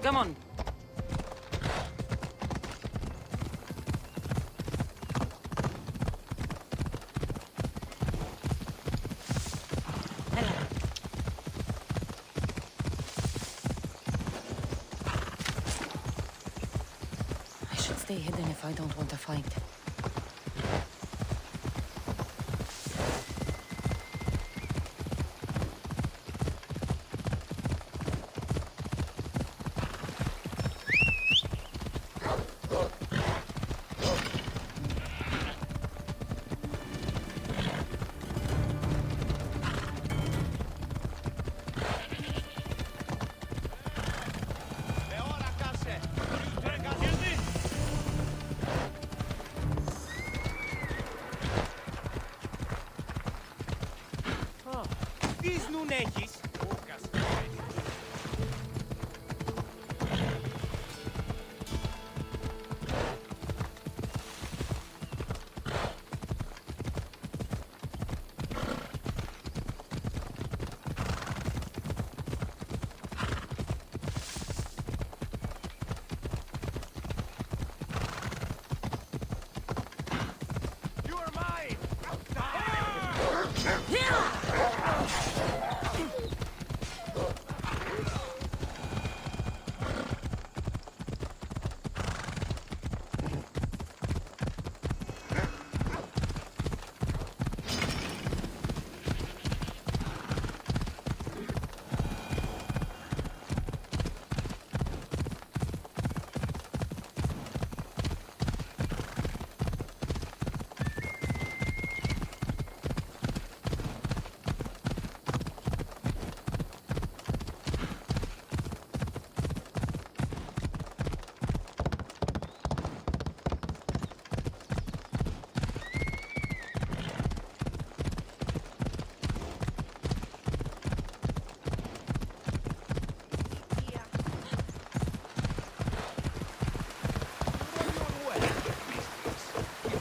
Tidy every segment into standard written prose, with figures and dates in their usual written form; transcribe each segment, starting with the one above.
Come on. I should stay hidden if I don't want a fight. Τι σνουν έχεις?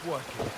Working.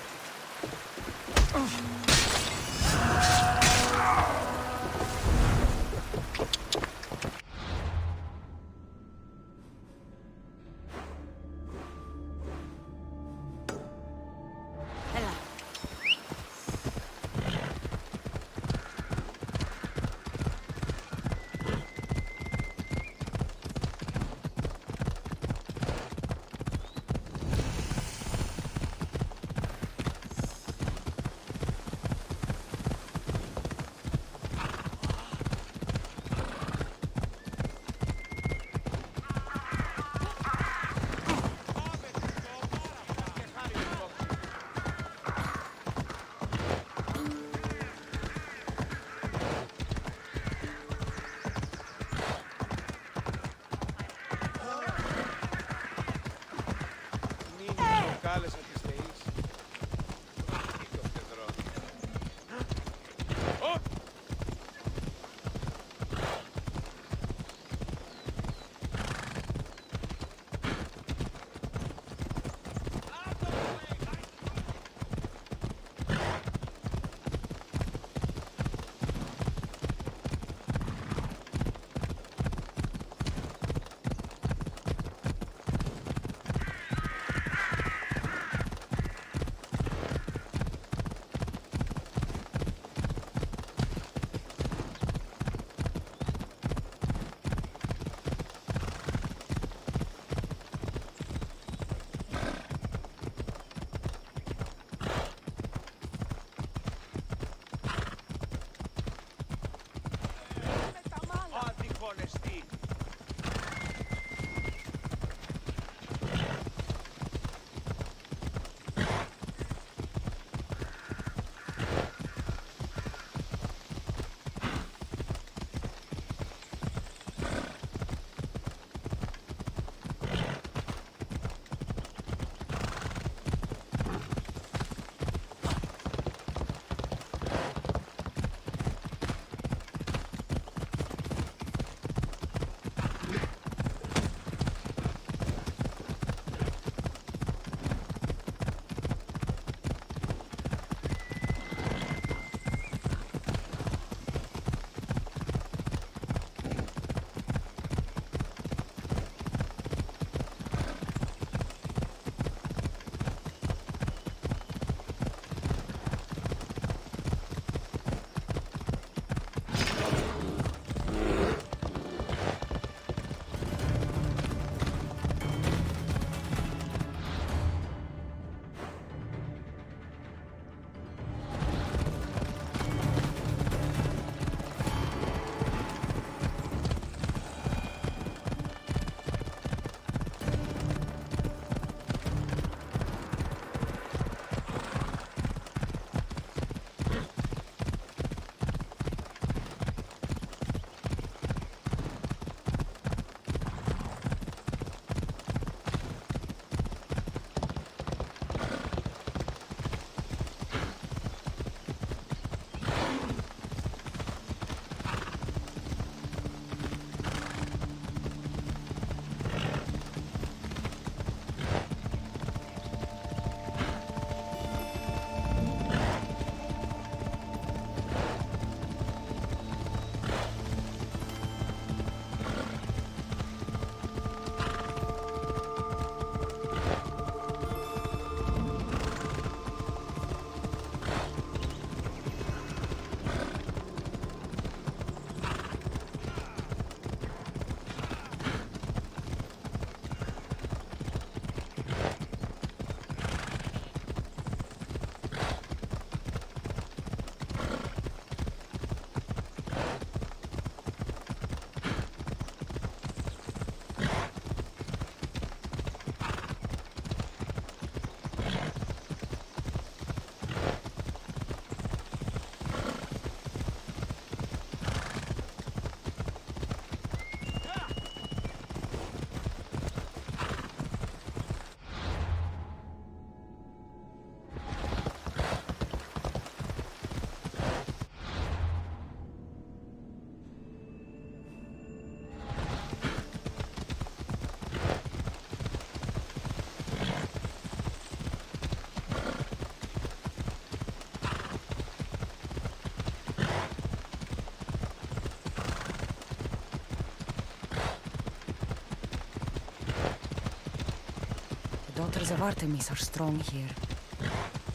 powers of Artemis are strong here.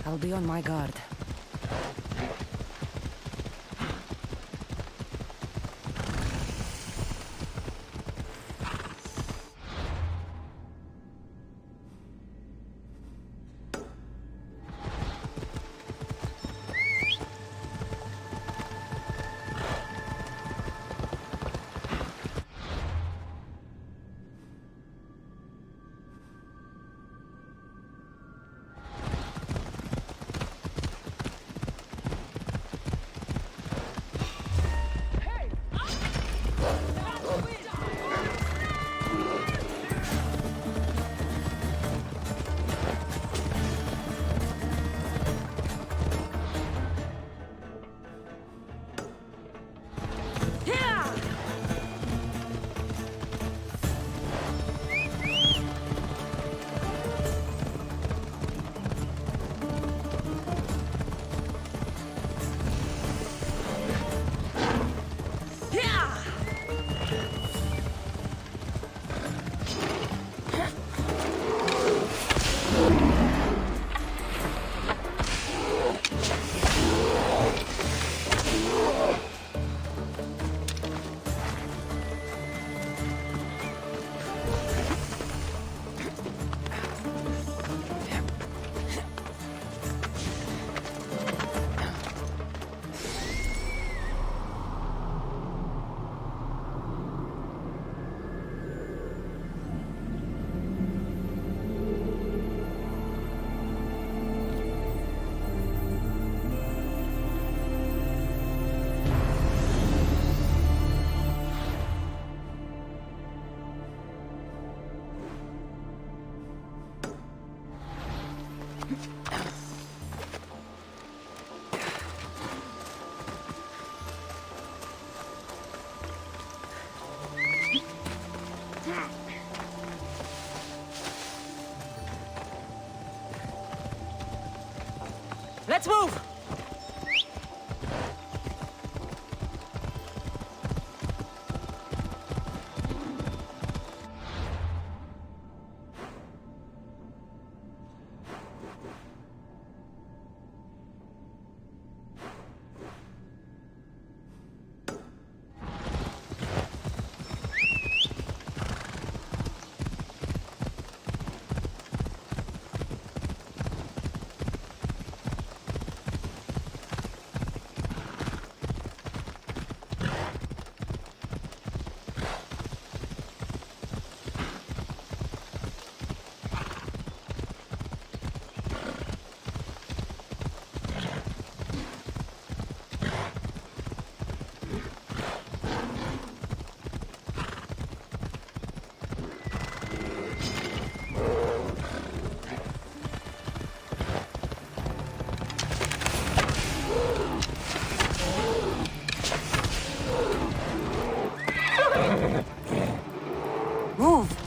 I'll be on my guard. Let's move! Move!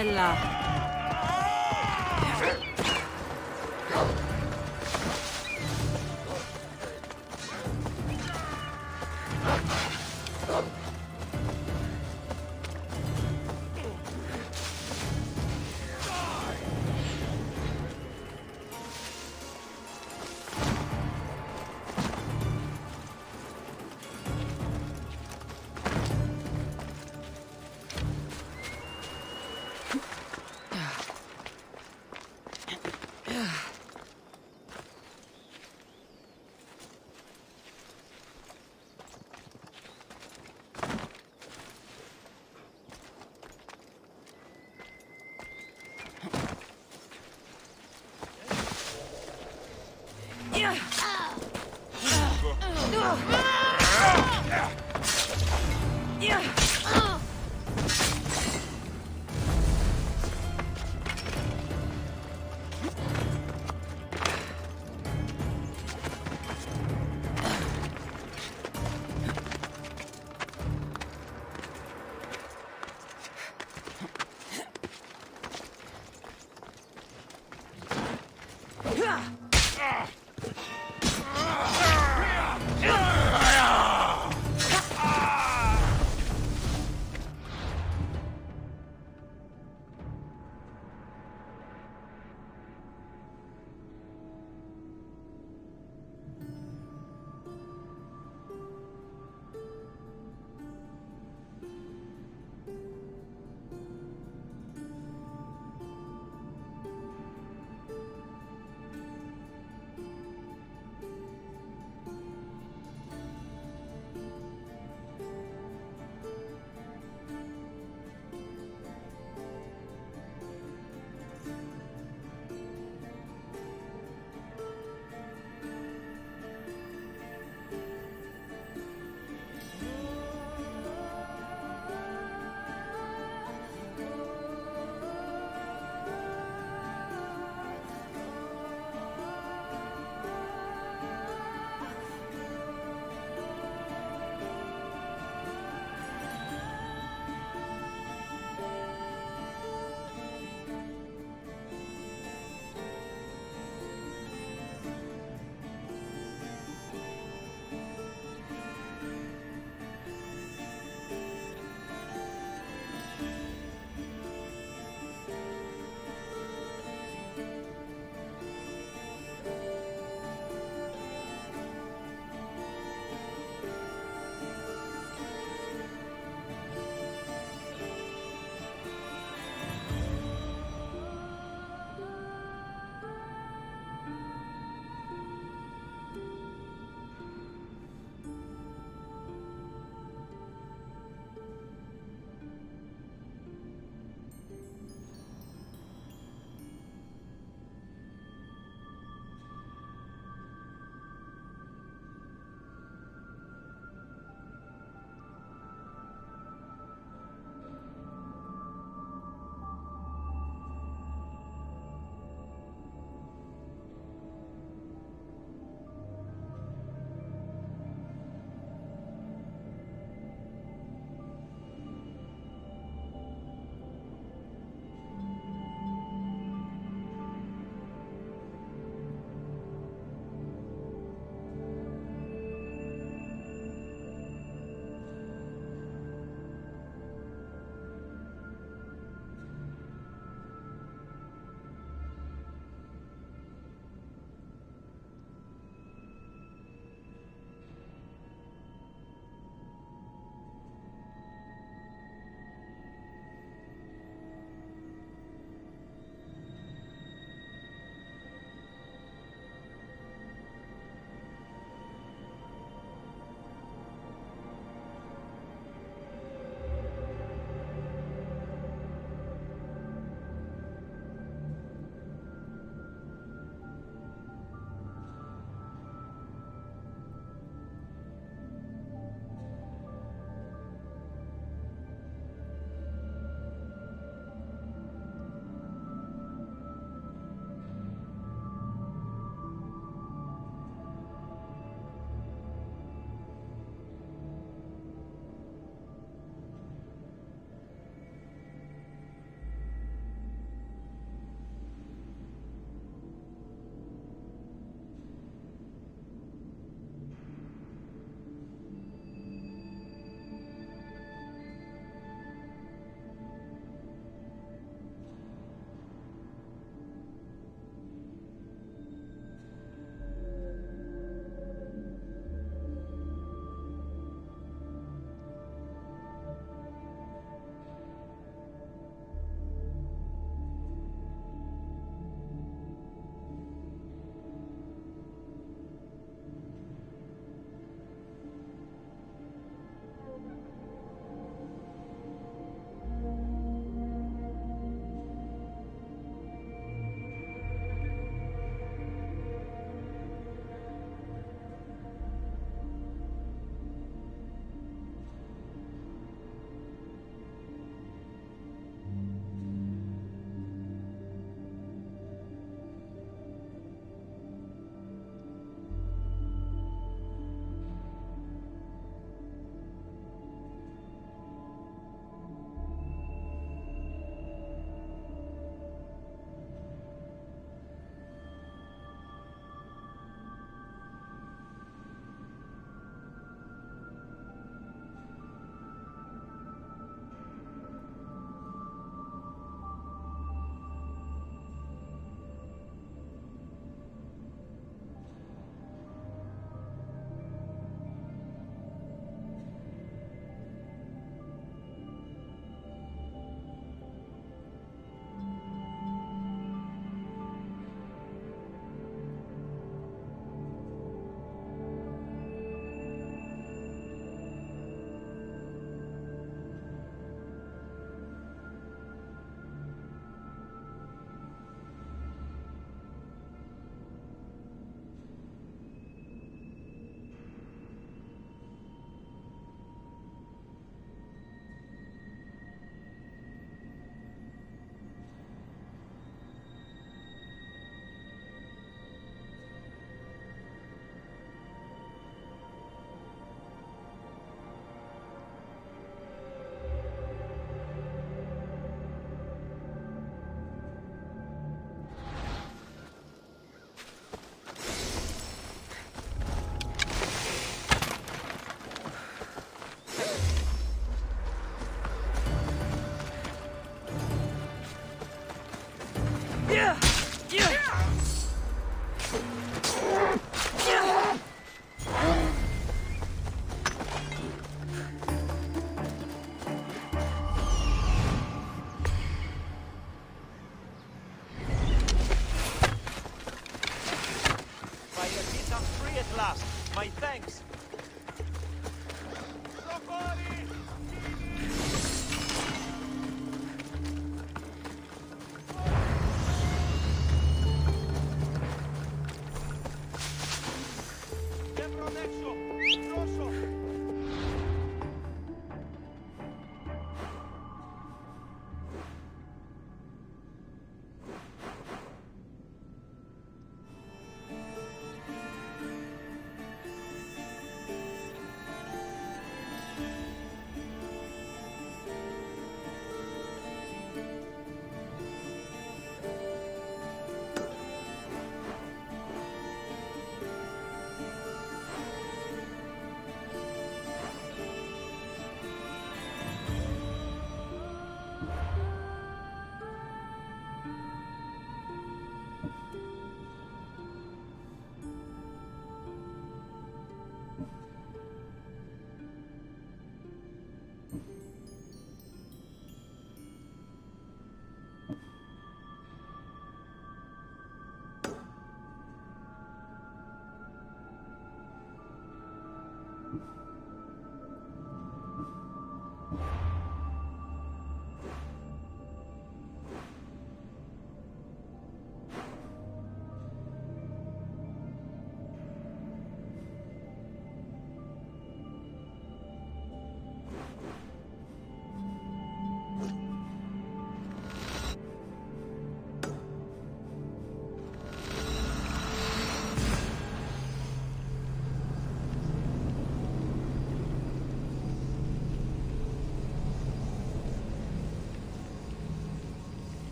Ella.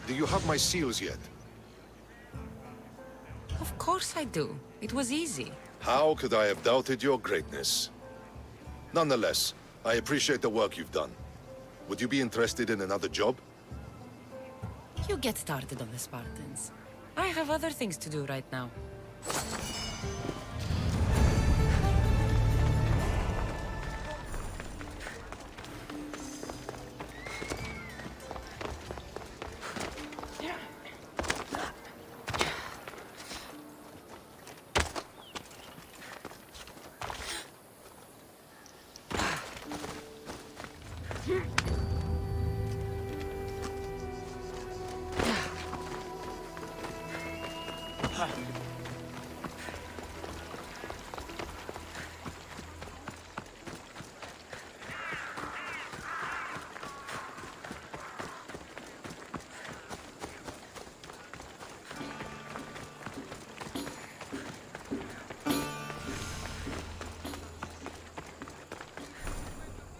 Do you have my seals yet? Of course I do. It was easy. How could I have doubted your greatness? Nonetheless, I appreciate the work you've done. Would you be interested in another job? You get started on the Spartans. I have other things to do right now.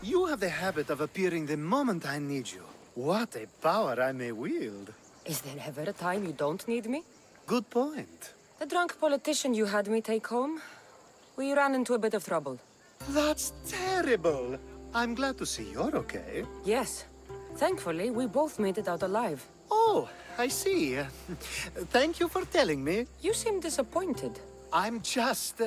You have the habit of appearing the moment I need you. What a power I may wield. Is there ever a time you don't need me? Good point. The drunk politician you had me take home? We ran into a bit of trouble. That's terrible. I'm glad to see you're okay. Yes. Thankfully, we both made it out alive. Oh, I see. Thank you for telling me. You seem disappointed. I'm just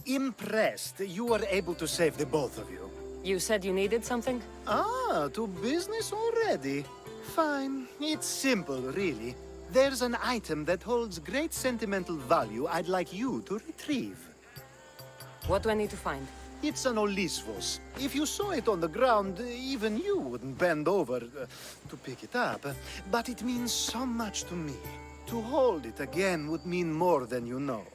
impressed you were able to save the both of you. You said you needed something? Ah, to business already. Fine. It's simple, really. There's an item that holds great sentimental value I'd like you to retrieve. What do I need to find? It's an Olisvos. If you saw it on the ground, even you wouldn't bend over to pick it up. But it means so much to me. To hold it again would mean more than you know.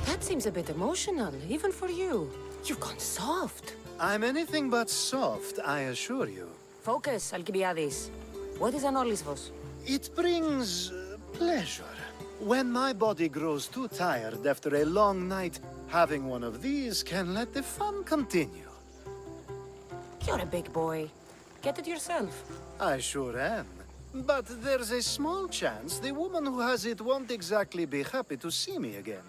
That seems a bit emotional, even for you. You've gone soft. I'm anything but soft, I assure you. Focus, Alcibiades. What is an Olisvos? It brings pleasure. When my body grows too tired after a long night, having one of these can let the fun continue. You're a big boy. Get it yourself. I sure am. But there's a small chance the woman who has it won't exactly be happy to see me again.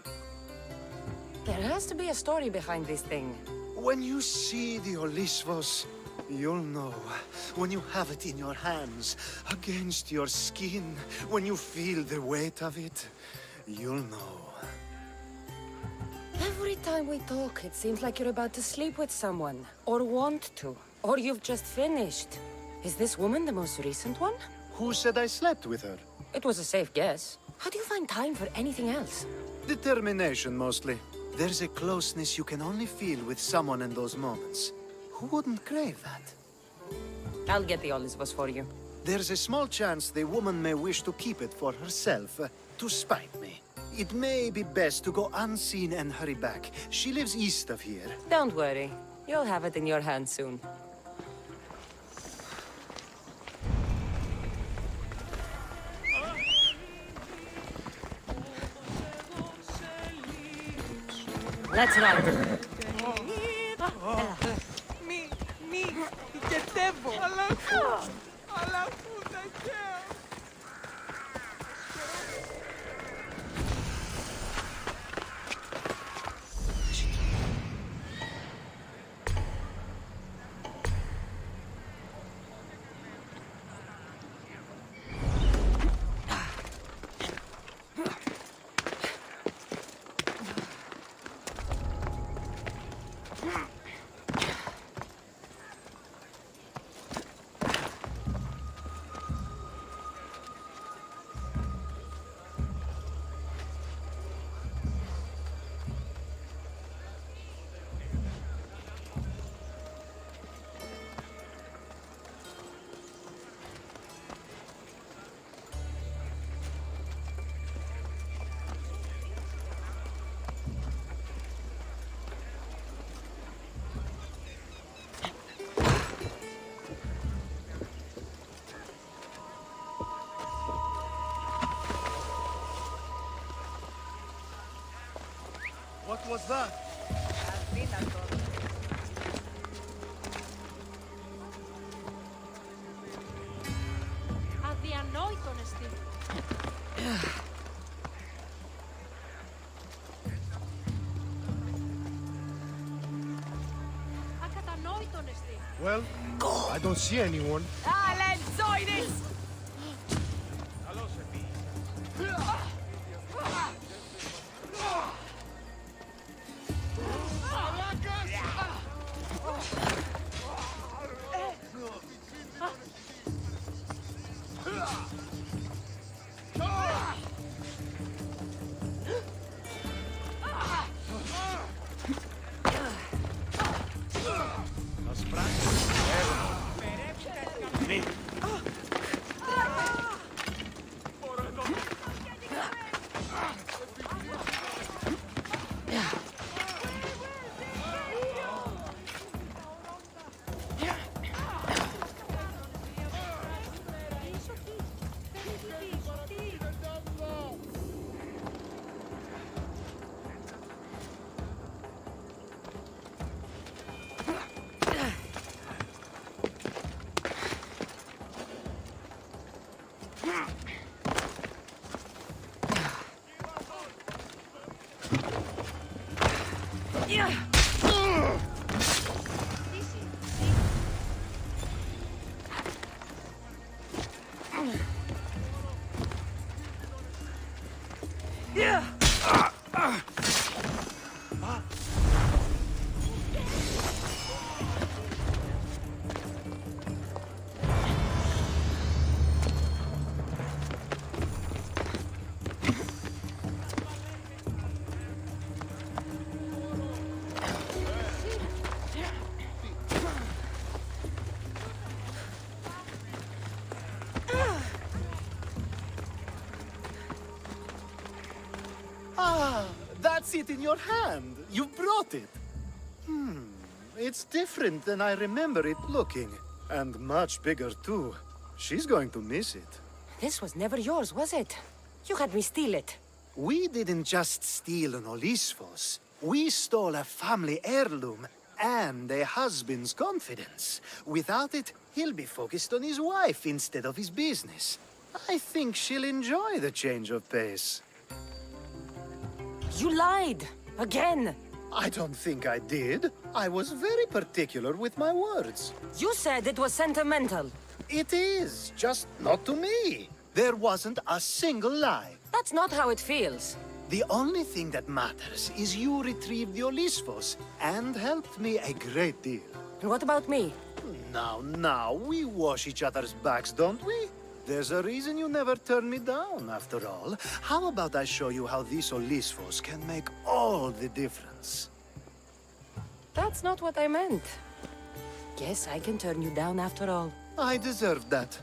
There has to be a story behind this thing. When you see the Olisvos, you'll know. When you have it in your hands, against your skin, when you feel the weight of it, You'll know. Every time we talk, it seems like you're about to sleep with someone. Or want to. Or you've just finished. Is this woman the most recent one? Who said I slept with her? It was a safe guess. How do you find time for anything else? Determination, mostly. There's a closeness you can only feel with someone in those moments. Who wouldn't crave that? I'll get the Olivos for you. There's a small chance the woman may wish to keep it for herself, to spite me. It may be best to go unseen and hurry back. She lives east of here. Don't worry. You'll have it in your hand soon. Let's ride. Μη, ηκετεύω. Αλλά πού τα χαίω. What was that? Αδιανόητον εστί. Ακατανόητον εστί. Well, I don't see anyone. Αλενζόιδης! Ah, that's it in your hand. You brought it. It's different than I remember it looking. And much bigger, too. She's going to miss it. This was never yours, was it? You had me steal it. We didn't just steal an Olisfos. We stole a family heirloom and a husband's confidence. Without it, he'll be focused on his wife instead of his business. I think she'll enjoy the change of pace. You lied. Again. I don't think I did. I was very particular with my words. You said it was sentimental. It is, just not to me. There wasn't a single lie. That's not how it feels. The only thing that matters is you retrieved the Olisvos and helped me a great deal. And what about me? Now, we wash each other's backs, don't we? There's a reason you never turned me down, after all. How about I show you how these Olisvos can make all the difference? That's not what I meant. Guess I can turn you down after all. I deserved that.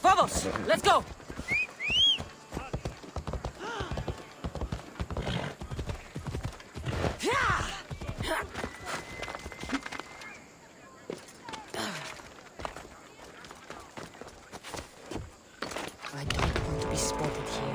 Vamos! Let's go! I don't want to be spotted here.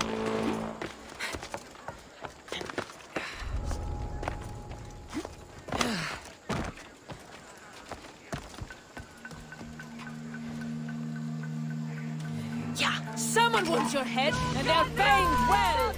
Yeah, someone wants your head, and they're paying well!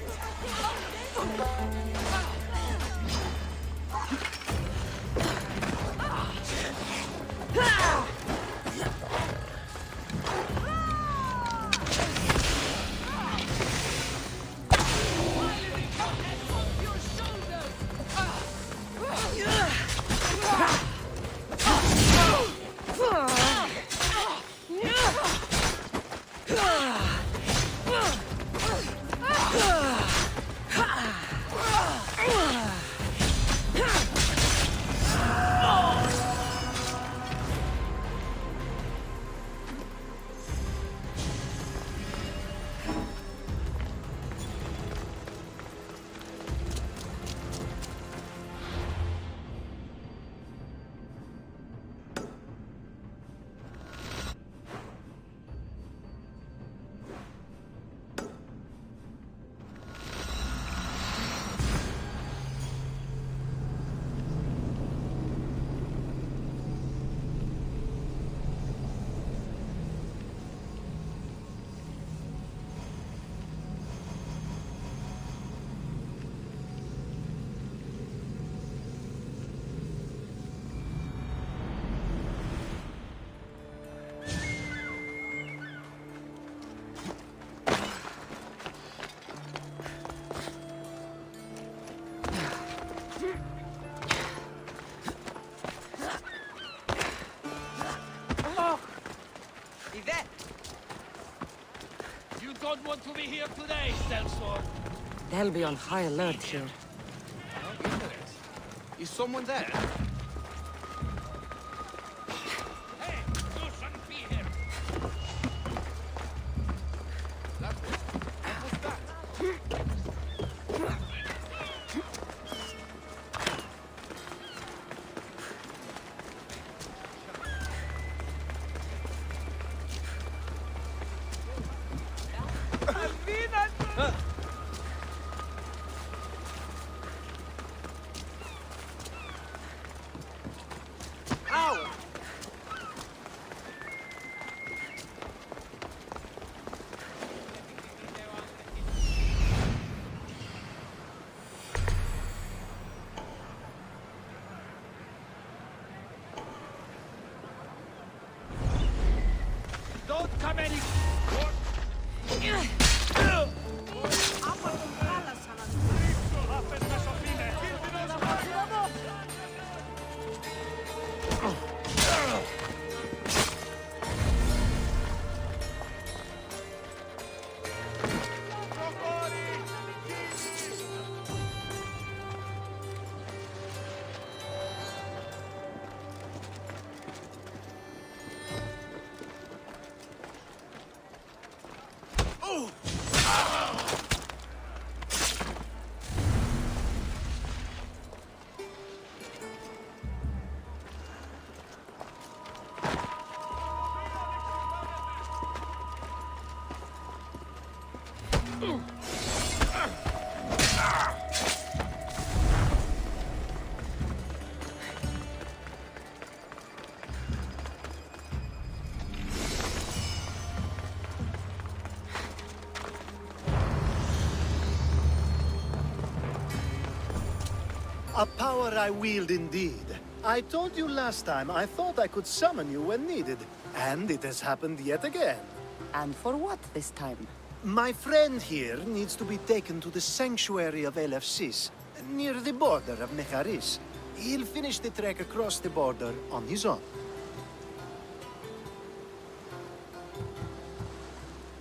You don't want to be here today, Sellsword. They'll be on high alert here. Is someone there? Hey, you shouldn't be here. What was that? A power I wield indeed. I told you last time I thought I could summon you when needed. And it has happened yet again. And for what this time? My friend here needs to be taken to the sanctuary of Elefsis, near the border of Mecharis. He'll finish the trek across the border on his own.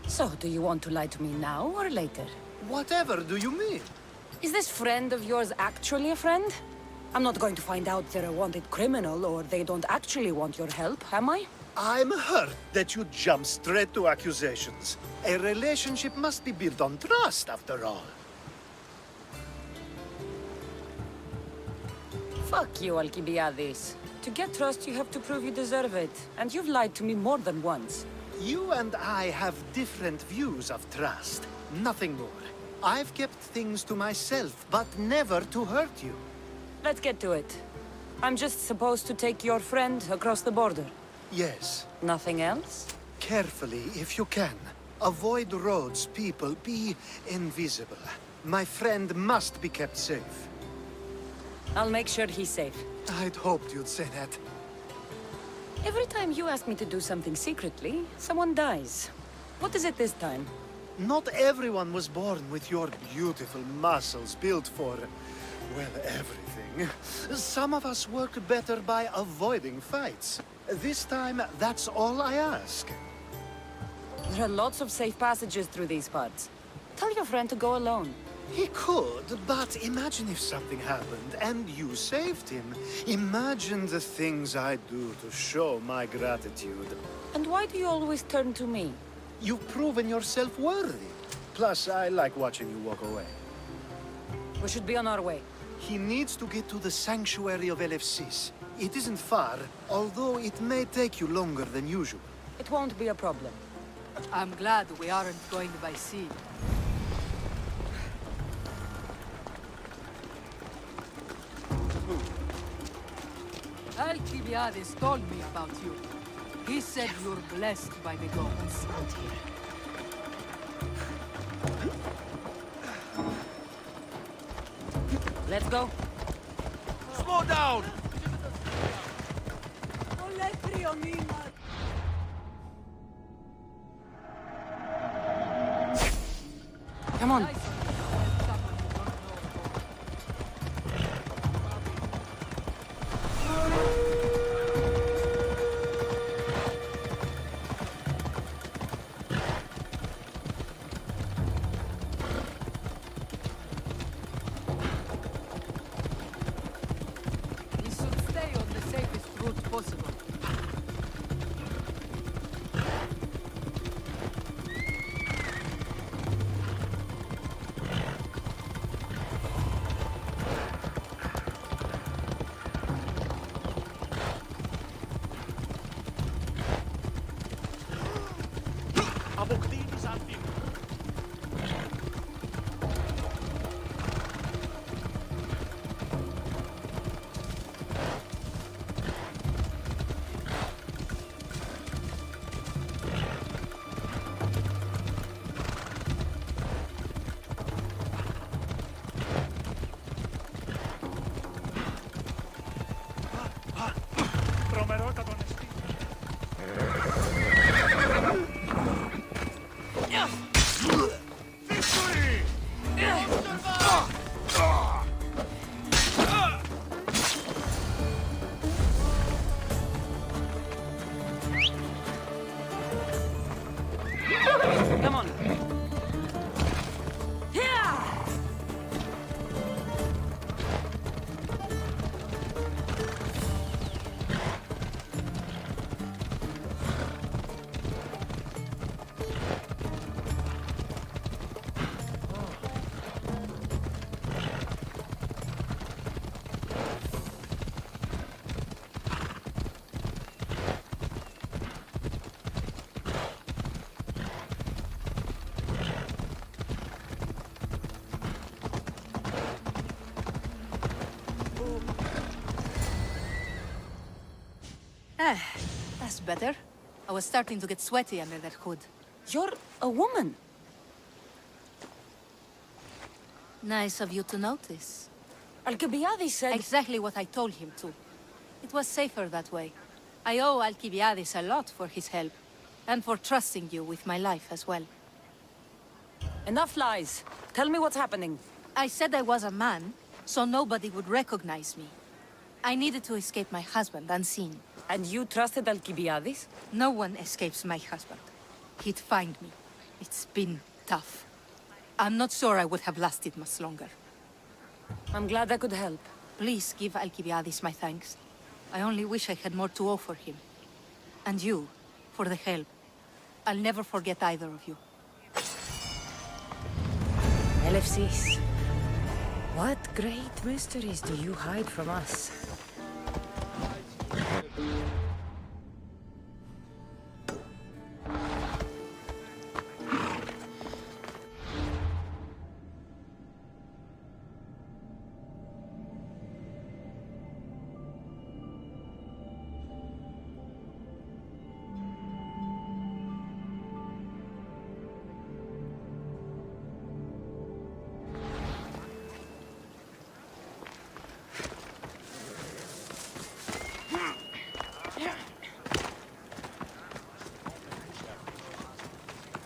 So, do you want to lie to me now or later? Whatever do you mean? Is this friend of yours actually a friend? I'm not going to find out they're a wanted criminal or they don't actually want your help, am I? I'm hurt that you jump straight to accusations. A relationship must be built on trust, after all. Fuck you, Alcibiades. To get trust, you have to prove you deserve it. And you've lied to me more than once. You and I have different views of trust. Nothing more. I've kept things to myself, but never to hurt you. Let's get to it. I'm just supposed to take your friend across the border. Yes. Nothing else? Carefully, if you can. Avoid roads, people. Be invisible. My friend must be kept safe. I'll make sure he's safe. I'd hoped you'd say that. Every time you ask me to do something secretly, someone dies. What is it this time? Not everyone was born with your beautiful muscles built for, well, everything. Some of us work better by avoiding fights. This time, that's all I ask. There are lots of safe passages through these parts. Tell your friend to go alone. He could, but imagine if something happened and you saved him. Imagine the things I'd do to show my gratitude. And why do you always turn to me? You've proven yourself worthy. Plus, I like watching you walk away. We should be on our way. He needs to get to the sanctuary of Elefsis. It isn't far, although it may take you longer than usual. It won't be a problem. I'm glad we aren't going by sea. Alcibiades told me about you. He said you're blessed by the gods. Let's go. Slow down! Come on. We should stay on the safest route possible. Come on. That's better. I was starting to get sweaty under that hood. You're a woman. Nice of you to notice. Alcibiades said... Exactly what I told him to. It was safer that way. I owe Alcibiades a lot for his help, and for trusting you with my life as well. Enough lies. Tell me what's happening. I said I was a man, so nobody would recognize me. I needed to escape my husband unseen. And you trusted Alcibiades? No one escapes my husband. He'd find me. It's been tough. I'm not sure I would have lasted much longer. I'm glad I could help. Please give Alcibiades my thanks. I only wish I had more to offer him. And you, for the help. I'll never forget either of you. LFCs. What great mysteries do you hide from us?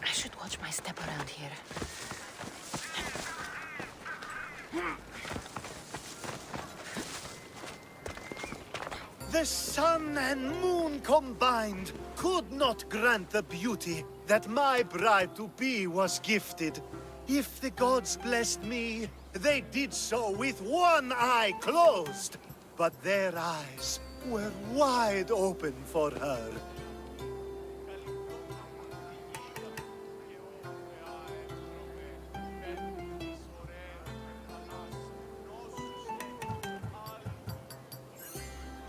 I should watch my step around here. The sun and moon combined could not grant the beauty that my bride-to-be was gifted. If the gods blessed me, they did so with one eye closed. But their eyes were wide open for her.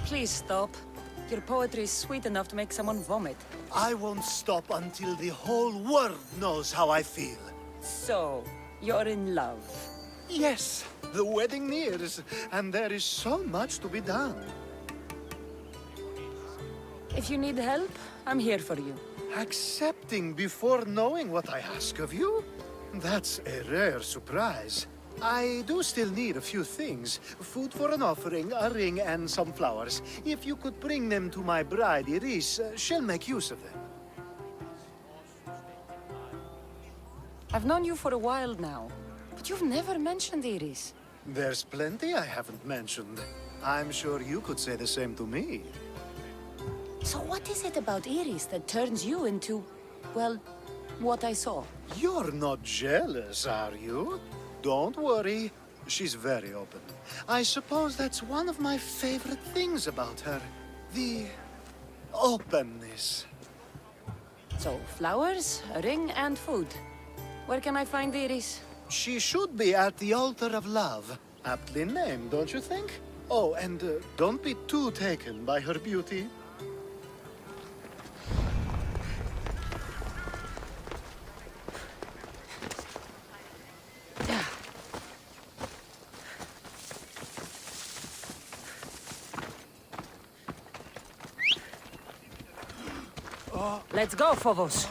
Please stop. Your poetry is sweet enough to make someone vomit. I won't stop until the whole world knows how I feel. So, you're in love. Yes, the wedding nears, and there is so much to be done. If you need help, I'm here for you. Accepting before knowing what I ask of you? That's a rare surprise. I do still need a few things. Food for an offering, a ring, and some flowers. If you could bring them to my bride, Iris, she'll make use of them. I've known you for a while now, but you've never mentioned Iris. There's plenty I haven't mentioned. I'm sure you could say the same to me. So what is it about Iris that turns you into, well, what I saw? You're not jealous, are you? Don't worry. She's very open. I suppose that's one of my favorite things about her. The openness. So, flowers, a ring, and food. Where can I find Iris? She should be at the altar of love. Aptly named, don't you think? Oh, and don't be too taken by her beauty. Let's go, Phobos.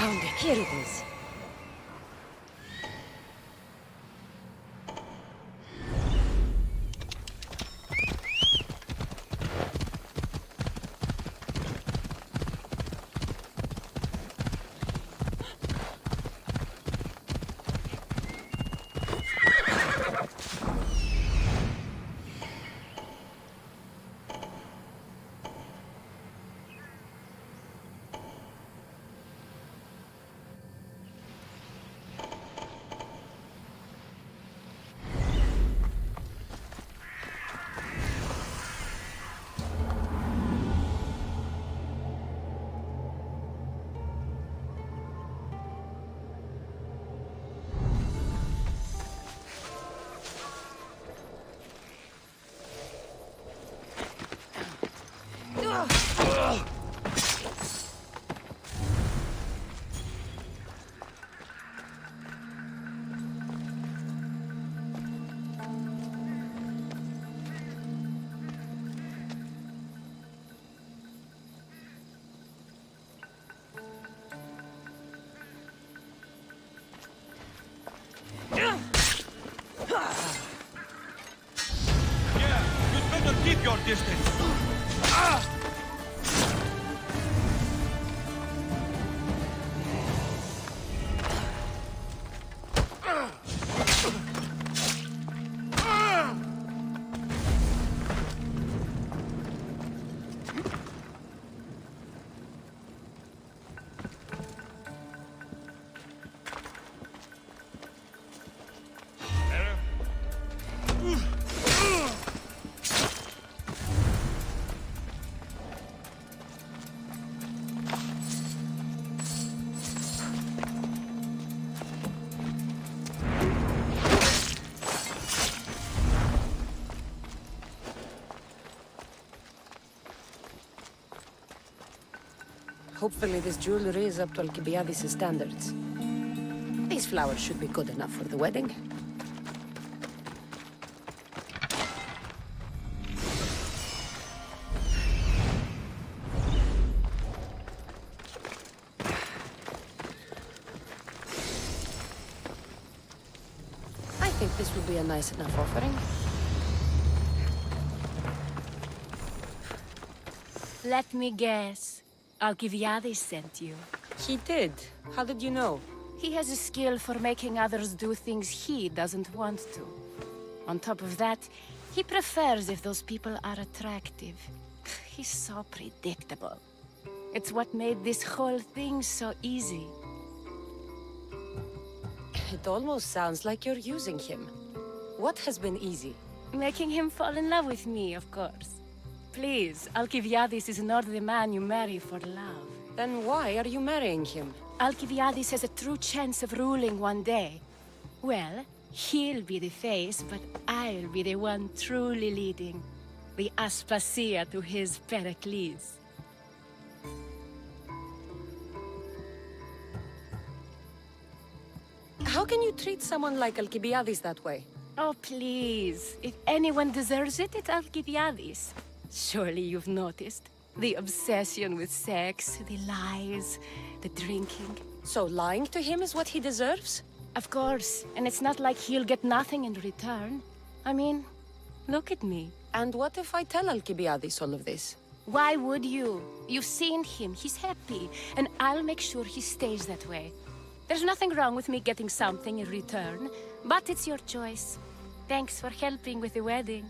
Found it. Here it is. Yeah, you'd better keep your distance. Hopefully this jewelry is up to Alcibiades' standards. These flowers should be good enough for the wedding. I think this will be a nice enough offering. Let me guess. Alcibiades sent you. He did. How did you know? He has a skill for making others do things he doesn't want to. On top of that, he prefers if those people are attractive. He's so predictable. It's what made this whole thing so easy. It almost sounds like you're using him. What has been easy? Making him fall in love with me, of course. Please, Alcibiades is not the man you marry for love. Then why are you marrying him? Alcibiades has a true chance of ruling one day. Well, he'll be the face, but I'll be the one truly leading. The Aspasia to his Pericles. How can you treat someone like Alcibiades that way? Oh, please. If anyone deserves it, it's Alcibiades. Surely you've noticed. The obsession with sex, the lies, the drinking. So lying to him is what he deserves? Of course, and it's not like he'll get nothing in return. I mean, look at me. And what if I tell Alcibiades all of this? Why would you? You've seen him, he's happy, and I'll make sure he stays that way. There's nothing wrong with me getting something in return, but it's your choice. Thanks for helping with the wedding.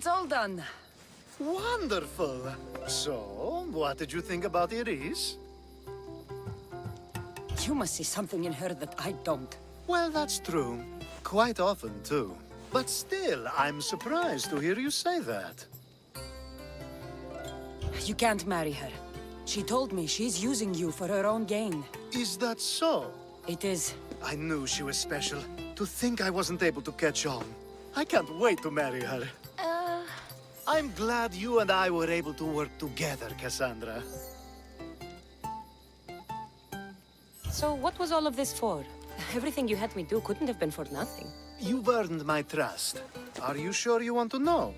it's all done. Wonderful. So, what did you think about Iris? You must see something in her that I don't. Well, that's true. Quite often, too. But still, I'm surprised to hear you say that. You can't marry her. She told me she's using you for her own gain. Is that so? It is. I knew she was special. To think I wasn't able to catch on. I can't wait to marry her. I'm glad you and I were able to work together, Cassandra. So what was all of this for? Everything you had me do couldn't have been for nothing. You've earned my trust. Are you sure you want to know?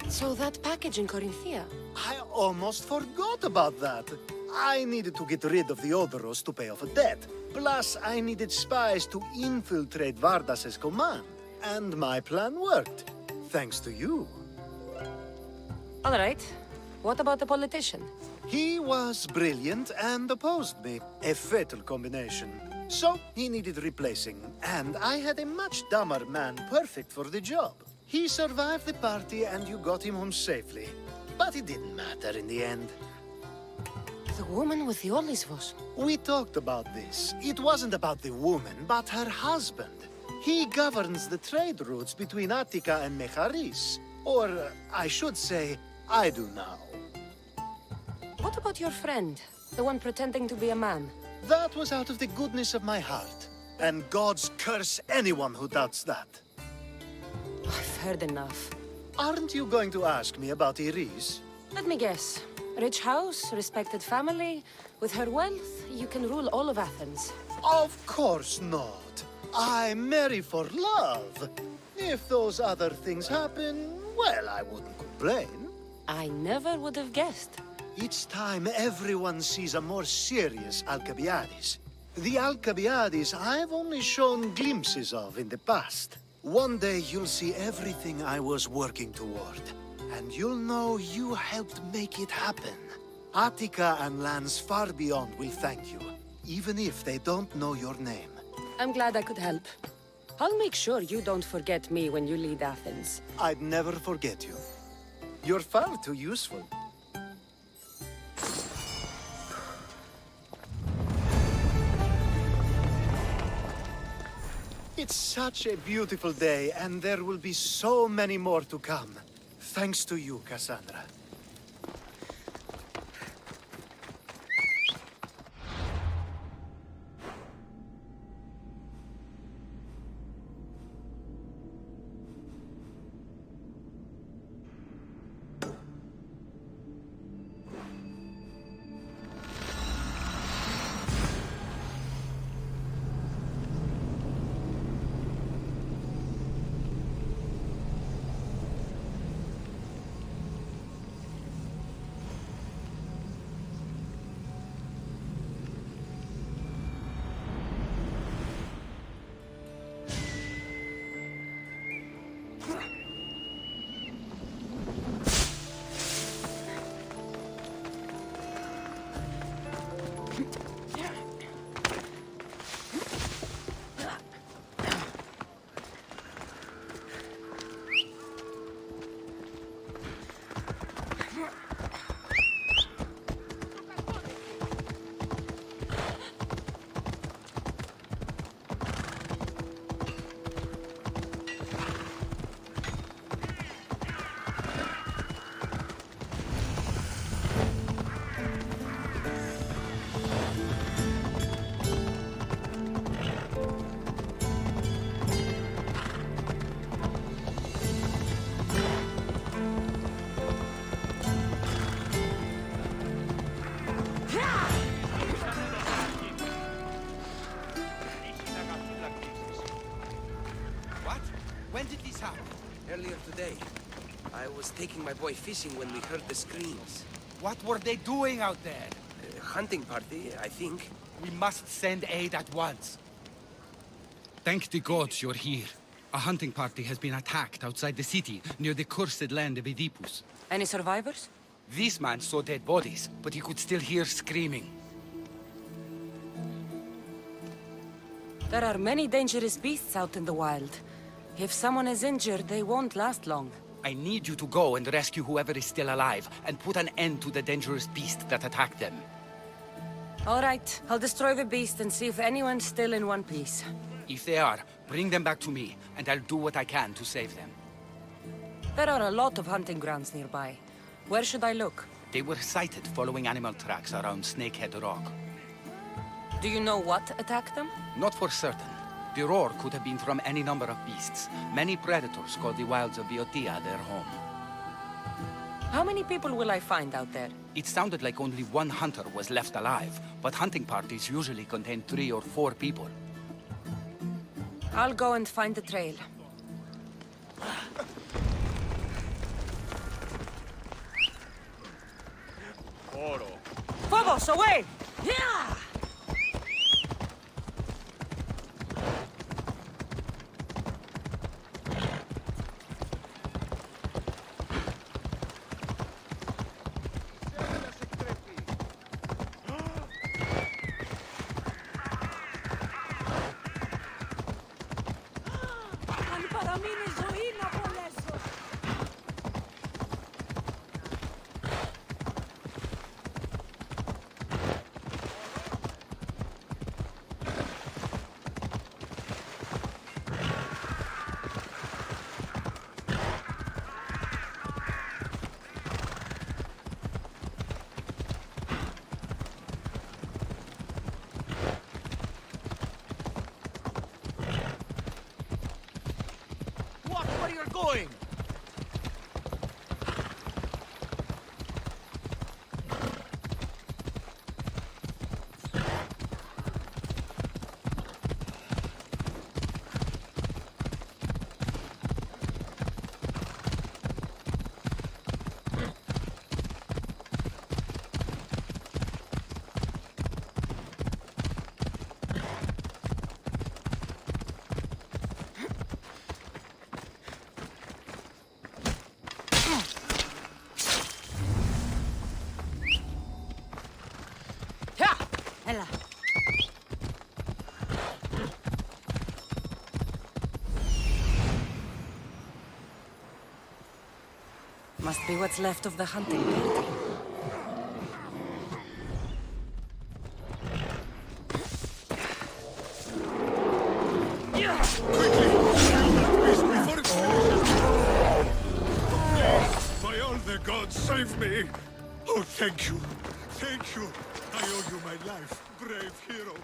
So that package in Corinthia? I almost forgot about that. I needed to get rid of the Odoros to pay off a debt. Plus, I needed spies to infiltrate Vardas's command. And my plan worked. Thanks to you. All right. What about the politician? He was brilliant and opposed me. A fatal combination. So, he needed replacing. And I had a much dumber man perfect for the job. He survived the party and you got him home safely. But it didn't matter in the end. The woman with the Olisvos. We talked about this. It wasn't about the woman, but her husband. He governs the trade routes between Attica and Mecharis. Or, I should say, I do now. What about your friend? The one pretending to be a man? That was out of the goodness of my heart. And God's curse anyone who doubts that. I've heard enough. Aren't you going to ask me about Iris? Let me guess. Rich house, respected family. With her wealth, you can rule all of Athens. Of course not. I marry for love. If those other things happen, well, I wouldn't complain. I never would have guessed. Each time everyone sees a more serious Alcibiades. The Alcibiades I've only shown glimpses of in the past. One day you'll see everything I was working toward. And you'll know you helped make it happen. Attica and lands far beyond will thank you, even if they don't know your name. I'm glad I could help. I'll make sure you don't forget me when you lead Athens. I'd never forget you. You're far too useful. It's such a beautiful day, and there will be so many more to come. Thanks to you, Cassandra. Earlier today, I was taking my boy fishing when we heard the screams. What were they doing out there? A hunting party, I think. We must send aid at once. Thank the gods you're here. A hunting party has been attacked outside the city, near the cursed land of Oedipus. Any survivors? This man saw dead bodies, but he could still hear screaming. There are many dangerous beasts out in the wild. If someone is injured, they won't last long. I need you to go and rescue whoever is still alive, and put an end to the dangerous beast that attacked them. All right, I'll destroy the beast and see if anyone's still in one piece. If they are, bring them back to me, and I'll do what I can to save them. There are a lot of hunting grounds nearby. Where should I look? They were sighted following animal tracks around Snakehead Rock. Do you know what attacked them? Not for certain. The roar could have been from any number of beasts. Many predators call the wilds of Biotia their home. How many people will I find out there? It sounded like only one hunter was left alive, but hunting parties usually contain 3 or 4 people. I'll go and find the trail. Phobos, away! Yeah! Where you're going? Must be what's left of the hunting party. By all the gods, save me! Oh, thank you. Thank you. I owe you my life, brave hero.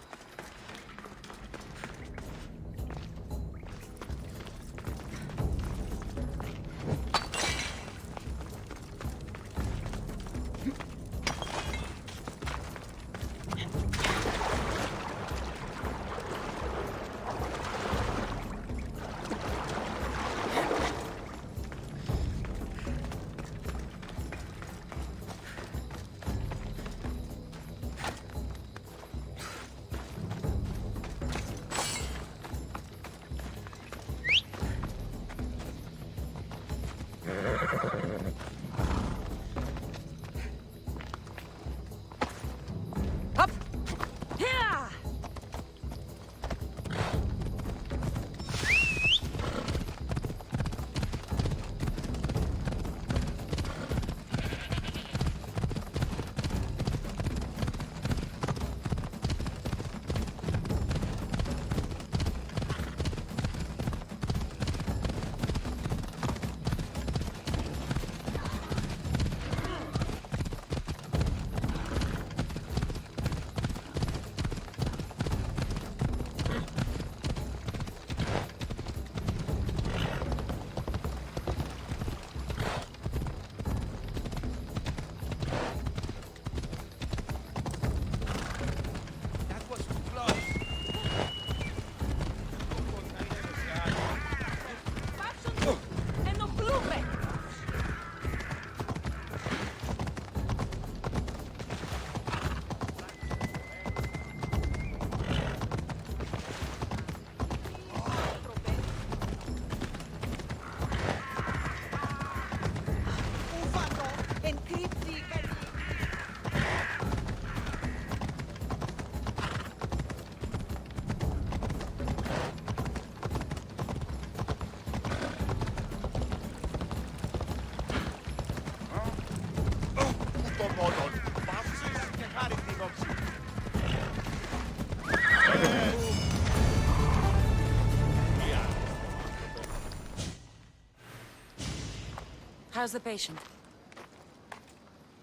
How's the patient?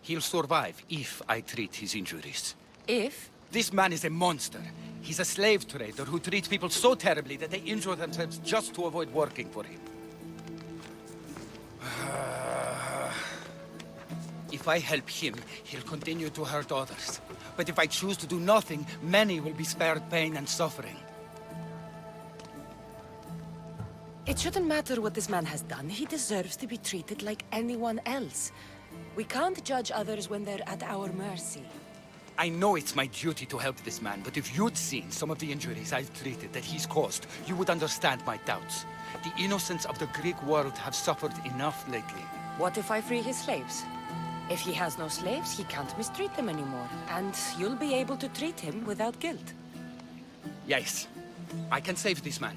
He'll survive if I treat his injuries. If? This man is a monster. He's a slave trader who treats people so terribly that they injure themselves just to avoid working for him. If I help him, he'll continue to hurt others. But if I choose to do nothing, many will be spared pain and suffering. It shouldn't matter what this man has done. He deserves to be treated like anyone else. We can't judge others when they're at our mercy. I know it's my duty to help this man, but if you'd seen some of the injuries I've treated that he's caused, you would understand my doubts. The innocents of the Greek world have suffered enough lately. What if I free his slaves? If he has no slaves, he can't mistreat them anymore. And you'll be able to treat him without guilt. Yes, I can save this man.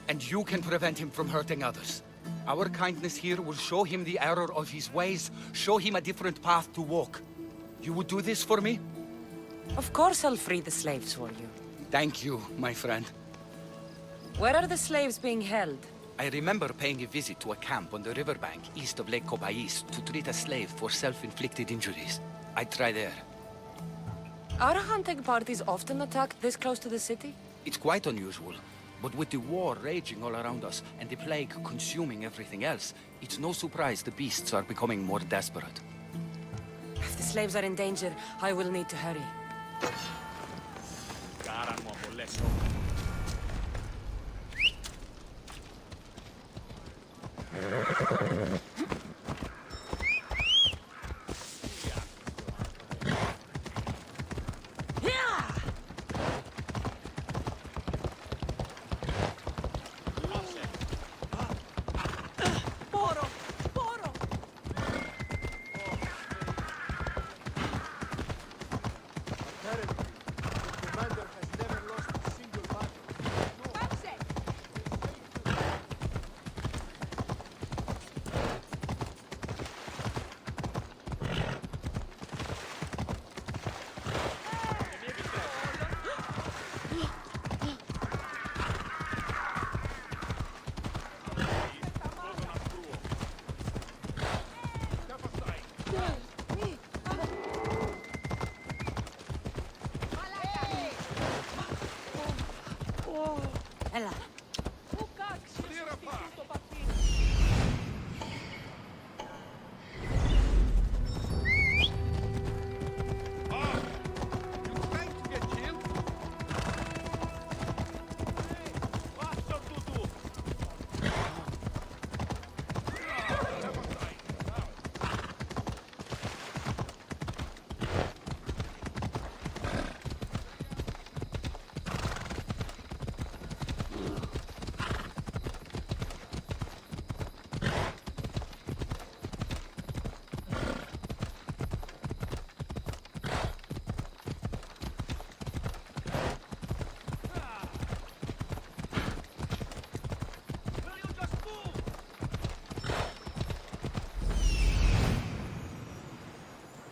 And you can prevent him from hurting others. Our kindness here will show him the error of his ways, show him a different path to walk. You would do this for me? Of course I'll free the slaves for you. Thank you, my friend. Where are the slaves being held? I remember paying a visit to a camp on the riverbank east of Lake Cobais to treat a slave for self-inflicted injuries. I'd try there. Are hunting parties often attacked this close to the city? It's quite unusual. But with the war raging all around us and the plague consuming everything else, it's no surprise the beasts are becoming more desperate. If the slaves are in danger, I will need to hurry.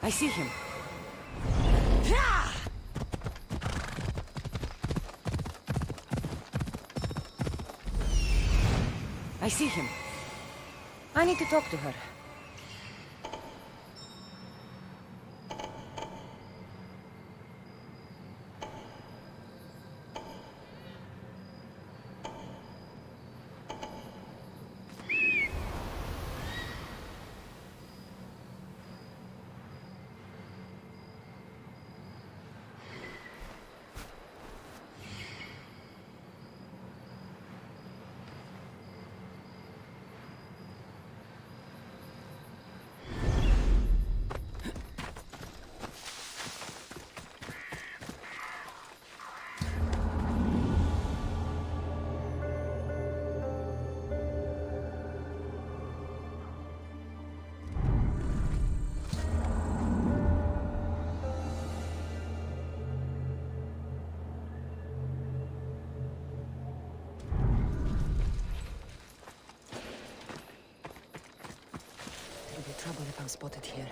I see him. I see him. I need to talk to her. Trouble if I'm spotted here.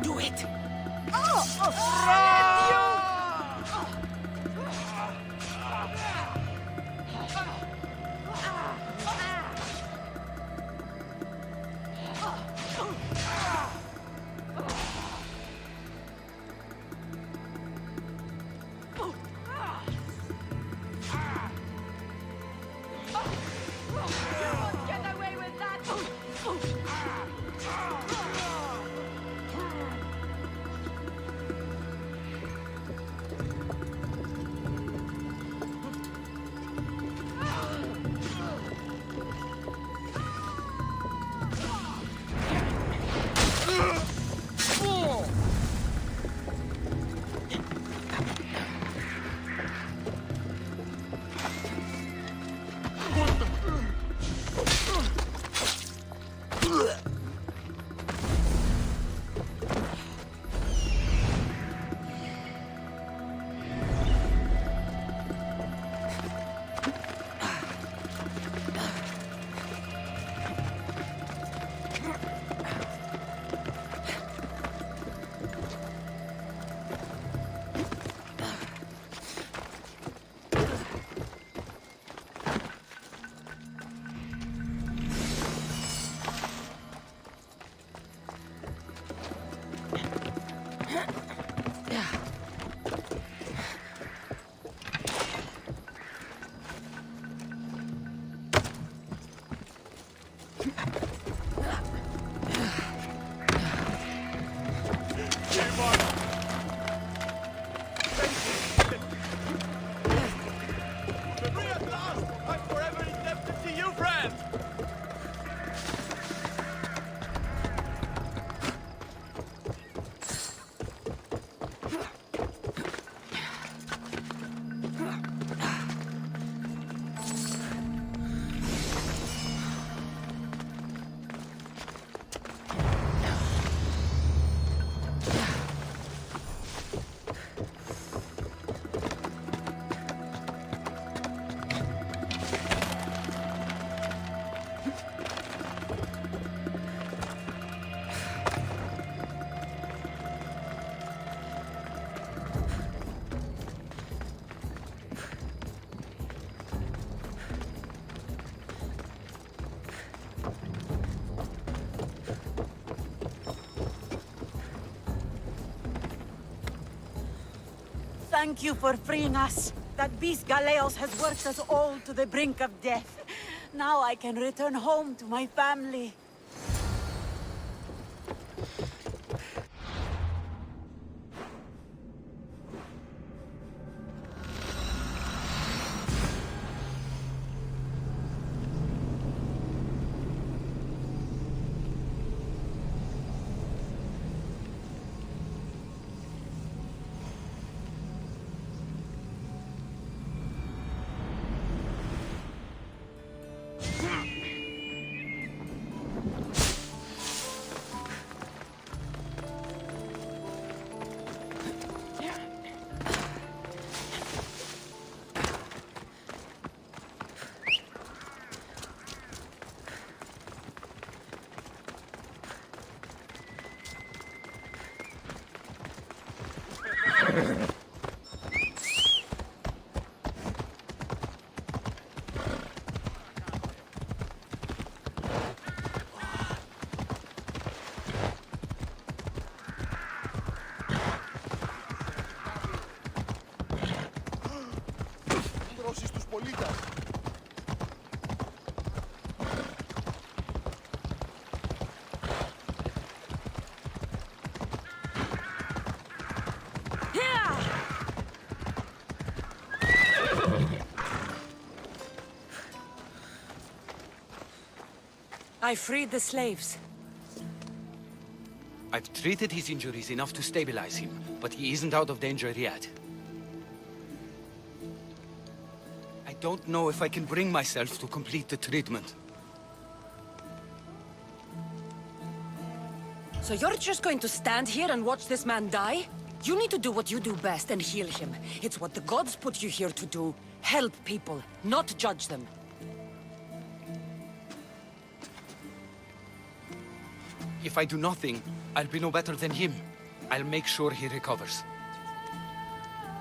Do it! Thank you for freeing us. That beast Galeos has worked us all to the brink of death. Now I can return home to my family. Δρόσεις τους πολίτες. I freed the slaves. I've treated his injuries enough to stabilize him, but he isn't out of danger yet. I don't know if I can bring myself to complete the treatment. So you're just going to stand here and watch this man die? You need to do what you do best and heal him. It's what the gods put you here to do. Help people, not judge them. If I do nothing, I'll be no better than him. I'll make sure he recovers.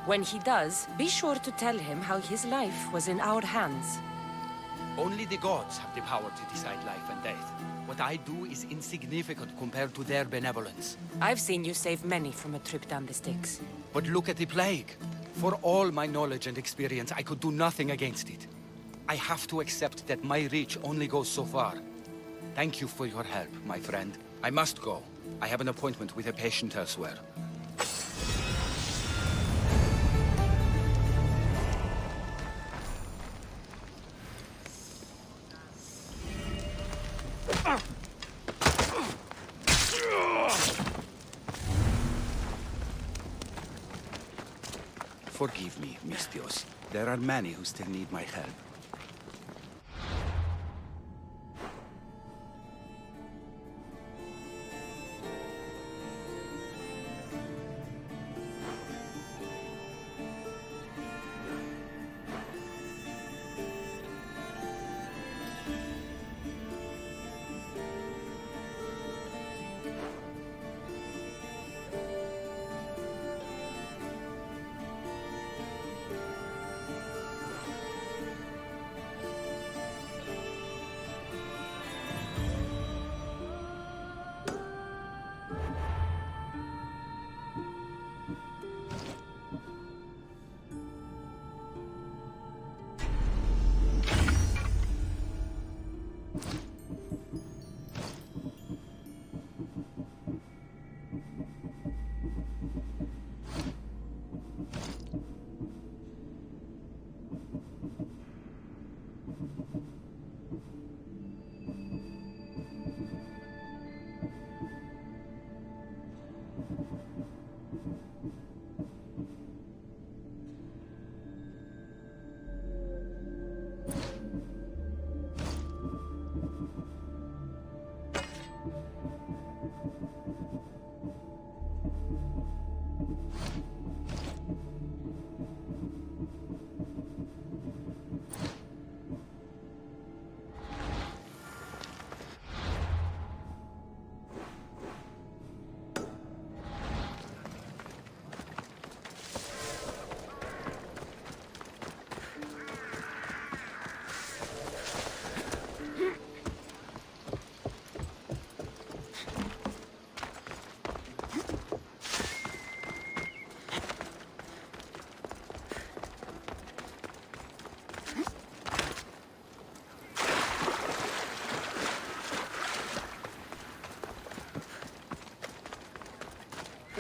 When he does, be sure to tell him how his life was in our hands. Only the gods have the power to decide life and death. What I do is insignificant compared to their benevolence. I've seen you save many from a trip down the Styx. But look at the plague. For all my knowledge and experience, I could do nothing against it. I have to accept that my reach only goes so far. Thank you for your help, my friend. I must go. I have an appointment with a patient elsewhere. Forgive me, Mistios. There are many who still need my help.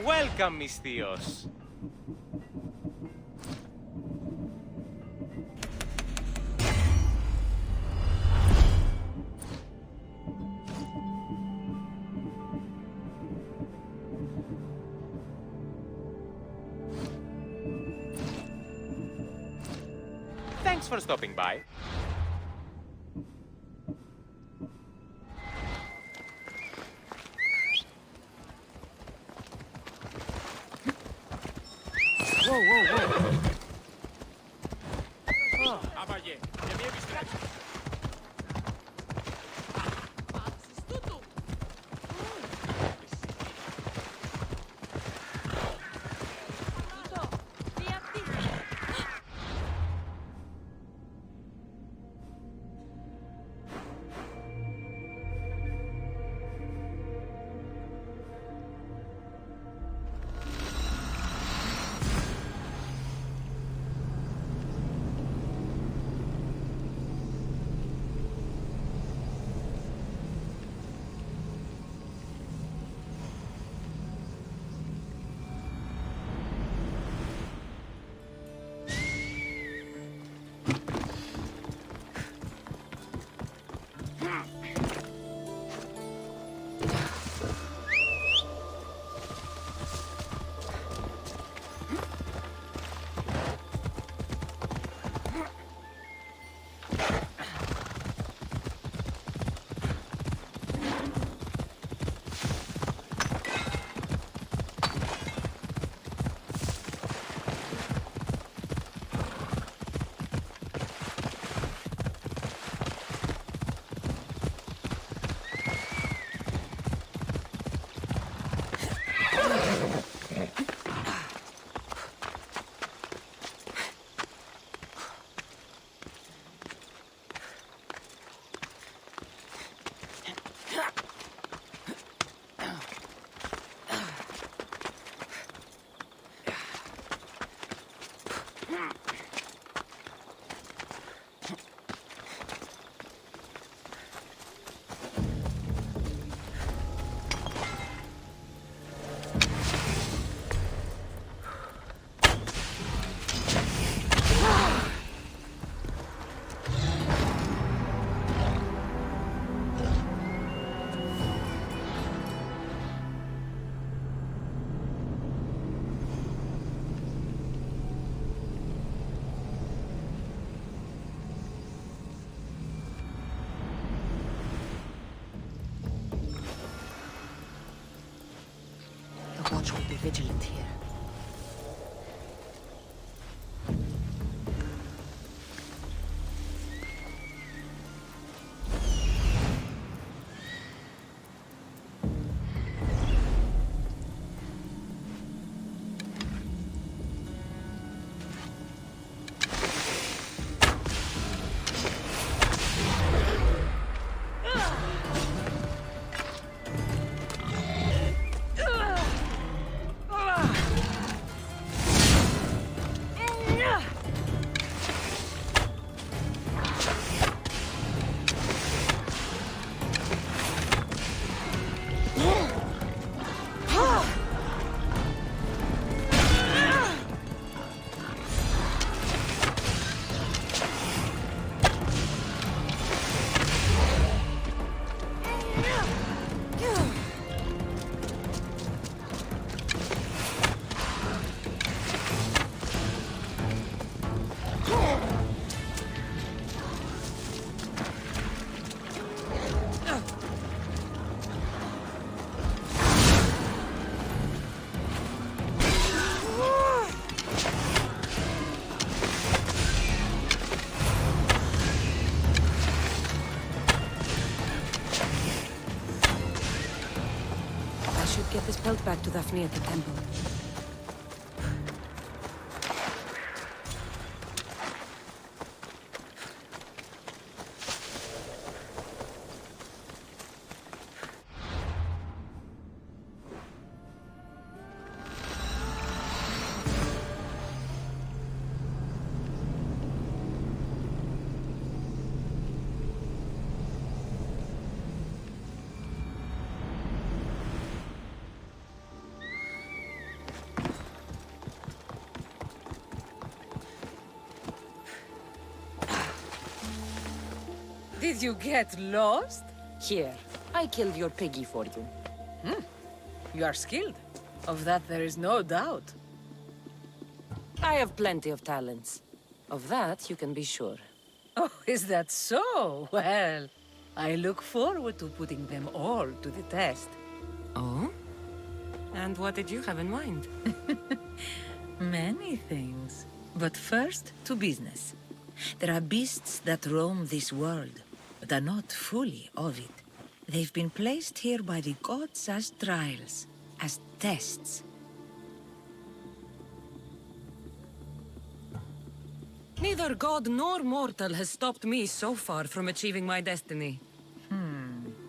Welcome, Mistios. Thanks for stopping by. Whoa, whoa, whoa. watch will be vigilant here. Get this pelt back to Daphne at the temple. Did you get lost? Here, I killed your piggy for you. You are skilled. Of that there is no doubt. I have plenty of talents. Of that you can be sure. Oh, is that so? Well, I look forward to putting them all to the test. Oh? And what did you have in mind? Many things. But first, to business. There are beasts that roam this world, but are not fully of it. They've been placed here by the gods as trials, as tests. Neither god nor mortal has stopped me so far from achieving my destiny.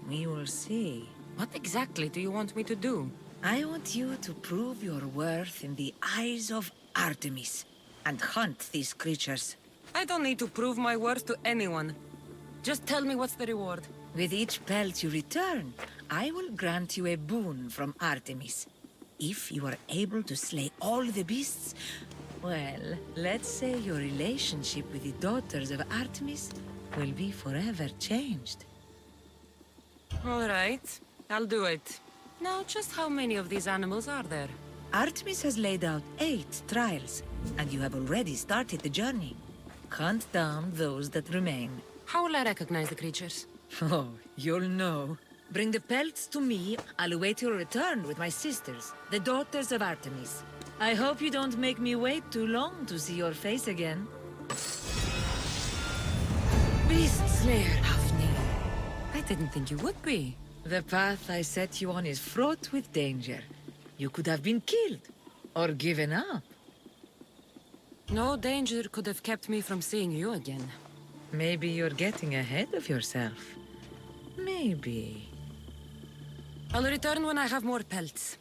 We will see. What exactly do you want me to do? I want you to prove your worth in the eyes of Artemis, and hunt these creatures. I don't need to prove my worth to anyone. Just tell me what's the reward. With each pelt you return, I will grant you a boon from Artemis. If you are able to slay all the beasts, well, let's say your relationship with the daughters of Artemis will be forever changed. All right, I'll do it. Now, just how many of these animals are there? Artemis has laid out 8 trials, and you have already started the journey. Hunt down those that remain. How will I recognize the creatures? Oh, you'll know. Bring the pelts to me. I'll await your return with my sisters, the daughters of Artemis. I hope you don't make me wait too long to see your face again. Beast Slayer, Daphne. I didn't think you would be. The path I set you on is fraught with danger. You could have been killed, or given up. No danger could have kept me from seeing you again. Maybe you're getting ahead of yourself. Maybe. I'll return when I have more pelts.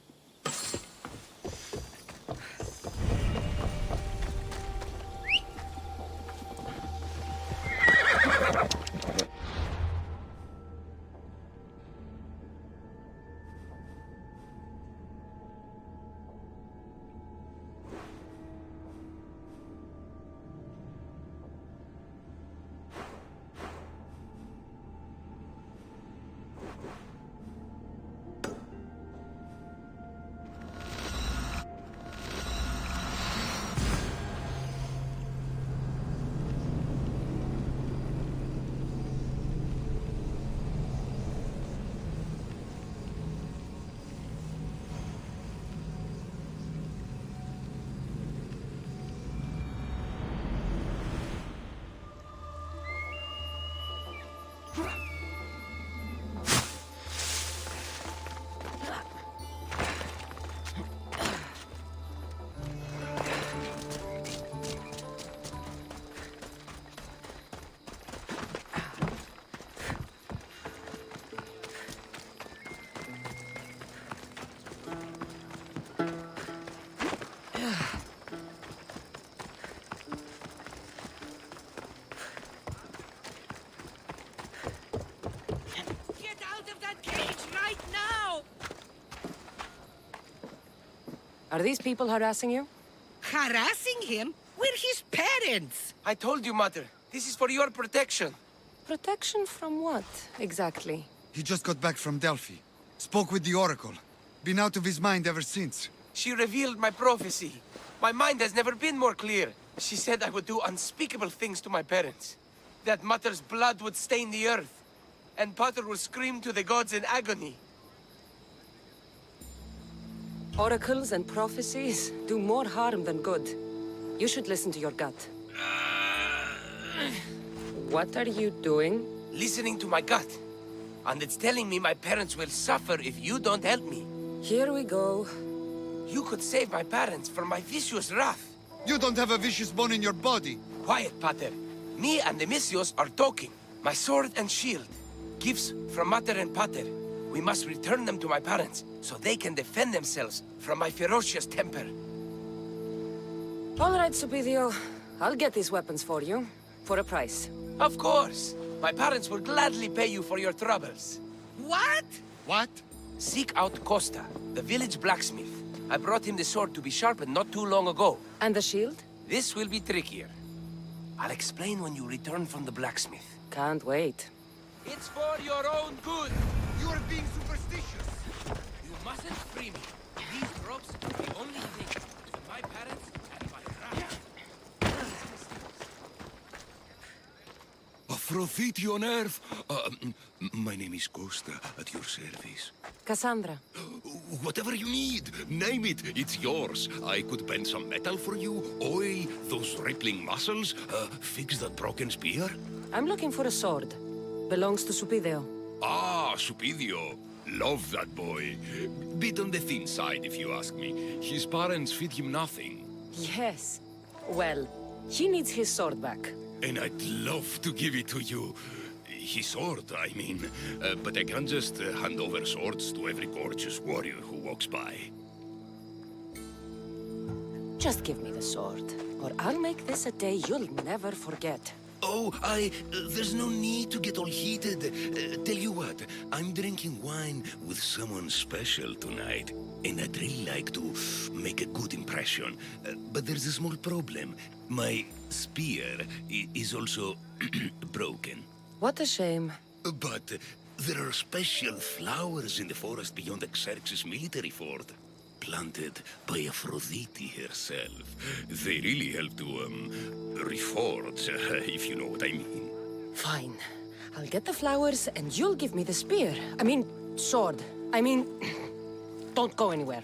Are these people harassing you? Harassing him? We're his parents! I told you, Mother. This is for your protection. Protection from what, exactly? He just got back from Delphi. Spoke with the Oracle. Been out of his mind ever since. She revealed my prophecy. My mind has never been more clear. She said I would do unspeakable things to my parents. That Mother's blood would stain the earth. And Pater will scream to the gods in agony. Oracles and prophecies do more harm than good. You should listen to your gut. What are you doing? Listening to my gut. And it's telling me my parents will suffer if you don't help me. Here we go. You could save my parents from my vicious wrath. You don't have a vicious bone in your body. Quiet, Pater. Me and the Misios are talking. My sword and shield. Gifts from Mater and Pater. We must return them to my parents, so they can defend themselves from my ferocious temper. All right, Supidio. I'll get these weapons for you. For a price. Of course. My parents will gladly pay you for your troubles. What? What? Seek out Costa, the village blacksmith. I brought him the sword to be sharpened not too long ago. And the shield? This will be trickier. I'll explain when you return from the blacksmith. Can't wait. It's for your own good. You are being superstitious. You mustn't free me. These ropes are the only thing between my parents and my wrath. Aphrodite on earth. My name is Costa, at your service. Cassandra. Whatever you need, name it. It's yours. I could bend some metal for you, oil those rippling muscles, fix that broken spear. I'm looking for a sword. Belongs to Supidio. Ah, Supidio. Love that boy. Bit on the thin side, if you ask me. His parents feed him nothing. Yes. Well, he needs his sword back. And I'd love to give it to you. His sword, I mean. But I can't just hand over swords to every gorgeous warrior who walks by. Just give me the sword, or I'll make this a day you'll never forget. Oh, there's no need to get all heated. Tell you what, I'm drinking wine with someone special tonight. And I'd really like to make a good impression. But there's a small problem. My spear is also broken. What a shame. But there are special flowers in the forest beyond Xerxes' military fort. Planted by Aphrodite herself. They really help to, reforge, if you know what I mean. Fine. I'll get the flowers and you'll give me the spear. I mean, sword. I mean, don't go anywhere.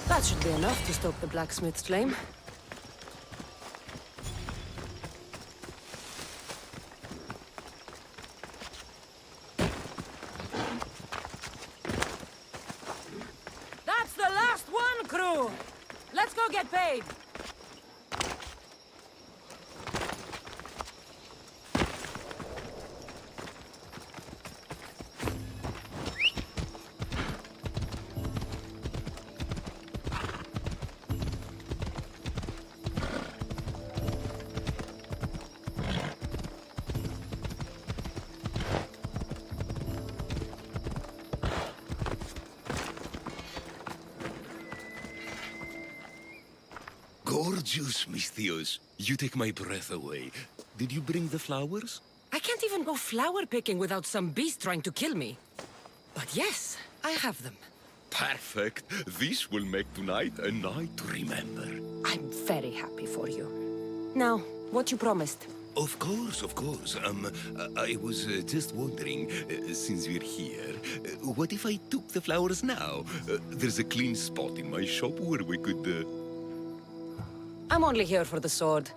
That should be enough to stoke the blacksmith's flame. That's the last one, crew! Let's go get paid! juice, mis tíos. You take my breath away. Did you bring the flowers? I can't even go flower picking without some beast trying to kill me. But yes, I have them. Perfect. This will make tonight a night to remember. I'm very happy for you. Now, what you promised? Of course, of course. I was just wondering, since we're here, what if I took the flowers now? There's a clean spot in my shop where we could, I'm only here for the sword.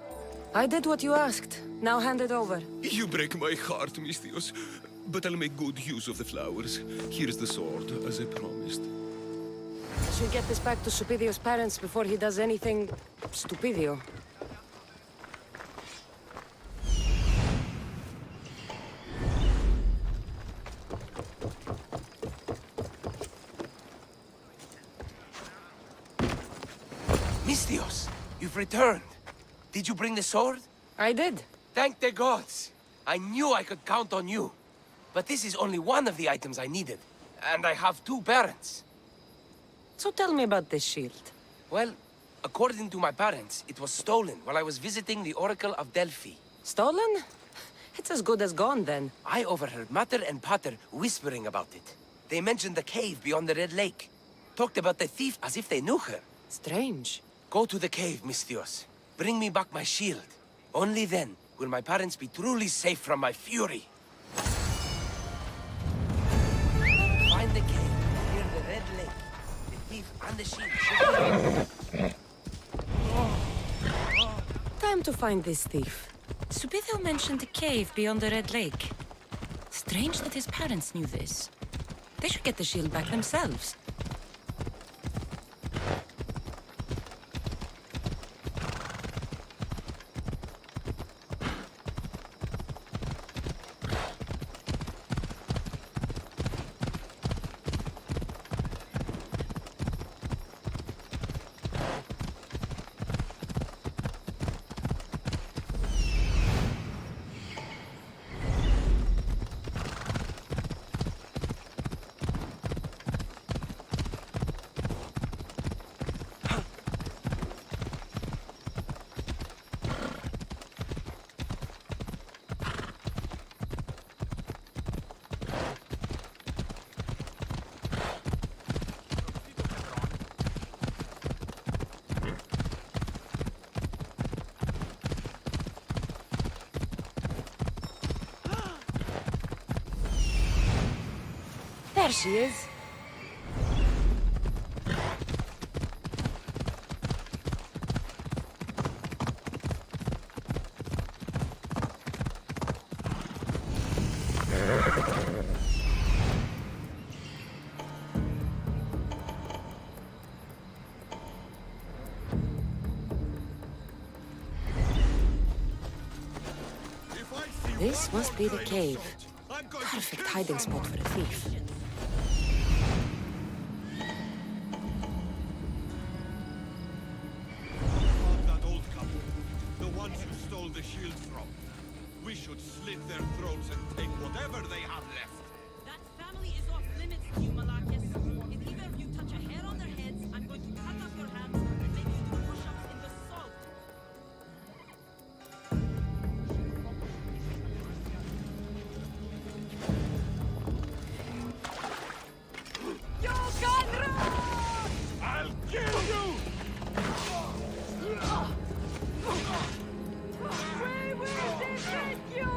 I did what you asked. Now hand it over. You break my heart, mis tíos. But I'll make good use of the flowers. Here's the sword, as I promised. I should get this back to Supidio's parents before he does anything... stupidio. Mistios, you've returned. Did you bring the sword? I did. Thank the gods. I knew I could count on you. But this is only one of the items I needed. And I have 2 parents. So tell me about this shield. Well, according to my parents, it was stolen while I was visiting the Oracle of Delphi. Stolen? It's as good as gone, then. I overheard Mater and Pater whispering about it. They mentioned the cave beyond the Red Lake. Talked about the thief as if they knew her. Strange. Go to the cave, Mistios. Bring me back my shield. Only then will my parents be truly safe from my fury. Find the cave near the Red Lake. The thief and the shield should be... Time to find this thief. Supidio mentioned a cave beyond the Red Lake. Strange that his parents knew this. They should get the shield back themselves. There she is. This must be the cave. Perfect hiding spot for a thief. That old couple, the ones you stole the shield from. We should slit their throats and take whatever they have left. That family is off limits to you, Malakis. If either of you touch a hair on their heads, I'm going to cut off your hands and make you do push-ups in the salt. I'll kill you! Where will they take you?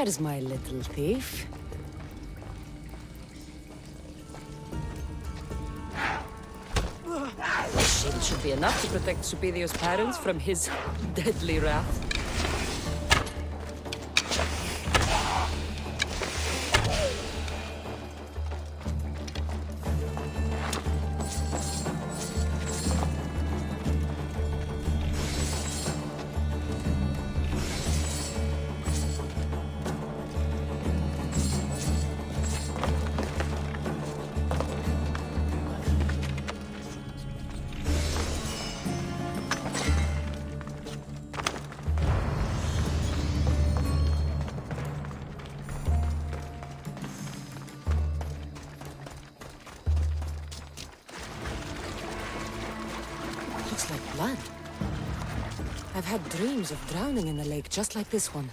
There's my little thief. The shield should be enough to protect Supidio's parents from his deadly wrath. Looks like blood. I've had dreams of drowning in the lake just like this one.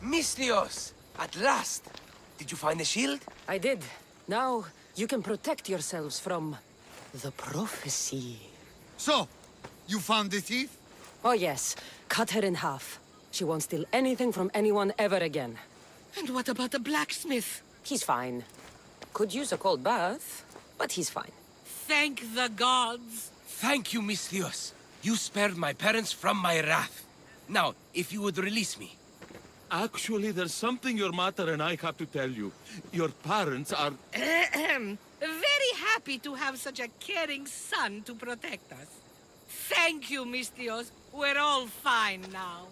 Misthios! At last! Did you find the shield? I did. Now, you can protect yourselves from the prophecy. So, you found the thief? Oh yes, cut her in half. She won't steal anything from anyone ever again. And what about the blacksmith? He's fine. Could use a cold bath, but he's fine. Thank the gods! Thank you, Misthios. You spared my parents from my wrath. Now, if you would release me. Actually, there's something your mother and I have to tell you. Your parents are... Very happy to have such a caring son to protect us. Thank you, Misthios. We're all fine now.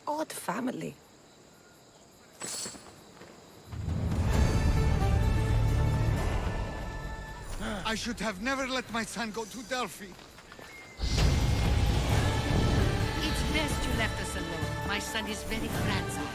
Odd family. I should have never let my son go to Delphi. It's best you left us alone. My son is very fragile.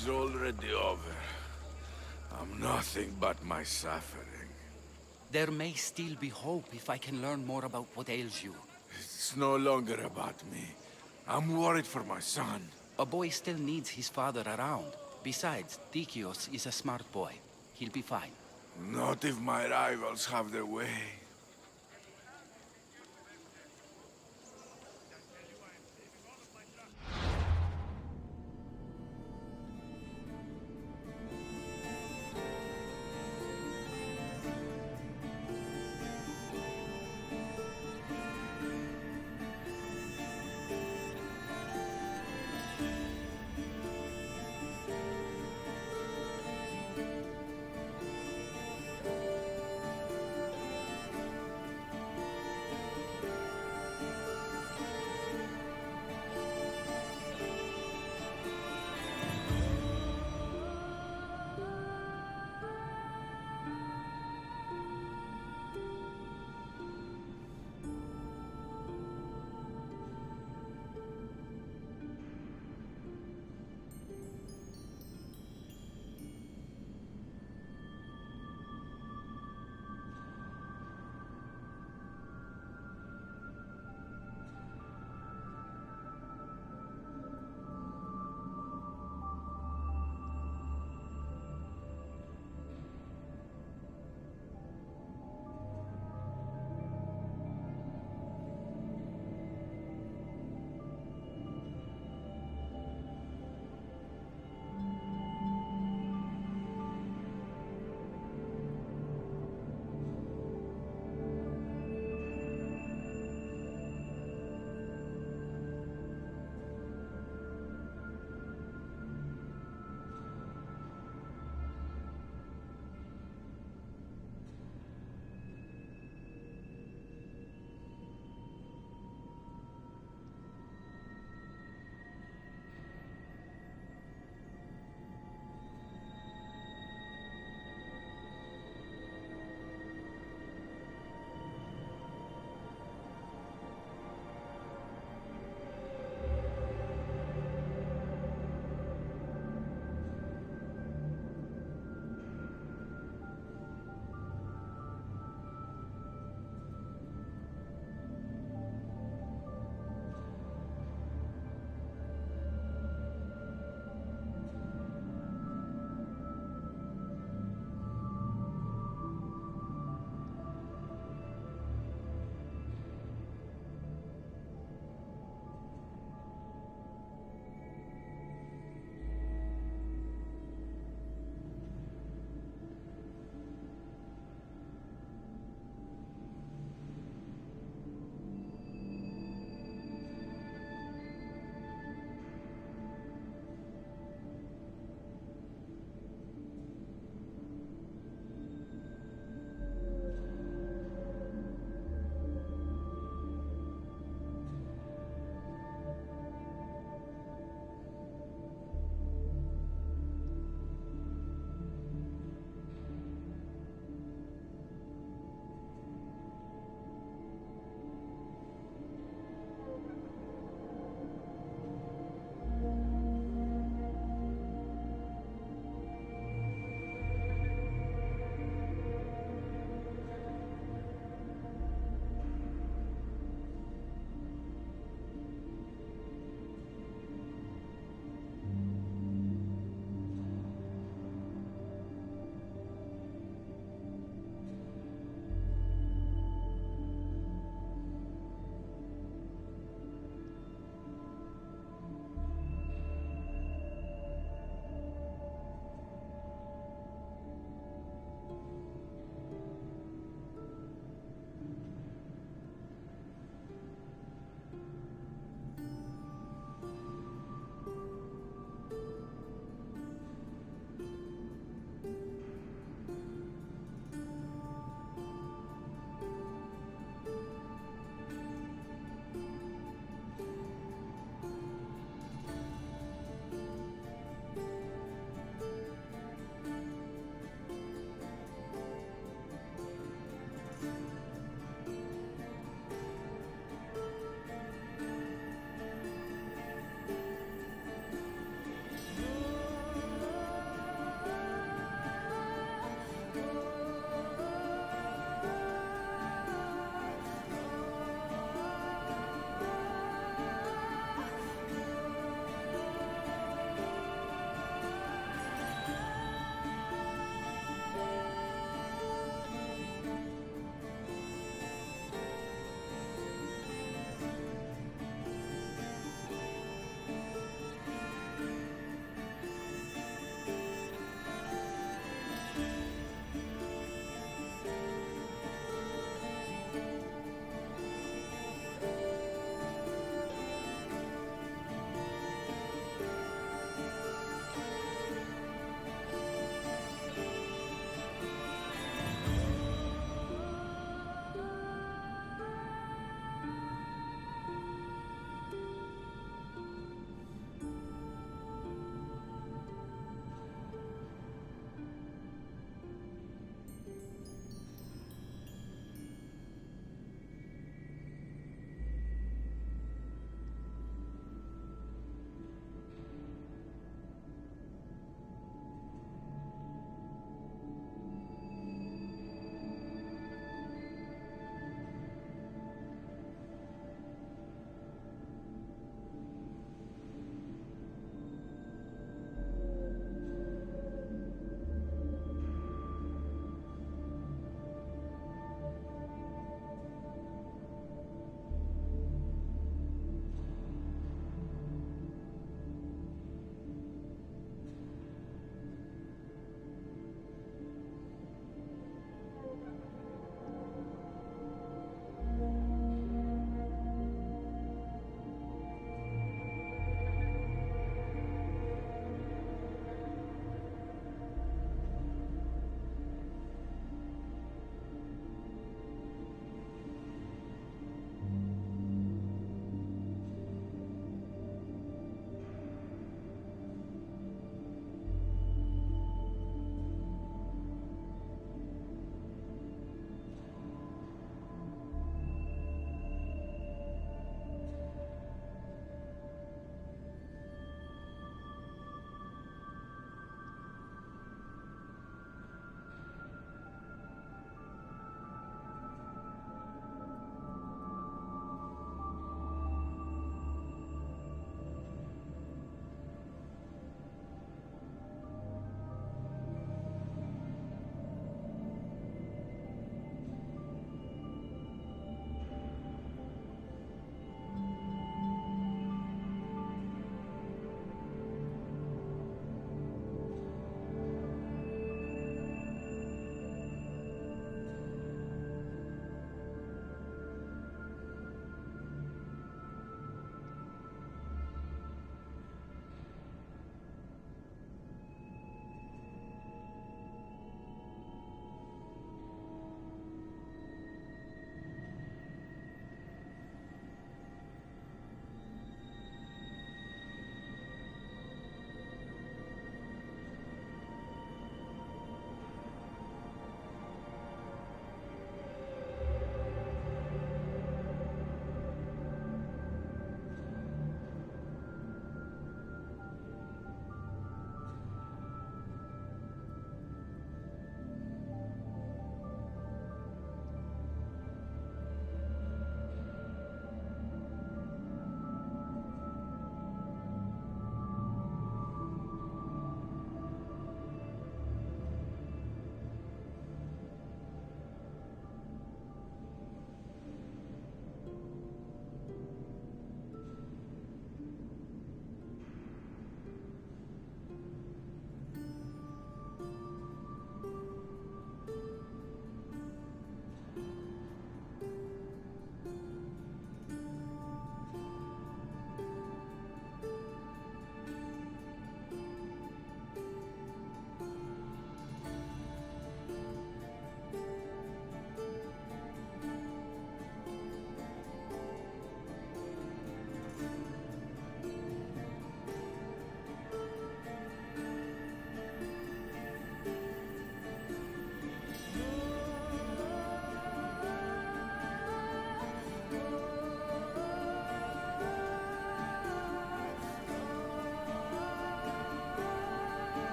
is already over. I'm nothing but my suffering. There may still be hope if I can learn more about what ails you. It's no longer about me. I'm worried for my son. A boy still needs his father around. Besides, Dikios is a smart boy. He'll be fine. Not if my rivals have their way.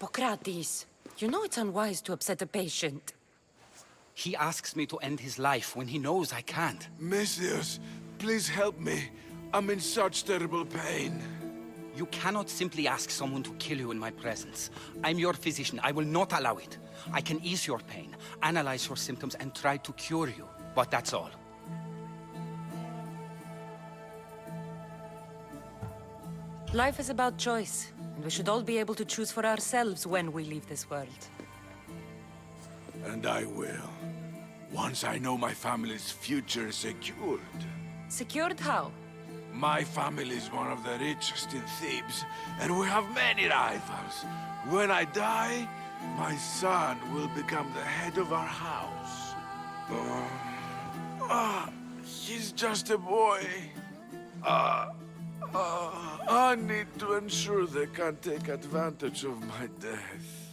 Hippocrates, you know it's unwise to upset a patient. He asks me to end his life when he knows I can't. Messias, please help me. I'm in such terrible pain. You cannot simply ask someone to kill you in my presence. I'm your physician. I will not allow it. I can ease your pain, analyze your symptoms, and try to cure you. But that's all. Life is about choice, and we should all be able to choose for ourselves when we leave this world. And I will. Once I know my family's future is secured. Secured how? My family is one of the richest in Thebes, and we have many rivals. When I die, my son will become the head of our house. He's just a boy. I need to ensure they can't take advantage of my death.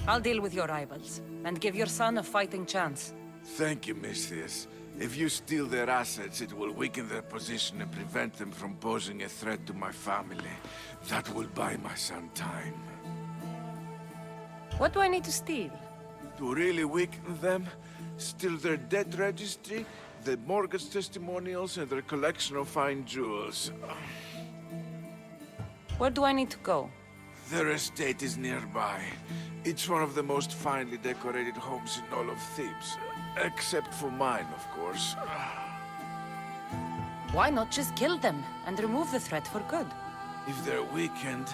I'll deal with your rivals, and give your son a fighting chance. Thank you, Misthias. If you steal their assets, it will weaken their position and prevent them from posing a threat to my family. That will buy my son time. What do I need to steal? To really weaken them, steal their debt registry, the mortgage testimonials, and their collection of fine jewels. Where do I need to go? Their estate is nearby. It's one of the most finely decorated homes in all of Thebes. Except for mine, of course. Why not just kill them and remove the threat for good? If they're weakened,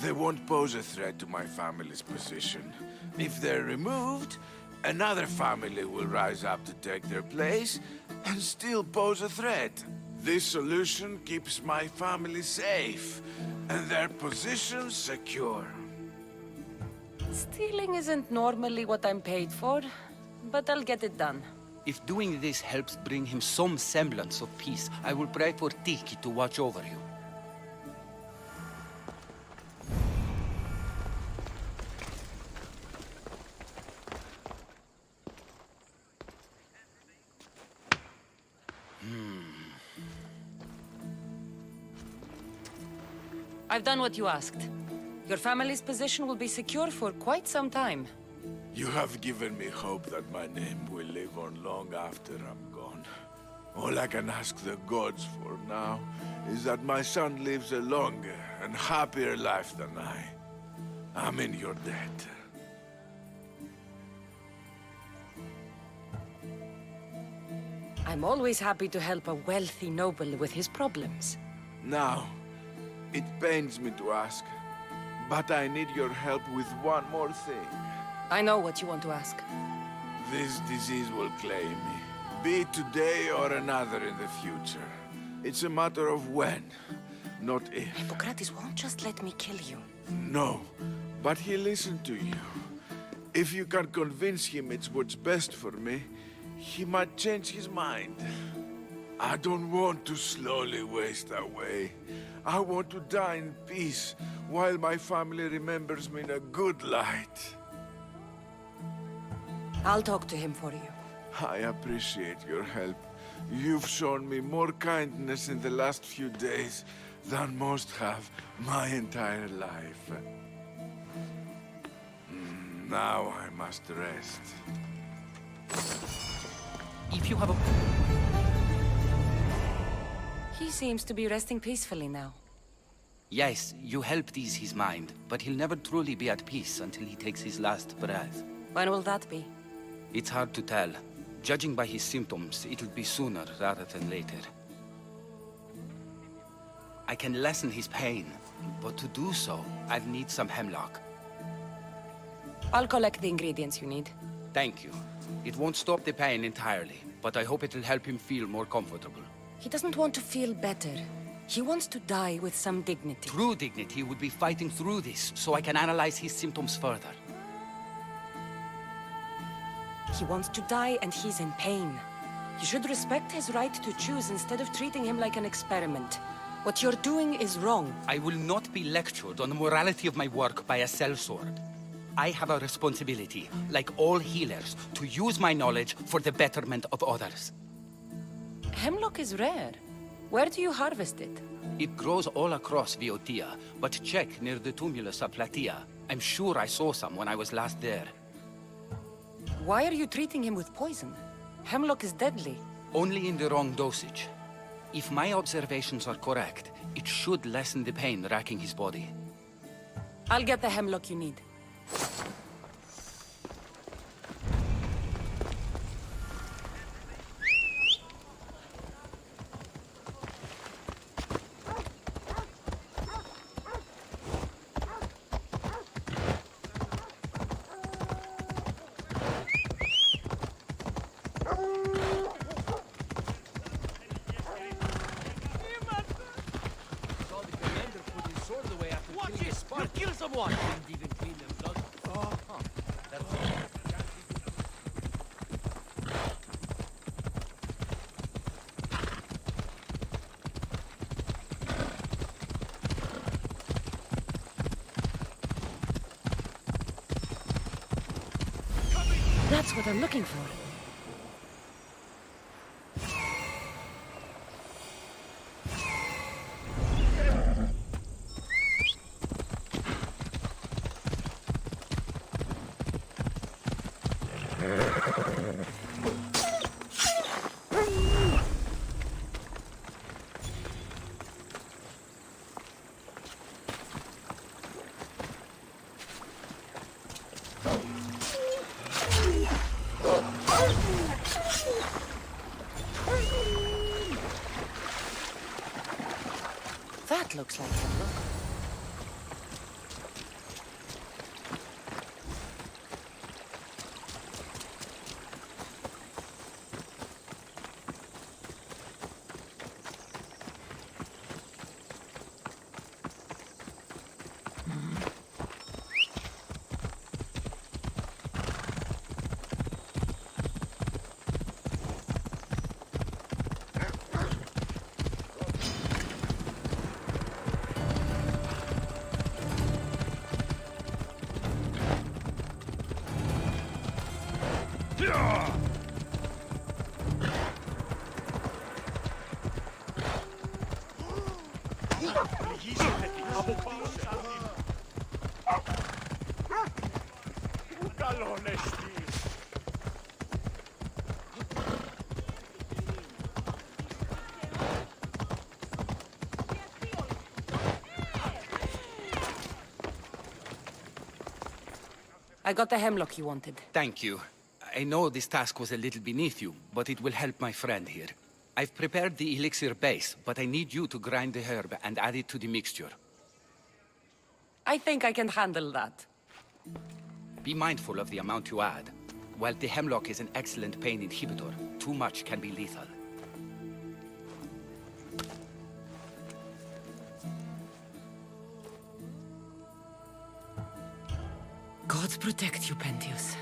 they won't pose a threat to my family's position. If they're removed, another family will rise up to take their place and still pose a threat. This solution keeps my family safe and their position secure. Stealing isn't normally what I'm paid for, but I'll get it done. If doing this helps bring him some semblance of peace, I will pray for Tiki to watch over you. I've done what you asked. Your family's position will be secure for quite some time. You have given me hope that my name will live on long after I'm gone. All I can ask the gods for now is that my son lives a longer and happier life than I. I'm in your debt. I'm always happy to help a wealthy noble with his problems. Now, it pains me to ask, but I need your help with one more thing. I know what you want to ask. This disease will claim me, be it today or another in the future. It's a matter of when, not if. Hippocrates won't just let me kill you. No, but he'll listen to you. If you can convince him it's what's best for me, he might change his mind. I don't want to slowly waste away. I want to die in peace, while my family remembers me in a good light. I'll talk to him for you. I appreciate your help. You've shown me more kindness in the last few days than most have my entire life. Now I must rest. If you have a... He seems to be resting peacefully now. Yes, you helped ease his mind, but he'll never truly be at peace until he takes his last breath. When will that be? It's hard to tell. Judging by his symptoms, it'll be sooner rather than later. I can lessen his pain, but to do so, I'll need some hemlock. I'll collect the ingredients you need. Thank you. It won't stop the pain entirely, but I hope it'll help him feel more comfortable. He doesn't want to feel better. He wants to die with some dignity. True dignity would be fighting through this, so I can analyze his symptoms further. He wants to die and he's in pain. You should respect his right to choose instead of treating him like an experiment. What you're doing is wrong. I will not be lectured on the morality of my work by a sellsword. I have a responsibility, like all healers, to use my knowledge for the betterment of others. Hemlock is rare. Where do you harvest it? It grows all across Viotia, but check near the tumulus of Platea. I'm sure I saw some when I was last there. Why are you treating him with poison? Hemlock is deadly. Only in the wrong dosage. If my observations are correct, it should lessen the pain racking his body. I'll get the hemlock you need. That's what I'm looking for. That looks like hemlock. I got the hemlock you wanted. Thank you. I know this task was a little beneath you, but it will help my friend here. I've prepared the elixir base, but I need you to grind the herb and add it to the mixture. I think I can handle that. Be mindful of the amount you add. While the hemlock is an excellent pain inhibitor, too much can be lethal. Gods protect you, Pentheus.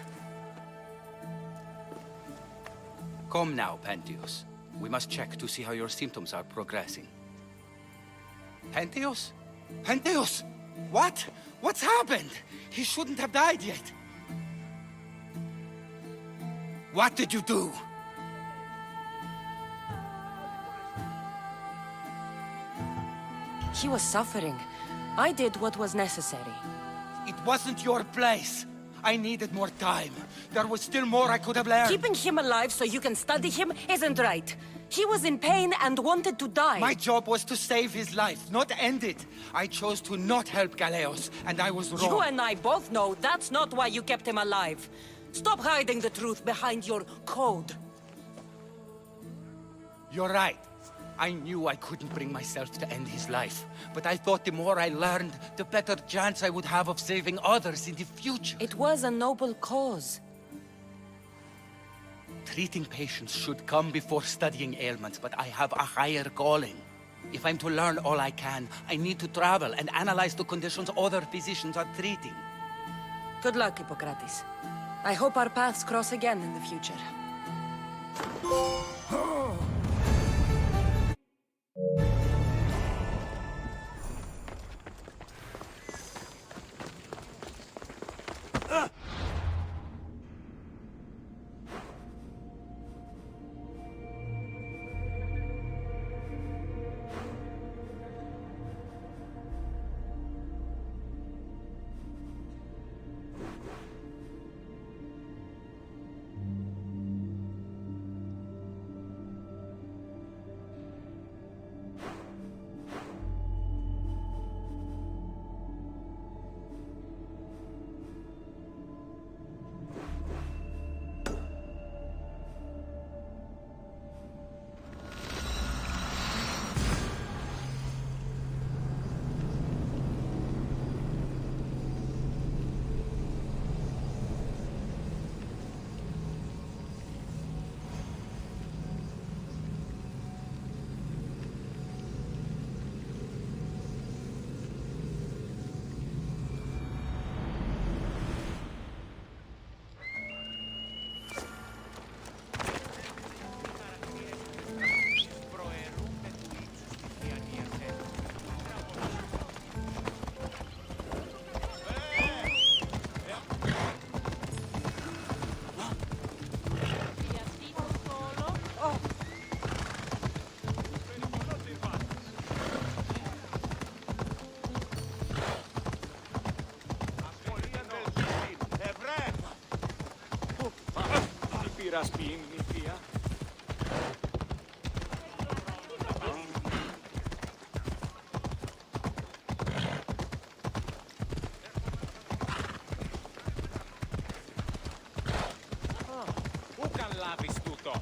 Come now, Pentheus. We must check to see how your symptoms are progressing. Pentheus? Pentheus! What? What's happened? He shouldn't have died yet. What did you do? He was suffering. I did what was necessary. It wasn't your place. I needed more time. There was still more I could have learned. Keeping him alive so you can study him isn't right. He was in pain and wanted to die. My job was to save his life, not end it. I chose to not help Galeos, and I was wrong. You and I both know that's not why you kept him alive. Stop hiding the truth behind your code. You're right. I knew I couldn't bring myself to end his life. But I thought the more I learned, the better chance I would have of saving others in the future. It was a noble cause. Treating patients should come before studying ailments, but I have a higher calling. If I'm to learn all I can, I need to travel and analyze the conditions other physicians are treating. Good luck, Hippocrates. I hope our paths cross again in the future. μπύρας πίνει, θεία? Πού καν λάβεις τούτο?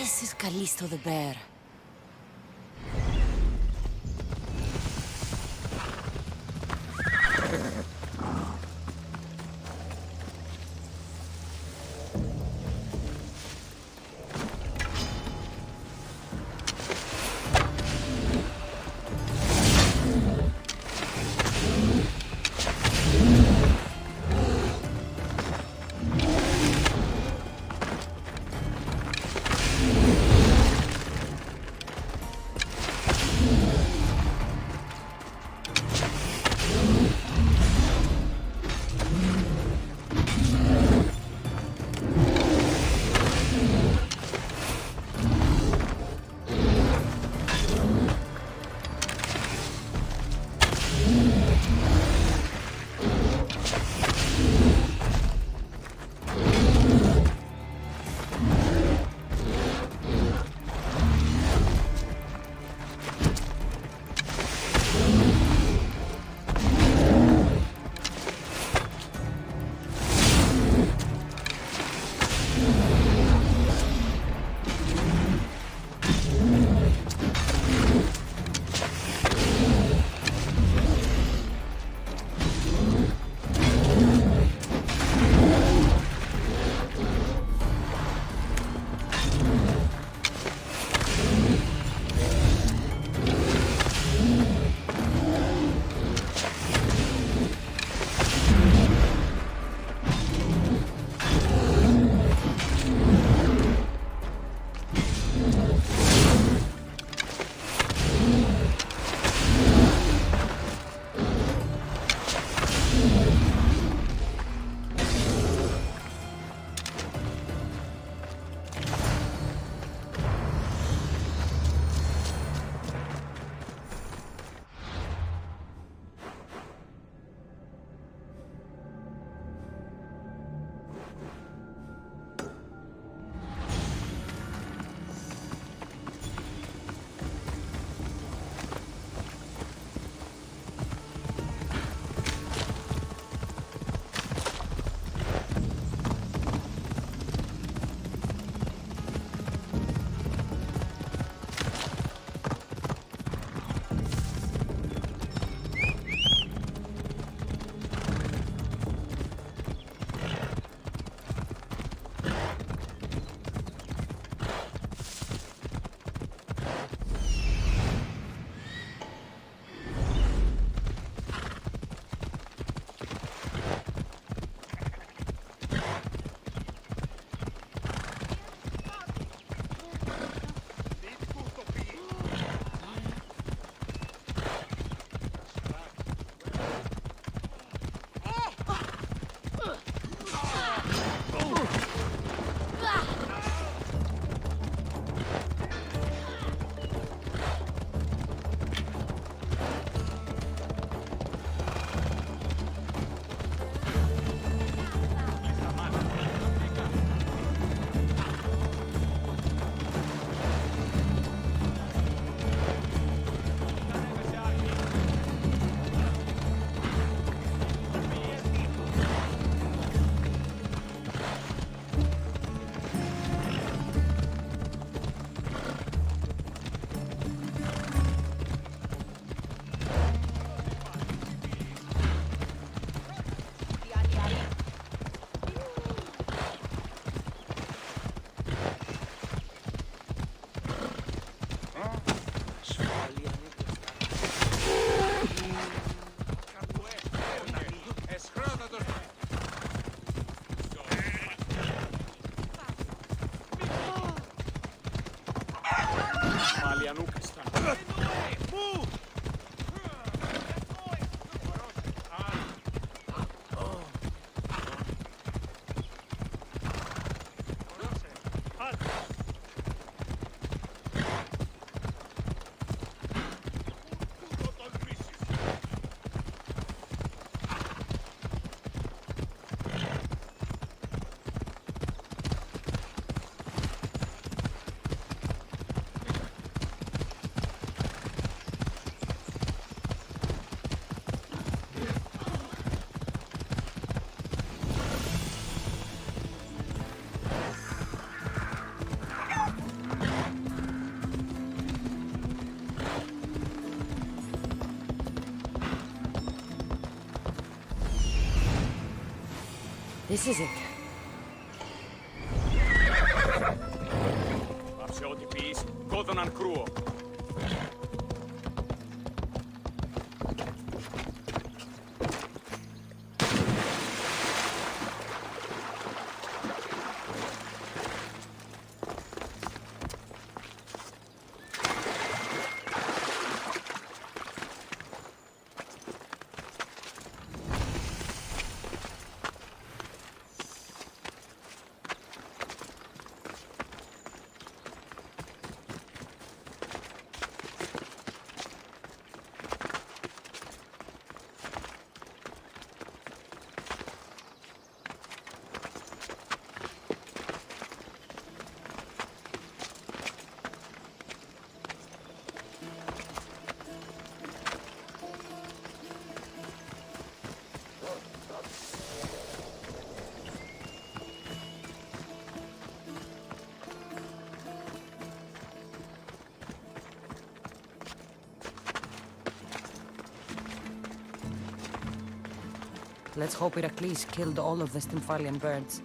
This is Callisto the Bear. This is it. Άψε ό,τι πεις, κόδωναν κρούο. Let's hope Heracles killed all of the Stymphalian birds.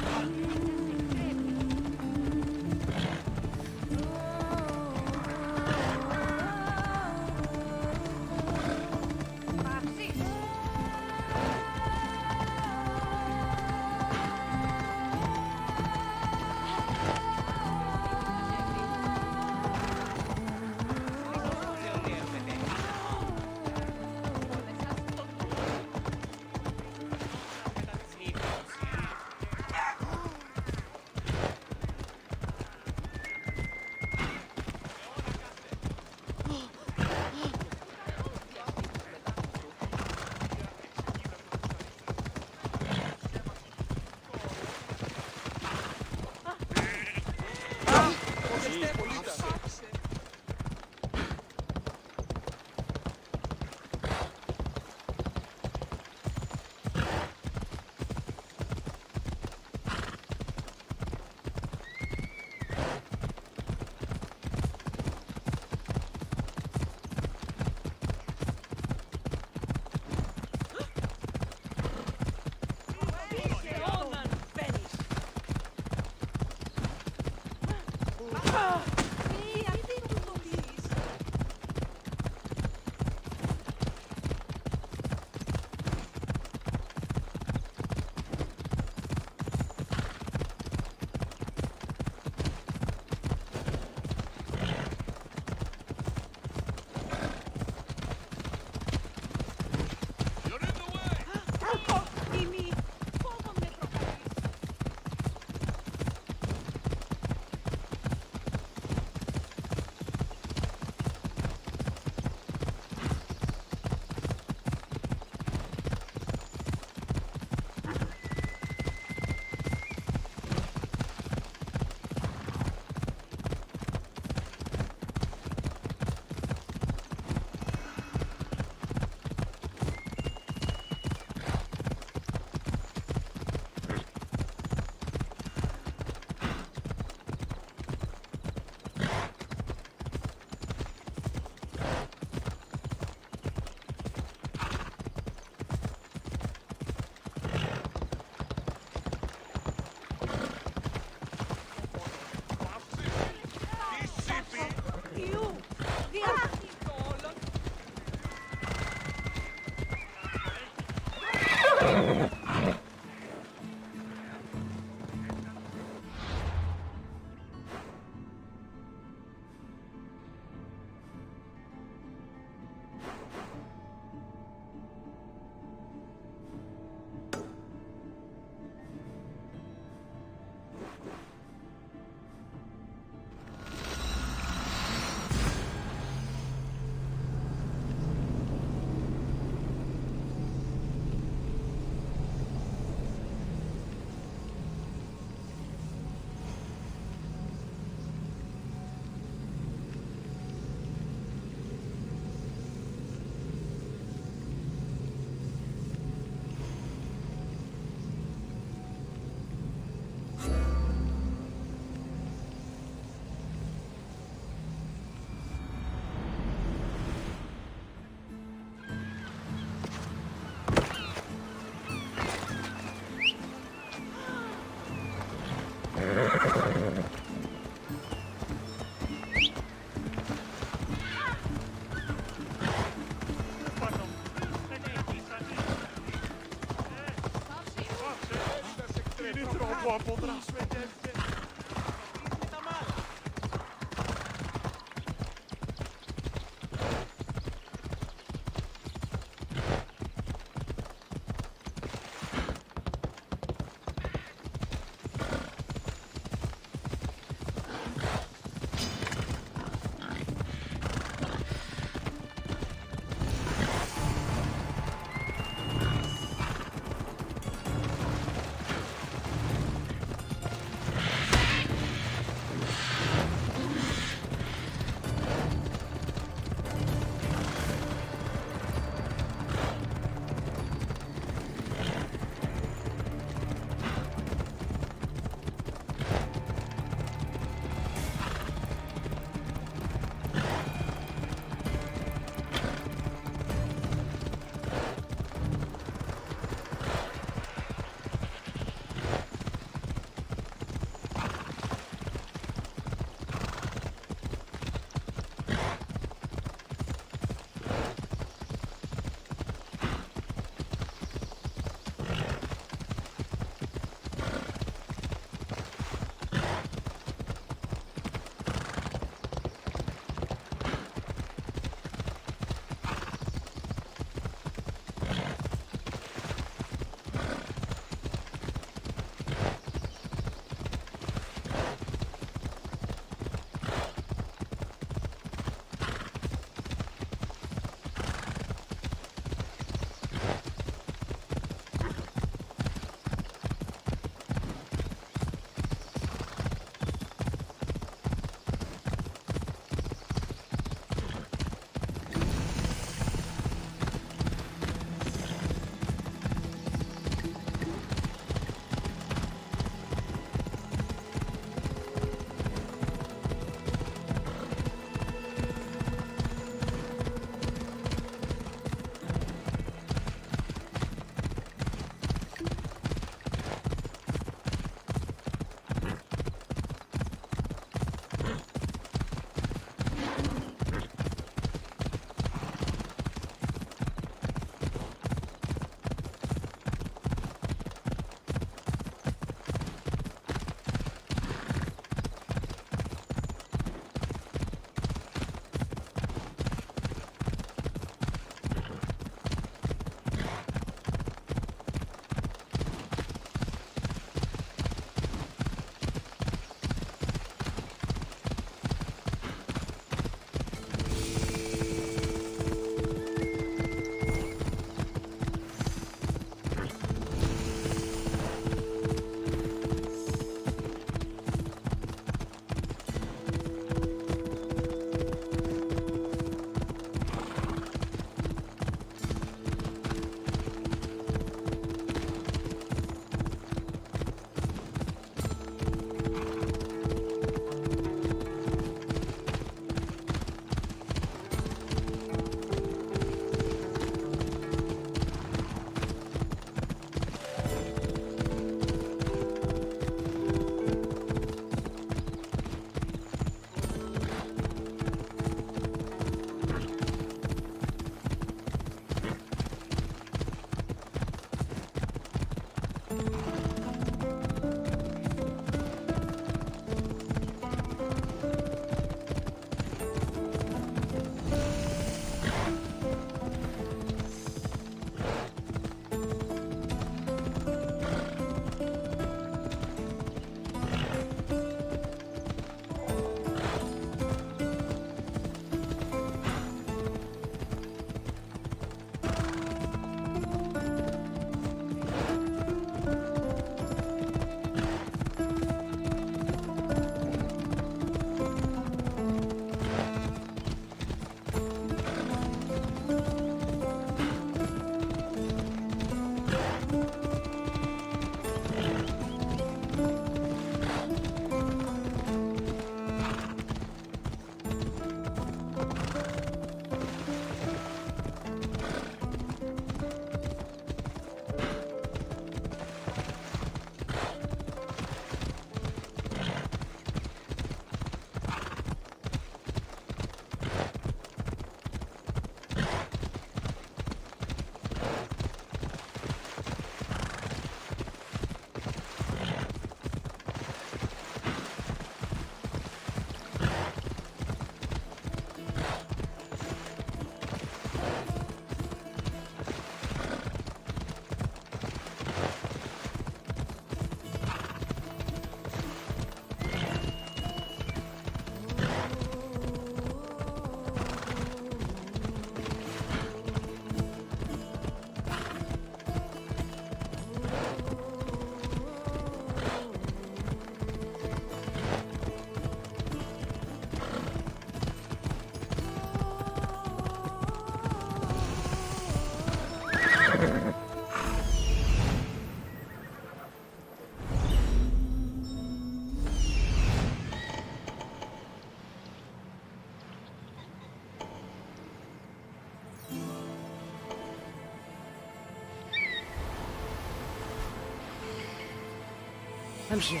I'm here.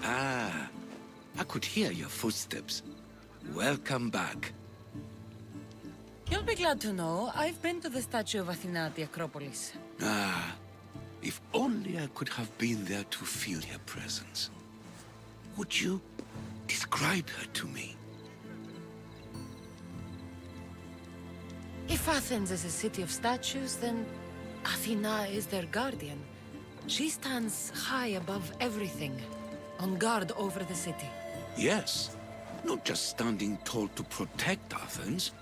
Ah, I could hear your footsteps. Welcome back. You'll be glad to know I've been to the statue of Athena at the Acropolis. Ah, if only I could have been there to feel her presence. Would you describe her to me? If Athens is a city of statues, then Athena is their guardian. She stands high above everything, on guard over the city. Yes, not just standing tall to protect Athens,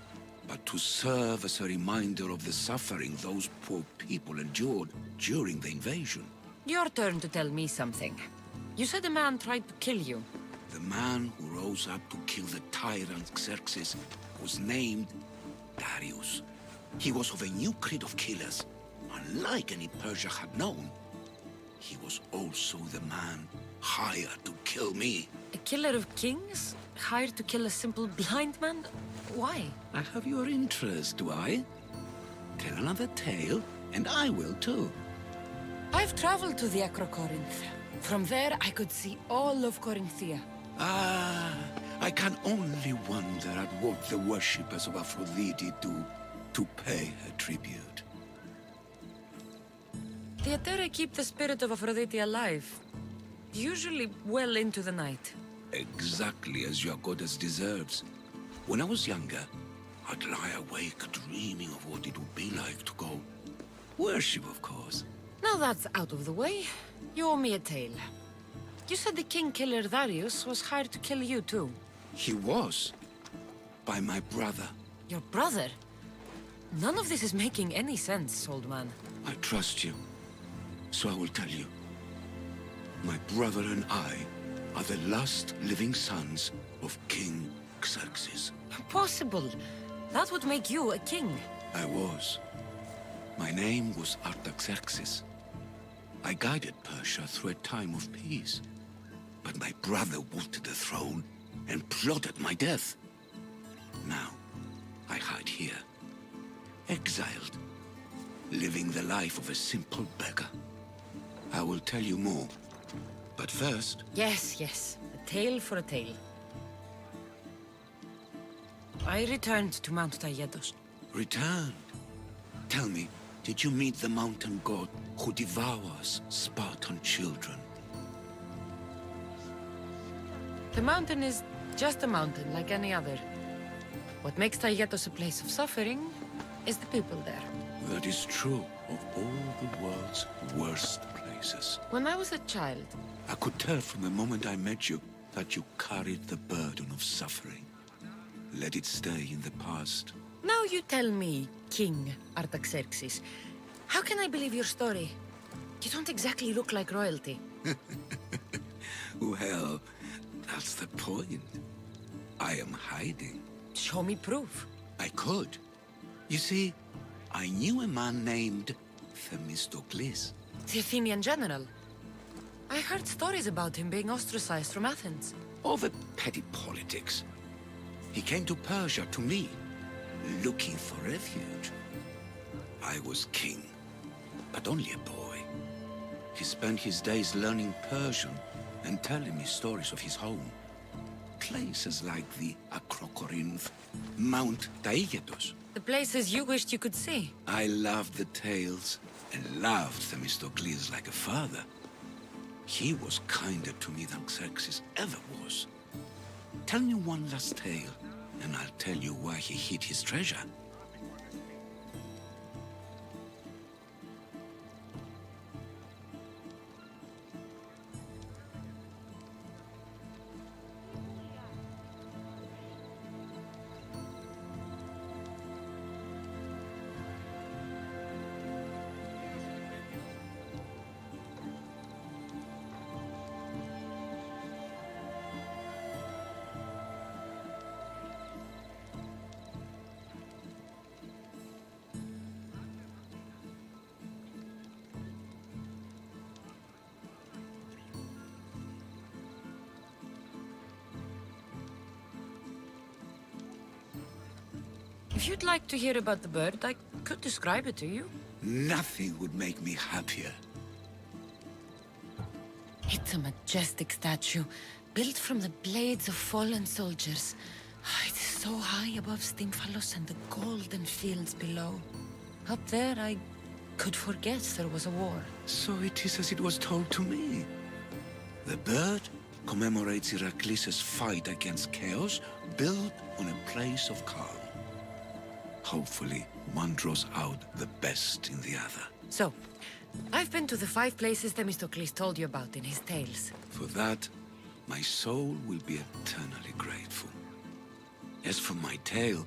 but to serve as a reminder of the suffering those poor people endured during the invasion. Your turn to tell me something. You said a man tried to kill you. The man who rose up to kill the tyrant Xerxes was named Darius. He was of a new creed of killers, unlike any Persia had known. He was also the man hired to kill me. A killer of kings? Hired to kill a simple blind man? Why? I have your interest, do I? Tell another tale, and I will too. I've traveled to the Acrocorinth. From there, I could see all of Corinthia. Ah, I can only wonder at what the worshippers of Aphrodite do to pay her tribute. The Aetera keep the spirit of Aphrodite alive, usually well into the night. Exactly as your goddess deserves. When I was younger, I'd lie awake dreaming of what it would be like to go worship, of course. Now that's out of the way, you owe me a tale. You said the king killer Darius was hired to kill you too. He was. By my brother. Your brother? None of this is making any sense, old man. I trust you, so I will tell you. My brother and I are the last living sons of King Xerxes. Impossible. That would make you a king. I was. My name was Artaxerxes. I guided Persia through a time of peace. But my brother wanted the throne and plotted my death. Now, I hide here, exiled, living the life of a simple beggar. I will tell you more, but first... Yes, yes. A tale for a tale. I returned to Mount Taygetos. Returned? Tell me, did you meet the mountain god who devours Spartan children? The mountain is just a mountain, like any other. What makes Taygetos a place of suffering is the people there. That is true of all the world's worst places. When I was a child... I could tell from the moment I met you that you carried the burden of suffering. Let it stay in the past. Now you tell me, King Artaxerxes, how can I believe your story? You don't exactly look like royalty. Well, that's the point. I am hiding. Show me proof. I could. You see, I knew a man named Themistocles. The Athenian general. I heard stories about him being ostracized from Athens. Over petty politics. He came to Persia to me, looking for refuge. I was king, but only a boy. He spent his days learning Persian and telling me stories of his home. Places like the Acrocorinth, Mount Taygetos. The places you wished you could see. I loved the tales and loved Themistocles like a father. He was kinder to me than Xerxes ever was. Tell me one last tale, and I'll tell you why he hid his treasure. If you'd like to hear about the bird, I could describe it to you. Nothing would make me happier. It's a majestic statue, built from the blades of fallen soldiers. It is so high above Stymphalos and the golden fields below. Up there, I could forget there was a war. So it is as it was told to me. The bird commemorates Heracles' fight against chaos, built on a place of calm. Hopefully, one draws out the best in the other. So, I've been to the 5 places Themistocles told you about in his tales. For that, my soul will be eternally grateful. As for my tale,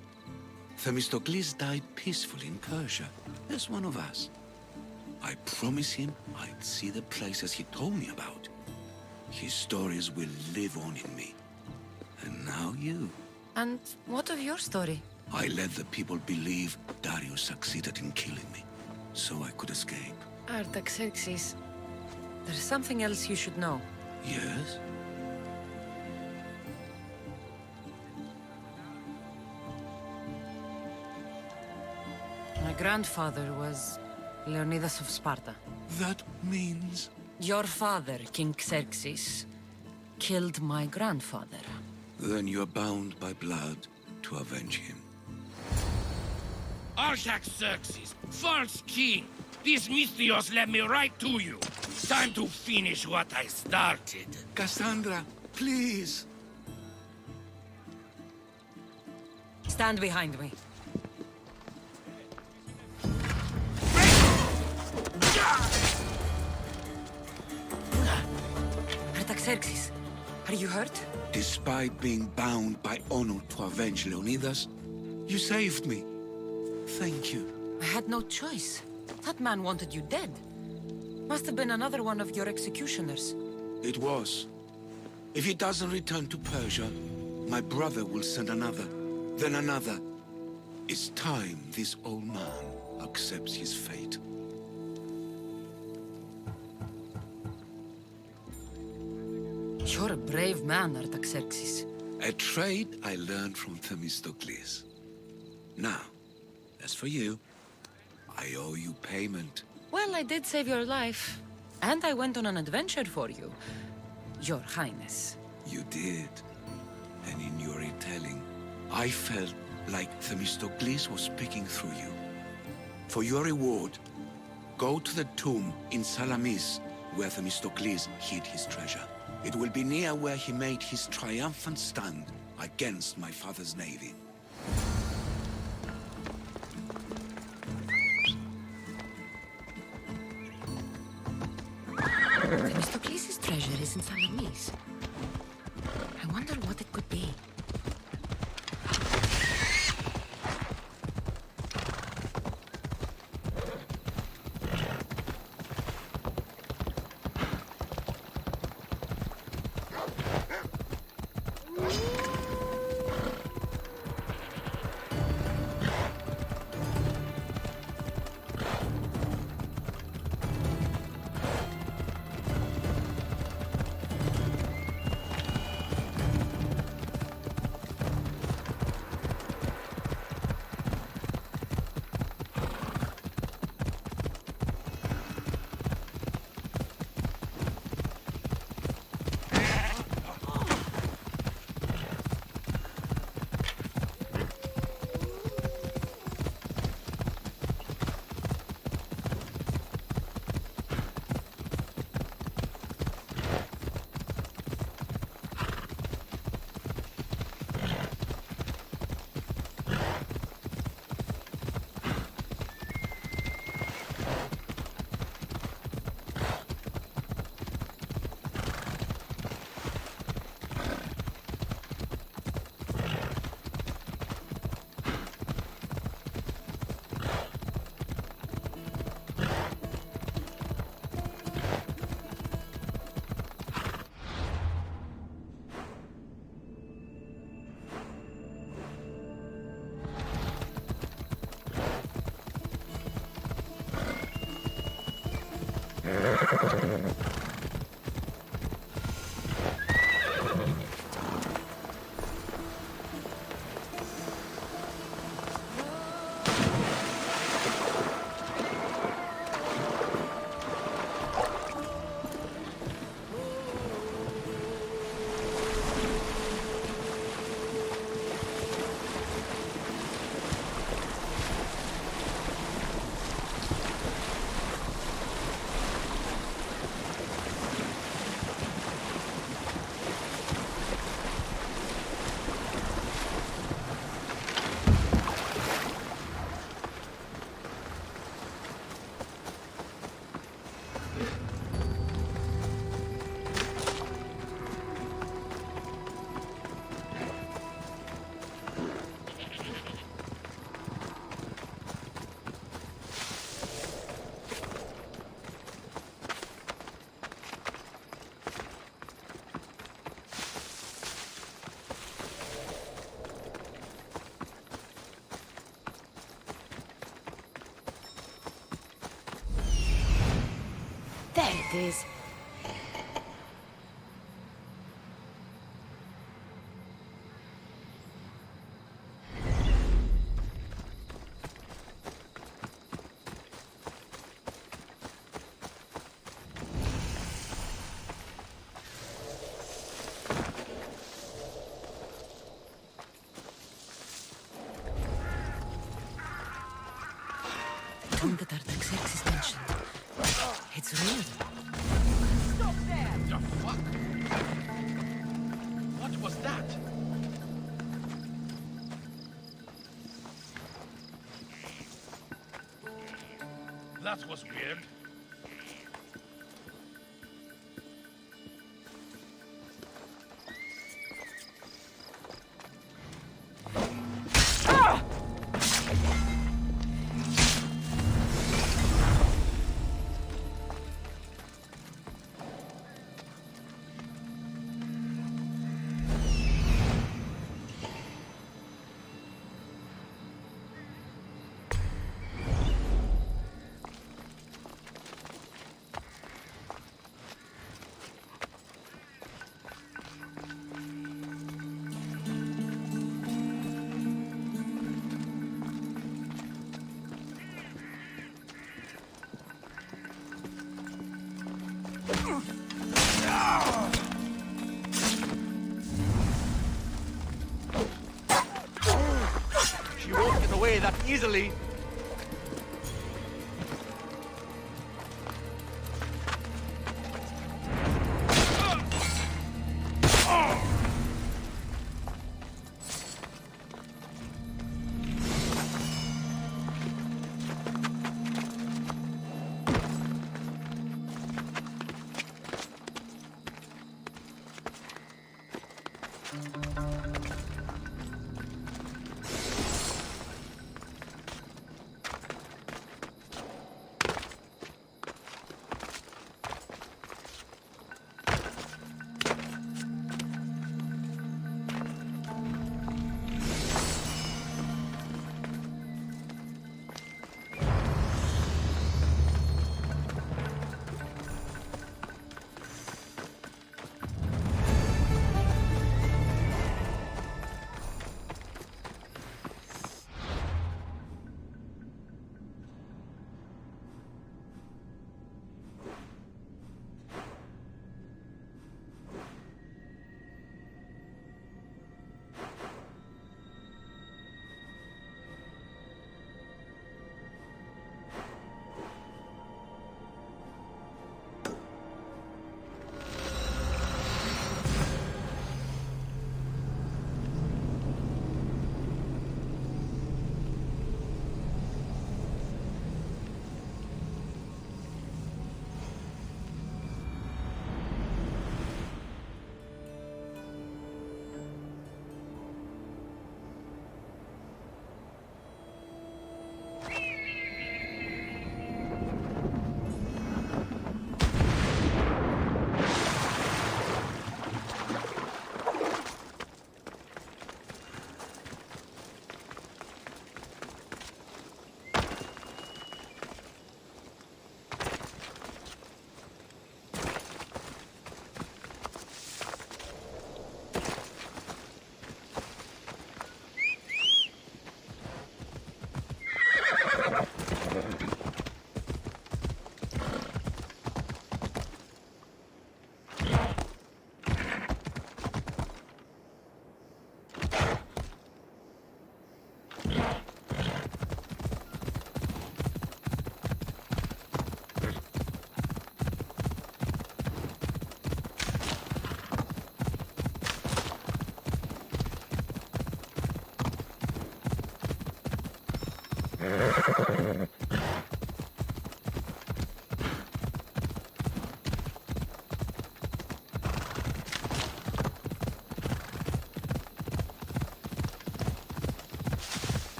Themistocles died peacefully in Persia, as one of us. I promise him I'd see the places he told me about. His stories will live on in me. And now you. And what of your story? I let the people believe Darius succeeded in killing me, so I could escape. Artaxerxes, there's something else you should know. Yes? My grandfather was Leonidas of Sparta. That means... Your father, King Xerxes, killed my grandfather. Then you're bound by blood to avenge him. Artaxerxes, false king! These Misthios led me right to you. Time to finish what I started. Cassandra, please! Stand behind me. Artaxerxes, are you hurt? Despite being bound by honor to avenge Leonidas, you saved me. Thank you. I had no choice. That man wanted you dead. Must have been another one of your executioners. It was. If he doesn't return to Persia, my brother will send another, then another. It's time this old man accepts his fate. You're a brave man, Artaxerxes. A trait I learned from Themistocles. Now, as for you, I owe you payment. Well, I did save your life. And I went on an adventure for you, Your Highness. You did. And in your retelling, I felt like Themistocles was speaking through you. For your reward, go to the tomb in Salamis, where Themistocles hid his treasure. It will be near where he made his triumphant stand against my father's navy. Themistocles' treasure is in Salamis. I wonder what it could be. is. The tomb that Artaxerxes mentioned. It's real. The fuck? What was that? That was weird. She won't get away that easily.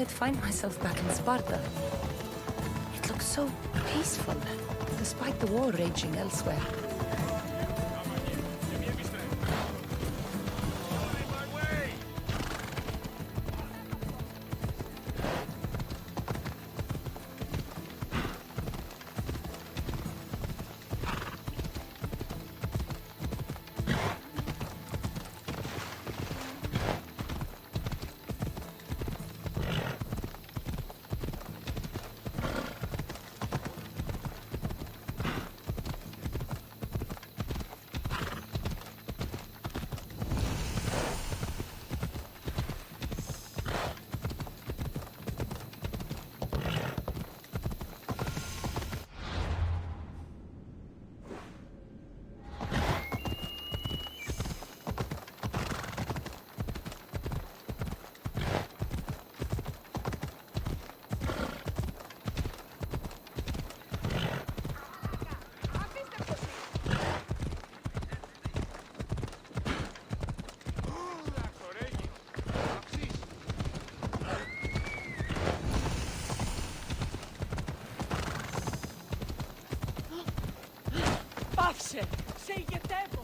I'd find myself back in Sparta. It looks so peaceful, despite the war raging elsewhere. Πάψε! Σε ηγετεύω!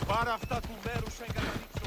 Πάρε αυτά του μέρους εγκαταλείψω.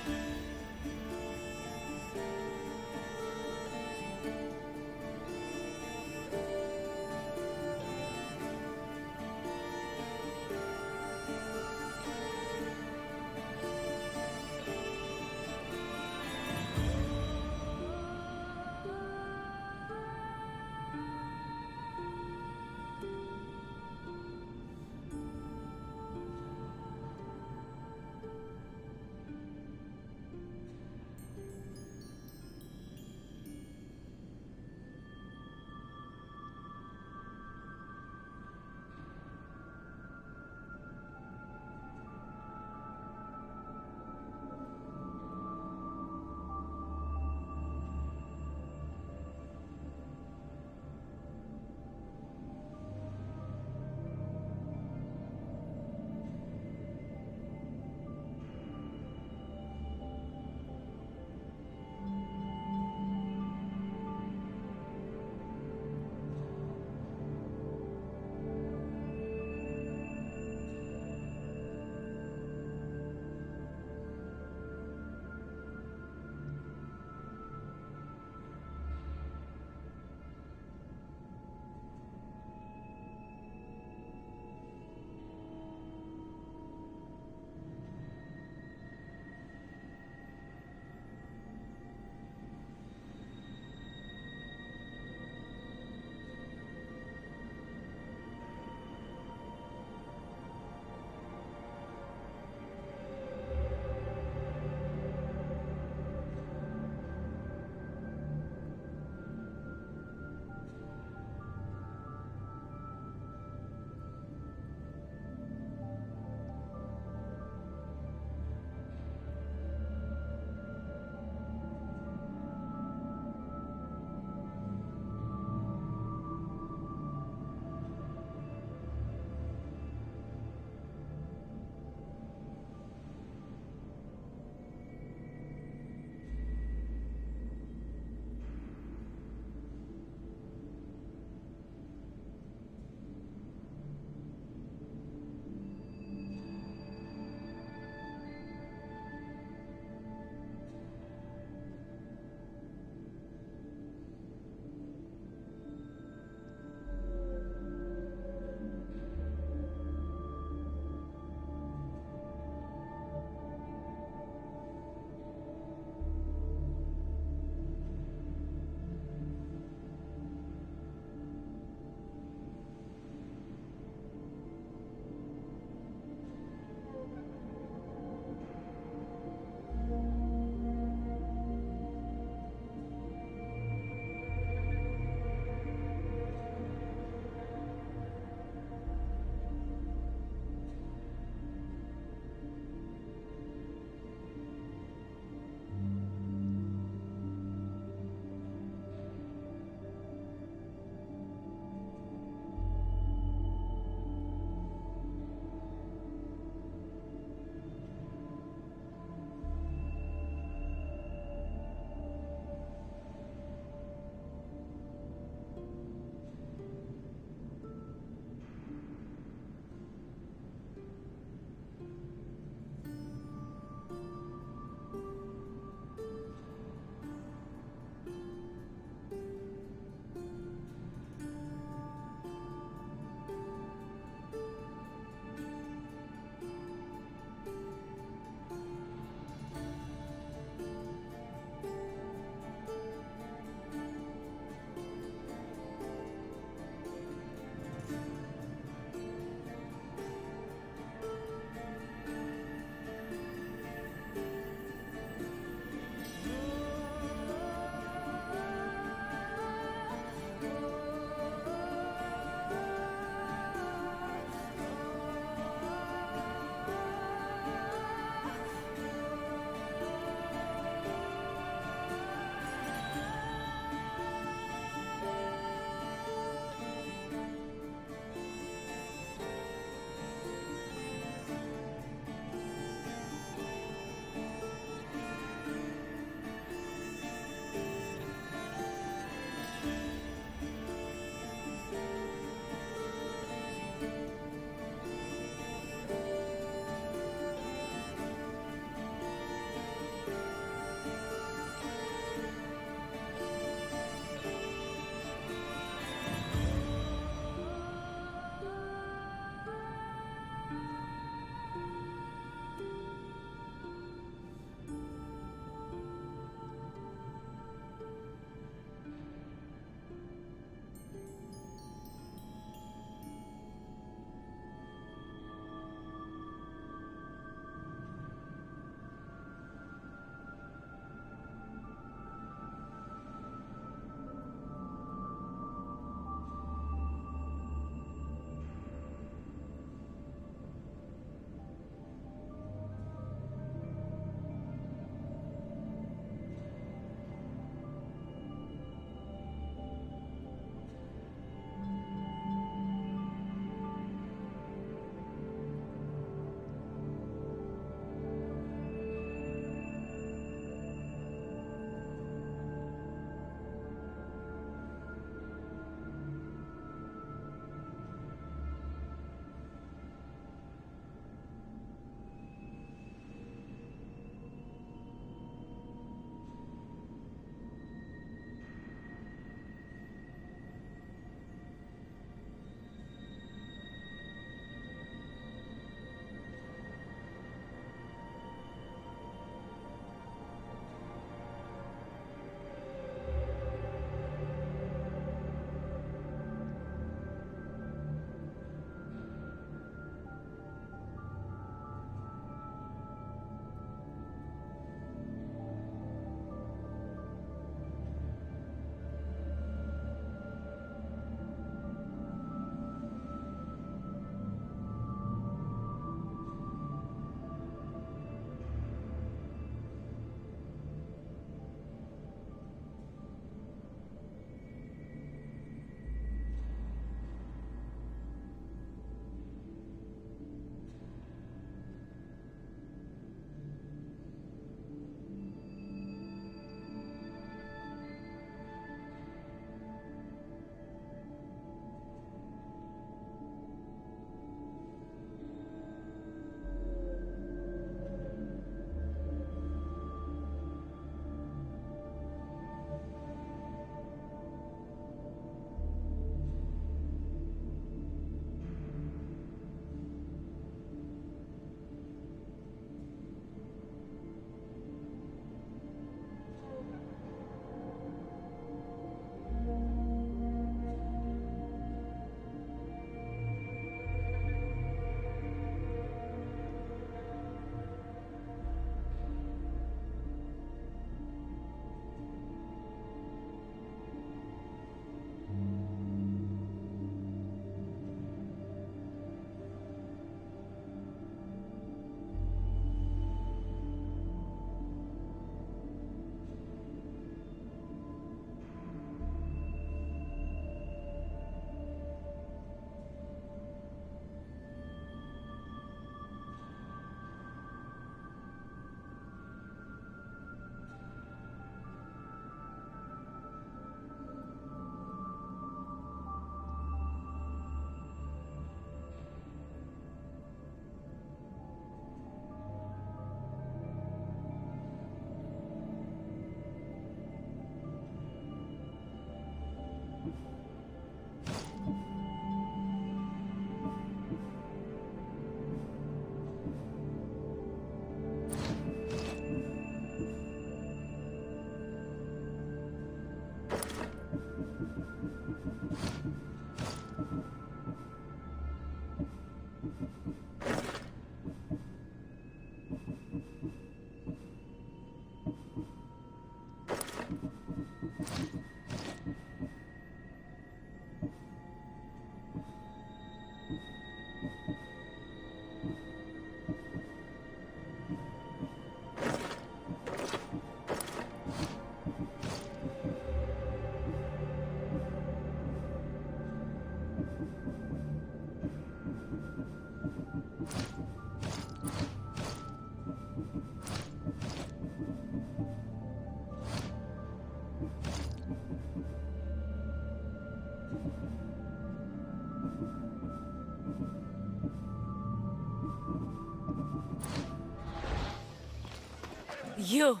You!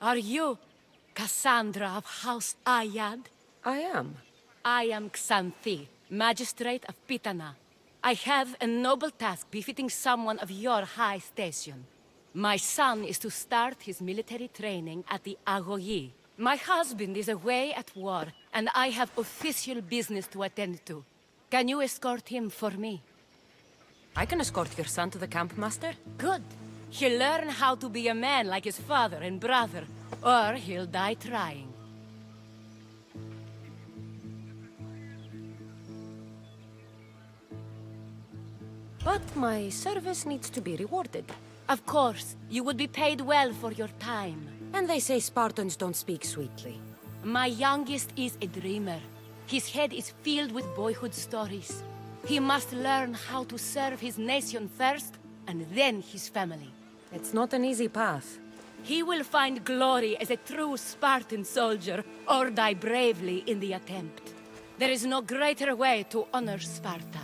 Are you Cassandra of House Ayad? I am. I am Xanthi, Magistrate of Pitana. I have a noble task befitting someone of your high station. My son is to start his military training at the Agoyi. My husband is away at war, and I have official business to attend to. Can you escort him for me? I can escort your son to the camp, Master. Good. He'll learn how to be a man like his father and brother, or he'll die trying. But my service needs to be rewarded. Of course, you would be paid well for your time. And they say Spartans don't speak sweetly. My youngest is a dreamer. His head is filled with boyhood stories. He must learn how to serve his nation first, and then his family. It's not an easy path. He will find glory as a true Spartan soldier, or die bravely in the attempt. There is no greater way to honor Sparta.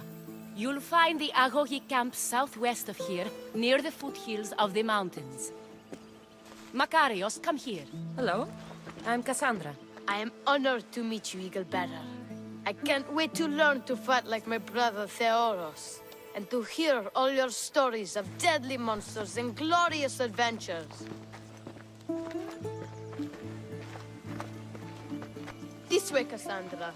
You'll find the Agohi camp southwest of here, near the foothills of the mountains. Makarios, come here. Hello, I'm Cassandra. I am honored to meet you, Eagle Bearer. I can't wait to learn to fight like my brother Theoros, and to hear all your stories of deadly monsters and glorious adventures. This way, Cassandra.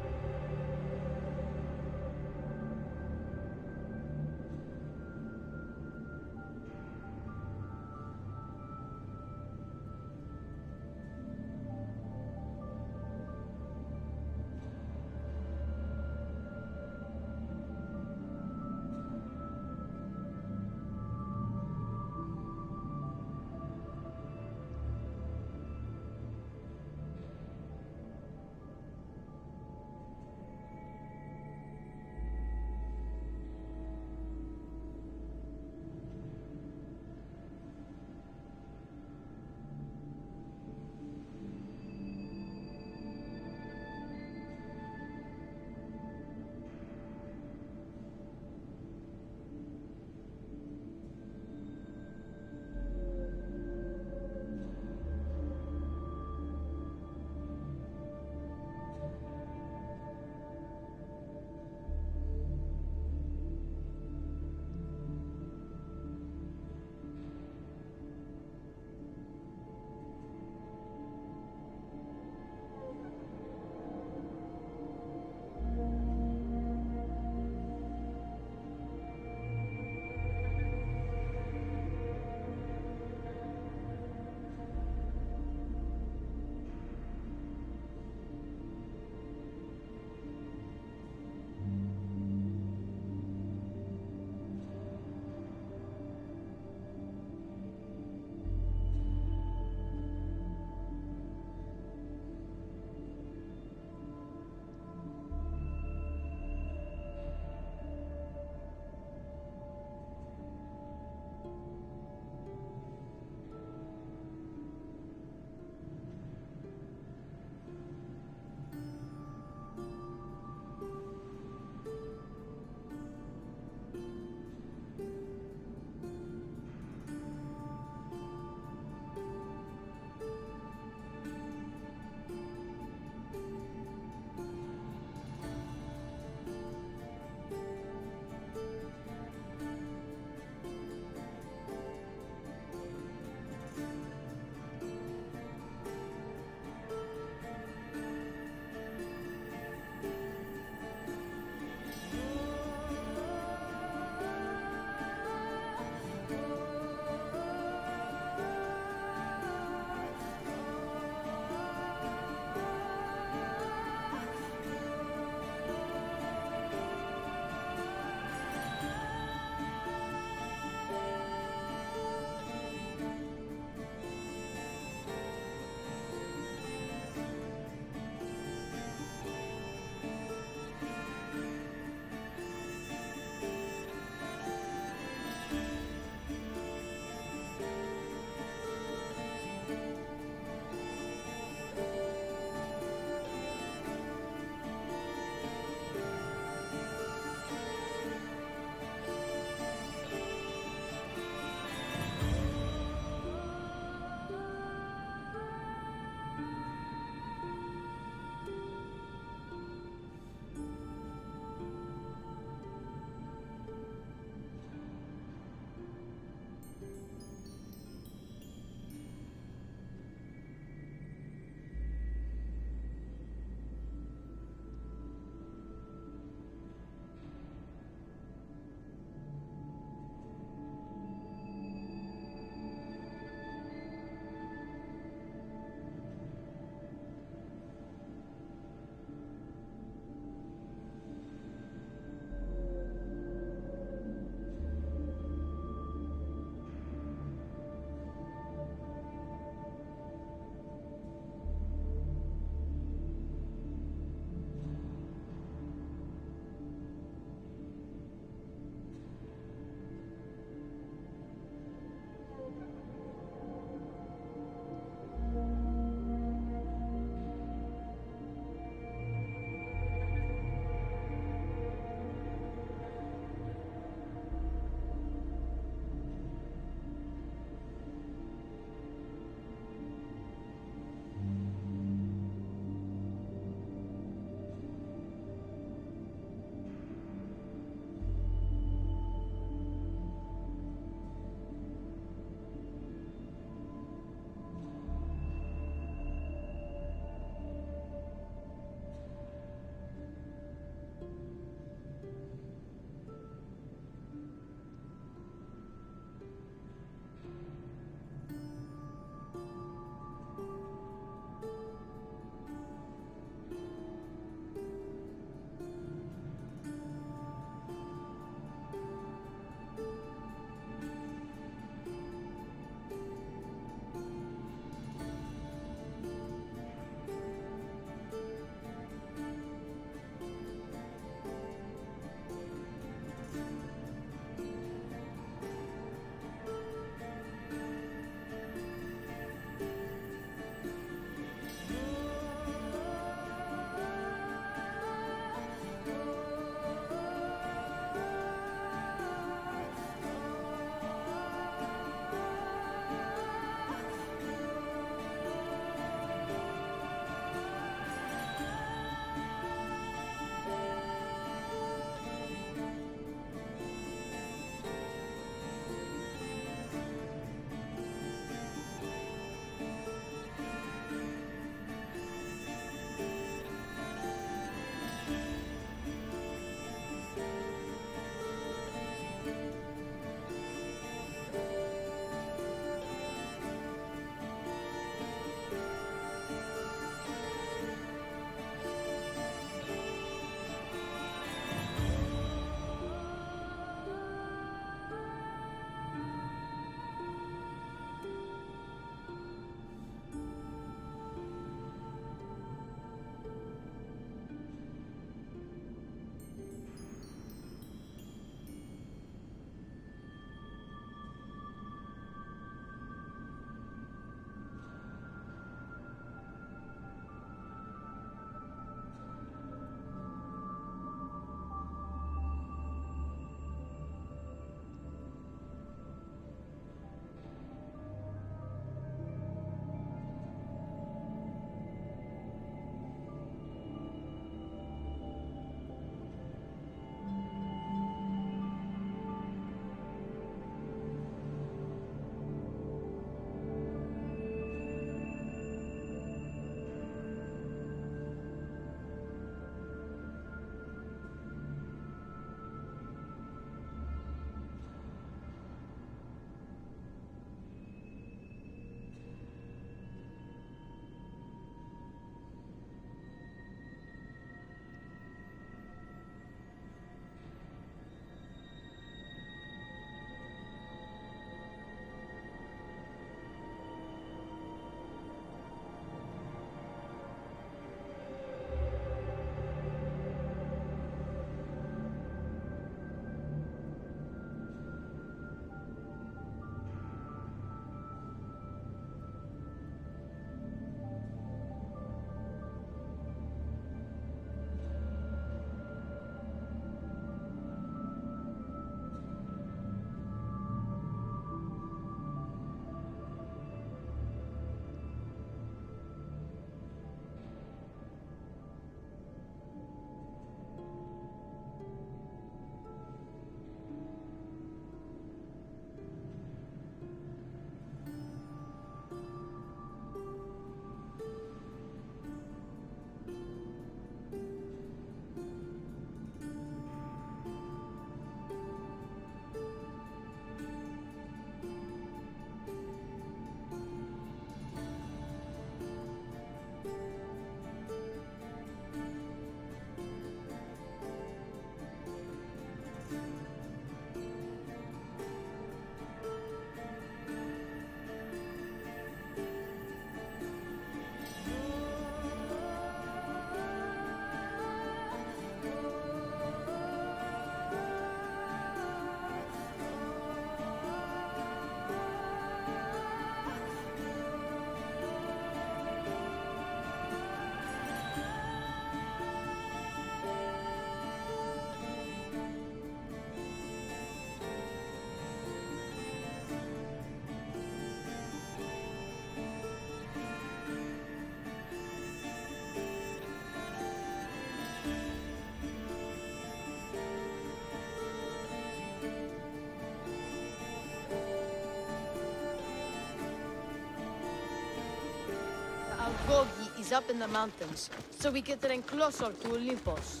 Gogi is up in the mountains, so we get then closer to Olympus.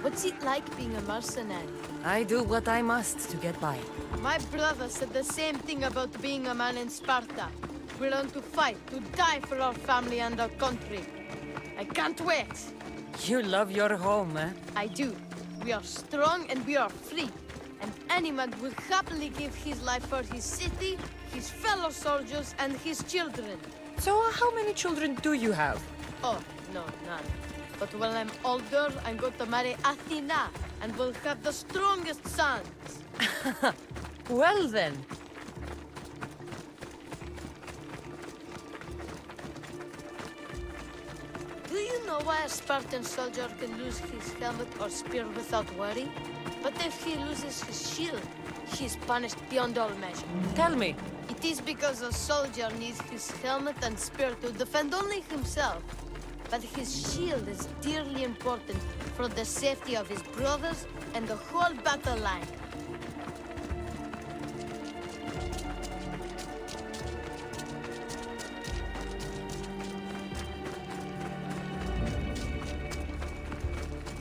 What's it like being a mercenary? I do what I must to get by. My brother said the same thing about being a man in Sparta. We learn to fight, to die for our family and our country. I can't wait. You love your home, eh? I do. We are strong and we are free. And any man will happily give his life for his city, his fellow soldiers, and his children. So how many children do you have? Oh, no, none. But when I'm older, I'm going to marry Athena, and we'll have the strongest sons. Well then. Do you know why a Spartan soldier can lose his helmet or spear without worry? But if he loses his shield, he's punished beyond all measure. Tell me. It is because a soldier needs his helmet and spear to defend only himself. But his shield is dearly important for the safety of his brothers and the whole battle line.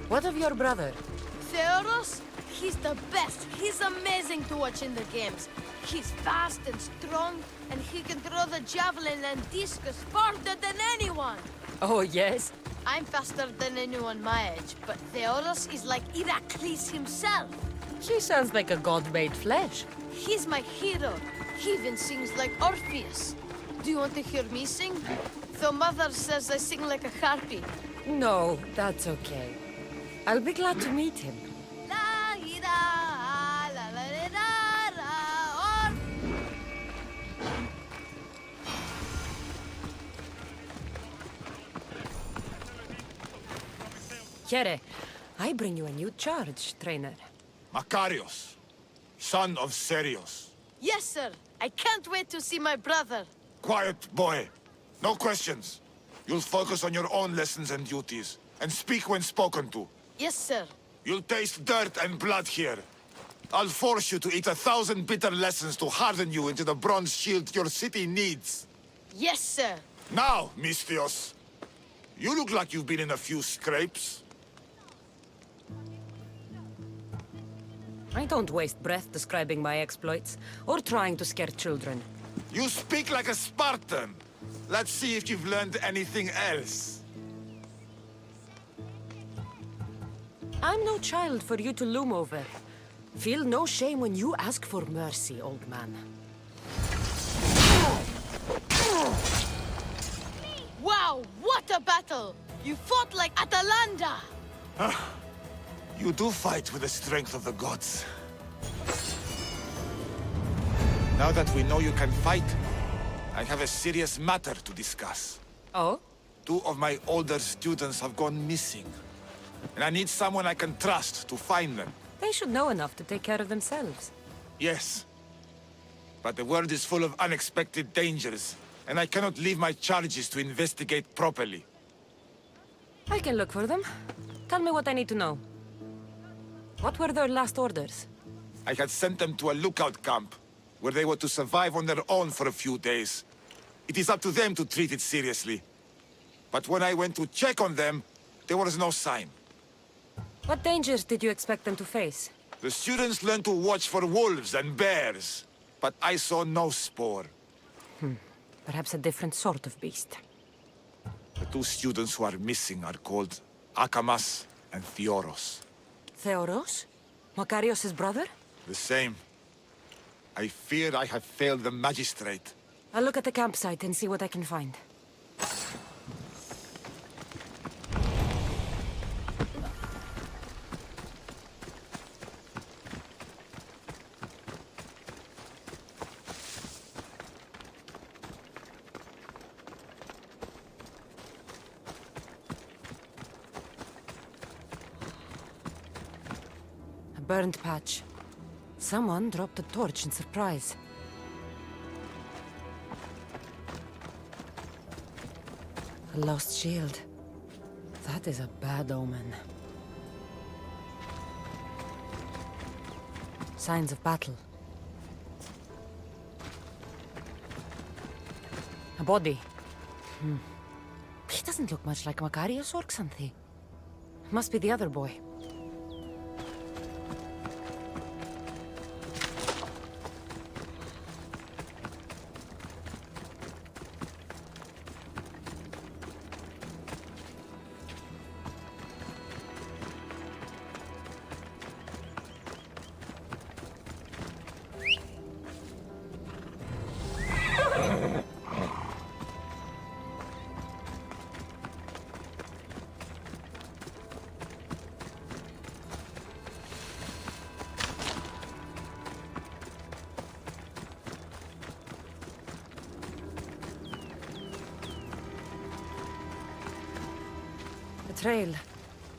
What of your brother? Theodos? He's the best. He's amazing to watch in the games. He's fast and strong, and he can throw the javelin and discus farther than anyone. Oh, yes? I'm faster than anyone my age, but Theodos is like Heracles himself. He sounds like a god made flesh. He's my hero. He even sings like Orpheus. Do you want to hear me sing? Though Mother says I sing like a harpy. No, that's okay. I'll be glad to meet him. Here, I bring you a new charge, trainer. Makarios, son of Serios. Yes, sir. I can't wait to see my brother. Quiet, boy. No questions. You'll focus on your own lessons and duties, and speak when spoken to. Yes, sir. You'll taste dirt and blood here. I'll force you to eat 1,000 bitter lessons to harden you into the bronze shield your city needs. Yes, sir. Now, Mistios, you look like you've been in a few scrapes. I don't waste breath describing my exploits, or trying to scare children. You speak like a Spartan. Let's see if you've learned anything else. I'm no child for you to loom over. Feel no shame when you ask for mercy, old man. Wow, what a battle! You fought like Atalanta! You do fight with the strength of the gods. Now that we know you can fight, I have a serious matter to discuss. Oh? 2 of my older students have gone missing. And I need someone I can trust to find them. They should know enough to take care of themselves. Yes. But the world is full of unexpected dangers, and I cannot leave my charges to investigate properly. I can look for them. Tell me what I need to know. What were their last orders? I had sent them to a lookout camp, where they were to survive on their own for a few days. It is up to them to treat it seriously. But when I went to check on them, there was no sign. What dangers did you expect them to face? The students learned to watch for wolves and bears, but I saw no spoor. Perhaps a different sort of beast. The 2 students who are missing are called Akamas and Theoros. Theodos? Makarios' brother? The same. I fear I have failed the magistrate. I'll look at the campsite and see what I can find. A burned patch. Someone dropped a torch in surprise. A lost shield. That is a bad omen. Signs of battle. A body. He doesn't look much like Makarios or Xanthi. Must be the other boy. Trail.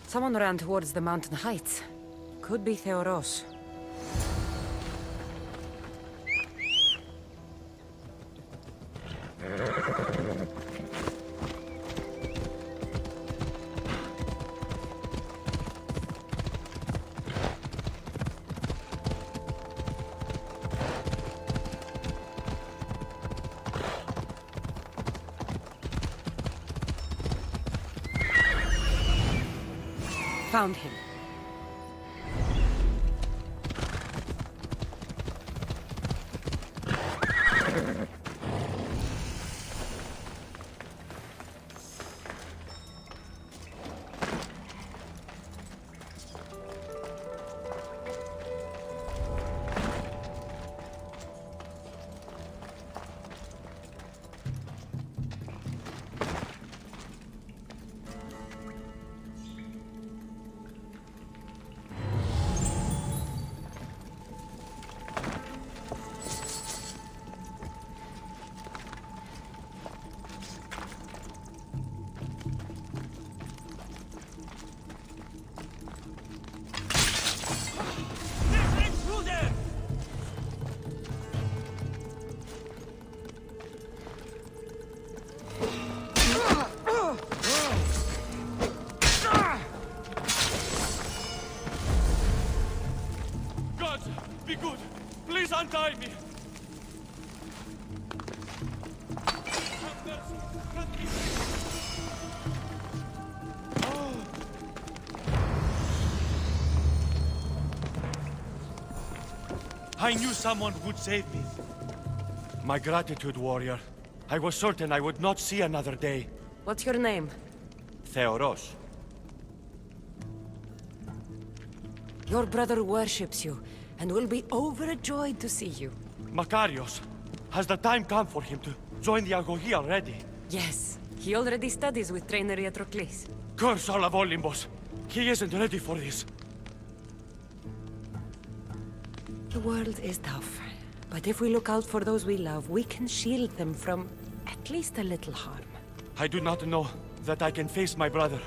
Someone ran towards the mountain heights. Could be Theoros. Found him. Be good! Please untie me! I knew someone would save me. My gratitude, warrior. I was certain I would not see another day. What's your name? Theoros. Your brother worships you, and will be overjoyed to see you. Makarios. Has the time come for him to join the Agogi already? Yes, he already studies with trainer Iatrocles. Curse all of Olympus. He isn't ready for this. The world is tough, but if we look out for those we love, we can shield them from at least a little harm. I do not know that I can face my brother.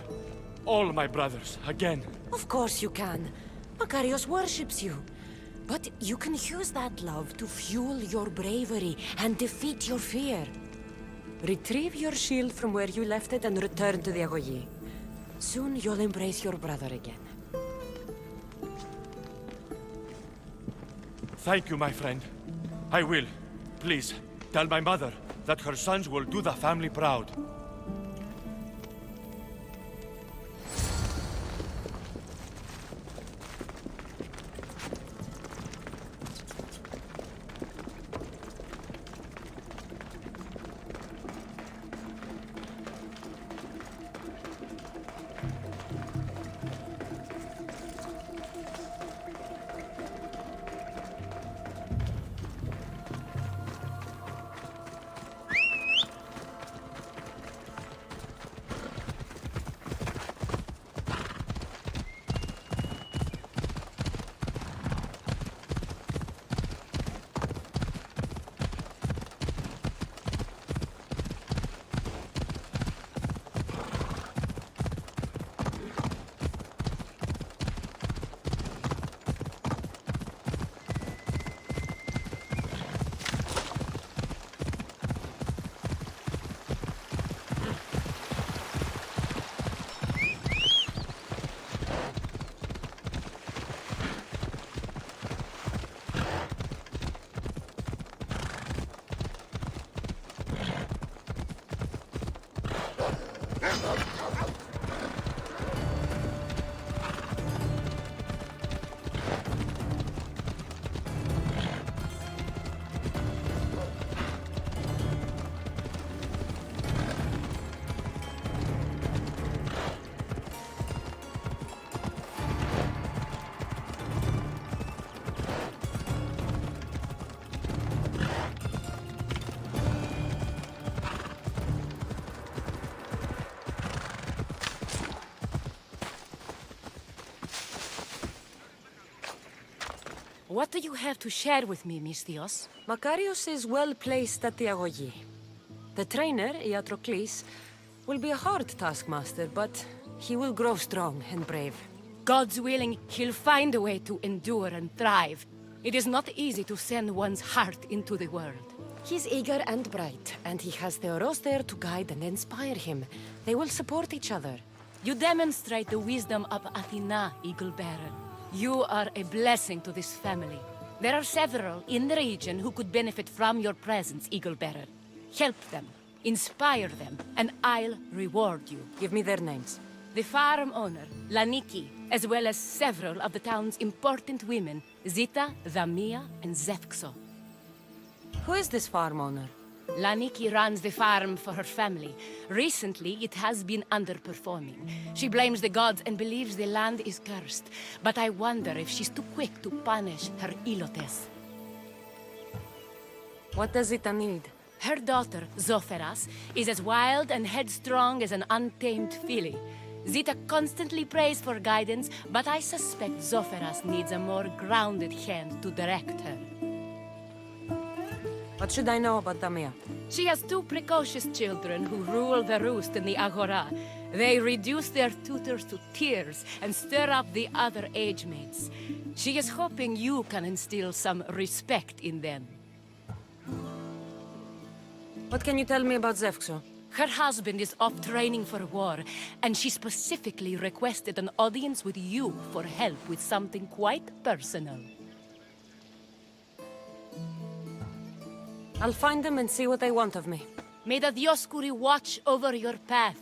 All my brothers, again. Of course you can. Makarios worships you. But you can use that love to fuel your bravery and defeat your fear. Retrieve your shield from where you left it and return to the Agogi. Soon you'll embrace your brother again. Thank you, my friend. I will. Please, tell my mother that her sons will do the family proud. What do you have to share with me, Misthios? Makarios is well placed at the Agogi. The trainer, Iatrocles, will be a hard taskmaster, but he will grow strong and brave. God's willing, he'll find a way to endure and thrive. It is not easy to send one's heart into the world. He's eager and bright, and he has Theoros there to guide and inspire him. They will support each other. You demonstrate the wisdom of Athena, Eagle Bearer. You are a blessing to this family. There are several in the region who could benefit from your presence, Eagle Bearer. Help them, inspire them, and I'll reward you. Give me their names. The farm owner, Laniki, as well as several of the town's important women, Zita, Dhamia, and Zefxo. Who is this farm owner? Laniki runs the farm for her family. Recently, it has been underperforming. She blames the gods and believes the land is cursed. But I wonder if she's too quick to punish her ilotes. What does Zita need? Her daughter, Zoferas, is as wild and headstrong as an untamed filly. Zita constantly prays for guidance, but I suspect Zoferas needs a more grounded hand to direct her. What should I know about Dhamia? She has two precocious children who rule the roost in the Agora. They reduce their tutors to tears and stir up the other age mates. She is hoping you can instill some respect in them. What can you tell me about Zefxo? Her husband is off training for war, and she specifically requested an audience with you for help with something quite personal. I'll find them and see what they want of me. May the Dioscuri watch over your path.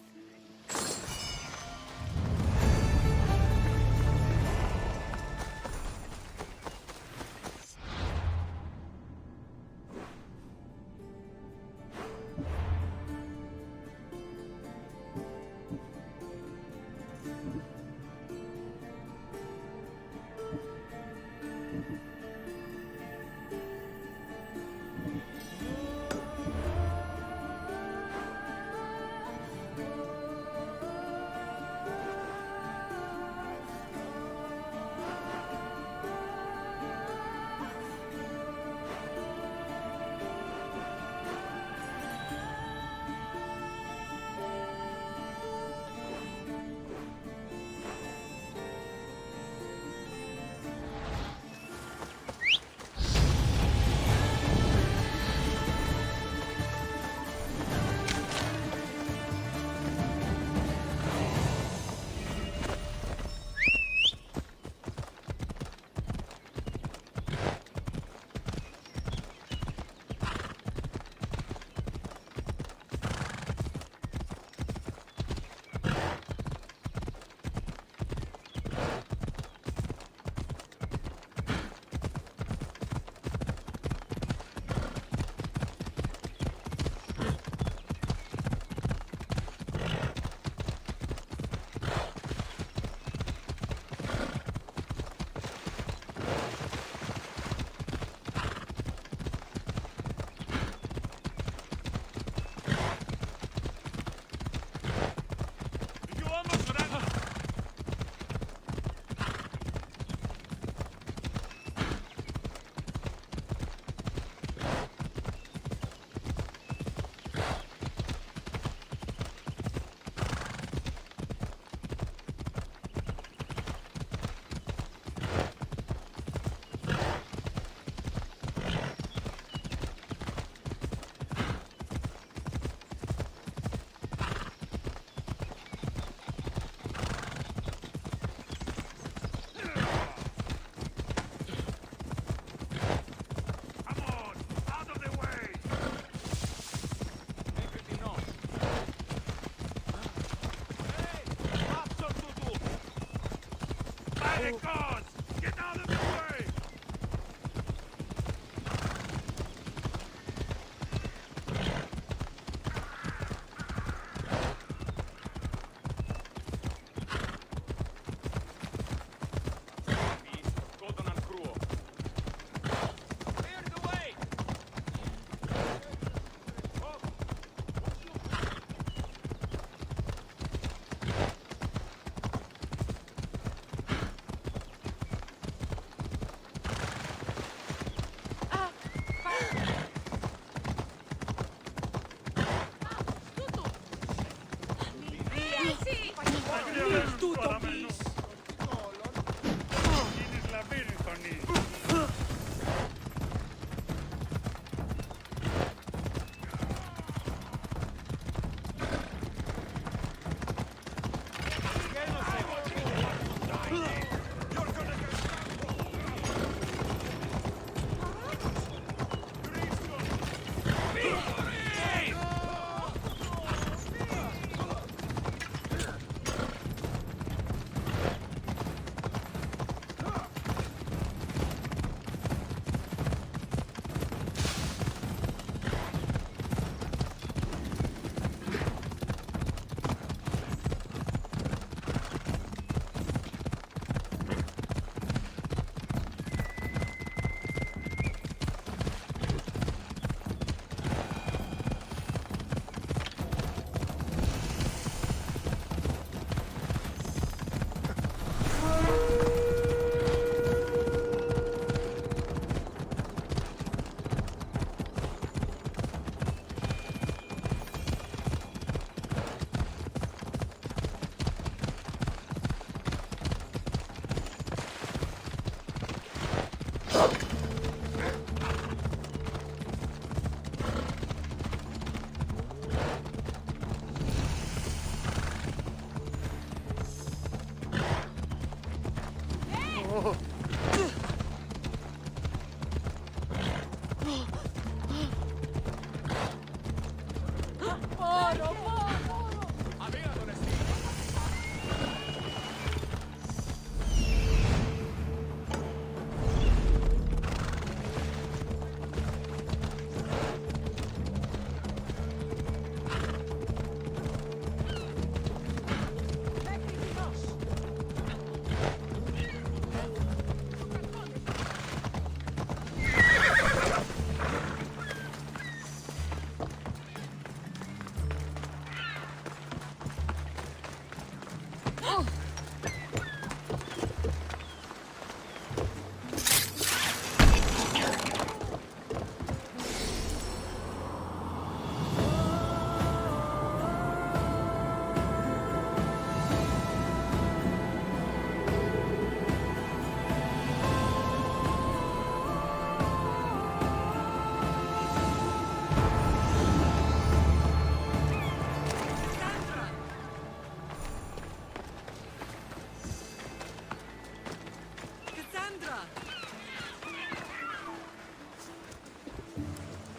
Guards! Get out of the way!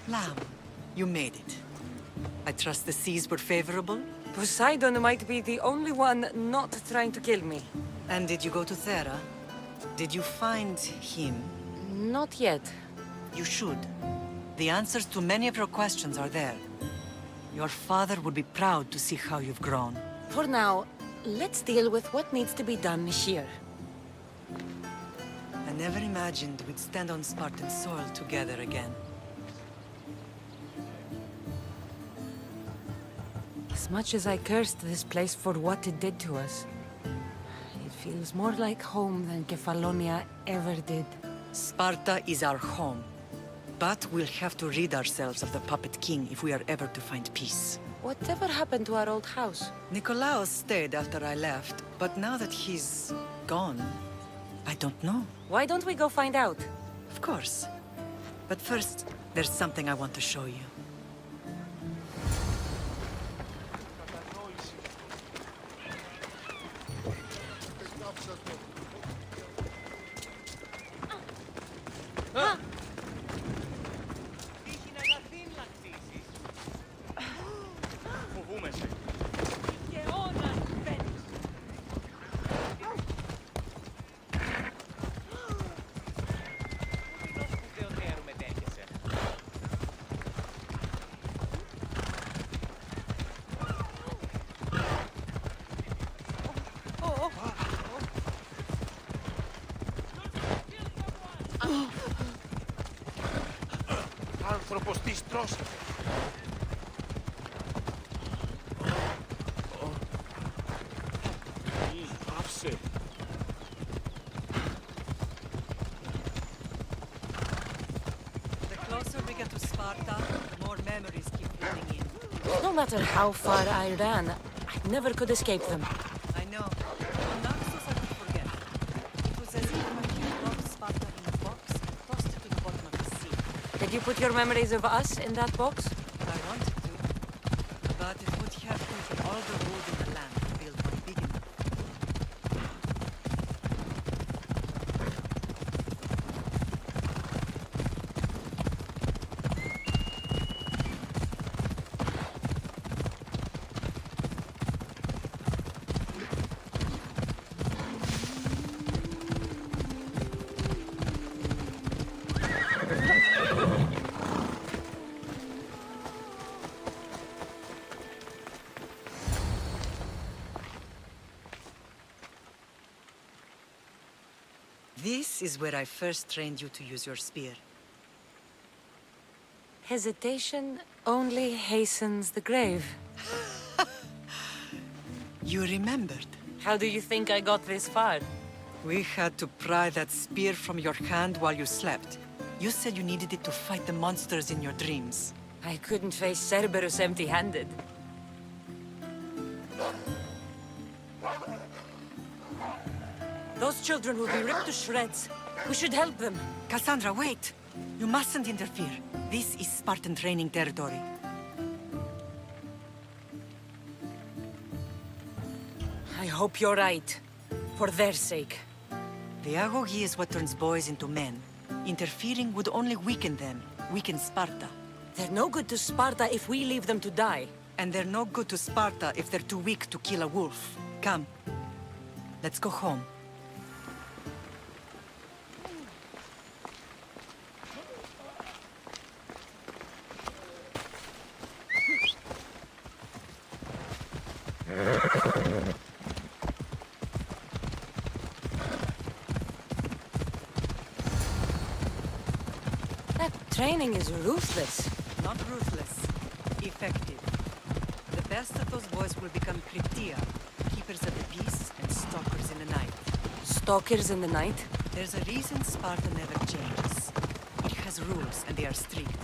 Lamb, you made it. I trust the seas were favorable? Poseidon might be the only one not trying to kill me. And did you go to Thera? Did you find him? Not yet. You should. The answers to many of your questions are there. Your father would be proud to see how you've grown. For now, let's deal with what needs to be done here. I never imagined we'd stand on Spartan soil together again. As much as I cursed this place for what it did to us, it feels more like home than Kefalonia ever did. Sparta is our home. But we'll have to rid ourselves of the Puppet King if we are ever to find peace. Whatever happened to our old house? Nikolaos stayed after I left, but now that he's gone, I don't know. Why don't we go find out? Of course. But first, there's something I want to show you. Προποστής τρώσατε. Άψε. The closer we get to Sparta, the more memories keep flooding in. No matter how far I ran, I never could escape them. I know. On Naxos I could forget. It was as if my king locked Sparta in a box and tossed it to the bottom of the sea. Did you put your memories of us in that box? I wanted to, but it would have taken all the wood in the land to build one big enough. This is where I first trained you to use your spear. Hesitation only hastens the grave. You remembered. How do you think I got this far? We had to pry that spear from your hand while you slept. You said you needed it to fight the monsters in your dreams. I couldn't face Cerberus empty-handed. Those children will be ripped to shreds. We should help them. Cassandra, wait! You mustn't interfere. This is Spartan training territory. I hope you're right. For their sake. The Agogi is what turns boys into men. Interfering would only weaken them, weaken Sparta. They're no good to Sparta if we leave them to die. And they're no good to Sparta if they're too weak to kill a wolf. Come. Let's go home. That training is ruthless. Not ruthless. Effective. The best of those boys will become plea, keepers of the peace and stalkers in the night. Stalkers in the night? There's a reason Sparta never changes. It has rules, and they are strict.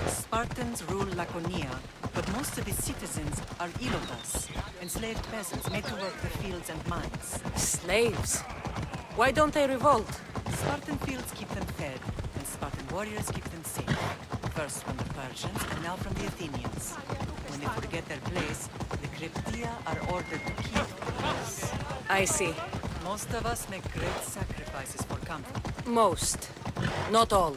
Spartans rule Laconia, but most of its citizens are ilotas, enslaved peasants made to work the fields and mines. Slaves? Why don't they revolt? Spartan fields keep them fed, and Spartan warriors keep them safe. First from the Persians, and now from the Athenians. When they forget their place, the Kryptia are ordered to keep the place. I see. Most of us make great sacrifices for comfort. Most. Not all.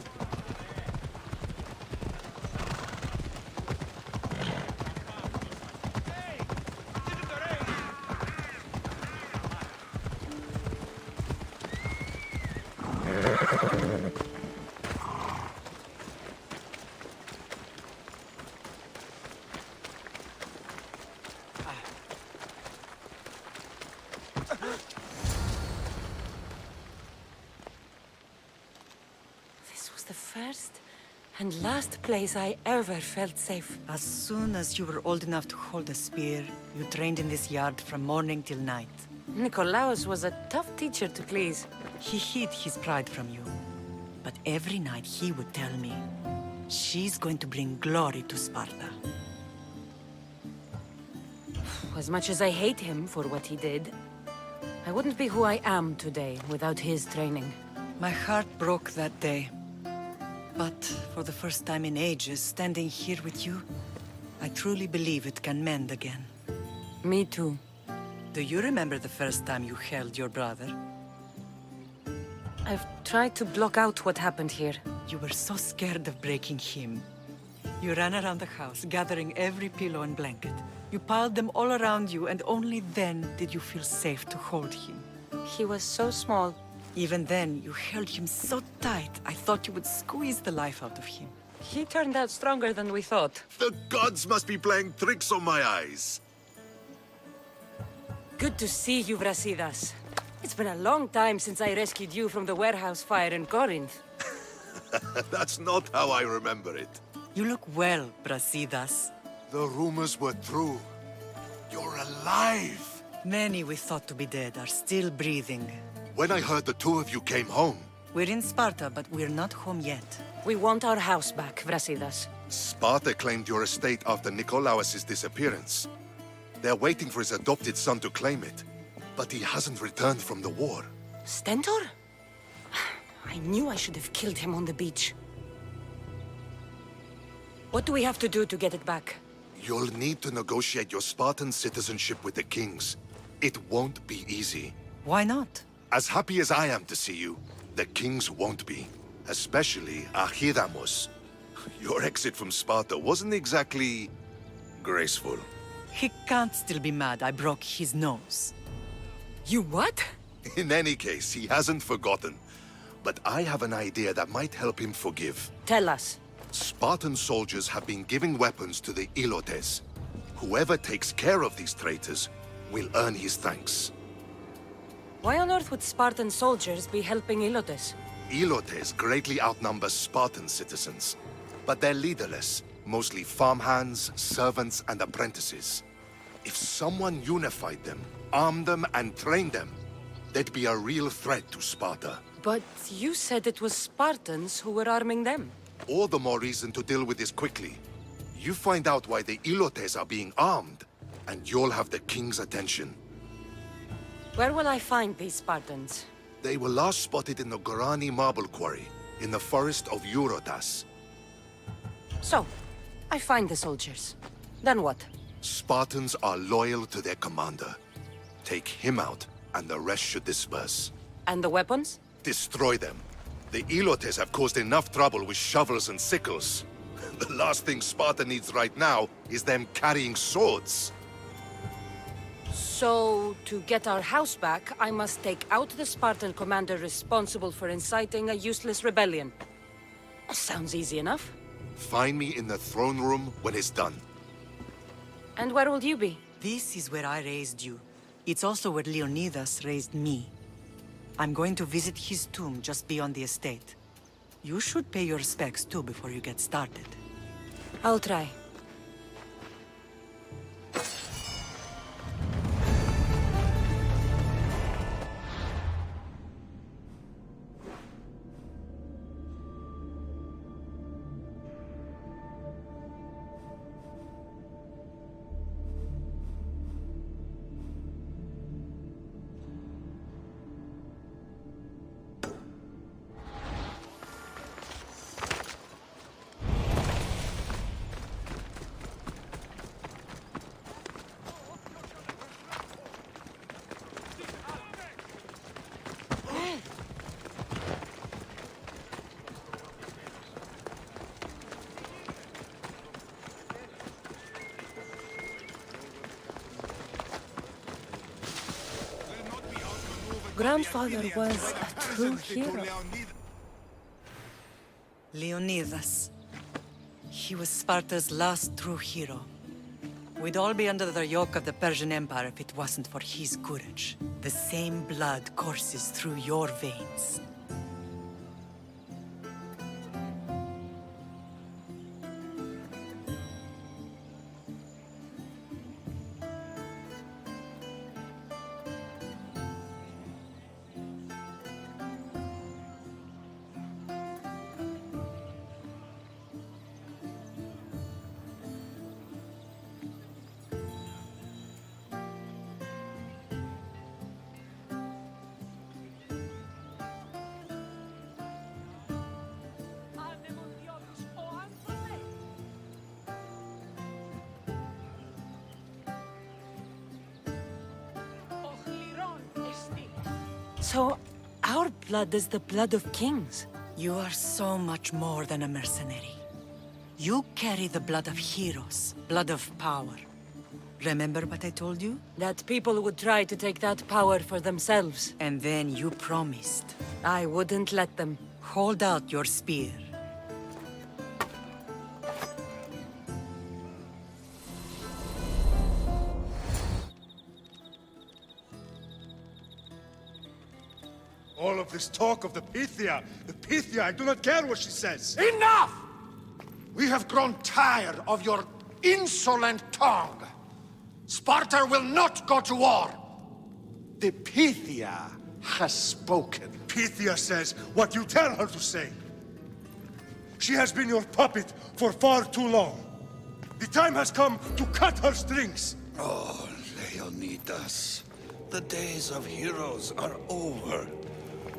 The first and last place I ever felt safe. As soon as you were old enough to hold a spear, you trained in this yard from morning till night. Nikolaos was a tough teacher to please. He hid his pride from you. But every night he would tell me, she's going to bring glory to Sparta. As much as I hate him for what he did, I wouldn't be who I am today without his training. My heart broke that day. But for the first time in ages, standing here with you, I truly believe it can mend again. Me too. Do you remember the first time you held your brother? I've tried to block out what happened here. You were so scared of breaking him. You ran around the house, gathering every pillow and blanket. You piled them all around you, and only then did you feel safe to hold him. He was so small. Even then, you held him so tight, I thought you would squeeze the life out of him. He turned out stronger than we thought. The gods must be playing tricks on my eyes. Good to see you, Brasidas. It's been a long time since I rescued you from the warehouse fire in Corinth. That's not how I remember it. You look well, Brasidas. The rumors were true. You're alive! Many we thought to be dead are still breathing. When I heard the two of you came home... We're in Sparta, but we're not home yet. We want our house back, Brasidas. Sparta claimed your estate after Nikolaos' disappearance. They're waiting for his adopted son to claim it. But he hasn't returned from the war. Stentor? I knew I should have killed him on the beach. What do we have to do to get it back? You'll need to negotiate your Spartan citizenship with the kings. It won't be easy. Why not? As happy as I am to see you, the kings won't be. Especially Archidamos. Your exit from Sparta wasn't exactly... graceful. He can't still be mad I broke his nose. You what? In any case, he hasn't forgotten. But I have an idea that might help him forgive. Tell us. Spartan soldiers have been giving weapons to the Ilotes. Whoever takes care of these traitors will earn his thanks. Why on earth would Spartan soldiers be helping Ilotes? Ilotes greatly outnumber Spartan citizens. But they're leaderless, mostly farmhands, servants, and apprentices. If someone unified them, armed them, and trained them, they'd be a real threat to Sparta. But you said it was Spartans who were arming them. All the more reason to deal with this quickly. You find out why the Ilotes are being armed, and you'll have the king's attention. Where will I find these Spartans? They were last spotted in the Gorani marble quarry, in the forest of Eurotas. So, I find the soldiers. Then what? Spartans are loyal to their commander. Take him out, and the rest should disperse. And the weapons? Destroy them. The Ilotes have caused enough trouble with shovels and sickles. The last thing Sparta needs right now is them carrying swords. So, to get our house back, I must take out the Spartan commander responsible for inciting a useless rebellion. Sounds easy enough. Find me in the throne room when it's done. And where will you be? This is where I raised you. It's also where Leonidas raised me. I'm going to visit his tomb just beyond the estate. You should pay your respects too before you get started. I'll try. Grandfather was a true hero. Leonidas. He was Sparta's last true hero. We'd all be under the yoke of the Persian Empire if it wasn't for his courage. The same blood courses through your veins. So, our blood is the blood of kings. You are so much more than a mercenary. You carry the blood of heroes, blood of power. Remember what I told you? That people would try to take that power for themselves. And then you promised. I wouldn't let them. Hold out your spear. All of this talk of the Pythia, I do not care what she says. Enough! We have grown tired of your insolent tongue. Sparta will not go to war. The Pythia has spoken. Pythia says what you tell her to say. She has been your puppet for far too long. The time has come to cut her strings. Oh, Leonidas. The days of heroes are over.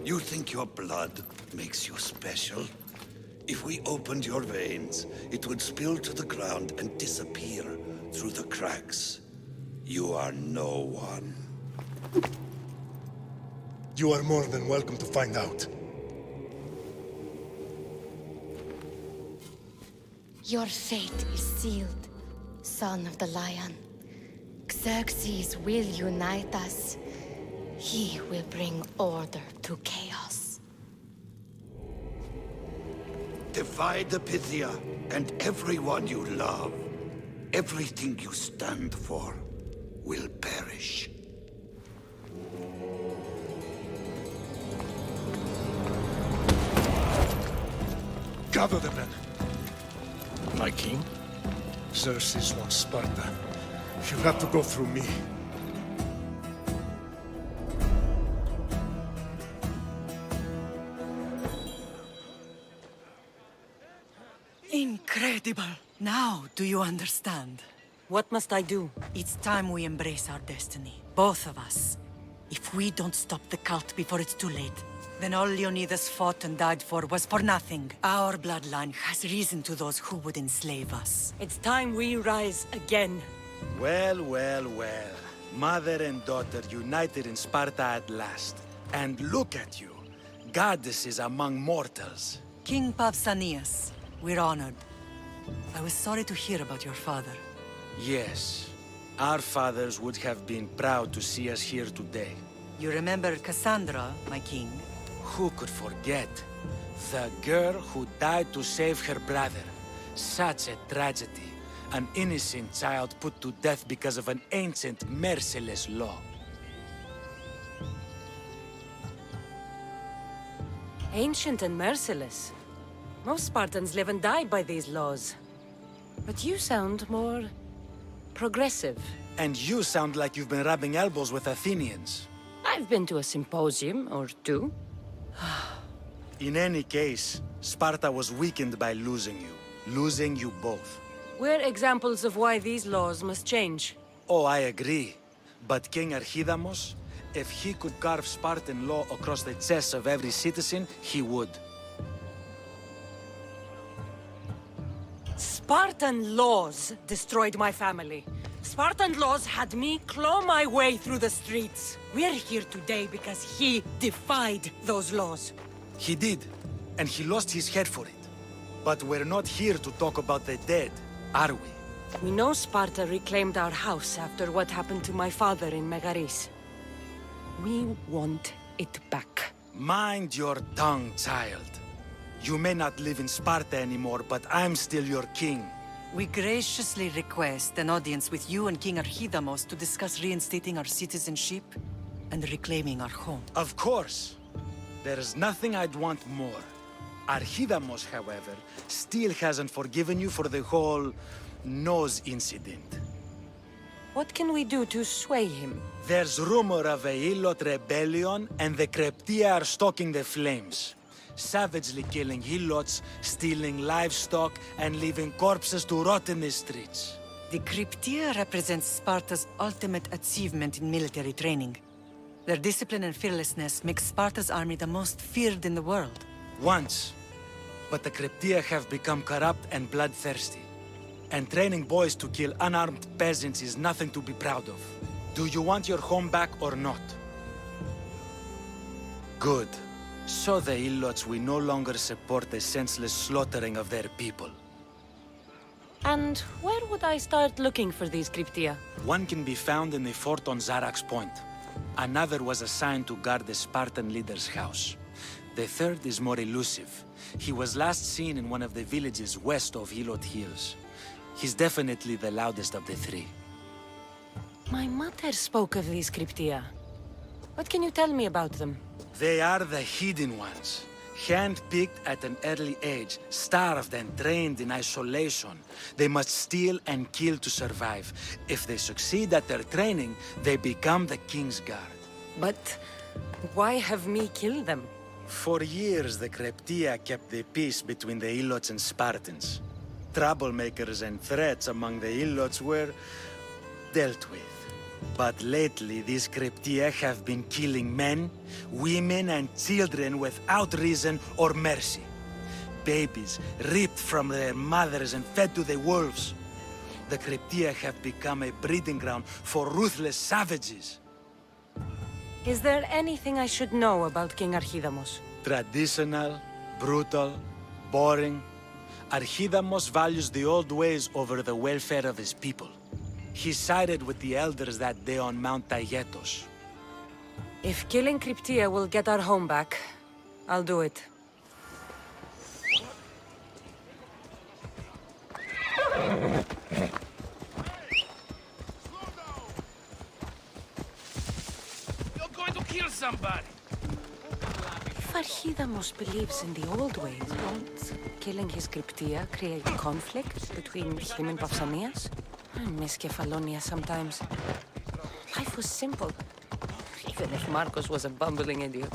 You think your blood makes you special? If we opened your veins, it would spill to the ground and disappear through the cracks. You are no one. You are more than welcome to find out. Your fate is sealed, son of the lion. Xerxes will unite us. He will bring order to chaos. Divide the Pythia and everyone you love. Everything you stand for will perish. Gather the men. My king? Xerxes wants Sparta. He'll have to go through me. Incredible! Now, do you understand? What must I do? It's time we embrace our destiny. Both of us. If we don't stop the cult before it's too late, then all Leonidas fought and died for was for nothing. Our bloodline has reason to those who would enslave us. It's time we rise again. Well, well, well. Mother and daughter united in Sparta at last. And look at you. Goddesses among mortals. King Pausanias, we're honored. I was sorry to hear about your father. Yes. Our fathers would have been proud to see us here today. You remember Cassandra, my king? Who could forget? The girl who died to save her brother. Such a tragedy. An innocent child put to death because of an ancient, merciless law. Ancient and merciless. Most Spartans live and die by these laws. But you sound more progressive. And you sound like you've been rubbing elbows with Athenians. I've been to a symposium or two. In any case, Sparta was weakened by losing you both. We're examples of why these laws must change. Oh, I agree. But King Archidamos, if he could carve Spartan law across the chests of every citizen, he would. Spartan laws destroyed my family. Spartan laws had me claw my way through the streets. We're here today because he defied those laws. He did, and he lost his head for it. But we're not here to talk about the dead, are we? We know Sparta reclaimed our house after what happened to my father in Megaris. We want it back. Mind your tongue, child. You may not live in Sparta anymore, but I'm still your king. We graciously request an audience with you and King Archidamos to discuss reinstating our citizenship and reclaiming our home. Of course. There's nothing I'd want more. Archidamos, however, still hasn't forgiven you for the whole nose incident. What can we do to sway him? There's rumor of a Helot rebellion, and the Kryptia are stalking the flames. Savagely killing Helots, stealing livestock, and leaving corpses to rot in the streets. The Kryptia represents Sparta's ultimate achievement in military training. Their discipline and fearlessness makes Sparta's army the most feared in the world. Once. But the Kryptia have become corrupt and bloodthirsty. And training boys to kill unarmed peasants is nothing to be proud of. Do you want your home back or not? Good. So the Helots will no longer support the senseless slaughtering of their people. And where would I start looking for these Kryptia? One can be found in the fort on Zarax Point. Another was assigned to guard the Spartan leader's house. The third is more elusive. He was last seen in one of the villages west of Helot Hills. He's definitely the loudest of the three. My mother spoke of these Kryptia. What can you tell me about them? They are the hidden ones. Hand-picked at an early age, starved and trained in isolation. They must steal and kill to survive. If they succeed at their training, they become the King's Guard. But why have me killed them? For years, the Krypteia kept the peace between the Ilots and Spartans. Troublemakers and threats among the Ilots were dealt with. But lately, these Krypteia have been killing men, women, and children without reason or mercy. Babies ripped from their mothers and fed to the wolves. The Krypteia have become a breeding ground for ruthless savages. Is there anything I should know about King Archidamos? Traditional, brutal, boring. Archidamos values the old ways over the welfare of his people. He sided with the elders that day on Mount Taygetos. If killing Krypteia will get our home back, I'll do it. You're going to kill somebody! If Archidamos believes in the old ways, won't killing his Krypteia create conflict between him and Pausanias? I miss Kefalonia sometimes. Life was simple, even if Marcos was a bumbling idiot.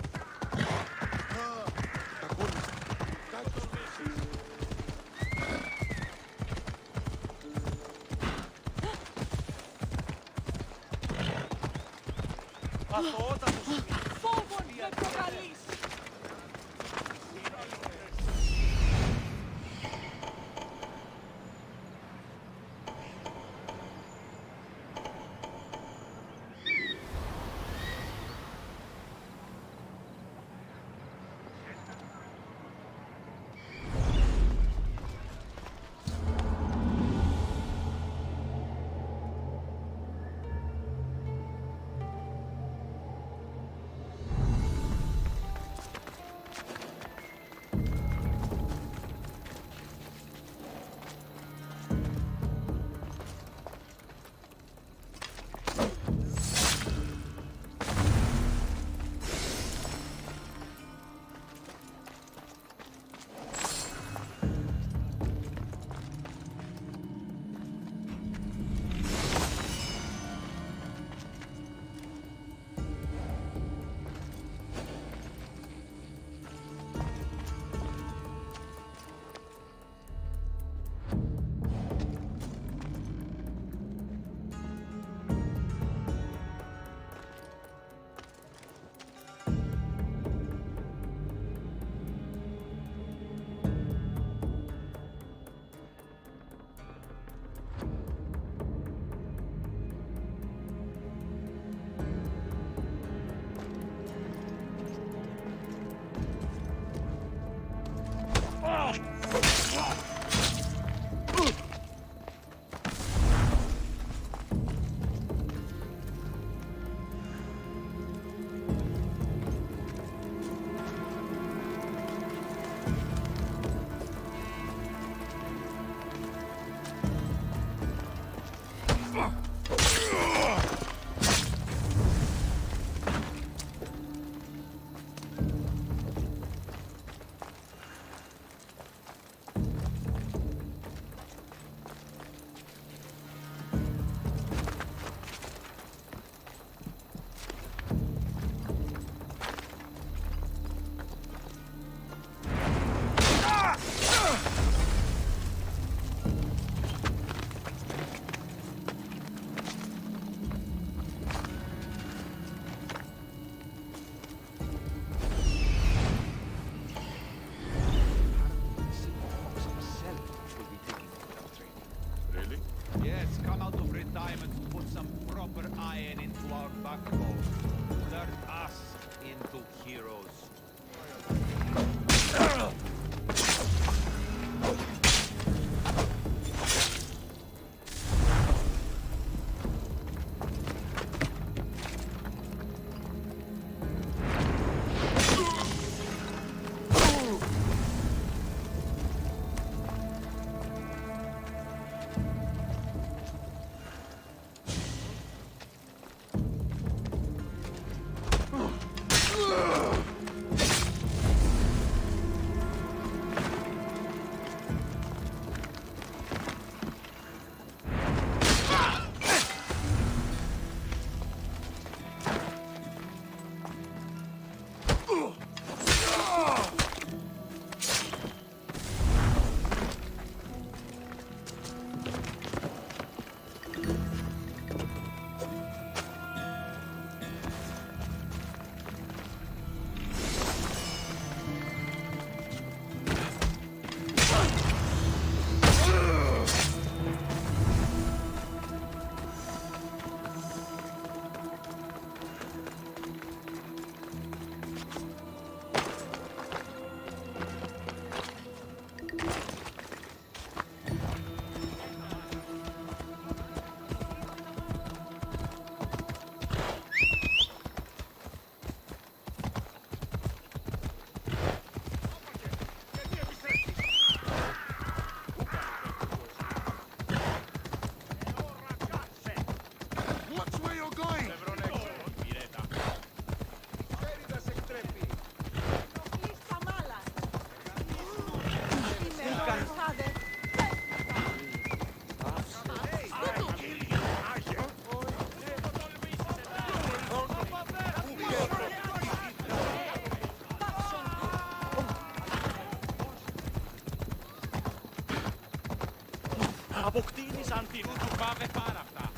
αποκτήνεις αντινού του πάβε πάρα αυτά.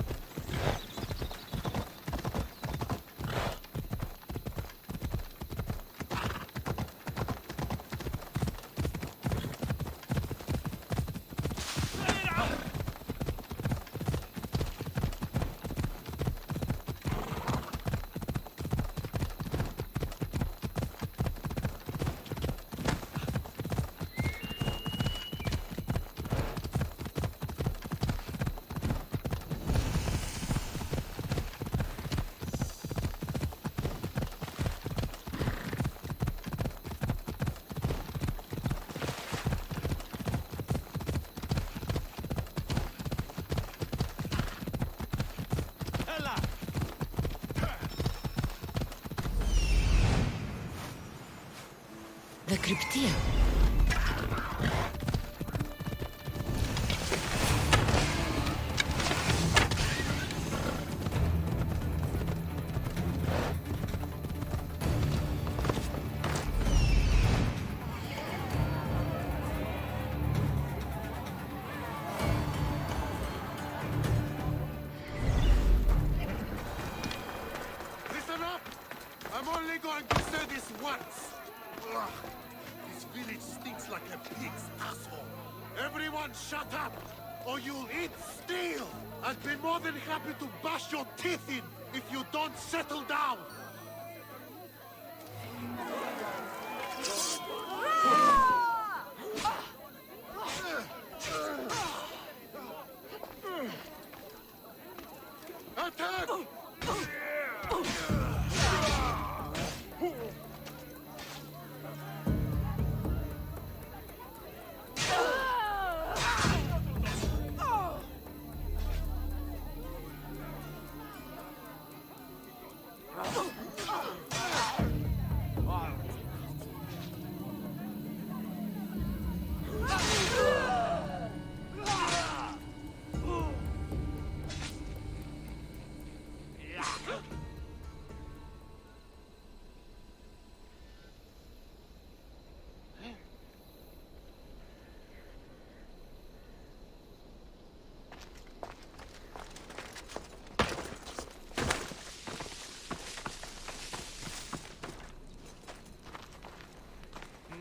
The Cryptia. Listen up! I'm only going to say this once. Ugh. This village stinks like a pig's asshole. Everyone shut up, or you'll eat steel! I'd be more than happy to bash your teeth in if you don't settle down! Attack!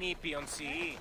Nipion si.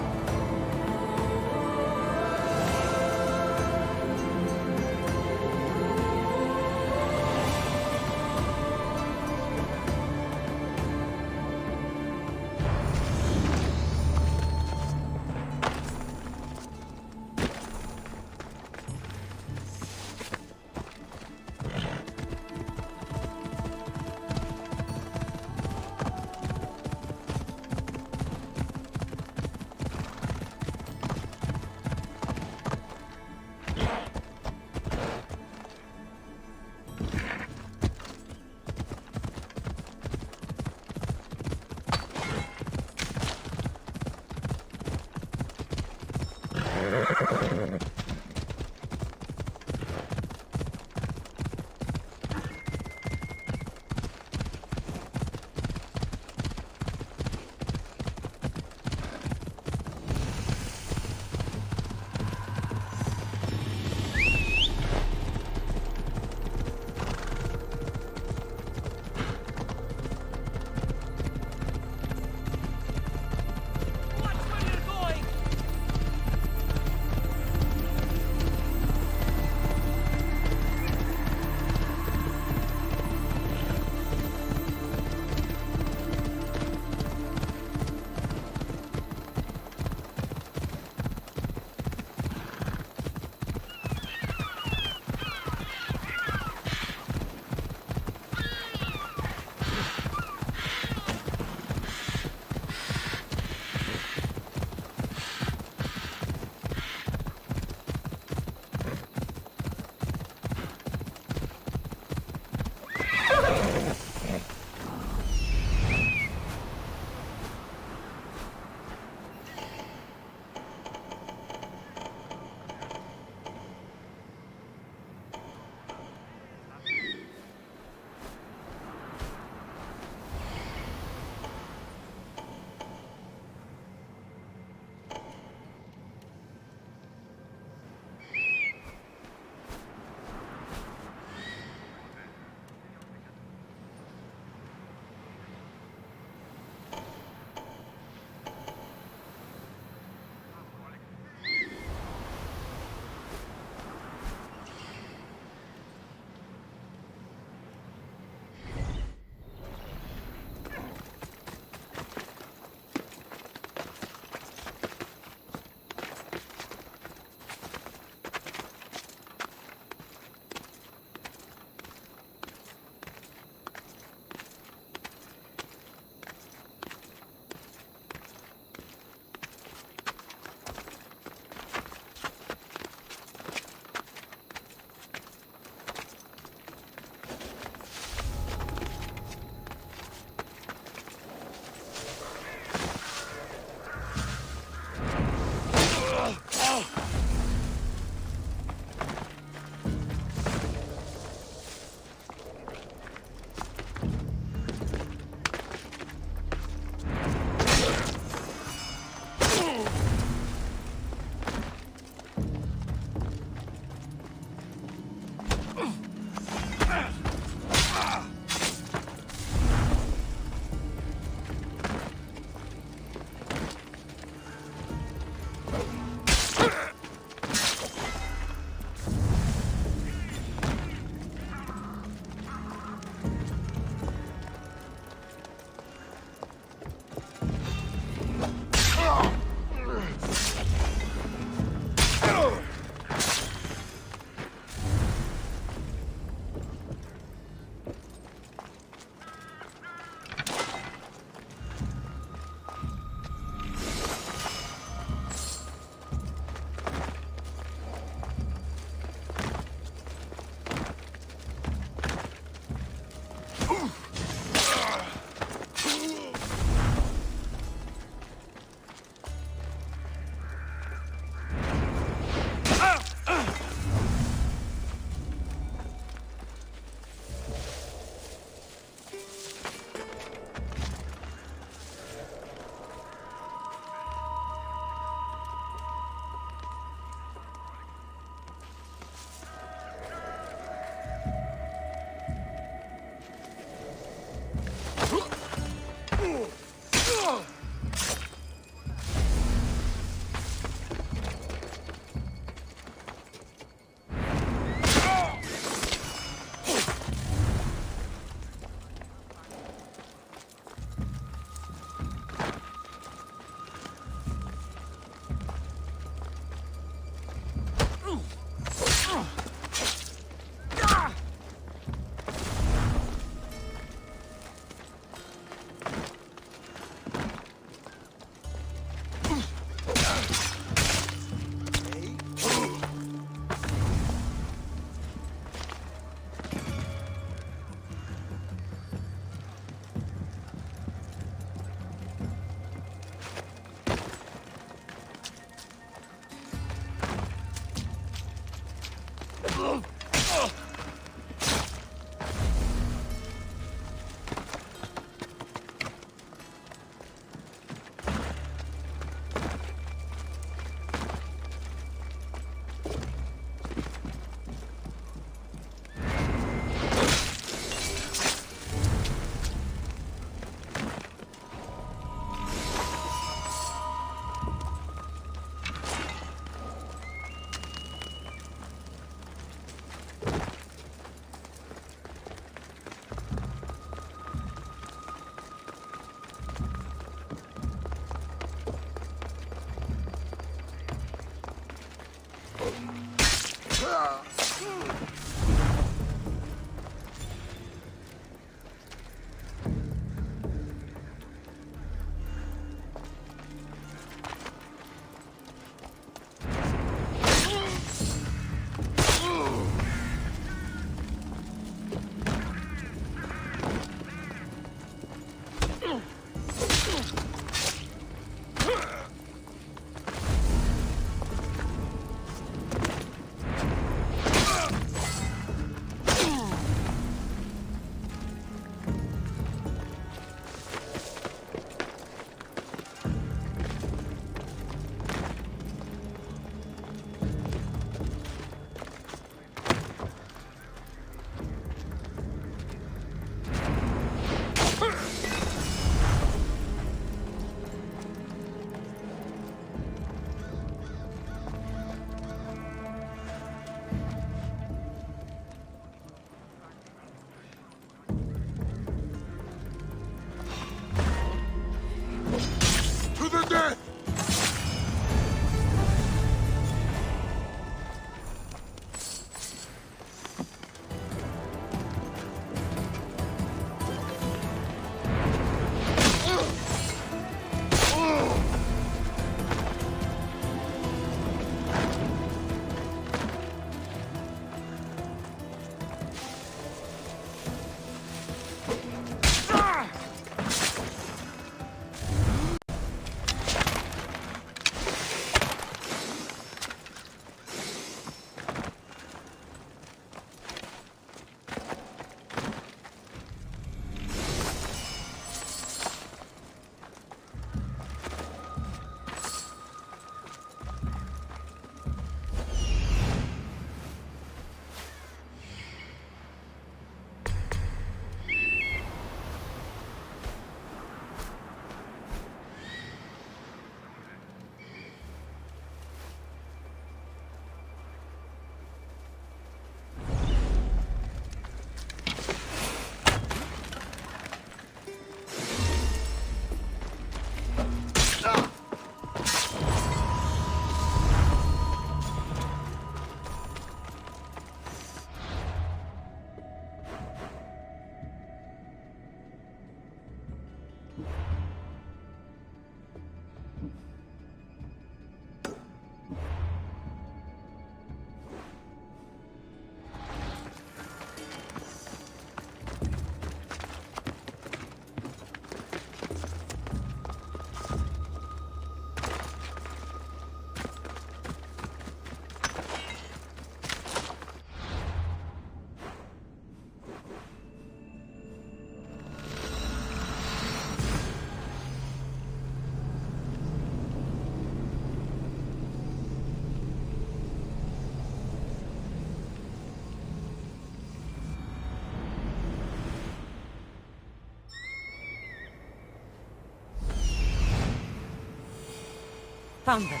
Found them.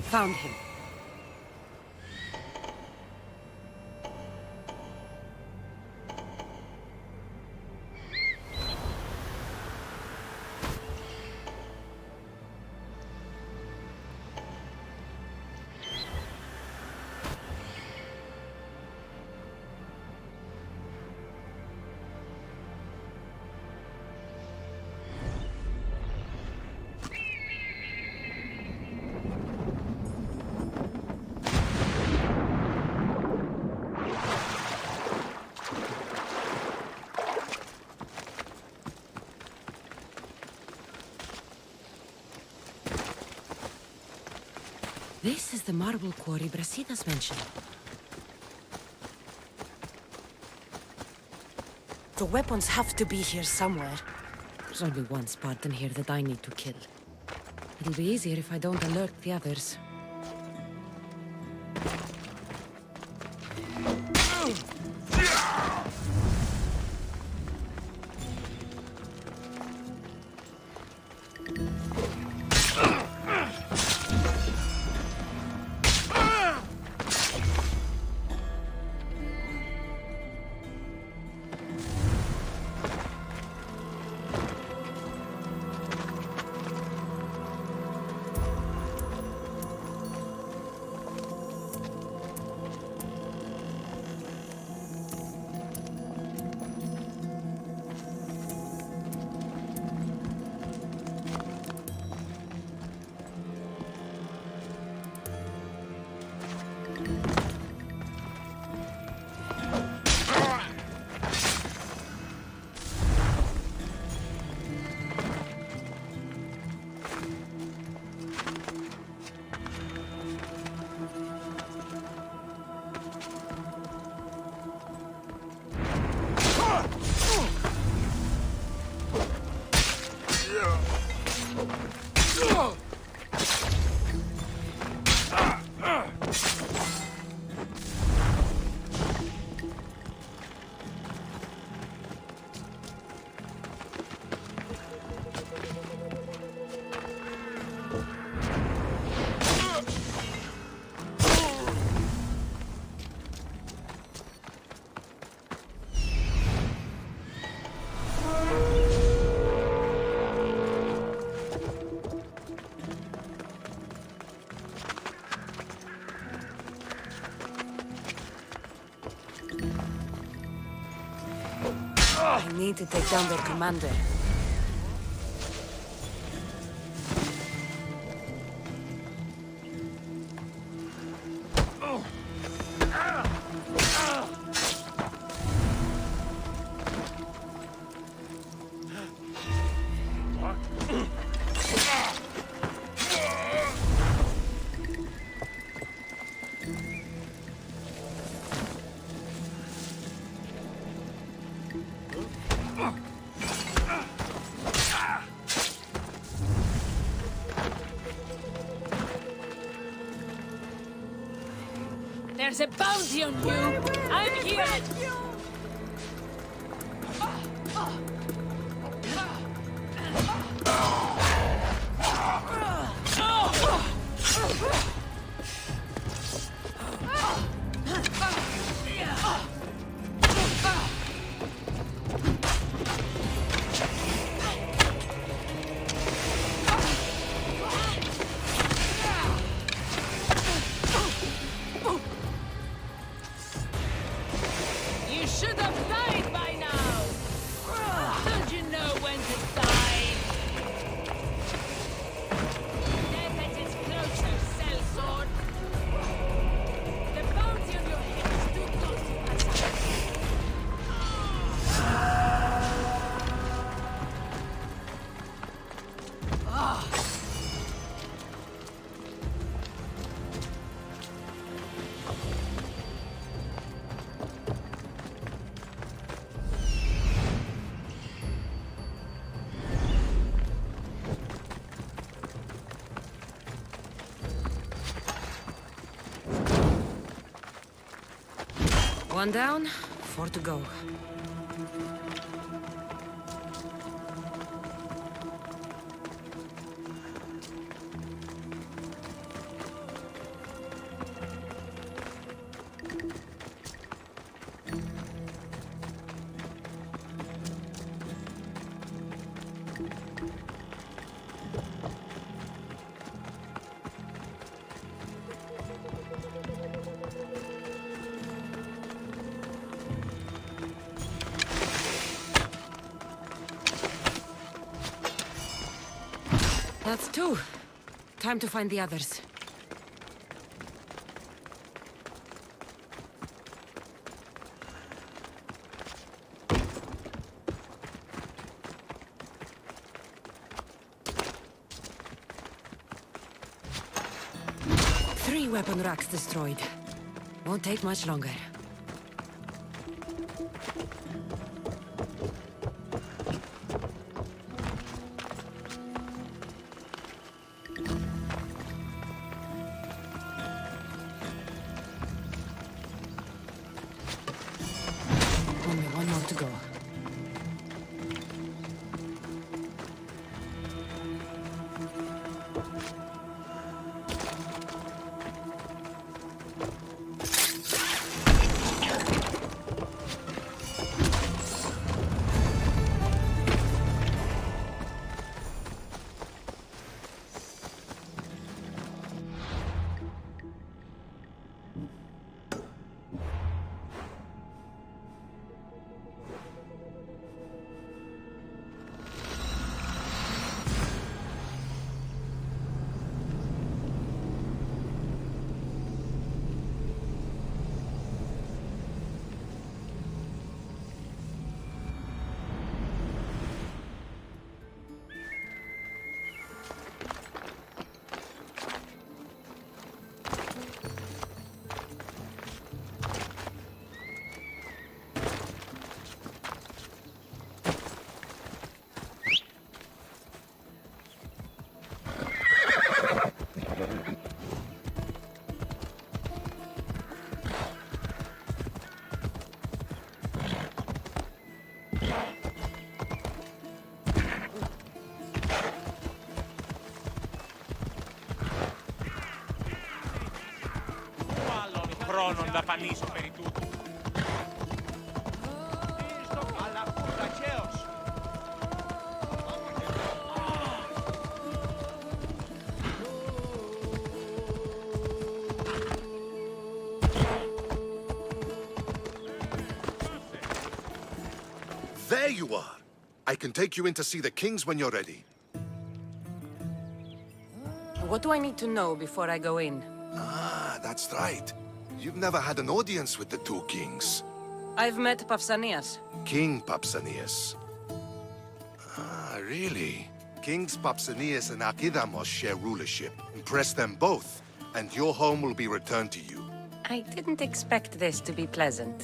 Found him. This is the marble quarry Brasidas mentioned. The weapons have to be here somewhere. There's only one Spartan here that I need to kill. It'll be easier if I don't alert the others. I need to take down their commander. There's a bounty on you! I'm here! You should have died by now! Don't you know when to die? Death at its closer, sellsword! The bounty on your head is too close to One down, 4 to go. That's two. Time to find the others. Three weapon racks destroyed. Won't take much longer. Only one more to go. Χρόνο να δαπανίσω περί τούτου. Αλλά κουρακαίος. There you are! I can take you in to see the kings when you're ready. What do I need to know before I go in? Ah, that's right. You've never had an audience with the two kings. I've met Pausanias. King Pausanias. Ah, really? Kings Pausanias and Archidamos share rulership. Impress them both, and your home will be returned to you. I didn't expect this to be pleasant.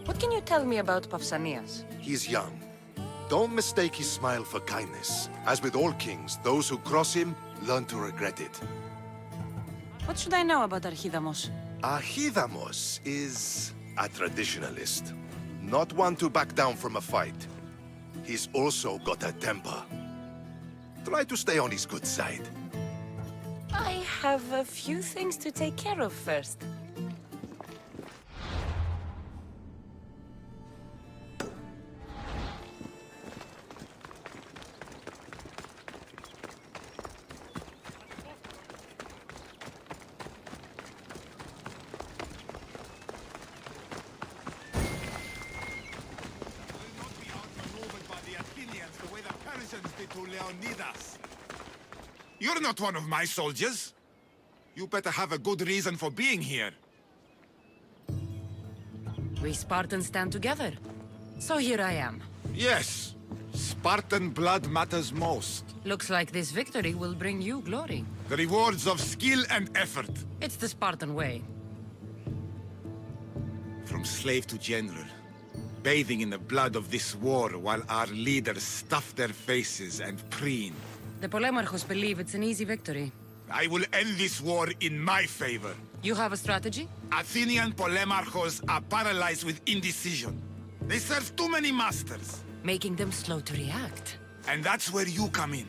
What can you tell me about Pausanias? He's young. Don't mistake his smile for kindness. As with all kings, those who cross him learn to regret it. What should I know about Archidamos? Archidamos is a traditionalist. Not one to back down from a fight. He's also got a temper. Try to stay on his good side. I have a few things to take care of first. You're not one of my soldiers. You better have a good reason for being here. We Spartans stand together. So here I am. Yes, Spartan blood matters most. Looks like this victory will bring you glory. The rewards of skill and effort. It's the Spartan way. From slave to general, bathing in the blood of this war while our leaders stuff their faces and preen. The Polemarchos believe it's an easy victory. I will end this war in my favor. You have a strategy? Athenian Polemarchos are paralyzed with indecision. They serve too many masters. Making them slow to react. And that's where you come in.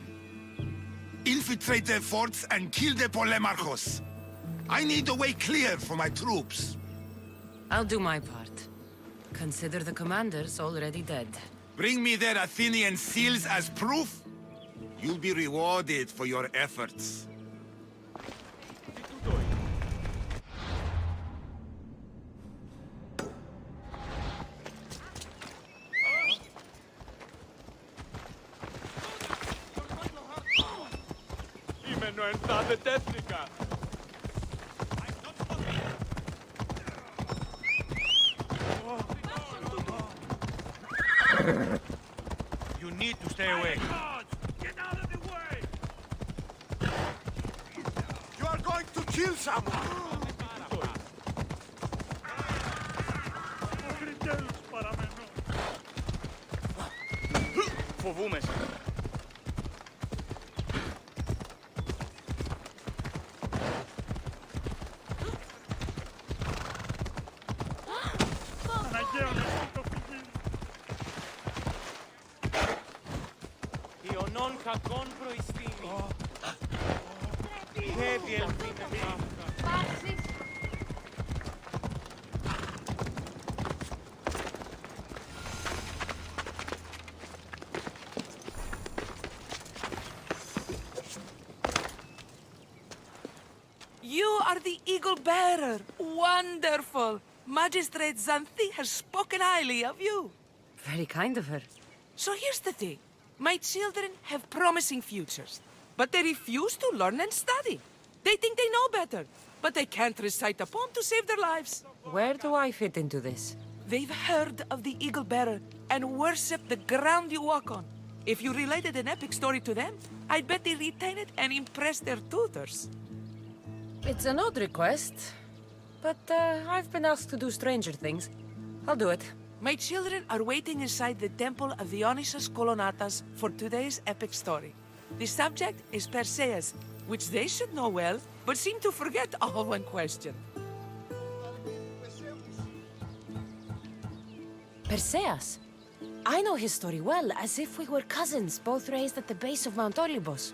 Infiltrate their forts and kill the Polemarchos. I need the way clear for my troops. I'll do my part. Consider the commanders already dead. Bring me their Athenian seals as proof. You'll be rewarded for your efforts. Κείμενο ενθάδετεύτηκα. You need to stay away. Get out of the way! You are going to kill someone! Φοβούμαι σε. Ιωνών κακών προϊστήνει. Και διελθύνε μάφκα. You are the Eagle Bearer. Wonderful. Magistrate Xanthi has spoken highly of you. Very kind of her. So here's the thing. My children have promising futures, but they refuse to learn and study. They think they know better, but they can't recite a poem to save their lives. Where do I fit into this? They've heard of the Eagle Bearer and worship the ground you walk on. If you related an epic story to them, I bet they retain it and impress their tutors. It's an odd request, but I've been asked to do stranger things. I'll do it. My children are waiting inside the temple of Dionysus Kolonatas for today's epic story. The subject is Perseus, which they should know well, but seem to forget all when questioned. Perseus? I know his story well, as if we were cousins, both raised at the base of Mount Olympus.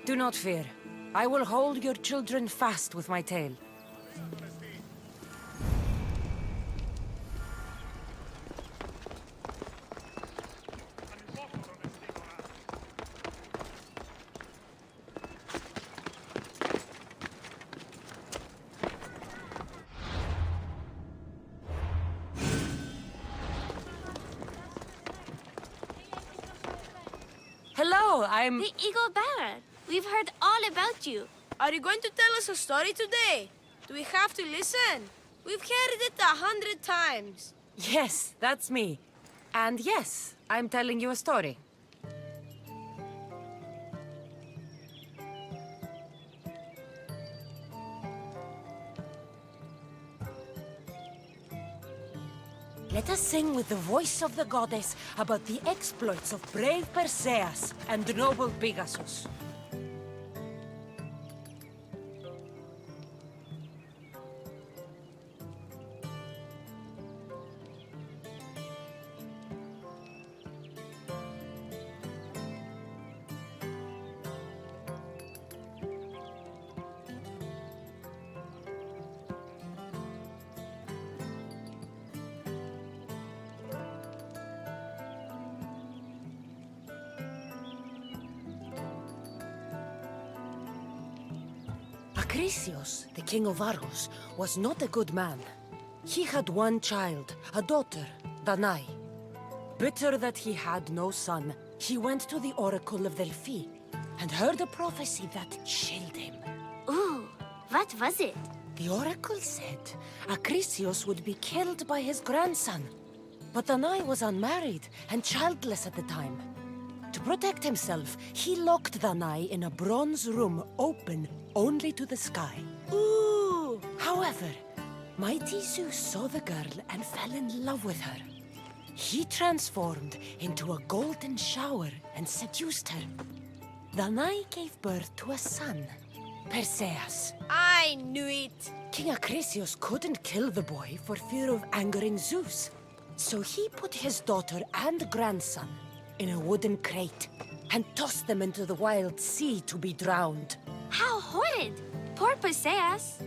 Do not fear. I will hold your children fast with my tail. Hello, I'm... The Eagle Bearer. We've heard all about you. Are you going to tell us a story today? Do we have to listen? We've heard it 100 times. Yes, that's me. And yes, I'm telling you a story. Let us sing with the voice of the goddess about the exploits of brave Perseus and noble Pegasus. Acrisius, the king of Argos, was not a good man. He had one child, a daughter, Danae. Bitter that he had no son, he went to the oracle of Delphi and heard a prophecy that chilled him. Ooh, what was it? The oracle said Acrisius would be killed by his grandson. But Danae was unmarried and childless at the time. To protect himself, he locked Danae in a bronze room open only to the sky. Ooh! However, mighty Zeus saw the girl and fell in love with her. He transformed into a golden shower and seduced her. Danae gave birth to a son, Perseus. I knew it! King Acrisius couldn't kill the boy for fear of angering Zeus. So he put his daughter and grandson in a wooden crate and tossed them into the wild sea to be drowned. How horrid! Poor Perseus.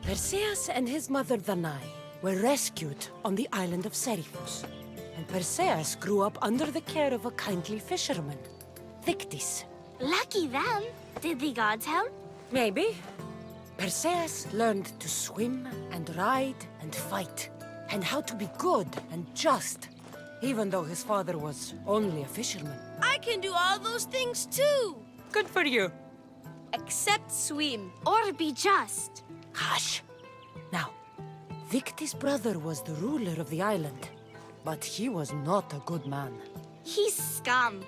Perseus and his mother Danae were rescued on the island of Seriphos, and Perseus grew up under the care of a kindly fisherman, Dictys. Lucky them. Did the gods help? Maybe. Perseus learned to swim and ride and fight, and how to be good and just, even though his father was only a fisherman. I can do all those things too. Good for you. Except swim. Or be just. Hush. Now, Dictys' brother was the ruler of the island, but he was not a good man. He's scum.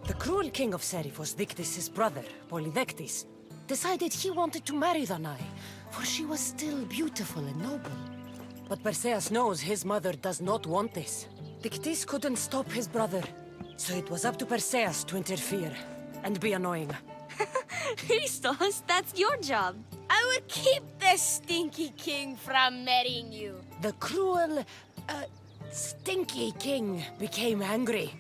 The cruel king of Seriphos, Dictys' brother, Polydectes, decided he wanted to marry Danae, for she was still beautiful and noble. But Perseus knows his mother does not want this. Dictys couldn't stop his brother, so it was up to Perseus to interfere and be annoying. Christos, that's your job. I would keep this stinky king from marrying you. The cruel, stinky king became angry.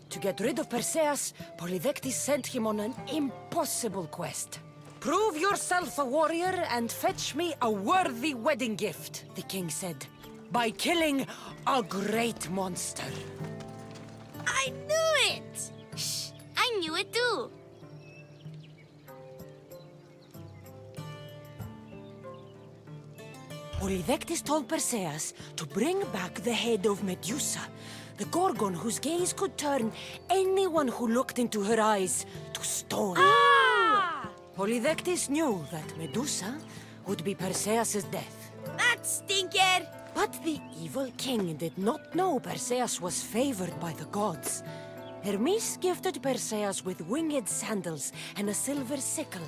To get rid of Perseus, Polydectes sent him on an impossible quest. Prove yourself a warrior and fetch me a worthy wedding gift, the king said, by killing a great monster. I knew it! Shh, I knew it too. Polydectes told Perseus to bring back the head of Medusa, the Gorgon whose gaze could turn anyone who looked into her eyes to stone. Ah! Polydectes knew that Medusa would be Perseus' death. That stinker! But the evil king did not know Perseus was favored by the gods. Hermes gifted Perseus with winged sandals and a silver sickle,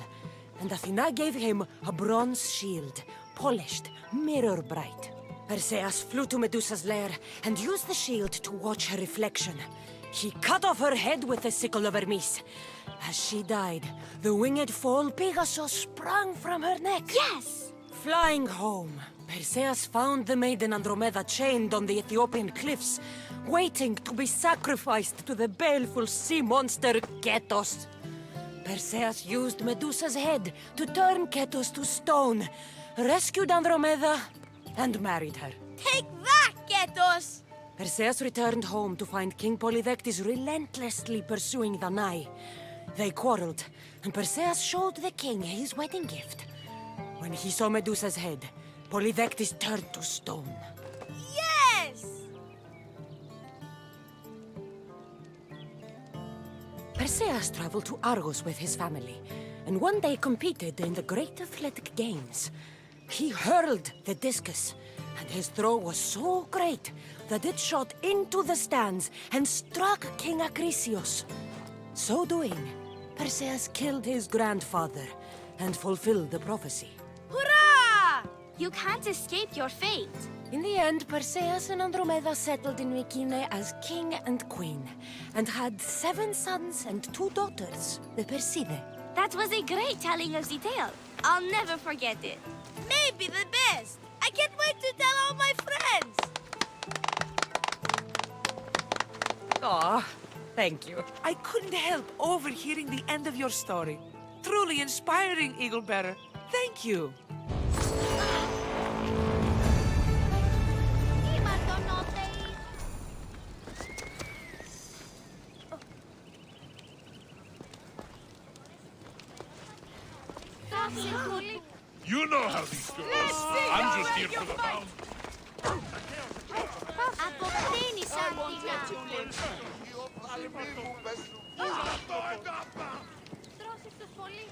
and Athena gave him a bronze shield, polished, mirror bright. Perseus flew to Medusa's lair and used the shield to watch her reflection. He cut off her head with the sickle of Hermes. As she died, the winged foal Pegasus sprang from her neck. Yes! Flying home, Perseus found the maiden Andromeda chained on the Ethiopian cliffs, waiting to be sacrificed to the baleful sea monster Ketos. Perseus used Medusa's head to turn Ketos to stone, rescued Andromeda, and married her. Take that, Ketos! Perseus returned home to find King Polydectes relentlessly pursuing Danae. They quarreled, and Perseus showed the king his wedding gift. When he saw Medusa's head, Polydectes turned to stone. Yes! Perseus traveled to Argos with his family, and one day competed in the Great Athletic Games. He hurled the discus, and his throw was so great that it shot into the stands and struck King Acrisius. So doing, Perseus killed his grandfather and fulfilled the prophecy. Hurrah! You can't escape your fate. In the end, Perseus and Andromeda settled in Mycenae as king and queen, and had 7 sons and 2 daughters, the Perseidae. That was a great telling of the tale. I'll never forget it. Maybe the best. I can't wait to tell all my friends. Aw, thank you. I couldn't help overhearing the end of your story. Truly inspiring, Eagle Bearer. Thank you. You know how this goes. I'm just here for the bounty. Αποκτήνεις Αθηνά. Στρώσεις το σχολείο.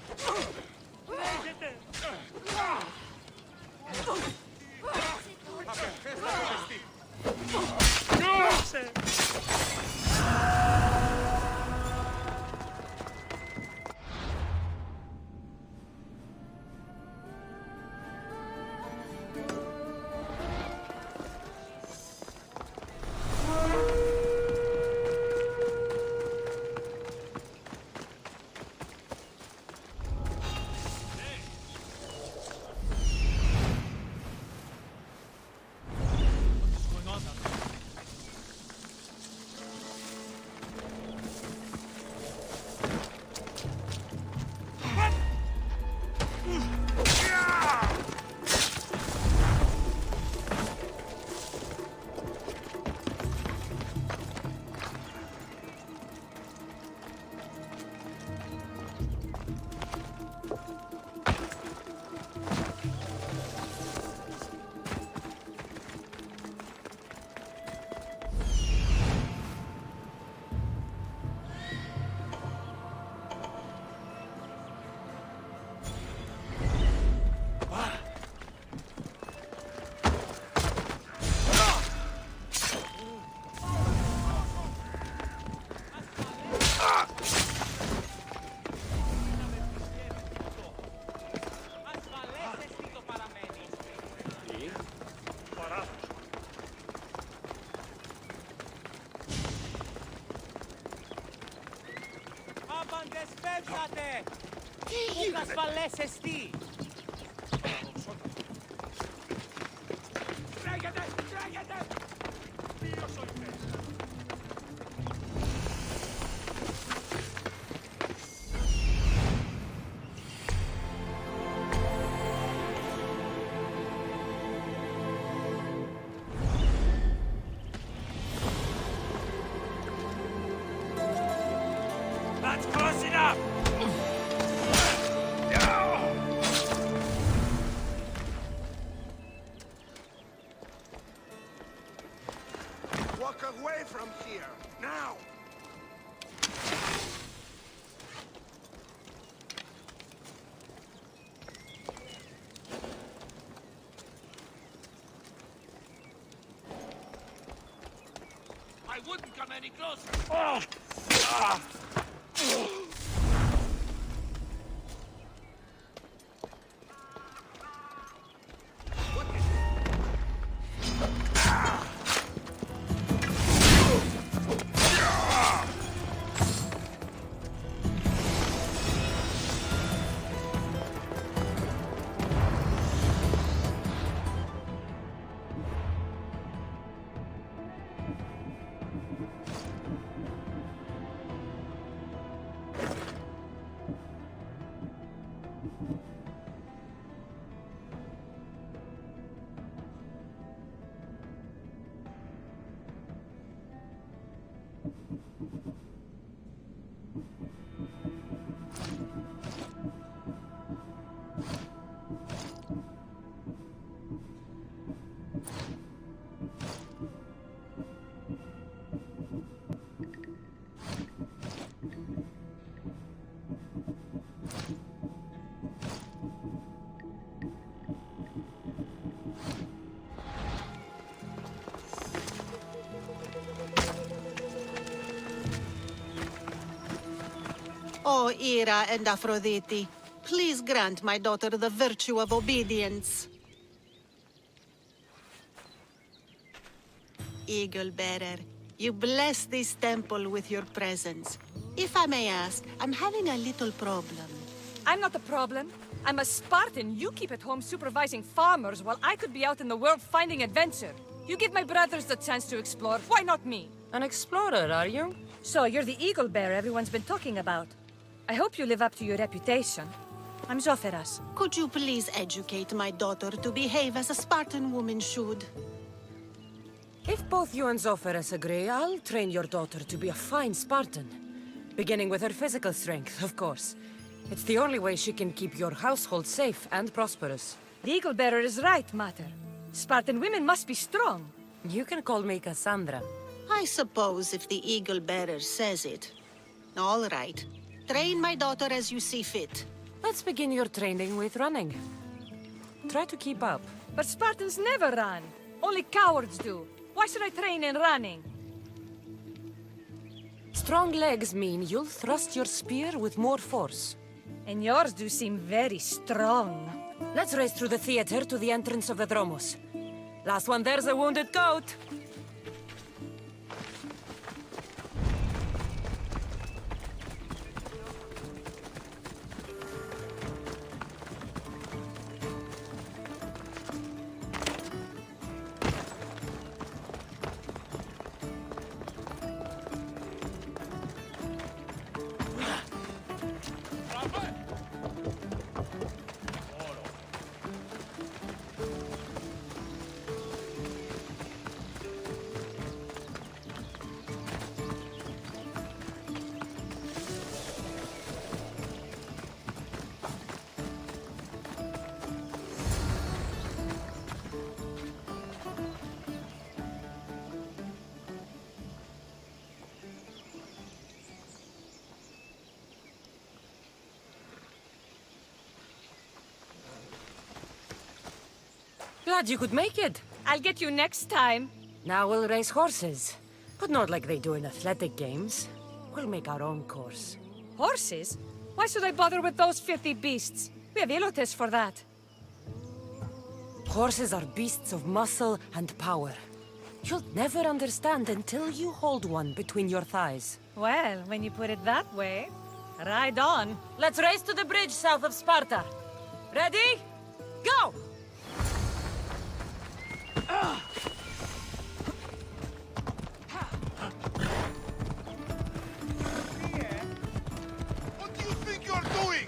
Δεσπεύσατε! Πού κασφαλές εστί! Τρέχετε! Τρέχετε! Ποιος ο υπές! That's close enough! Walk away from here, now! I wouldn't come any closer. Oh! Ah! O Ira and Aphrodite, please grant my daughter the virtue of obedience. Eagle Bearer, you bless this temple with your presence. If I may ask, I'm having a little problem. I'm not the problem. I'm a Spartan. You keep at home supervising farmers while I could be out in the world finding adventure. You give my brothers the chance to explore. Why not me? An explorer, are you? So you're the eagle bearer everyone's been talking about. I hope you live up to your reputation. I'm Zoferas. Could you please educate my daughter to behave as a Spartan woman should? If both you and Zoferas agree, I'll train your daughter to be a fine Spartan. Beginning with her physical strength, of course. It's the only way she can keep your household safe and prosperous. The eagle bearer is right, Mater. Spartan women must be strong. You can call me Cassandra. I suppose if the Eagle Bearer says it. All right. Train my daughter as you see fit. Let's begin your training with running. Try to keep up. But Spartans never run. Only cowards do. Why should I train in running? Strong legs mean you'll thrust your spear with more force. And yours do seem very strong. Let's race through the theater to the entrance of the Dromos. Last one there's a wounded goat. Glad you could make it. I'll get you next time. Now we'll race horses. But not like they do in athletic games. We'll make our own course. Horses? Why should I bother with those filthy beasts? We have Elotes for that. Horses are beasts of muscle and power. You'll never understand until you hold one between your thighs. Well, when you put it that way... Ride on. Let's race to the bridge south of Sparta. Ready? Go! What do you think you're doing?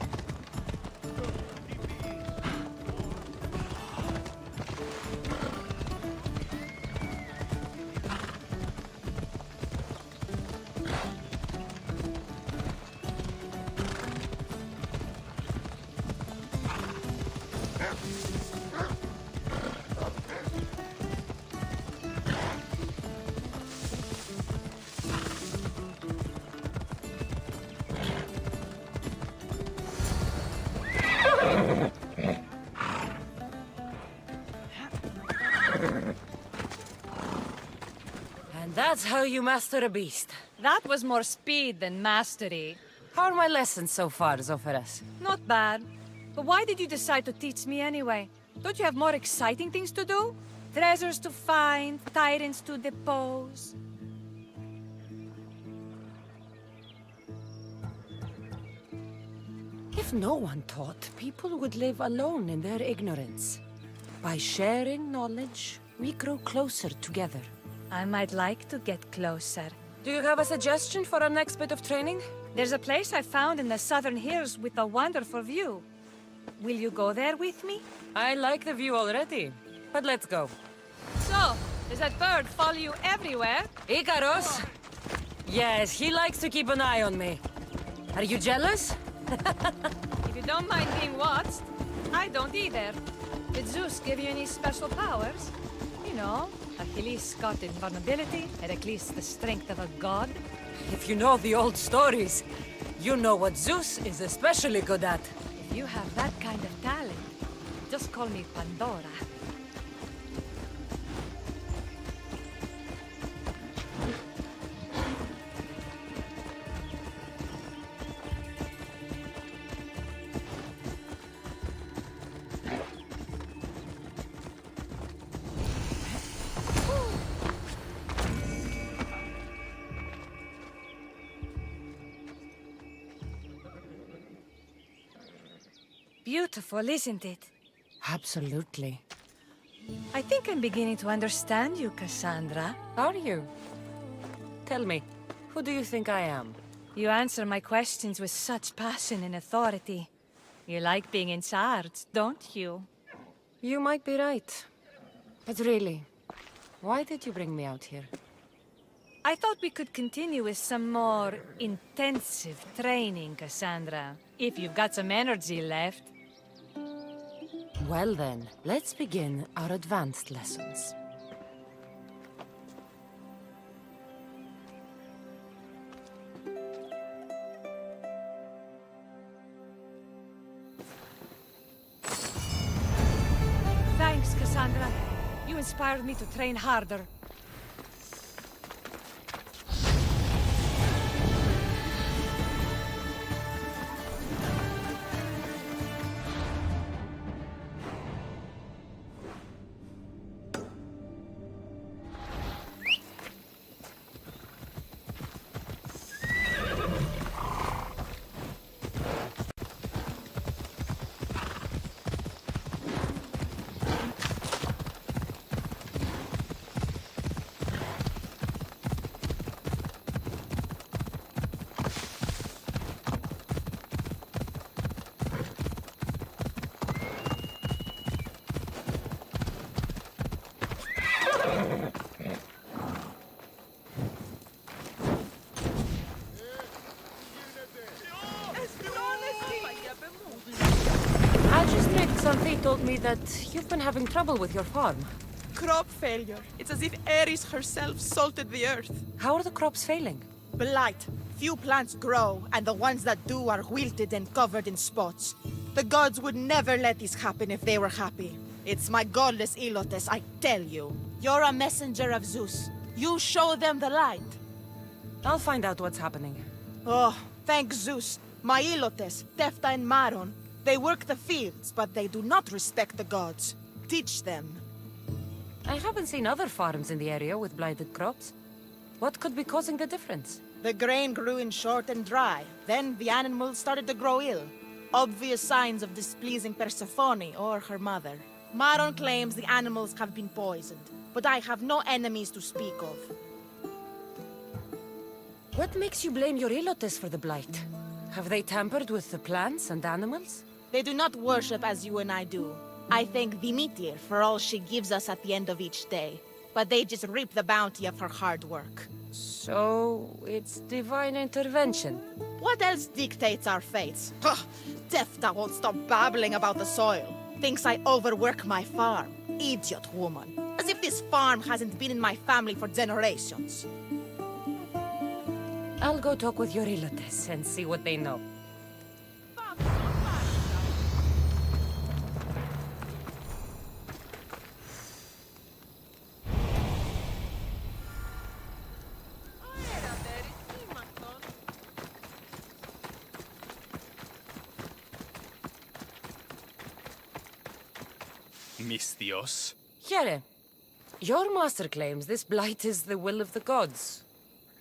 And that's how you master a beast. That was more speed than mastery. How are my lessons so far, Zophorus? Not bad. But why did you decide to teach me anyway? Don't you have more exciting things to do? Treasures to find, tyrants to depose. If no one taught, people would live alone in their ignorance. By sharing knowledge, we grow closer together. I might like to get closer. Do you have a suggestion for our next bit of training? There's a place I found in the southern hills with a wonderful view. Will you go there with me? I like the view already, but let's go. So, does that bird follow you everywhere? Icaros? Yes, he likes to keep an eye on me. Are you jealous? If you don't mind being watched, I don't either. Did Zeus give you any special powers? You know, Achilles got invulnerability, Heracles the strength of a god. If you know the old stories, you know what Zeus is especially good at. If you have that kind of talent, just call me Pandora. Beautiful, isn't it? Absolutely. I think I'm beginning to understand you, Cassandra. Are you? Tell me, who do you think I am? You answer my questions with such passion and authority. You like being in charge, don't you? You might be right. But really, why did you bring me out here? I thought we could continue with some more intensive training, Cassandra. If you've got some energy left. Well then, let's begin our advanced lessons. Thanks, Cassandra. You inspired me to train harder. Magistrate Xanthi told me that you've been having trouble with your farm. Crop failure. It's as if Ares herself salted the earth. How are the crops failing? Blight. Few plants grow, and the ones that do are wilted and covered in spots. The gods would never let this happen if they were happy. It's my godless Ilotes, I tell you. You're a messenger of Zeus. You show them the light. I'll find out what's happening. Oh, thank Zeus. My Ilotes, Tefta and Maron. They work the fields, but they do not respect the gods. Teach them. I haven't seen other farms in the area with blighted crops. What could be causing the difference? The grain grew in short and dry. Then the animals started to grow ill. Obvious signs of displeasing Persephone or her mother. Maron claims the animals have been poisoned, but I have no enemies to speak of. What makes you blame your Ilotes for the blight? Have they tampered with the plants and animals? They do not worship as you and I do. I thank Dimitir for all she gives us at the end of each day, but they just reap the bounty of her hard work. So, it's divine intervention. What else dictates our fates? Ugh, Tefta won't stop babbling about the soil. Thinks I overwork my farm. Idiot woman. As if this farm hasn't been in my family for generations. I'll go talk with your Ilotes and see what they know. Misthios. Here, your master claims this blight is the will of the gods.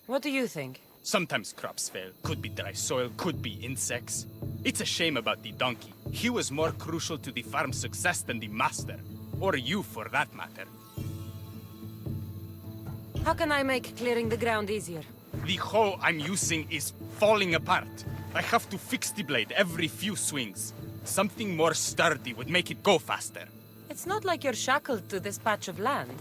What do you think? Sometimes crops fail. Could be dry soil, could be insects. It's a shame about the donkey. He was more crucial to the farm's success than the master. Or you, for that matter. How can I make clearing the ground easier? The hoe I'm using is falling apart. I have to fix the blade every few swings. Something more sturdy would make it go faster. It's not like you're shackled to this patch of land.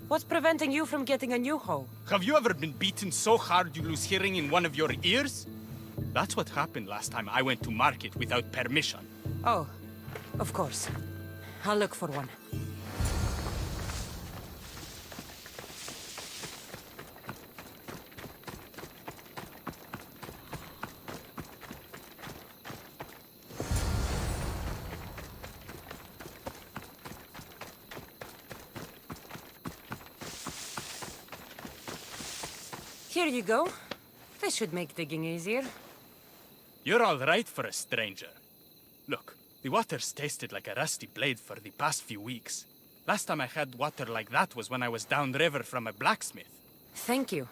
What's preventing you from getting a new hoe? Have you ever been beaten so hard you lose hearing in one of your ears? That's what happened last time I went to market without permission. Oh, of course. I'll look for one. Here you go. This should make digging easier. You're all right for a stranger. Look, the water's tasted like a rusty blade for the past few weeks. Last time I had water like that was when I was downriver from a blacksmith. Thank you.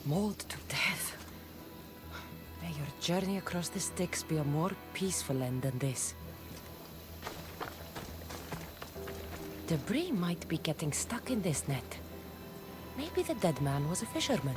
Mauled to death. May your journey across the Styx be a more peaceful end than this. Debris might be getting stuck in this net. Maybe the dead man was a fisherman.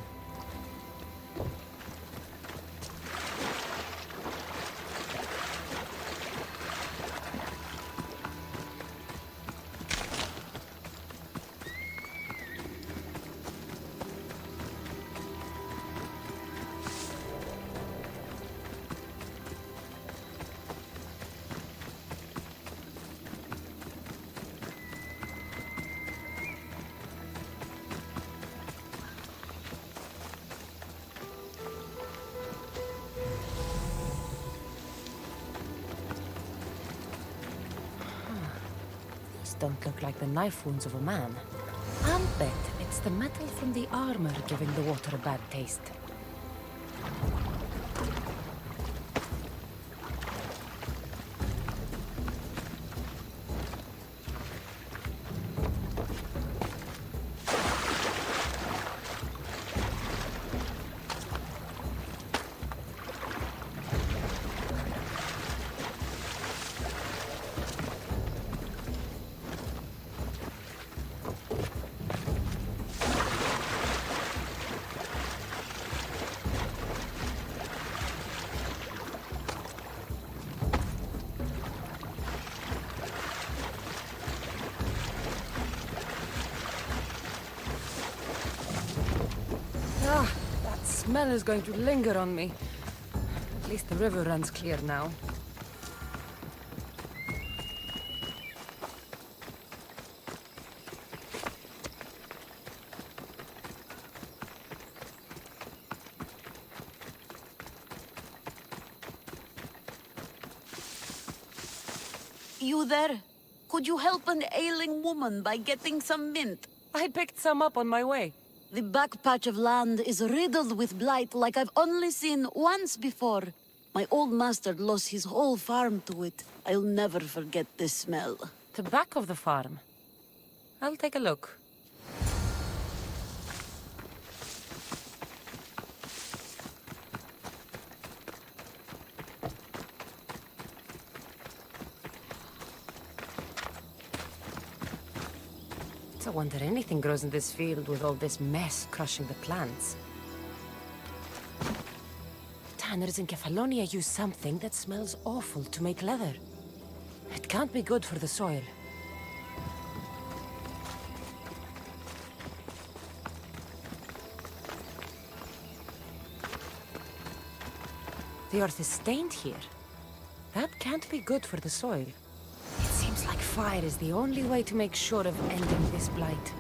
Don't look like the knife wounds of a man. I'll bet it's the metal from the armor giving the water a bad taste. Ah, that smell is going to linger on me. At least the river runs clear now. You there? Could you help an ailing woman by getting some mint? I picked some up on my way. The back patch of land is riddled with blight like I've only seen once before. My old master lost his whole farm to it. I'll never forget this smell. The back of the farm. I'll take a look. It's a wonder anything grows in this field with all this mess crushing the plants. Tanners in Kefalonia use something that smells awful to make leather. It can't be good for the soil. The earth is stained here. That can't be good for the soil. It seems like fire is the only way to make sure of ending this blight.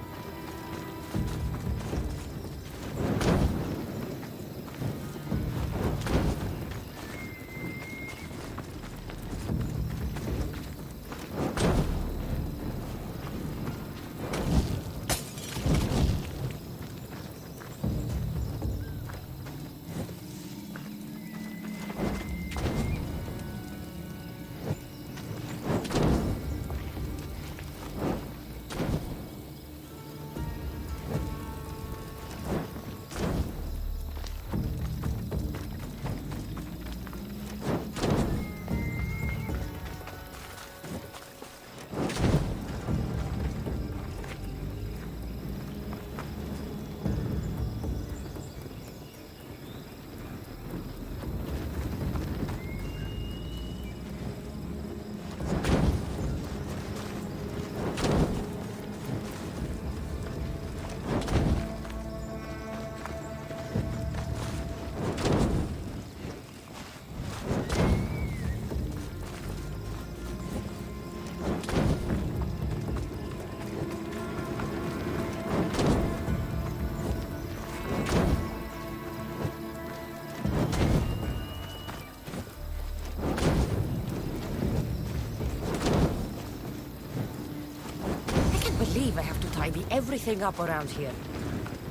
I have to tidy everything up around here.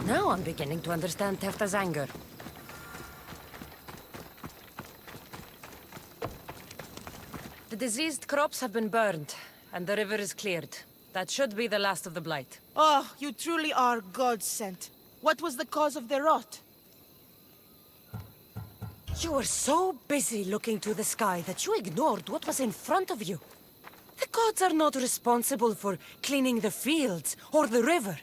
Now I'm beginning to understand Tefta's anger. The diseased crops have been burned, and the river is cleared. That should be the last of the blight. Oh, you truly are God-sent. What was the cause of the rot? You were so busy looking to the sky that you ignored what was in front of you. The gods are not responsible for cleaning the fields or the river.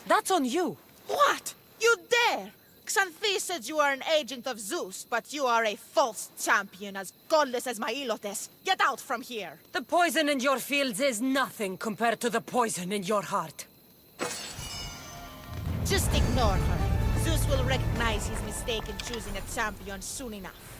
That's on you. What? You dare? Xanthi said you are an agent of Zeus, but you are a false champion, as godless as my Ilotes. Get out from here! The poison in your fields is nothing compared to the poison in your heart. Just ignore her. Zeus will recognize his mistake in choosing a champion soon enough.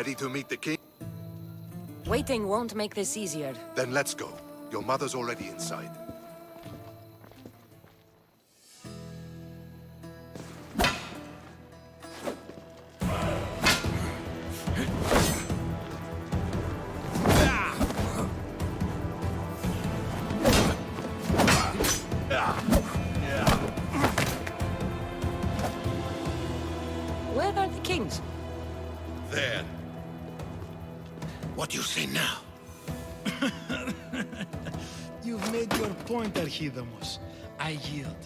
Ready to meet the king? Waiting won't make this easier. Then let's go. Your mother's already inside. Where are the kings? There. What do you say now? You've made your point, Archidamos. I yield.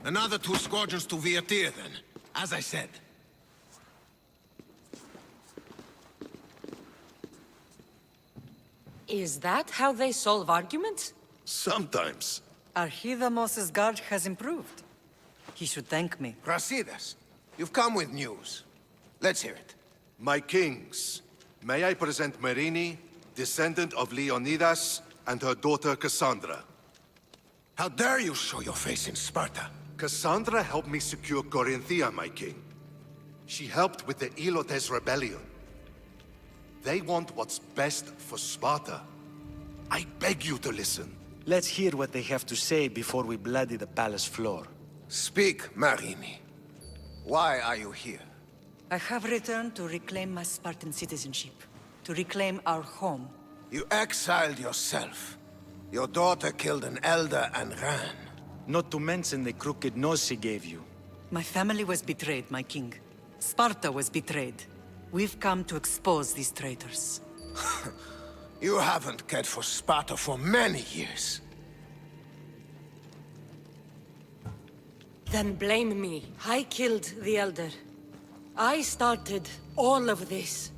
Another 2 squadrons to Viatir, then. As I said. Is that how they solve arguments? Sometimes. Archidamos's guard has improved. He should thank me. Brasidas, you've come with news. Let's hear it. My kings, may I present Marini, descendant of Leonidas, and her daughter Cassandra. How dare you show your face in Sparta? Cassandra helped me secure Corinthia, my king. She helped with the Ilotes rebellion. They want what's best for Sparta. I beg you to listen. Let's hear what they have to say before we bloody the palace floor. Speak, Marini. Why are you here? I have returned to reclaim my Spartan citizenship, to reclaim our home. You exiled yourself. Your daughter killed an elder and ran. Not to mention the crooked nose she gave you. My family was betrayed, my king. Sparta was betrayed. We've come to expose these traitors. You haven't cared for Sparta for many years. Then blame me. I killed the Elder. I started all of this.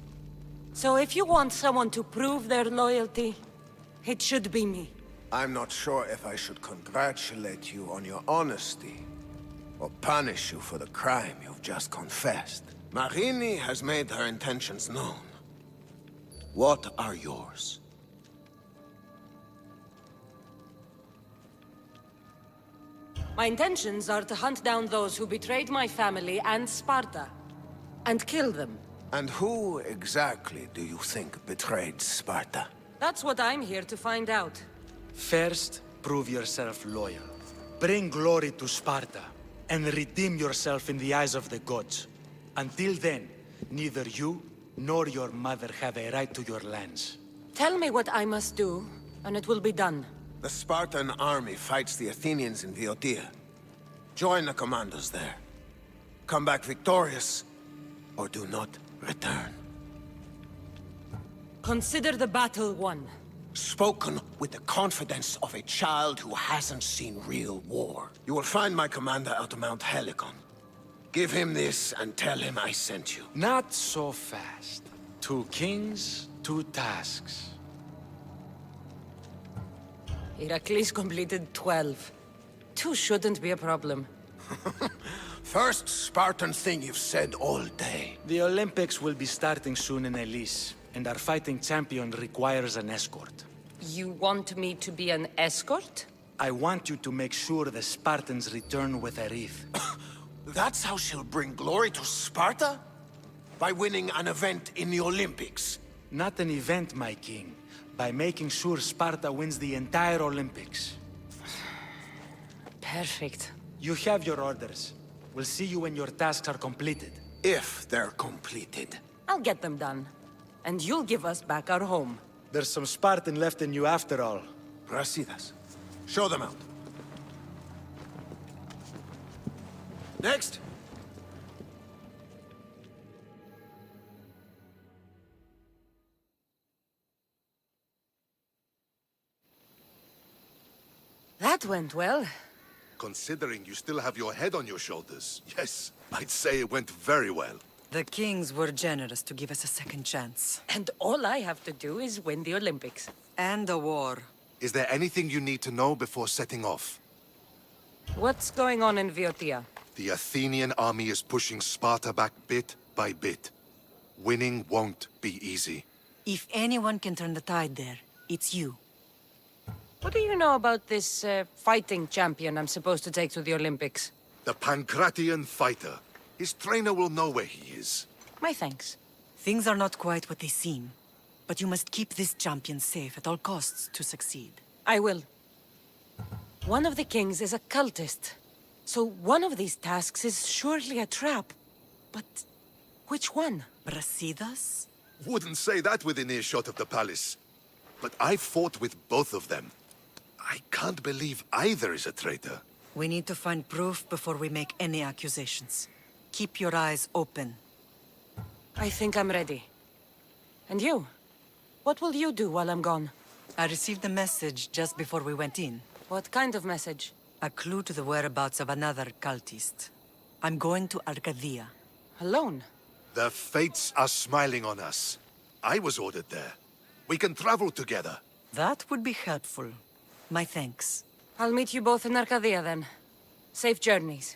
So if you want someone to prove their loyalty, it should be me. I'm not sure if I should congratulate you on your honesty, or punish you for the crime you've just confessed. Marini has made her intentions known. What are yours? My intentions are to hunt down those who betrayed my family and Sparta, and kill them. And who exactly do you think betrayed Sparta? That's what I'm here to find out. First, prove yourself loyal. Bring glory to Sparta, and redeem yourself in the eyes of the gods. Until then, neither you nor your mother have a right to your lands. Tell me what I must do, and it will be done. The Spartan army fights the Athenians in Boeotia. Join the commandos there. Come back victorious, or do not return. Consider the battle won. Spoken with the confidence of a child who hasn't seen real war. You will find my commander out of Mount Helicon. Give him this and tell him I sent you. Not so fast. 2 kings, 2 tasks. Heracles completed 12. 2 shouldn't be a problem. First Spartan thing you've said all day. The Olympics will be starting soon in Elise, and our fighting champion requires an escort. You want me to be an escort? I want you to make sure the Spartans return with a wreath. That's how she'll bring glory to Sparta? By winning an event in the Olympics? Not an event, my king. By making sure Sparta wins the entire Olympics. Perfect. You have your orders. We'll see you when your tasks are completed. If they're completed. I'll get them done. And you'll give us back our home. There's some Spartan left in you after all. Brasidas, show them out. Next. That went well. Considering you still have your head on your shoulders, yes, I'd say it went very well. The kings were generous to give us a second chance. And all I have to do is win the Olympics. And the war. Is there anything you need to know before setting off? What's going on in Boeotia? The Athenian army is pushing Sparta back bit by bit. Winning won't be easy. If anyone can turn the tide there, it's you. What do you know about this fighting champion I'm supposed to take to the Olympics? The Pancratian fighter. His trainer will know where he is. My thanks. Things are not quite what they seem, but you must keep this champion safe at all costs to succeed. I will. One of the kings is a cultist, so one of these tasks is surely a trap. But which one? Brasidas? Wouldn't say that within earshot of the palace. But I fought with both of them. I can't believe either is a traitor. We need to find proof before we make any accusations. Keep your eyes open. I think I'm ready. And you? What will you do while I'm gone? I received a message just before we went in. What kind of message? A clue to the whereabouts of another cultist. I'm going to Arcadia. Alone? The fates are smiling on us. I was ordered there. We can travel together. That would be helpful. My thanks. I'll meet you both in Arcadia then. Safe journeys.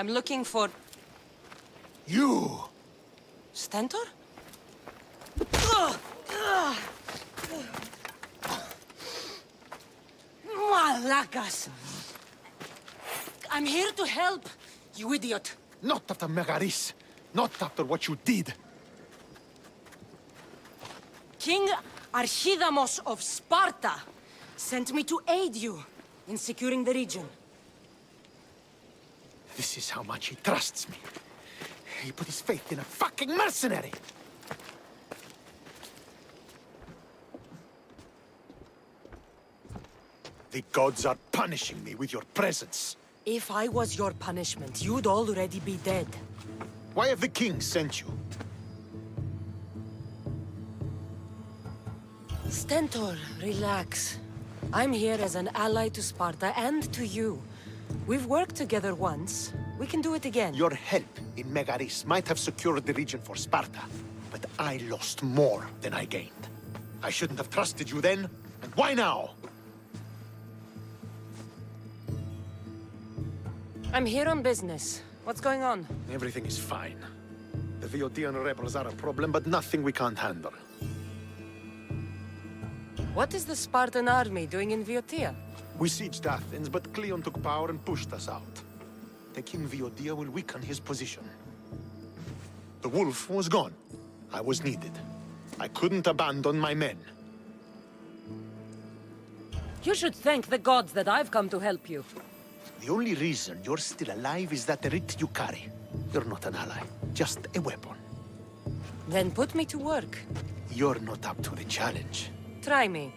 I'm looking for... You! Stentor? Malakas! I'm here to help, you idiot. Not after Megaris. Not after what you did. King Archidamos of Sparta sent me to aid you in securing the region. This is how much he trusts me. He put his faith in a fucking mercenary! The gods are punishing me with your presence. If I was your punishment, you'd already be dead. Why have the king sent you? Stentor, relax. I'm here as an ally to Sparta and to you. We've worked together once. We can do it again. Your help in Megaris might have secured the region for Sparta, but I lost more than I gained. I shouldn't have trusted you then, and why now? I'm here on business. What's going on? Everything is fine. The Viotian rebels are a problem, but nothing we can't handle. What is the Spartan army doing in Viotia? We sieged Athens, but Cleon took power and pushed us out. Taking Viotia will weaken his position. The wolf was gone. I was needed. I couldn't abandon my men. You should thank the gods that I've come to help you. The only reason you're still alive is that writ you carry. You're not an ally, just a weapon. Then put me to work. You're not up to the challenge. Try me.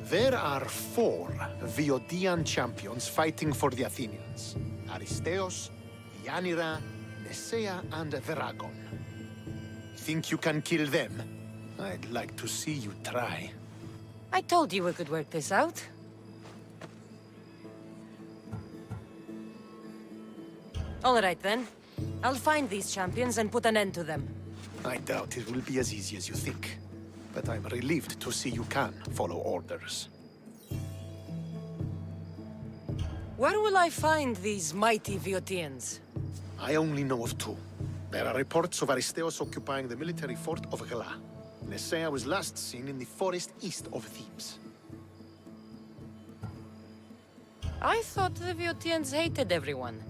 There are 4 Viotian champions fighting for the Athenians. Aristeos, Yanira, Nesea, and Veragon. Think you can kill them? I'd like to see you try. I told you we could work this out. All right, then. I'll find these champions and put an end to them. I doubt it will be as easy as you think. But I'm relieved to see you can follow orders. Where will I find these mighty Viotians? I only know of 2. There are reports of Aristeos occupying the military fort of Gela. Nesea was last seen in the forest east of Thebes. I thought the Viotians hated everyone.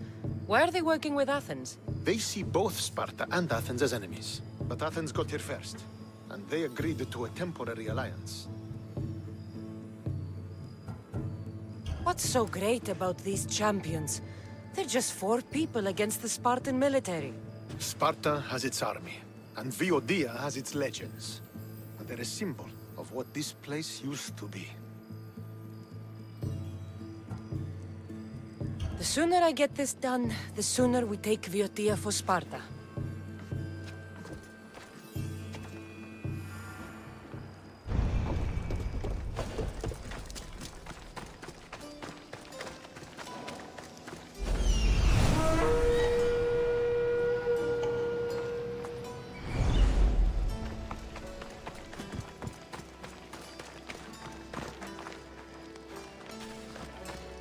Why are they working with Athens? They see both Sparta and Athens as enemies. But Athens got here first, and they agreed to a temporary alliance. What's so great about these champions? They're just 4 people against the Spartan military. Sparta has its army, and Viotia has its legends. And they're a symbol of what this place used to be. The sooner I get this done, the sooner we take Viotia for Sparta.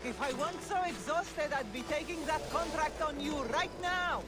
If I weren't so exhausted, I'd be taking that contract on you right now!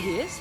he is.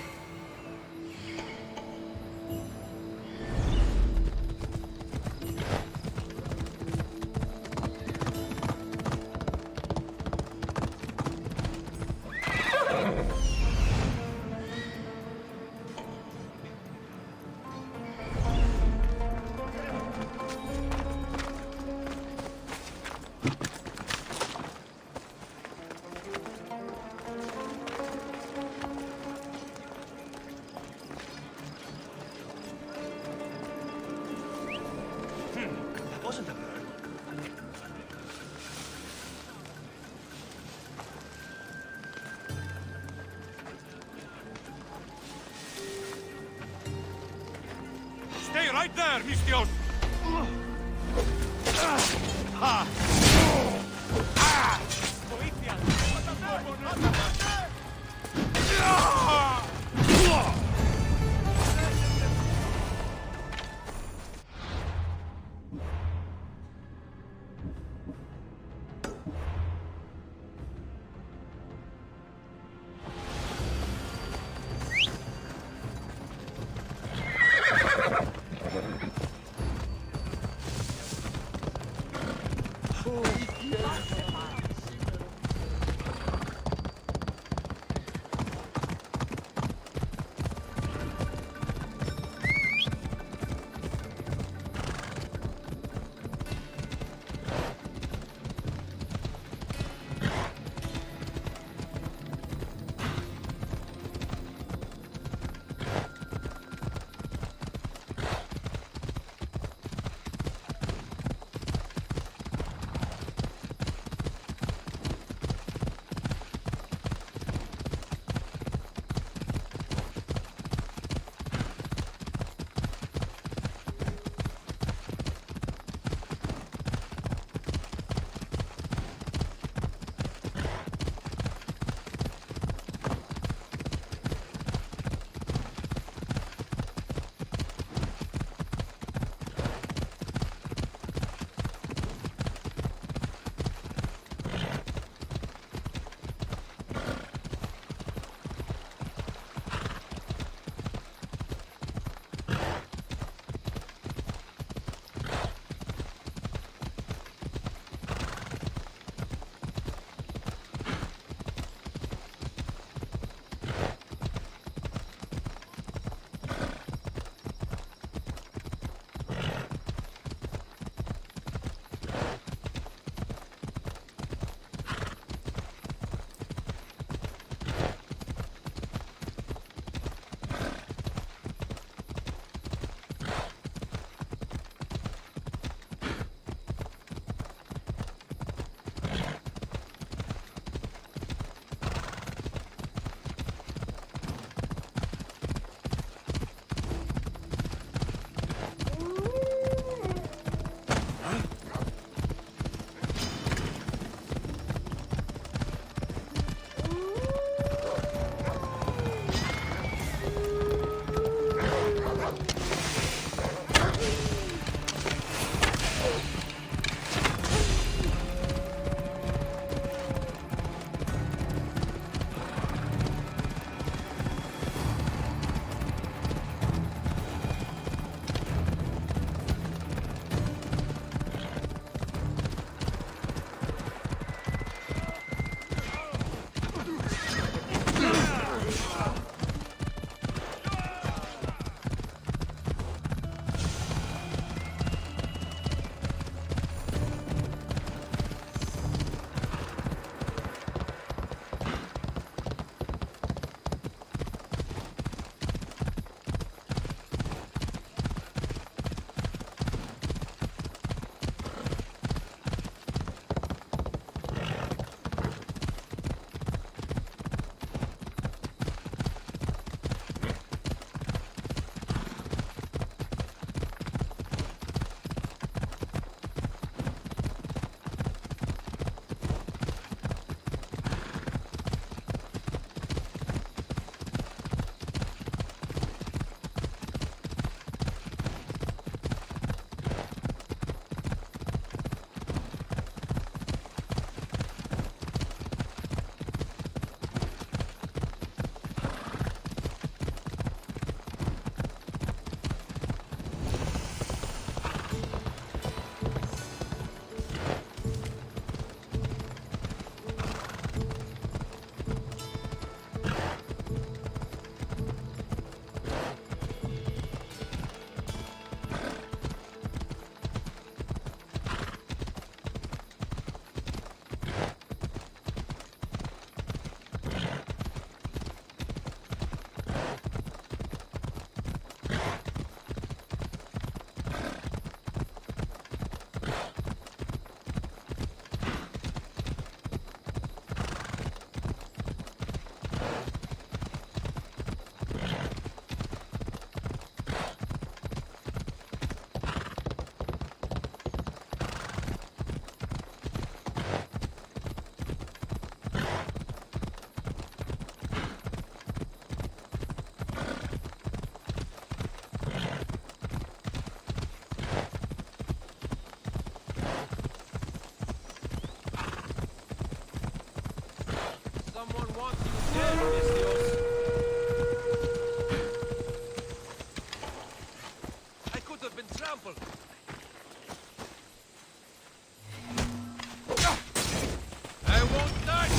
That wasn't a bird. Stay right there, Mistios! Ha! Ah! want you dead, Misthios. I could have been trampled. I won't die.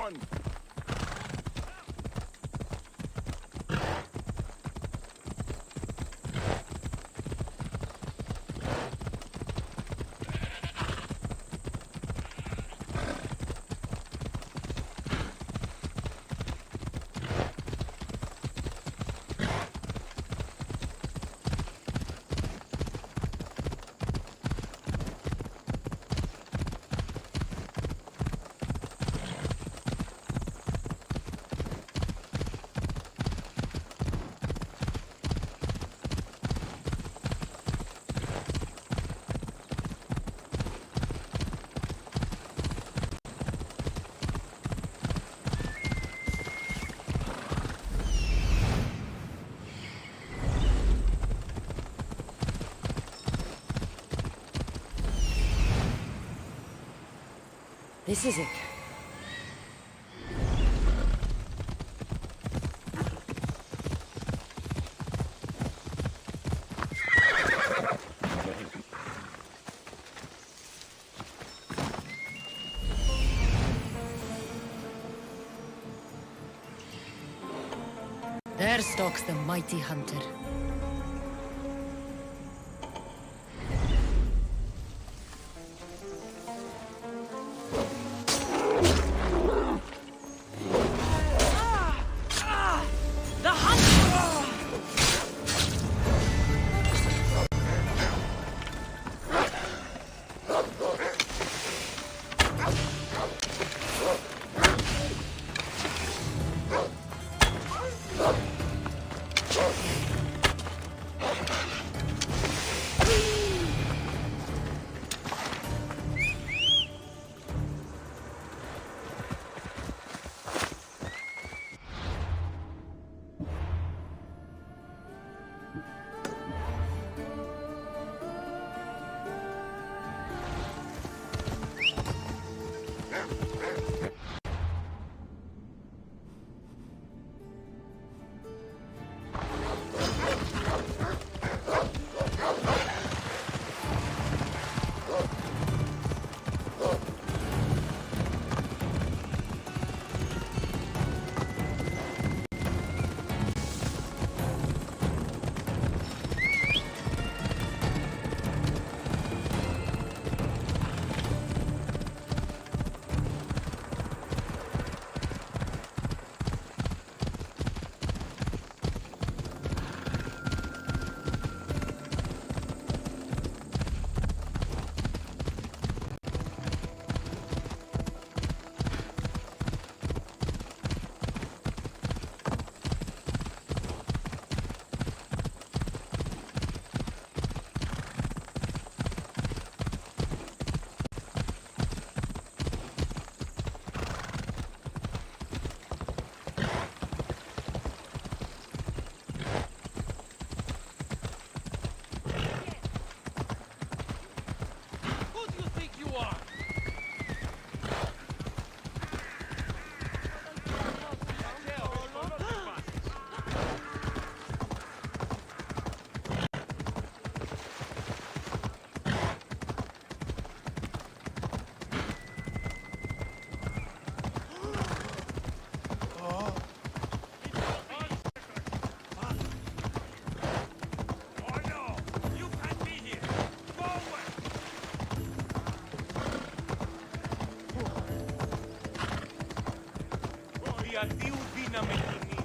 on! This is it. There stalks the mighty hunter. Γιατί ουδή να με κινεί.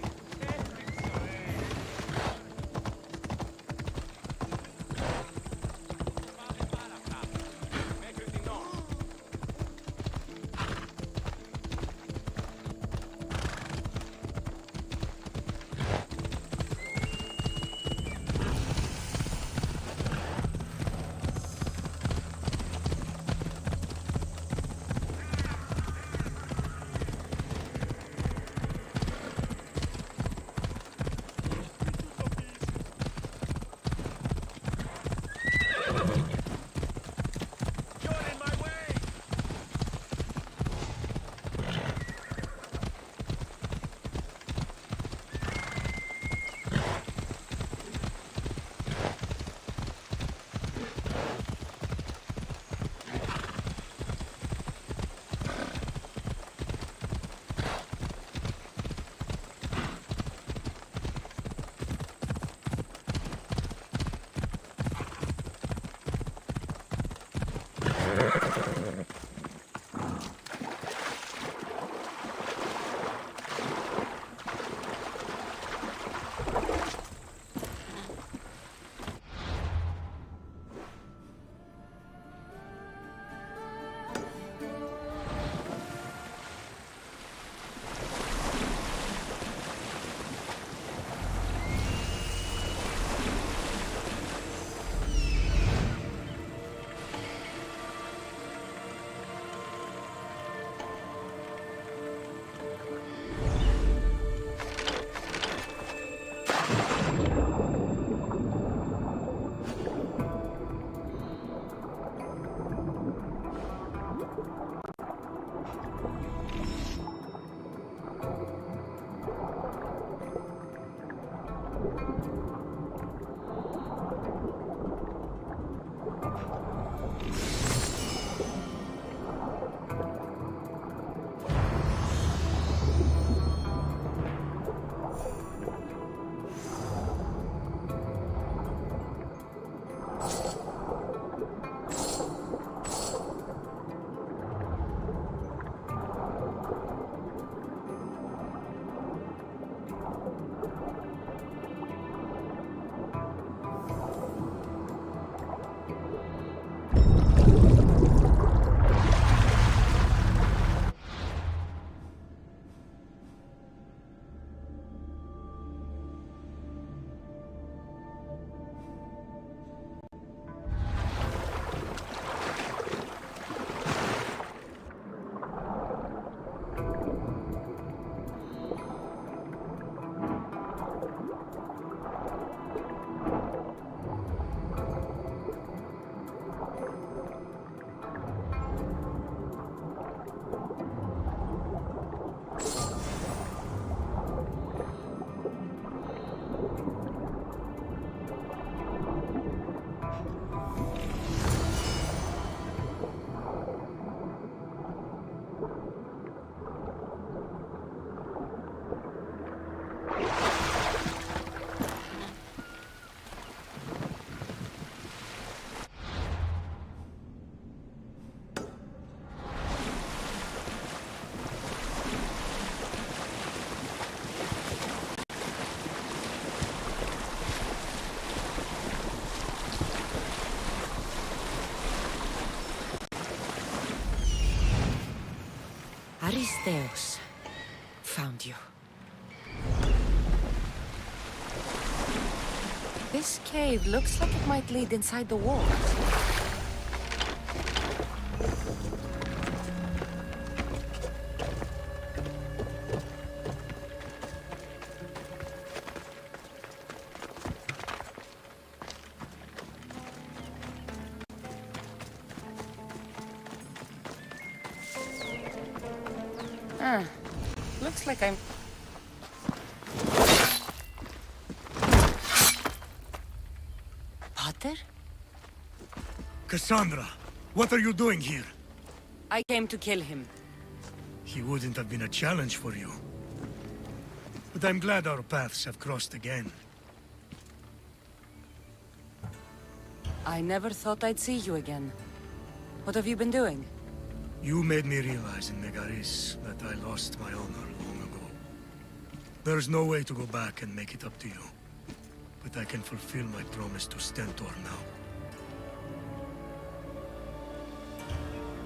Aristeus. Found you. This cave looks like it might lead inside the walls. Looks like I'm... Potter? Cassandra, what are you doing here? I came to kill him. He wouldn't have been a challenge for you. But I'm glad our paths have crossed again. I never thought I'd see you again. What have you been doing? You made me realize in Megaris that I lost my honor long ago. There's no way to go back and make it up to you. But I can fulfill my promise to Stentor now.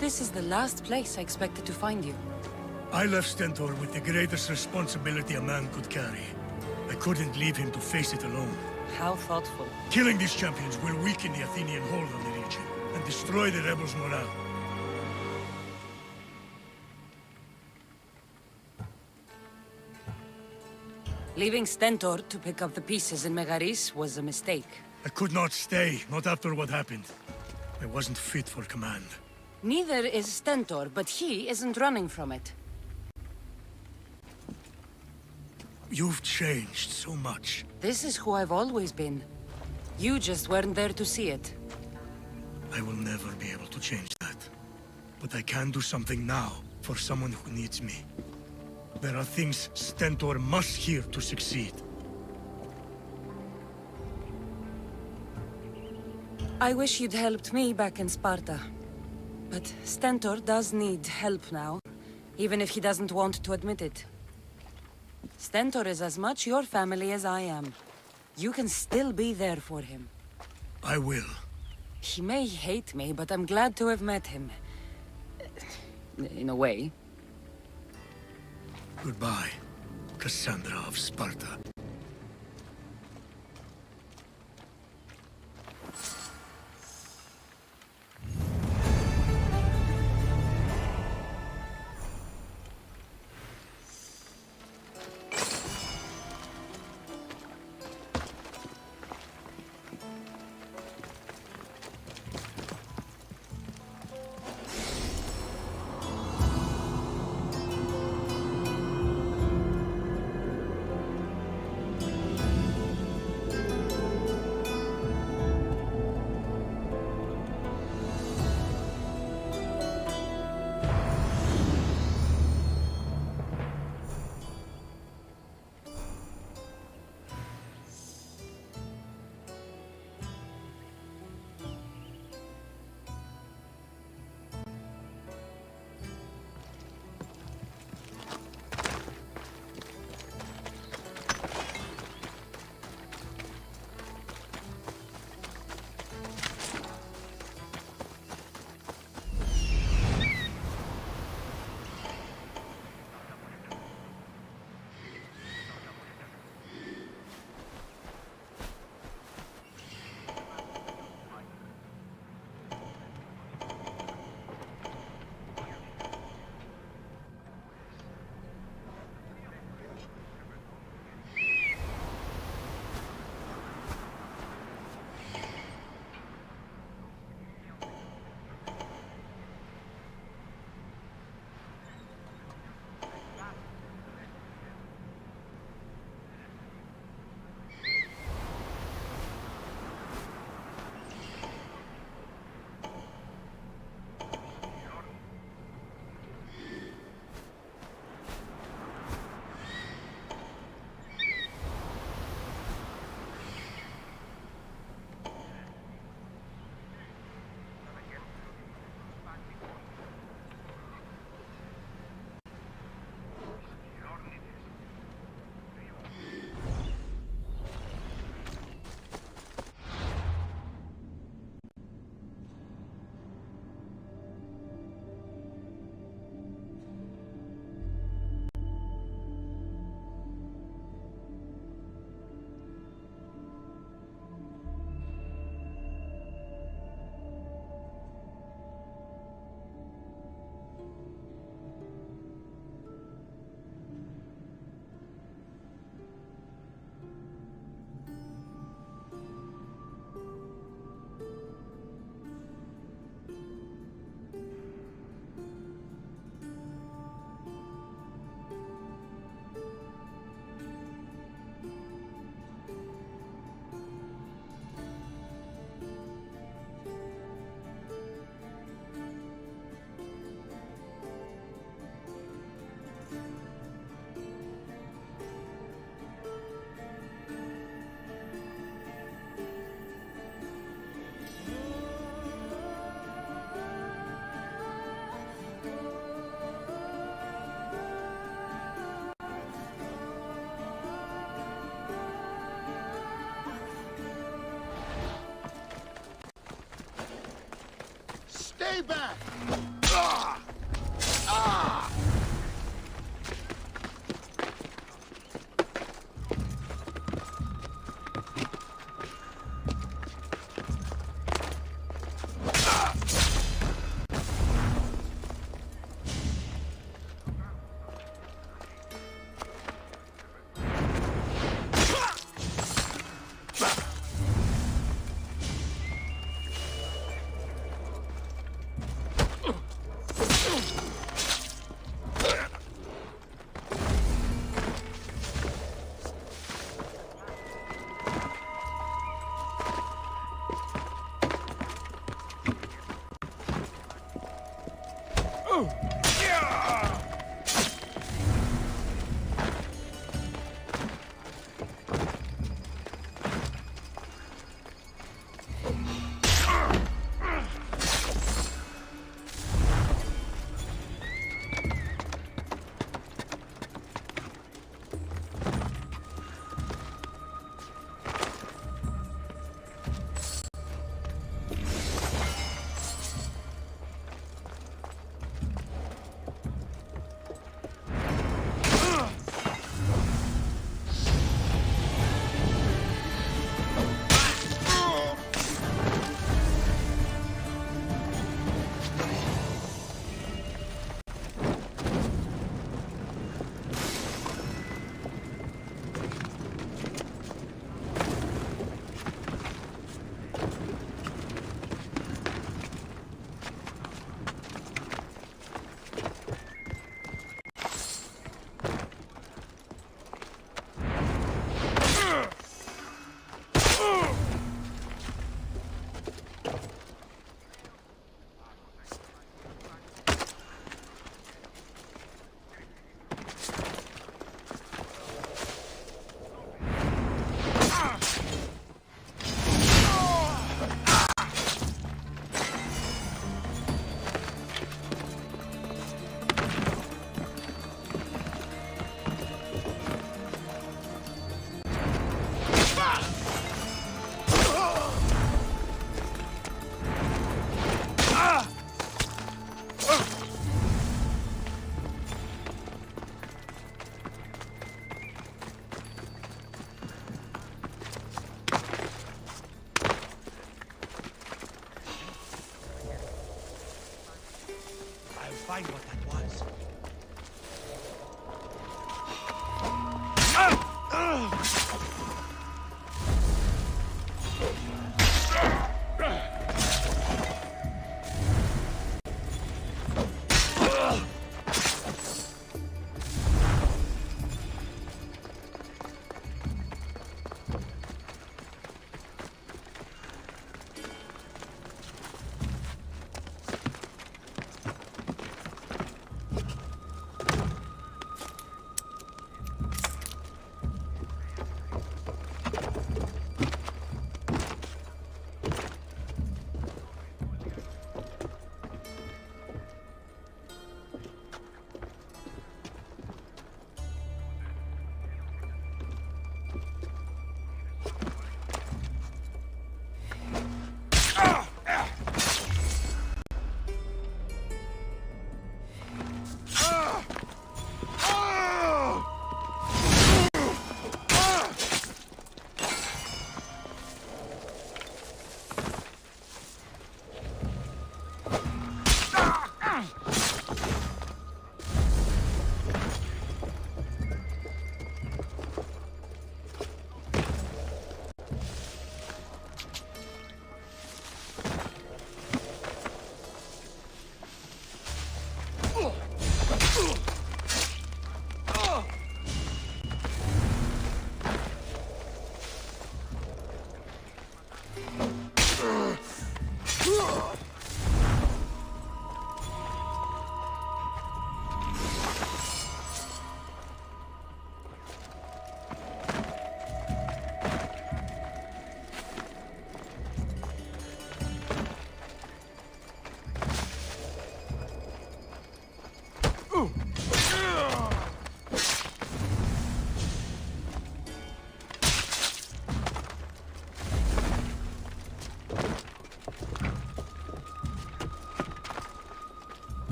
This is the last place I expected to find you. I left Stentor with the greatest responsibility a man could carry. I couldn't leave him to face it alone. How thoughtful. Killing these champions will weaken the Athenian hold on the region and destroy the rebels' morale. Leaving Stentor to pick up the pieces in Megaris was a mistake. I could not stay, not after what happened. I wasn't fit for command. Neither is Stentor, but he isn't running from it. You've changed so much. This is who I've always been. You just weren't there to see it. I will never be able to change that. But I can do something now for someone who needs me. There are things Stentor must hear to succeed. I wish you'd helped me back in Sparta. But Stentor does need help now, even if he doesn't want to admit it. Stentor is as much your family as I am. You can still be there for him. I will. He may hate me, but I'm glad to have met him. In a way. Goodbye, Cassandra of Sparta. back! Ah! Ah!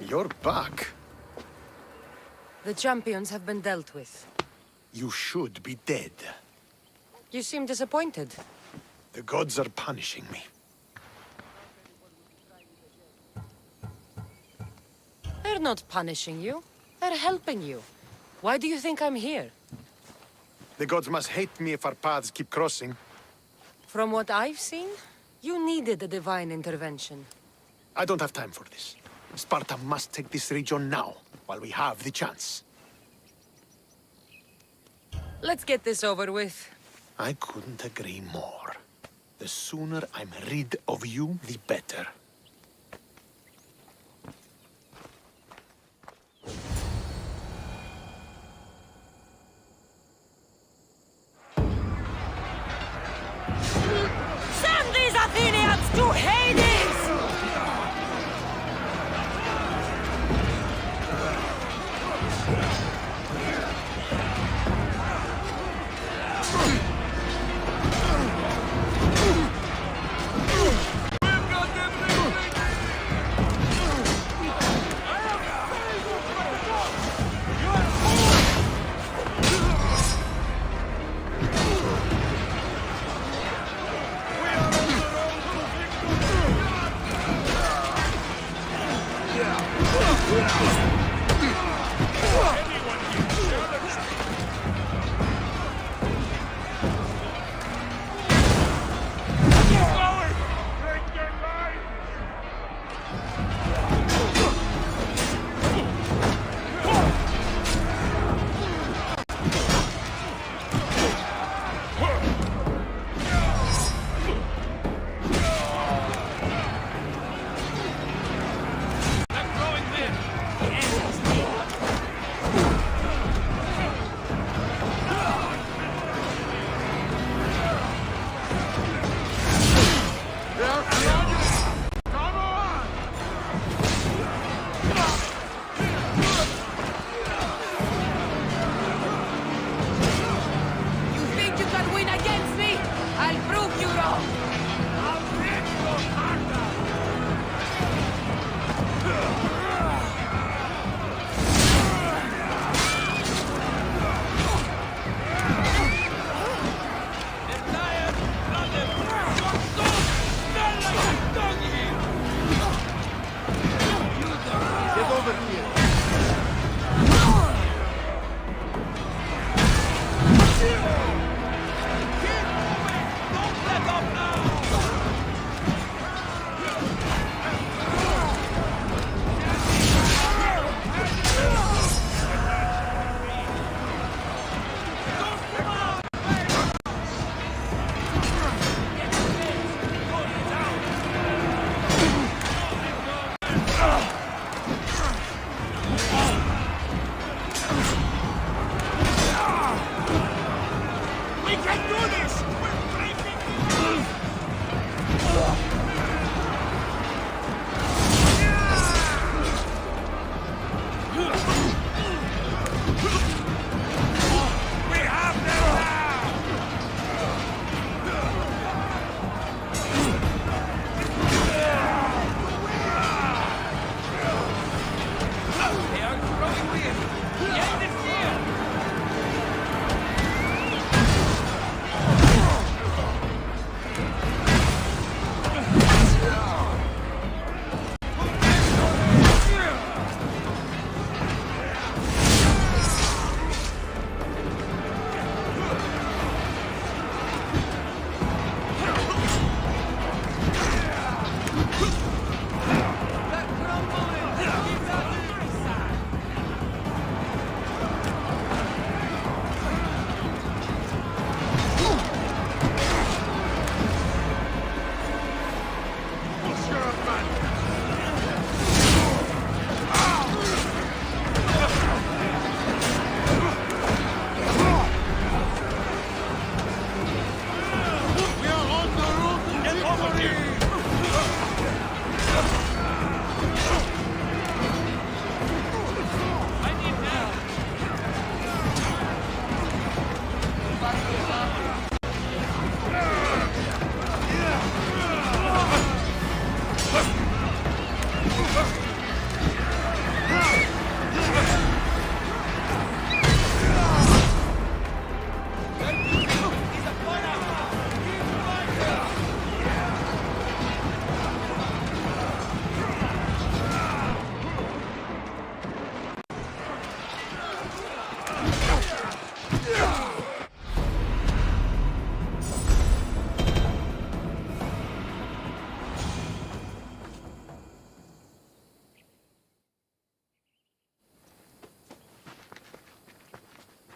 You're back. The champions have been dealt with. You should be dead. You seem disappointed. The gods are punishing me. They're not punishing you. They're helping you. Why do you think I'm here? The gods must hate me if our paths keep crossing. From what I've seen, you needed a divine intervention. I don't have time for this. Sparta must take this region now, while we have the chance. Let's get this over with. I couldn't agree more. The sooner I'm rid of you, the better. Send these Athenians to Hades!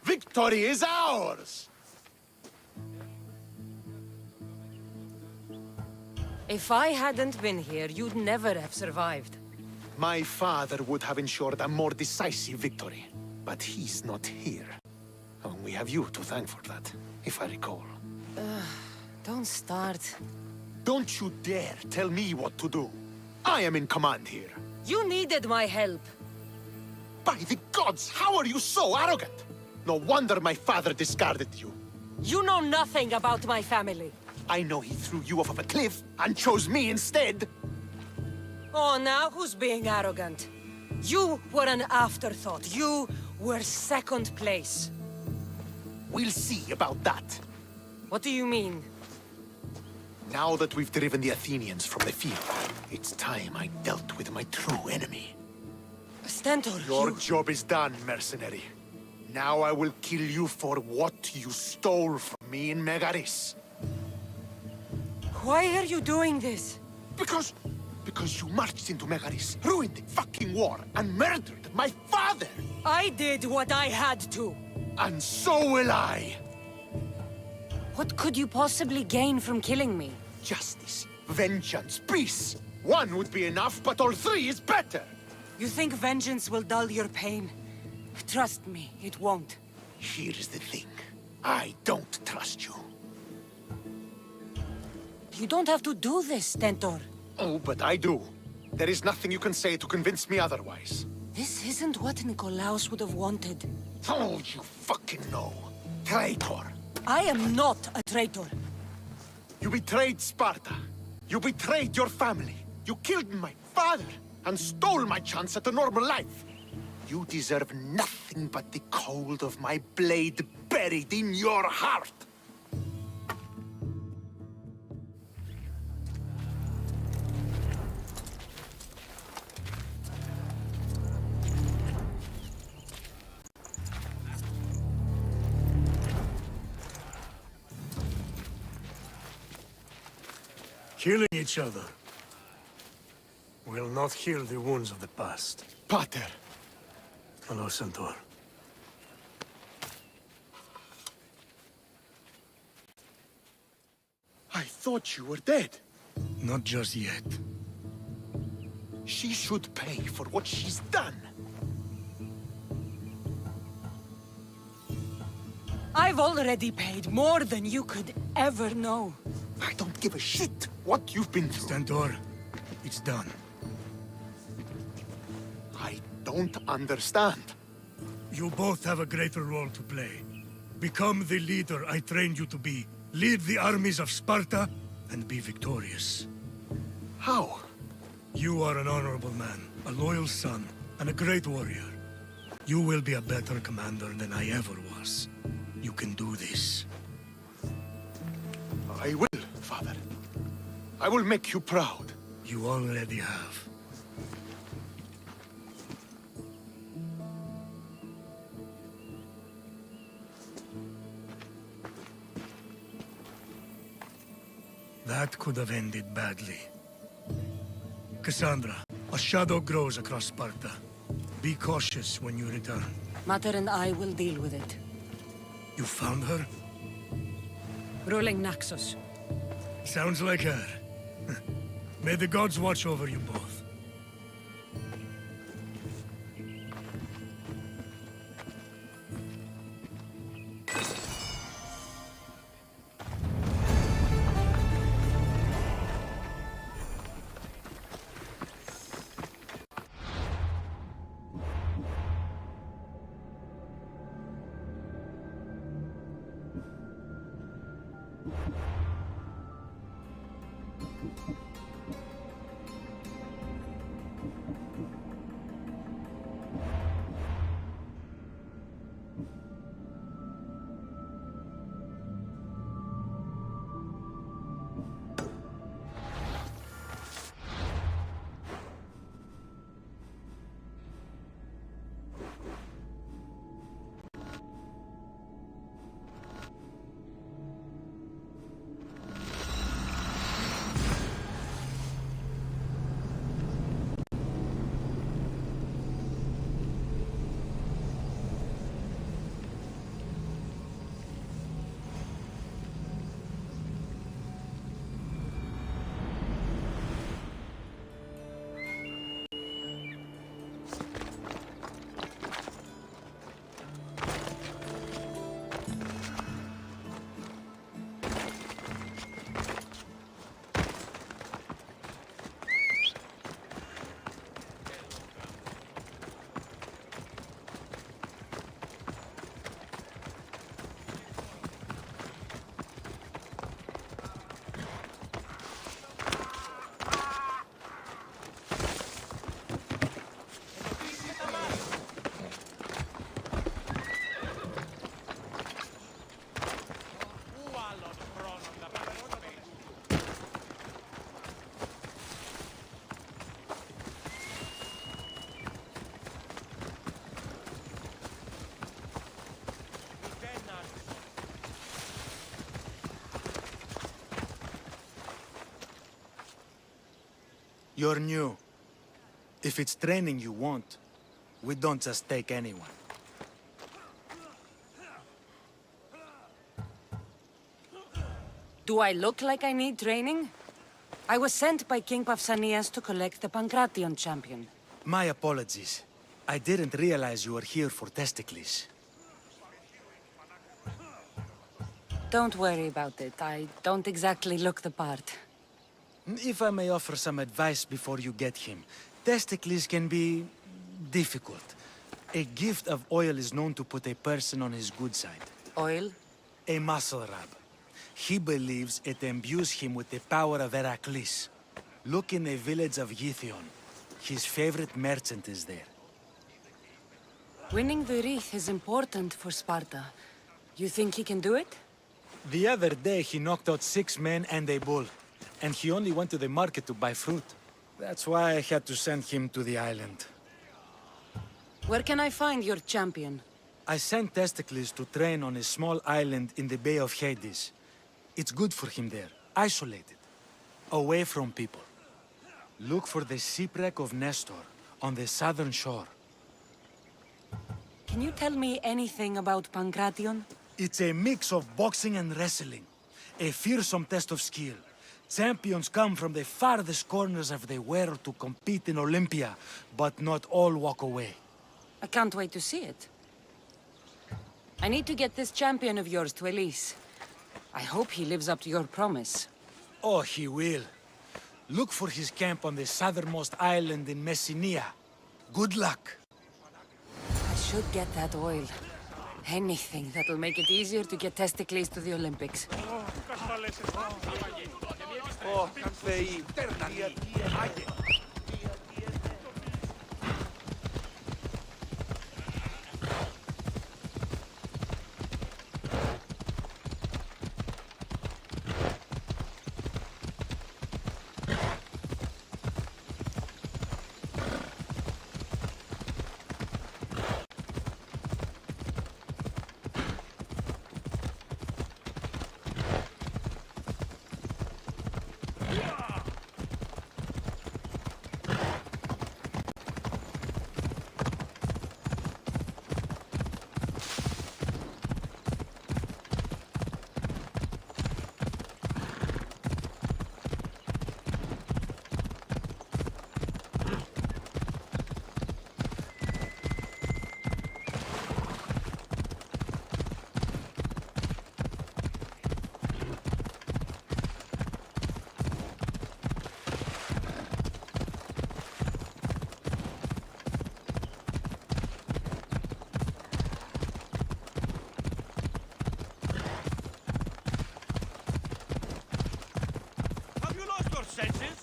Victory is ours! If I hadn't been here, you'd never have survived. My father would have ensured a more decisive victory. But he's not here. Oh, we have you to thank for that, if I recall. Don't start. Don't you dare tell me what to do. I am in command here. You needed my help. By the gods, how are you so arrogant? No wonder my father discarded you. You know nothing about my family. I know he threw you off of a cliff and chose me instead. Oh, now who's being arrogant? You were an afterthought. You were second place. We'll see about that. What do you mean? Now that we've driven the Athenians from the field, it's time I dealt with my true enemy. Stentor, Your job is done, mercenary. Now I will kill you for what you stole from me in Megaris. Why are you doing this? Because you marched into Megaris, ruined the fucking war, and murdered my father! I did what I had to. And so will I! What could you possibly gain from killing me? Justice, vengeance, peace! One would be enough, but all three is better! You think vengeance will dull your pain? Trust me, it won't. Here's the thing. I don't trust you. You don't have to do this, Stentor. Oh, but I do. There is nothing you can say to convince me otherwise. This isn't what Nikolaos would have wanted. Oh, you fucking know. Traitor. I am not a traitor. You betrayed Sparta. You betrayed your family. You killed my father and stole my chance at a normal life. You deserve nothing but the cold of my blade buried in your heart. Killing each other will not heal the wounds of the past. Pater! Hello, Centaur. I thought you were dead. Not just yet. She should pay for what she's done. I've already paid more than you could ever know. I don't give a shit what you've been through. Stentor, it's done. I don't understand. You both have a greater role to play. Become the leader I trained you to be. Lead the armies of Sparta and be victorious. How? You are an honorable man, a loyal son, and a great warrior. You will be a better commander than I ever was. You can do this. I will, Father. I will make you proud. You already have. That could have ended badly. Cassandra, a shadow grows across Sparta. Be cautious when you return. Mater and I will deal with it. You found her? Ruling Naxos. Sounds like her. May the gods watch over you both. You're new. If it's training you want, we don't just take anyone. Do I look like I need training? I was sent by King Pausanias to collect the Pancration champion. My apologies. I didn't realize you were here for Testicles. Don't worry about it. I don't exactly look the part. If I may offer some advice before you get him, Testicles can be difficult. A gift of oil is known to put a person on his good side. Oil? A muscle rub. He believes it imbues him with the power of Heracles. Look in the village of Yithion. His favorite merchant is there. Winning the wreath is important for Sparta. You think he can do it? The other day he knocked out 6 men and a bull. And he only went to the market to buy fruit. That's why I had to send him to the island. Where can I find your champion? I sent Testicles to train on a small island in the Bay of Hades. It's good for him there, isolated, away from people. Look for the shipwreck of Nestor on the southern shore. Can you tell me anything about Pancration? It's a mix of boxing and wrestling. A fearsome test of skill. Champions come from the farthest corners of the world to compete in Olympia, but not all walk away. I can't wait to see it. I need to get this champion of yours to Elise. I hope he lives up to your promise. Oh, he will. Look for his camp on the southernmost island in Messenia. Good luck. I should get that oil. Anything that'll make it easier to get Testicles to the Olympics. Oh, Θεοί, Άγιε. Senses?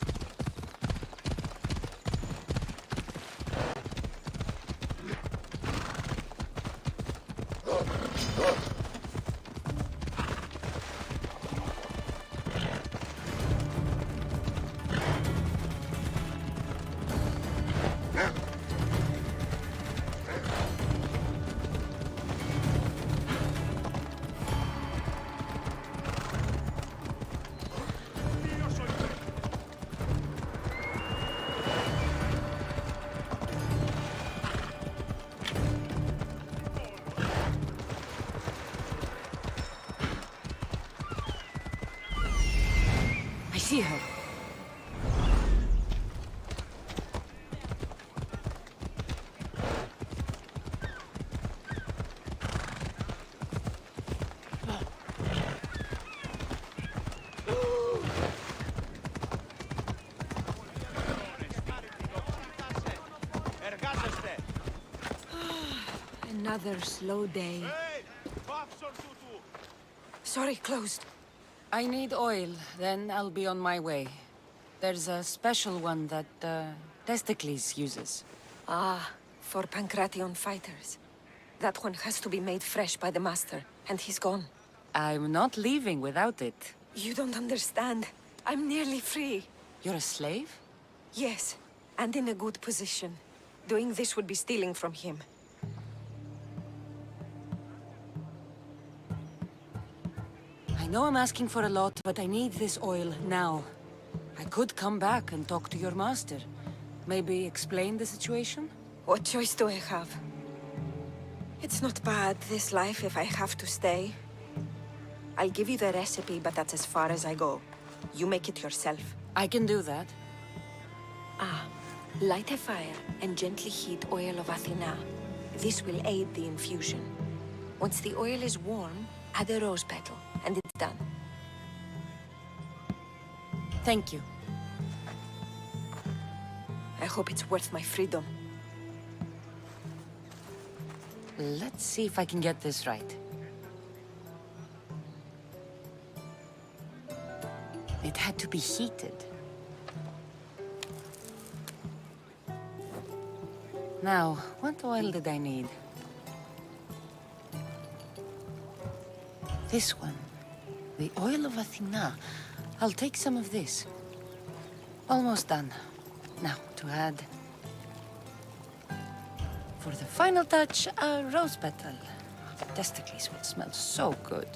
See her. Another slow day. Sorry, closed. I need oil, then I'll be on my way. There's a special one that, Testicles uses. Ah, for Pancration fighters. That one has to be made fresh by the master, and he's gone. I'm not leaving without it. You don't understand. I'm nearly free. You're a slave? Yes, and in a good position. Doing this would be stealing from him. I know I'm asking for a lot, but I need this oil now. I could come back and talk to your master. Maybe explain the situation? What choice do I have? It's not bad, this life, if I have to stay. I'll give you the recipe, but that's as far as I go. You make it yourself. I can do that. Light a fire and gently heat oil of Athena. This will aid the infusion. Once the oil is warm, add a rose petal, and it's done. Thank you. I hope it's worth my freedom. Let's see if I can get this right. It had to be heated. Now, what oil did I need? This one. The oil of Athena. I'll take some of this. Almost done. Now, to add... For the final touch, a rose petal. Testicles will smell so good.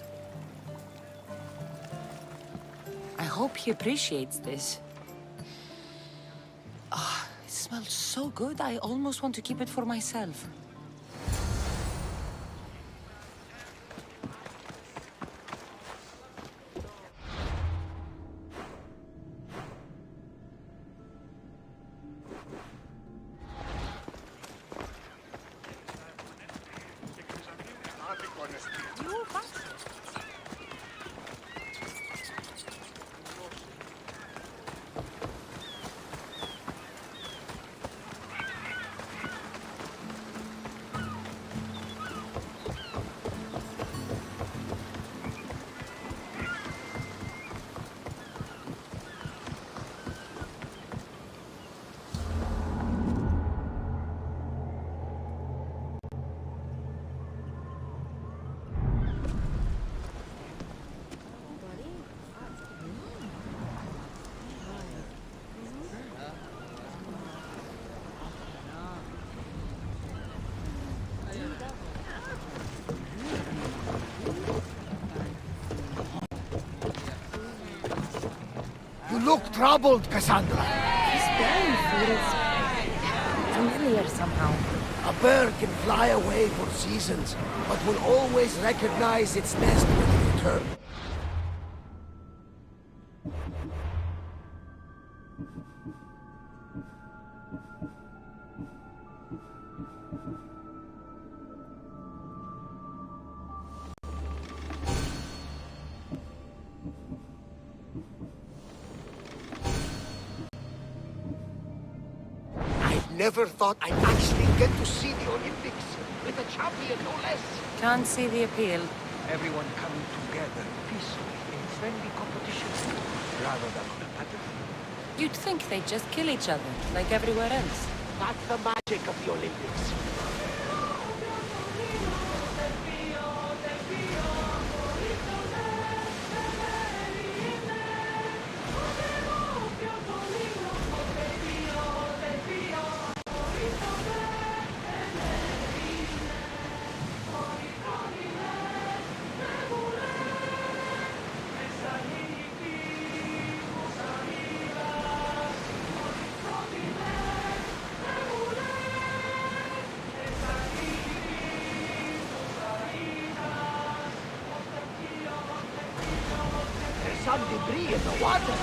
I hope he appreciates this. Ah, it smells so good, I almost want to keep it for myself. You look troubled, Cassandra. This bell feels familiar somehow. A bird can fly away for seasons, but will always recognize its nest when it returns. Never thought I'd actually get to see the Olympics with a champion, no less. Can't see the appeal. Everyone coming together peacefully in friendly competition, rather than on a battlefield. You'd think they'd just kill each other, like everywhere else. That's the magic of the Olympics. Some debris in the water.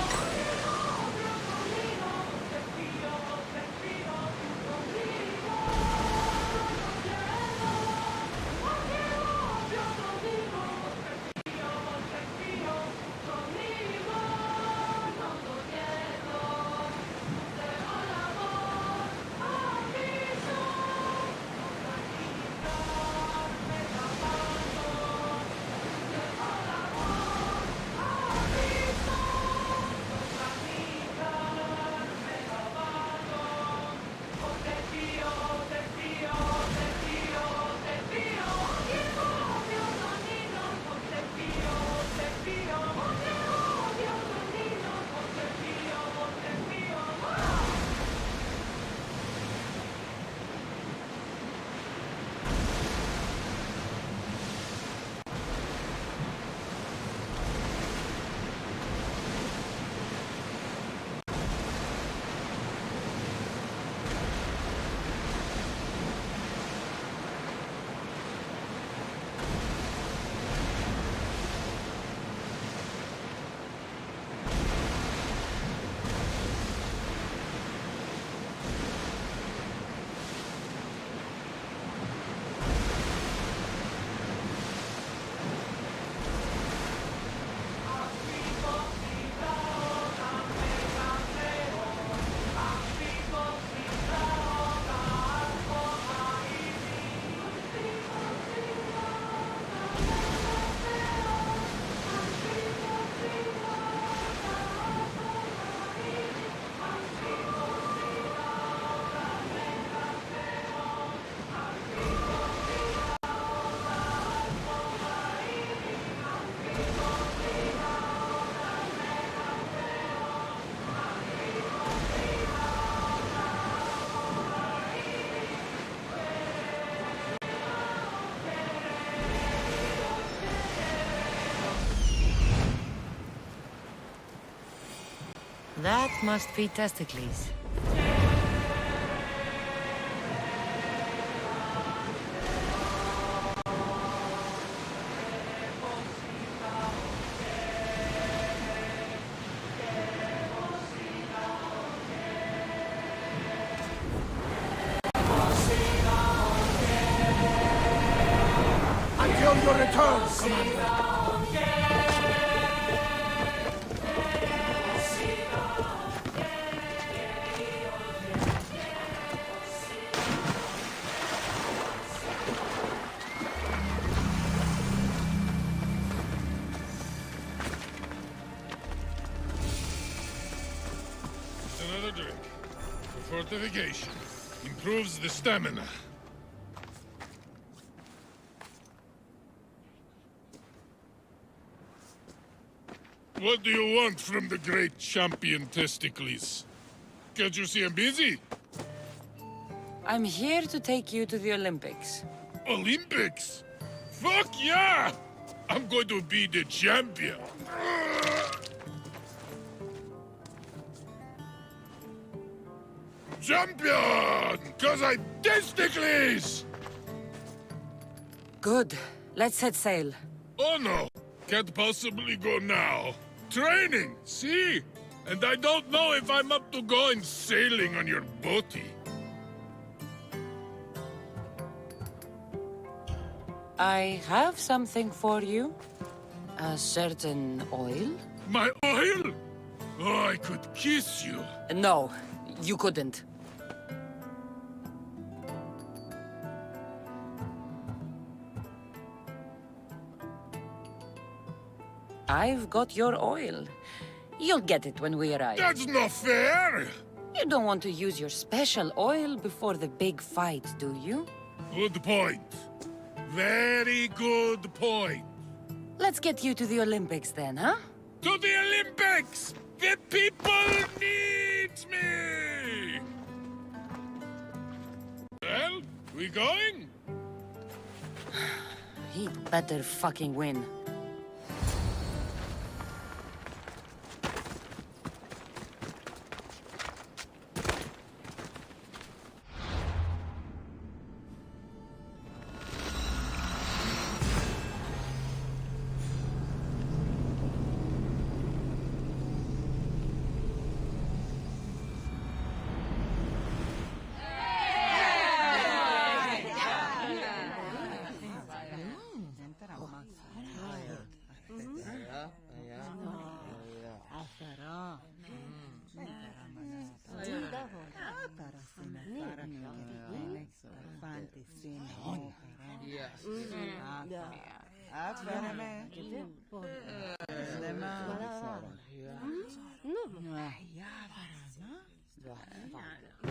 That must be testicles. Until your return, Commander! Another drink. For fortification. Improves the stamina. What do you want from the great champion Testicles? Can't you see I'm busy? I'm here to take you to the Olympics. Olympics? Fuck yeah! I'm going to be the champion. Champion! Cause I testicles! Good. Let's set sail. Oh no! Can't possibly go now. Training, see? And I don't know if I'm up to going sailing on your boaty. I have something for you. A certain oil? My oil? Oh, I could kiss you. No, you couldn't. I've got your oil. You'll get it when we arrive. That's not fair! You don't want to use your special oil before the big fight, do you? Good point. Very good point. Let's get you to the Olympics then, huh? To the Olympics! The people need me! Well, we going? He'd better fucking win.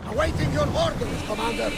Awaiting your orders, Commander!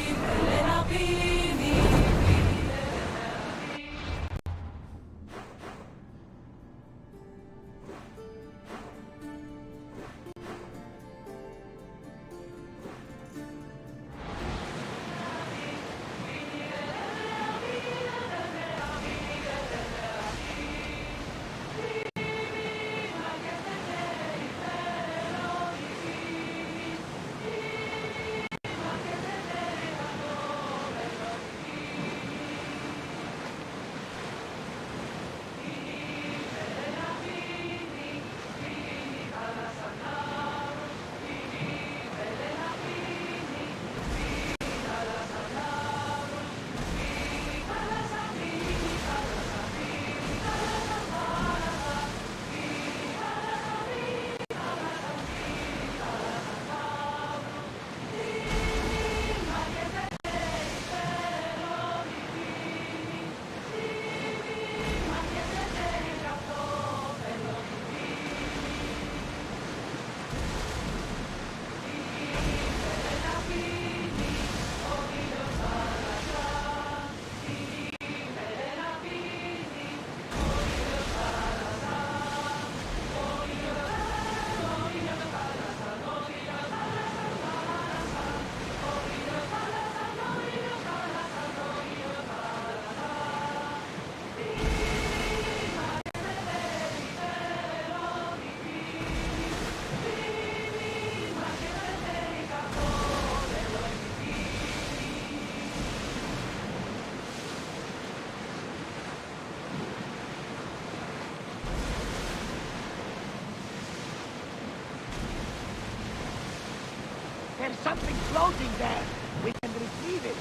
floating there. We can retrieve it.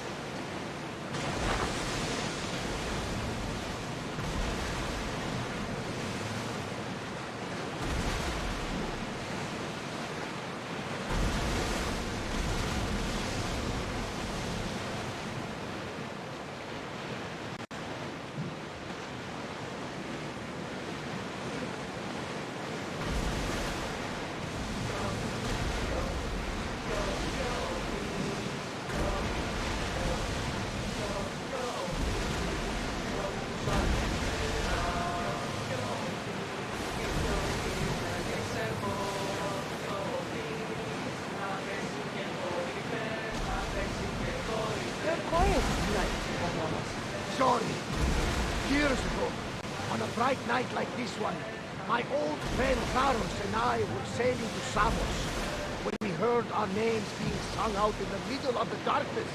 Sorry. Years ago, on a bright night like this one, my old friend Carlos and I were sailing to Samos when we heard our names being sung out in the middle of the darkness.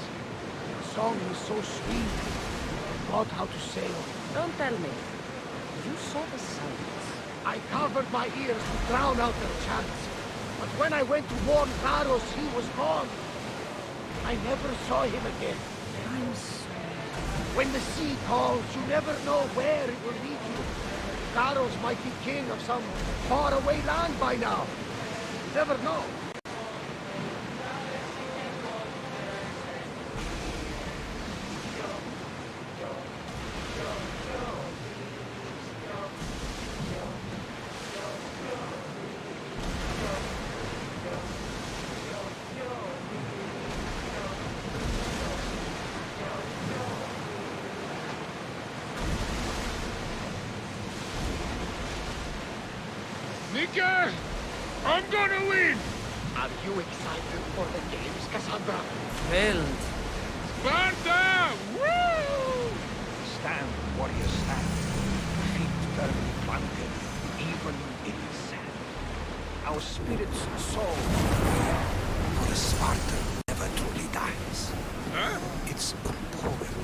The song was so sweet, I forgot how to sail. Don't tell me. You saw the signs. I covered my ears to drown out their chants. But when I went to warn Carlos, he was gone. I never saw him again. I'm sorry. When the sea calls, you never know where it will lead you. Carlos might be king of some faraway land by now. You never know. Nika! I'm gonna win! Are you excited for the games, Cassandra? Thrilled. Sparta! Woo! Stand, warriors, stand. Feet firmly planted, even in the sand. Our spirits soar. For a Spartan never truly dies. Huh? It's a poem.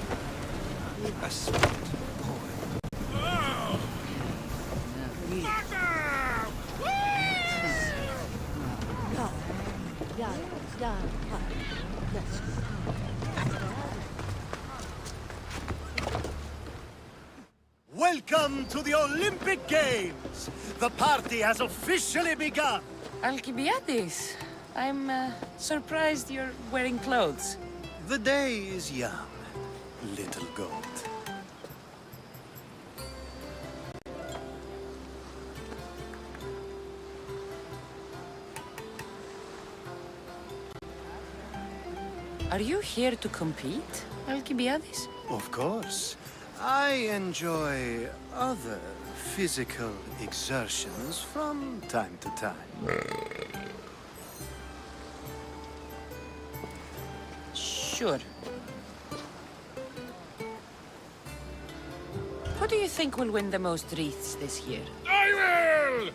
A Spartan poem. Oh! Welcome to the Olympic Games! The party has officially begun! Alcibiades, I'm surprised you're wearing clothes. The day is young, little goat. Are you here to compete, Alcibiades? Of course. I enjoy other physical exertions from time to time. Sure. Who do you think will win the most wreaths this year? I will!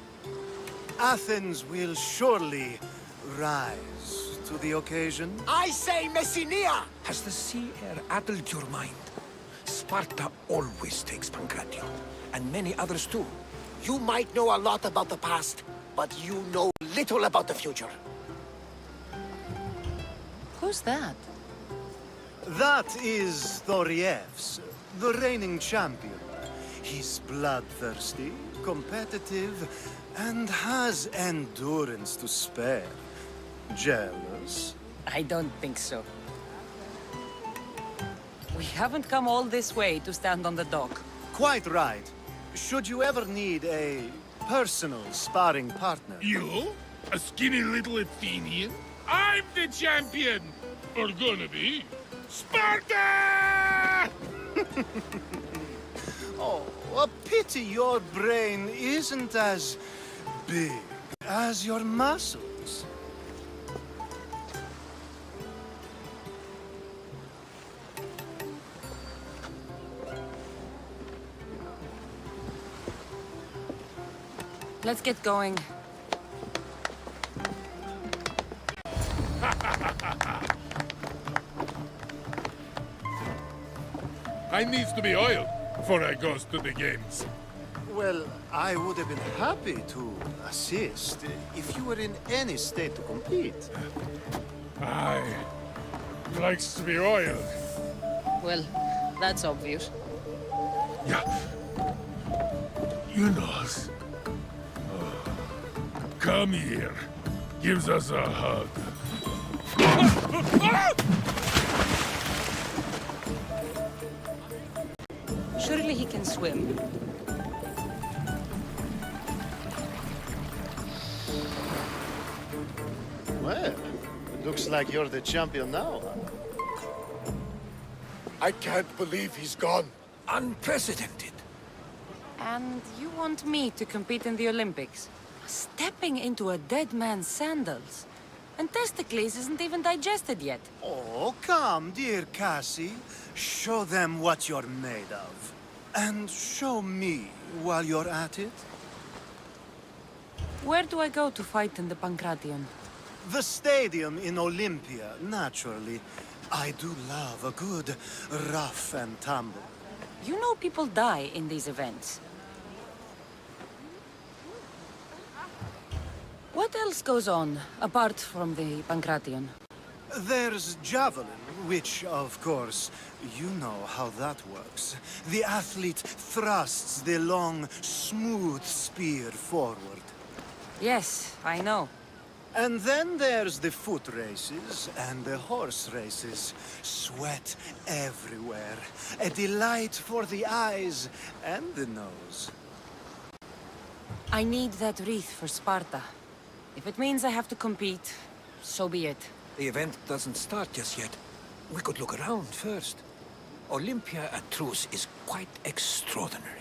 Athens will surely rise to the occasion. I say Messinia! Has the sea air addled your mind? Sparta always takes Pancratio, and many others too. You might know a lot about the past, but you know little about the future. Who's that? That is Thorievs, the reigning champion. He's bloodthirsty, competitive, and has endurance to spare. Jealous? I don't think so. We haven't come all this way to stand on the dock. Quite right. Should you ever need a personal sparring partner... You? A skinny little Athenian? I'm the champion! Or gonna be. Sparta! Oh, a pity your brain isn't as big as your muscles. Let's get going. I needs to be oiled before I goes to the games. Well, I would have been happy to assist if you were in any state to compete. Aye. Likes to be oiled. Well, that's obvious. Yeah. You knows. Come here. Gives us a hug. Surely he can swim. Well, it looks like you're the champion now. I can't believe he's gone. Unprecedented. And you want me to compete in the Olympics? Stepping into a dead man's sandals. And Testicles isn't even digested yet. Oh, come, dear Cassie. Show them what you're made of. And show me while you're at it. Where do I go to fight in the Pancration? The stadium in Olympia, naturally. I do love a good rough and tumble. You know people die in these events. What else goes on, apart from the Pancration? There's javelin, which, of course, you know how that works. The athlete thrusts the long, smooth spear forward. Yes, I know. And then there's the foot races and the horse races. Sweat everywhere. A delight for the eyes and the nose. I need that wreath for Sparta. If it means I have to compete, so be it. The event doesn't start just yet. We could look around first. Olympia at truce is quite extraordinary.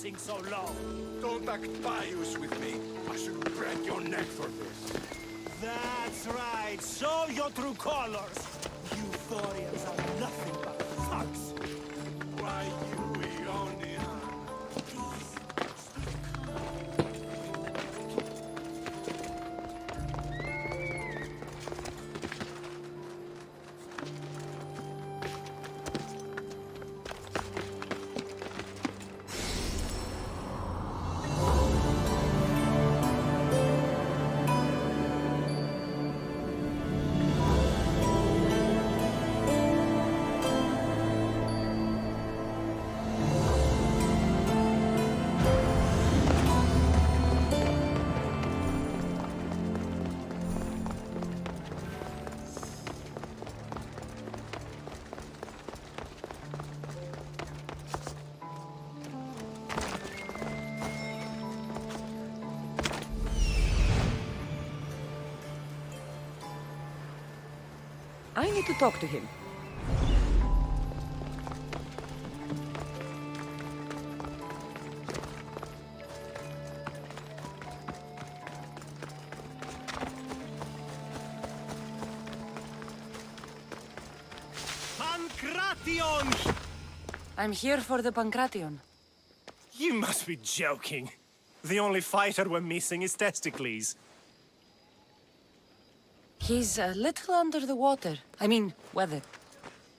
sing so low? Don't act pious with me. I should break your neck for this. That's right. Show your true colors. You Thorians are nothing but thugs. Why, you Ionian? I need to talk to him. Pancration! I'm here for the Pancration. You must be joking. The only fighter we're missing is Testicles. He's a little under the water. I mean, weather.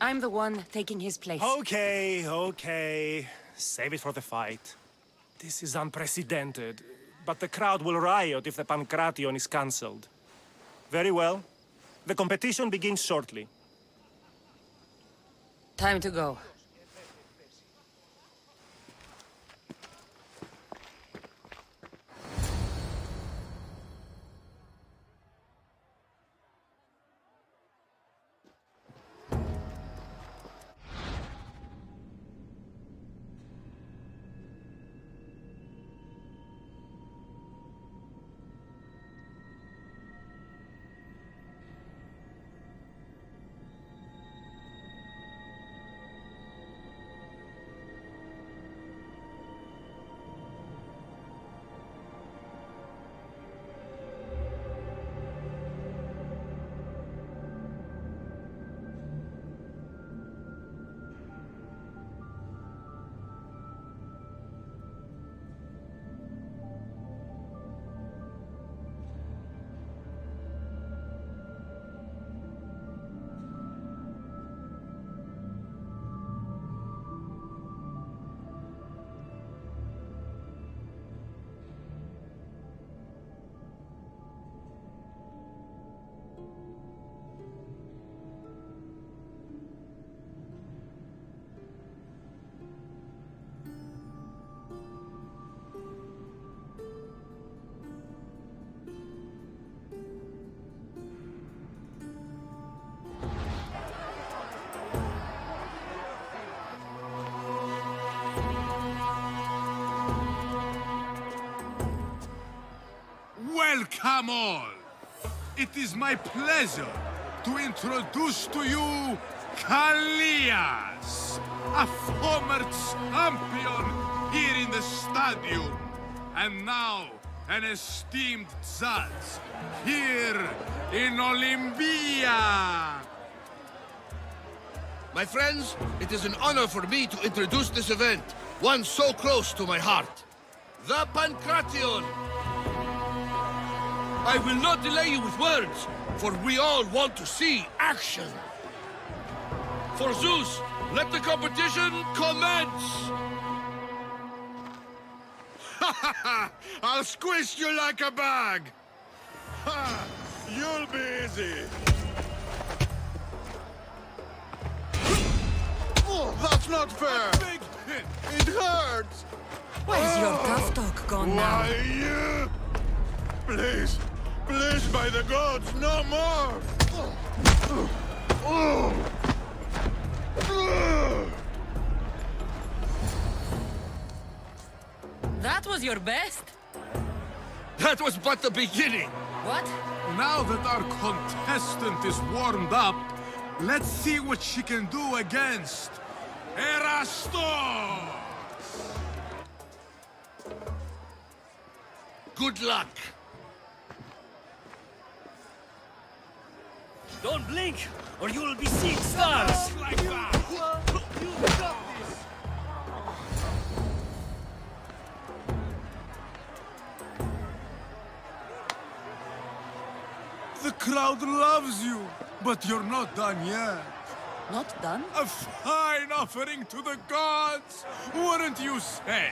I'm the one taking his place. Okay, okay. Save it for the fight. This is unprecedented, but the crowd will riot if the Pancration is cancelled. Very well. The competition begins shortly. Time to go. Welcome all! It is my pleasure to introduce to you Kalias, a former champion here in the stadium, and now an esteemed judge here in Olympia. My friends, it is an honor for me to introduce this event, one so close to my heart. The Pancration! I will not delay you with words, for we all want to see action. For Zeus, let the competition commence! Ha ha ha! I'll squish you like a bag! Ha! You'll be easy! Oh, that's not fair! It hurts! Where's your tough talk gone now? Why, you... Please, please, by the gods, no more! That was your best? That was but the beginning! What? Now that our contestant is warmed up, let's see what she can do against Erastos! Good luck! Don't blink, or you will be seeing stars! Like that! You got this! The crowd loves you, but you're not done yet. Not done? A fine offering to the gods, wouldn't you say?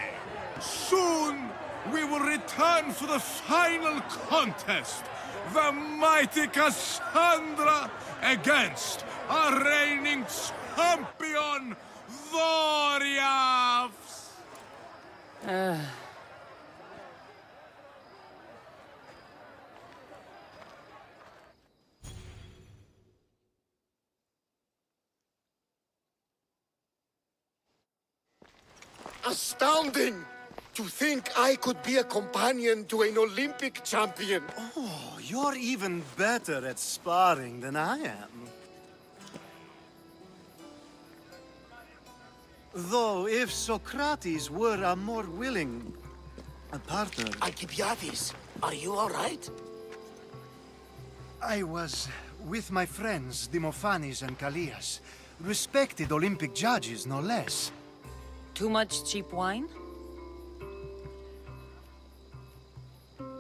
Soon, we will return for the final contest. The mighty Cassandra against our reigning champion, Thoriafs! Astounding! To think I could be a companion to an Olympic champion. Oh, you're even better at sparring than I am. Though, if Socrates were a more willing partner... Alcibiades, are you all right? I was with my friends, Demophanes and Callias. Respected Olympic judges, no less. Too much cheap wine?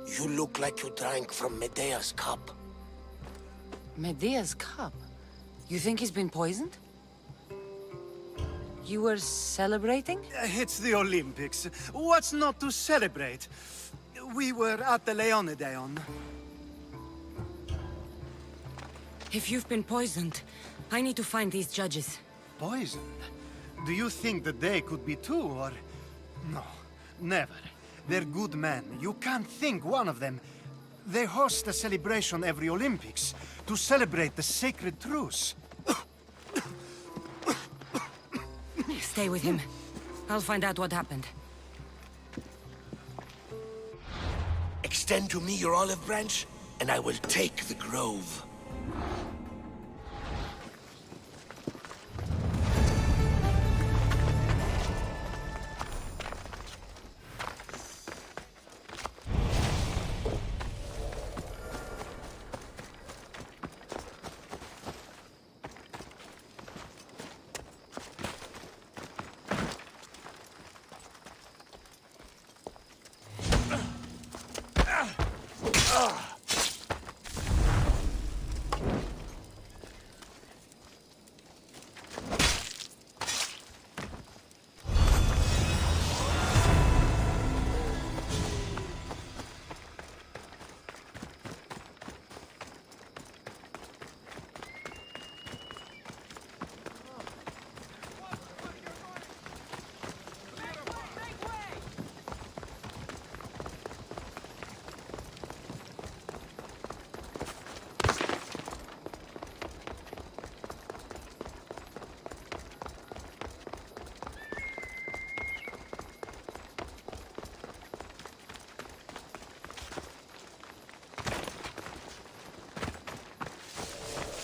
You look like you drank from Medea's cup. Medea's cup? You think he's been poisoned? You were celebrating? It's the Olympics. What's not to celebrate? We were at the Leonideon. If you've been poisoned, I need to find these judges. Poisoned? Do you think that they could be too, or... No, never. They're good men. You can't think one of them. They host a celebration every Olympics to celebrate the sacred truce. Stay with him. I'll find out what happened. Extend to me your olive branch, and I will take the grove.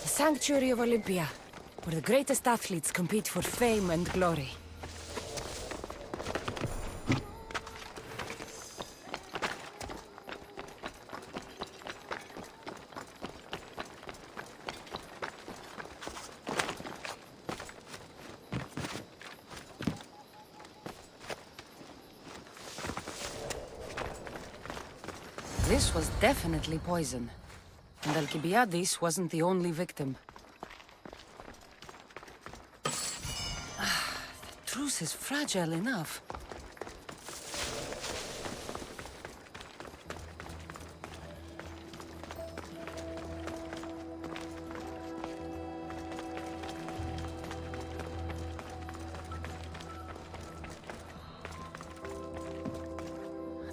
Sanctuary of Olympia, where the greatest athletes compete for fame and glory. This was definitely poison. And Alcibiades wasn't the only victim. The truce is fragile enough.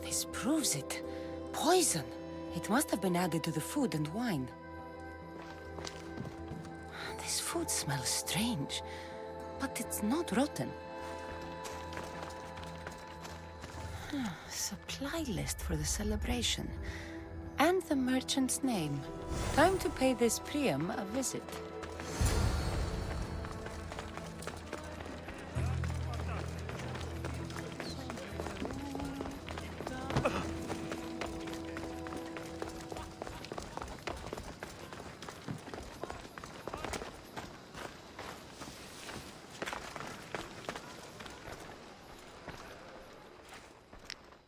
This proves it. Poison! It must have been added to the food and wine. This food smells strange, but it's not rotten. Supply list for the celebration. And the merchant's name. Time to pay this Priam a visit.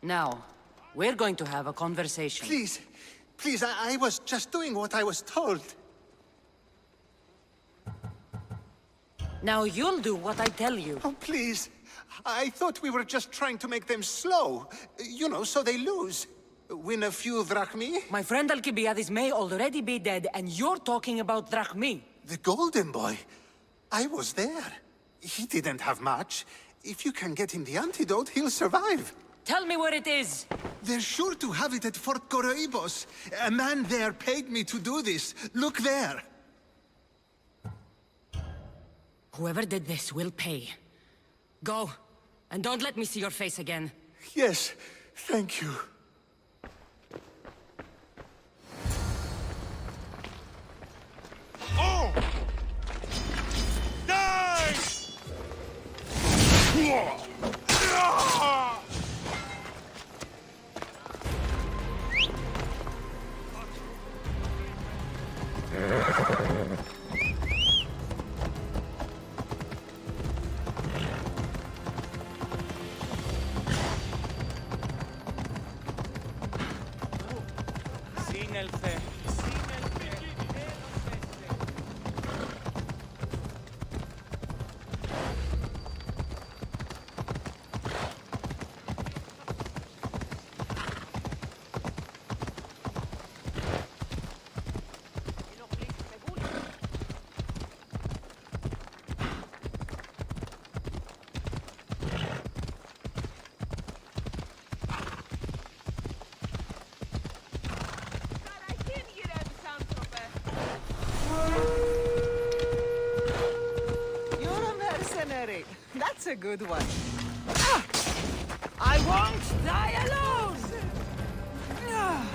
Now, we're going to have a conversation. Please, please, I was just doing what I was told. Now you'll do what I tell you. Oh, please. I thought we were just trying to make them slow. You know, so they lose. Win a few drachmi. My friend Alcibiades may already be dead, and you're talking about drachmi. The golden boy. I was there. He didn't have much. If you can get him the antidote, he'll survive. Tell me where it is! They're sure to have it at Fort Coroibos. A man there paid me to do this. Look there. Whoever did this will pay. Go, and don't let me see your face again. Yes, thank you. Oh! Die! Σύνελθε. You're a mercenary. That's a good one. Ah! I won't die alone! Ah.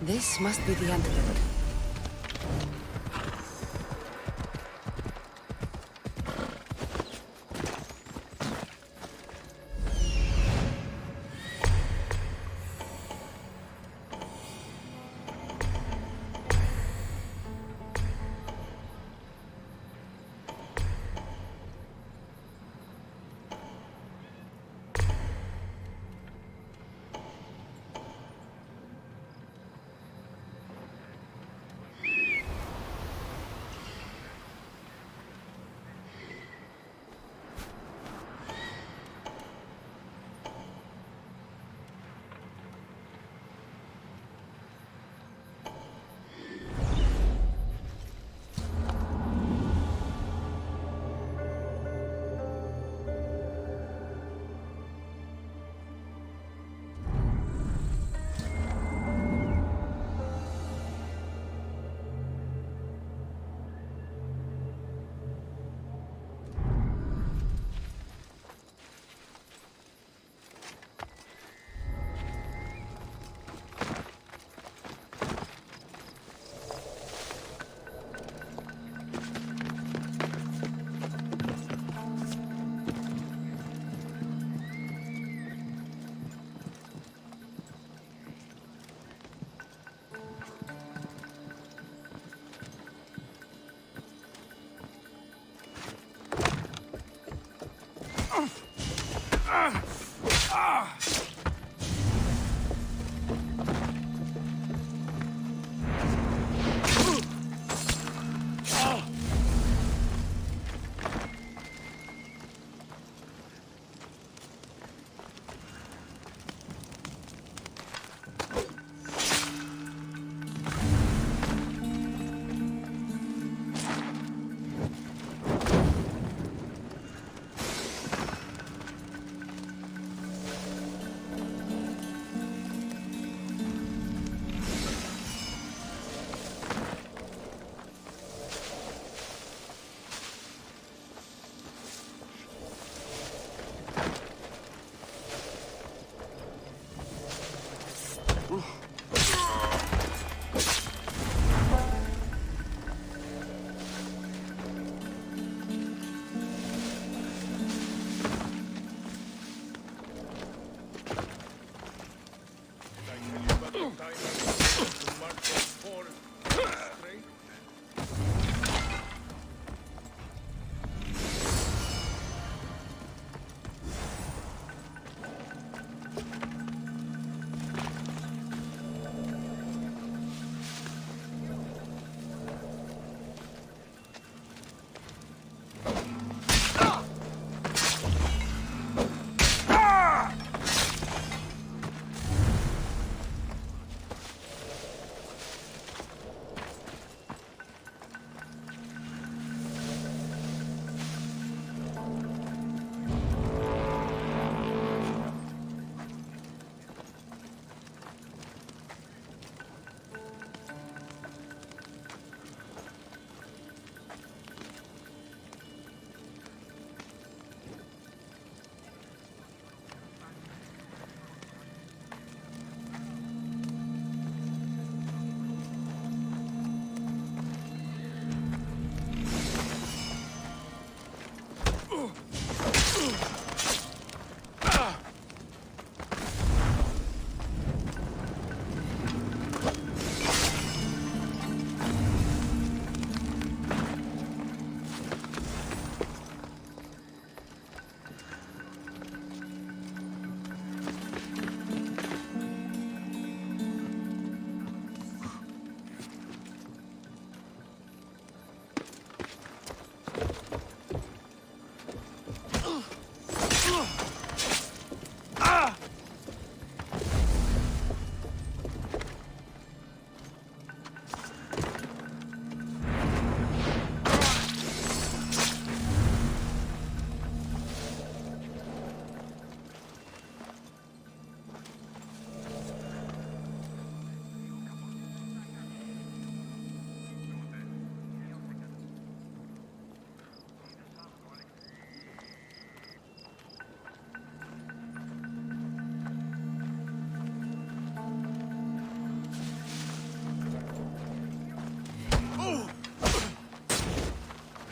This must be the antidote.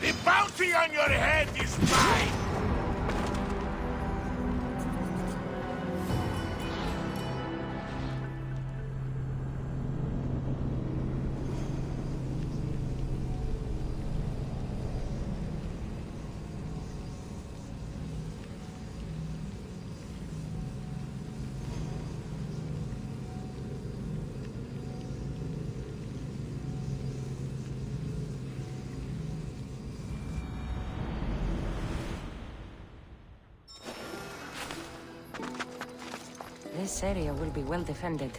The bounty on your head is mine! This area will be well defended.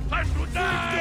Time to die!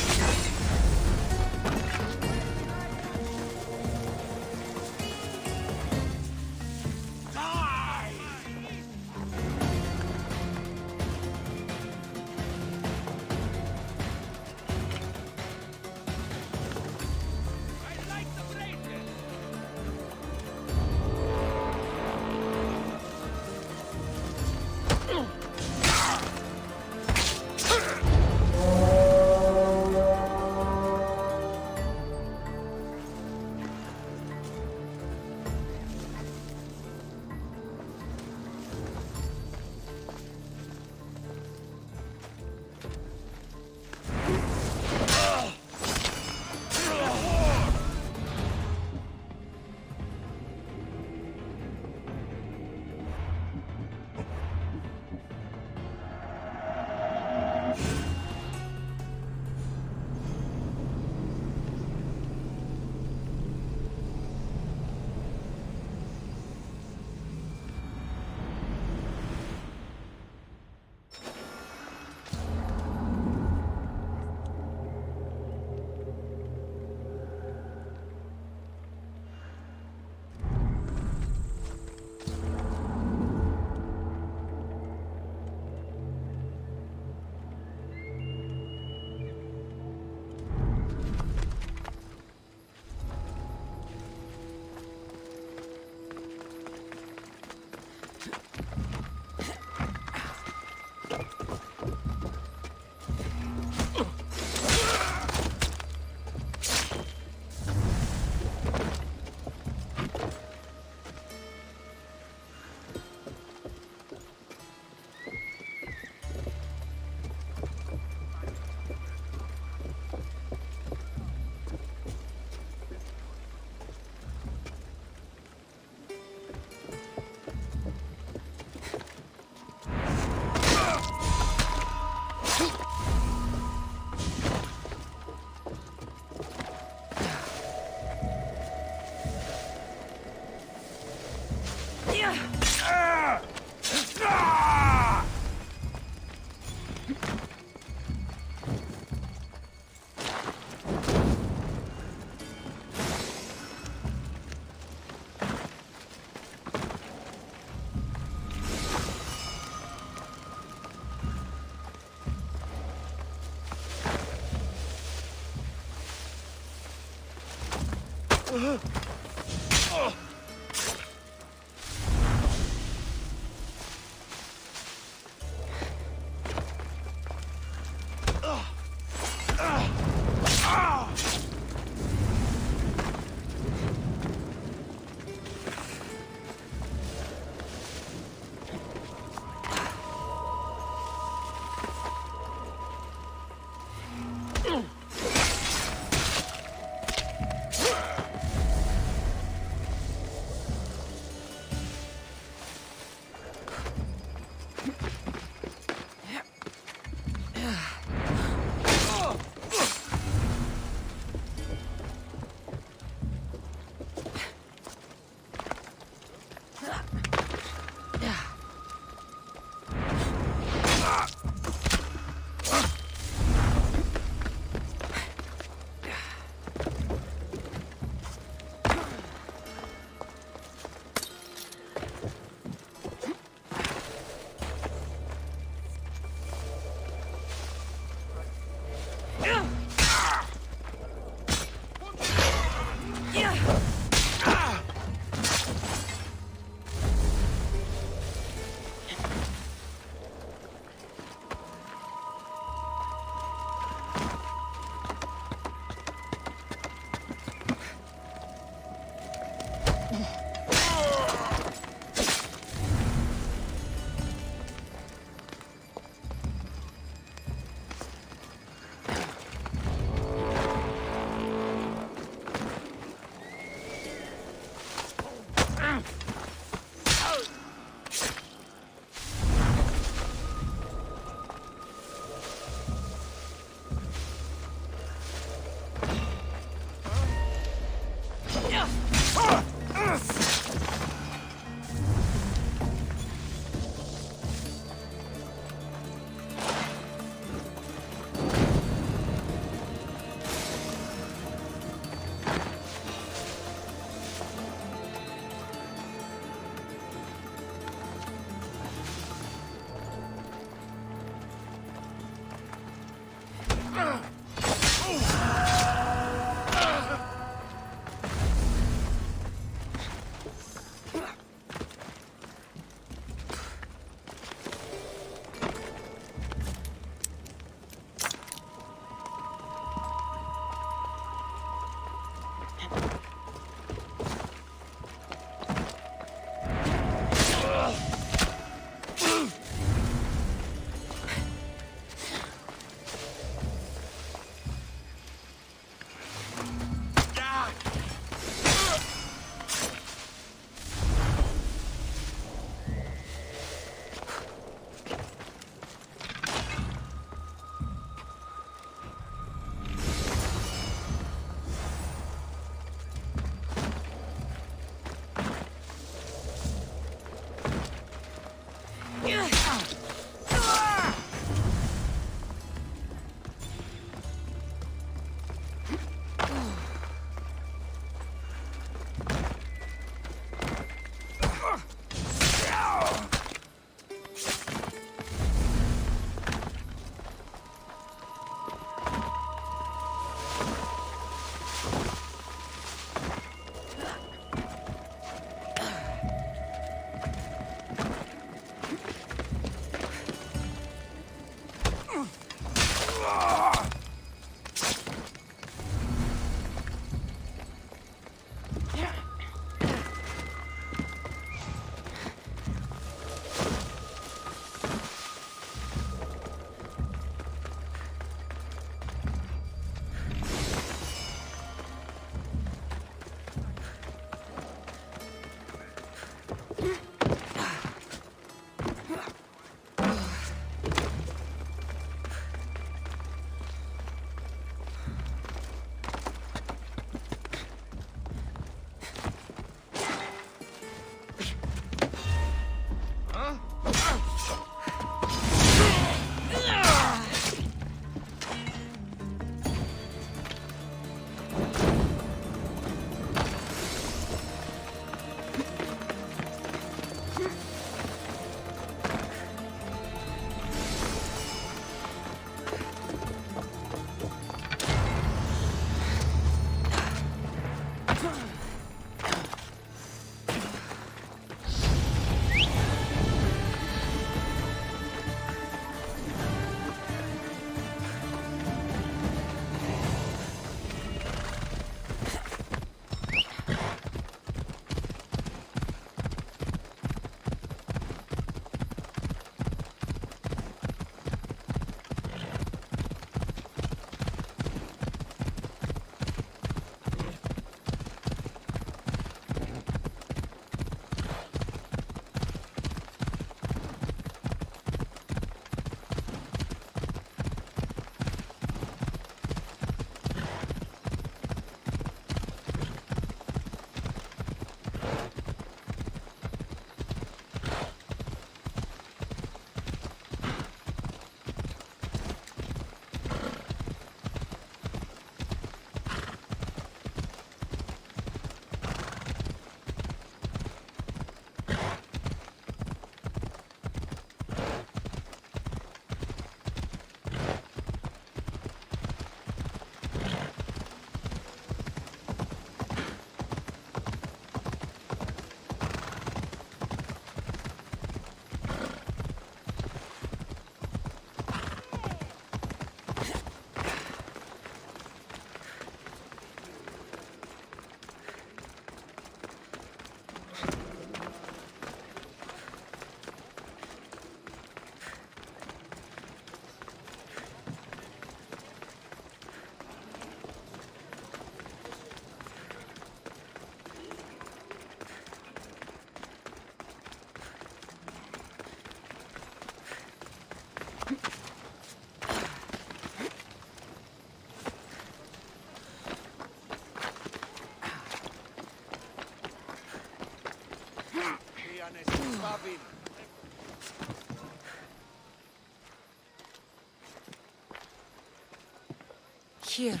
Here,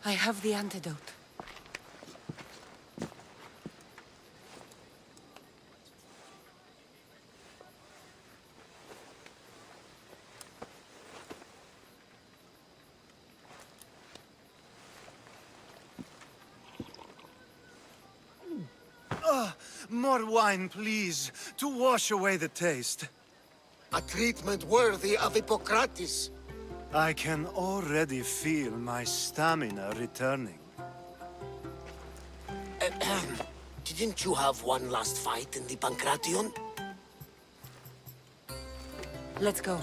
I have the antidote. More wine, please, to wash away the taste. A treatment worthy of Hippocrates. I can already feel my stamina returning. Didn't you have one last fight in the Pancration? Let's go.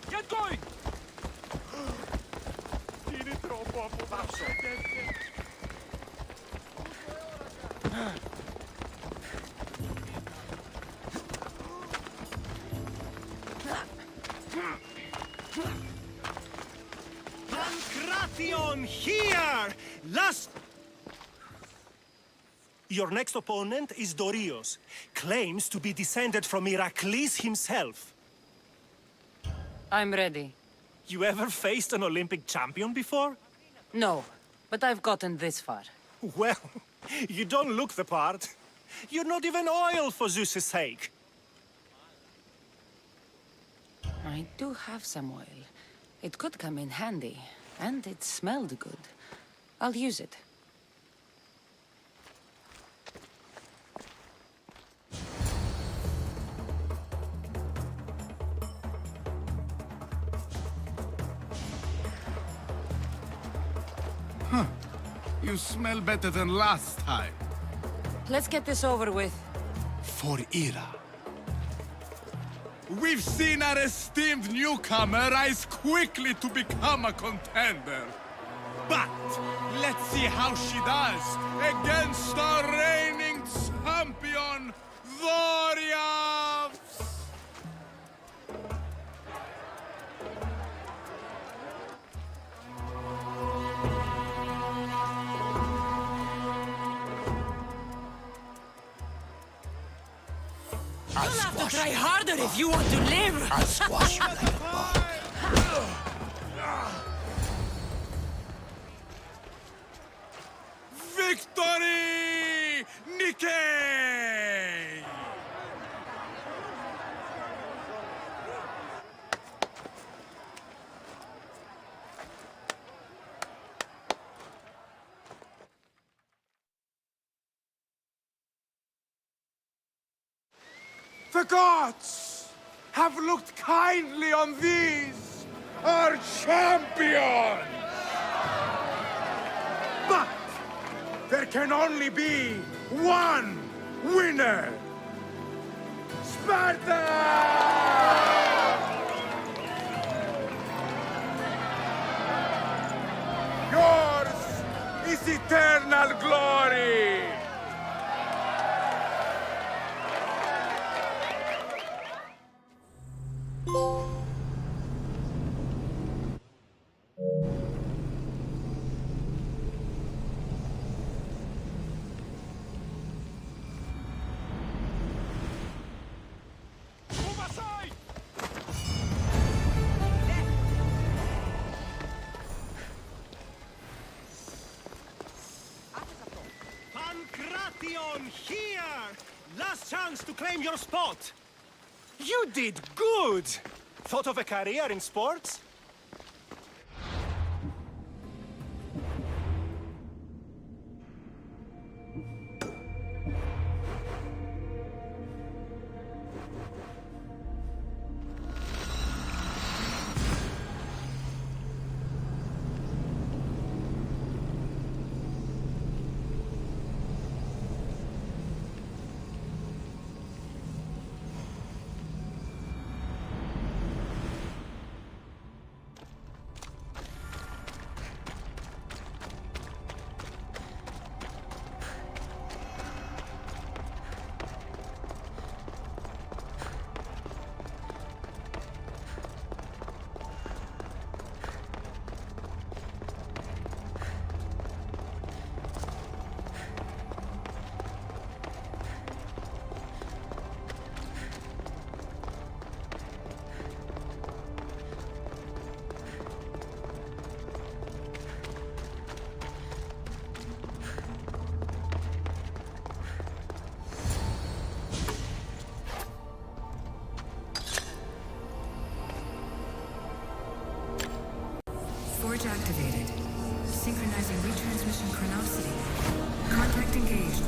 Get going! Pancration here! Last... Your next opponent is Dorios. Claims to be descended from Heracles himself. I'm ready. You ever faced an Olympic champion before? No, but I've gotten this far. Well, you don't look the part. You're not even oil for Zeus's sake. I do have some oil. It could come in handy, and it smelled good. I'll use it. Huh. You smell better than last time. Let's get this over with. For Ira. We've seen our esteemed newcomer rise quickly to become a contender. But let's see how she does against our reigning champion, Dorios! You'll have to try harder if you want to live! I'll squash you like a bug. Victory! Nikkei! The gods have looked kindly on these, our champions! But there can only be one winner! Sparta! Yours is eternal glory! Pancration here! Last chance to claim your spot! You did good! Thought of a career in sports? Detecting retransmission chronicity. Contact engaged.